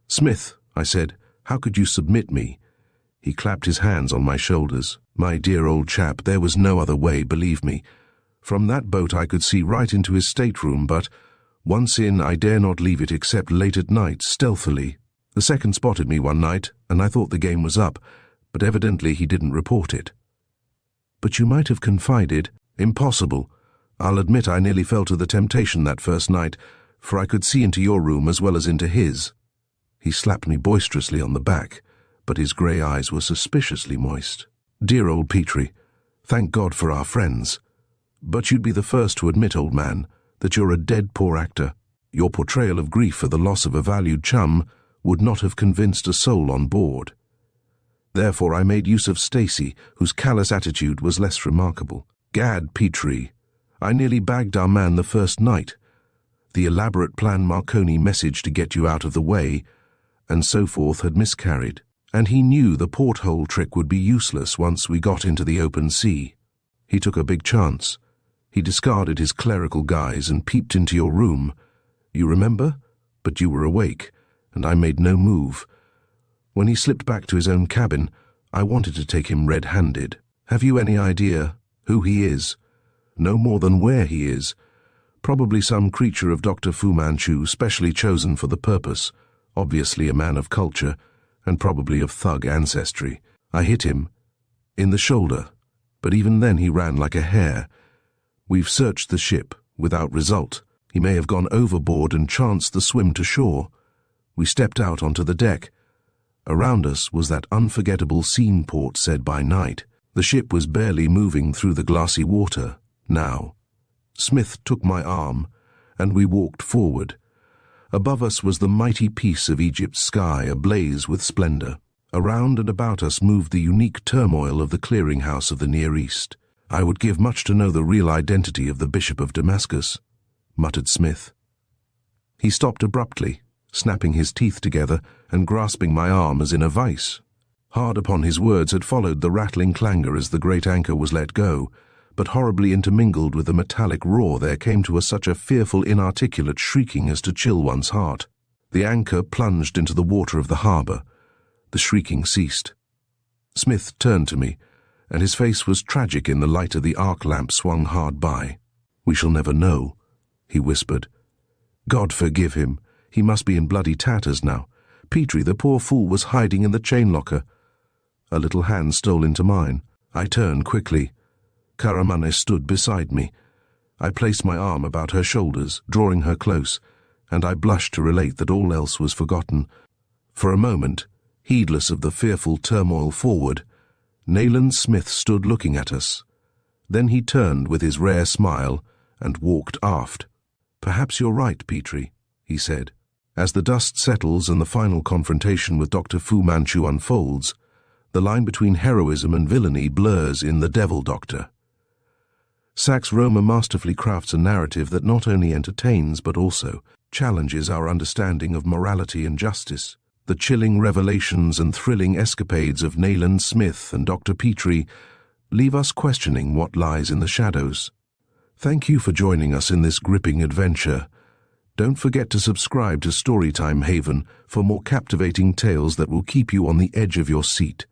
"Smith," I said, "how could you submit me?" He clapped his hands on my shoulders. "My dear old chap, there was no other way, believe me. From that boat I could see right into his stateroom, but once in, I dare not leave it except late at night, stealthily. The second spotted me one night, and I thought the game was up, but evidently he didn't report it." "But you might have confided." "Impossible. I'll admit I nearly fell to the temptation that first night, for I could see into your room as well as into his." He slapped me boisterously on the back, but his grey eyes were suspiciously moist. "Dear old Petrie, thank God for our friends. But you'd be the first to admit, old man, that you're a dead poor actor. Your portrayal of grief for the loss of a valued chum would not have convinced a soul on board. Therefore I made use of Stacy, whose callous attitude was less remarkable. Gad, Petrie, I nearly bagged our man the first night. The elaborate plan Marconi messaged to get you out of the way, and so forth, had miscarried, and he knew the porthole trick would be useless once we got into the open sea. He took a big chance. He discarded his clerical guise and peeped into your room. You remember? But you were awake, and I made no move. When he slipped back to his own cabin, I wanted to take him red-handed. Have you any idea who he is? No more than where he is. Probably some creature of Dr. Fu Manchu, specially chosen for the purpose, obviously a man of culture, and probably of thug ancestry. I hit him in the shoulder, but even then he ran like a hare. We've searched the ship, without result. He may have gone overboard and chanced the swim to shore. We stepped out onto the deck. Around us was that unforgettable scene port said by night. The ship was barely moving through the glassy water, now. Smith took my arm, and we walked forward. Above us was the mighty piece of Egypt's sky ablaze with splendor. Around and about us moved the unique turmoil of the clearinghouse of the Near East. "I would give much to know the real identity of the Bishop of Damascus," muttered Smith. He stopped abruptly, snapping his teeth together and grasping my arm as in a vice. Hard upon his words had followed the rattling clangor as the great anchor was let go, but horribly intermingled with the metallic roar there came to us such a fearful inarticulate shrieking as to chill one's heart. The anchor plunged into the water of the harbour. The shrieking ceased. Smith turned to me, and his face was tragic in the light of the arc lamp swung hard by. "We shall never know," he whispered. "God forgive him. He must be in bloody tatters now. Petrie, the poor fool, was hiding in the chain locker." A little hand stole into mine. I turned quickly. Karamane stood beside me. I placed my arm about her shoulders, drawing her close, and I blushed to relate that all else was forgotten. For a moment, heedless of the fearful turmoil forward, Nayland Smith stood looking at us. Then he turned with his rare smile and walked aft. "Perhaps you're right, Petrie," he said. "As the dust settles and the final confrontation with Dr. Fu Manchu unfolds, the line between heroism and villainy blurs in The Devil Doctor." Sax Rohmer masterfully crafts a narrative that not only entertains but also challenges our understanding of morality and justice. The chilling revelations and thrilling escapades of Nayland Smith and Dr. Petrie leave us questioning what lies in the shadows. Thank you for joining us in this gripping adventure. Don't forget to subscribe to Storytime Haven for more captivating tales that will keep you on the edge of your seat.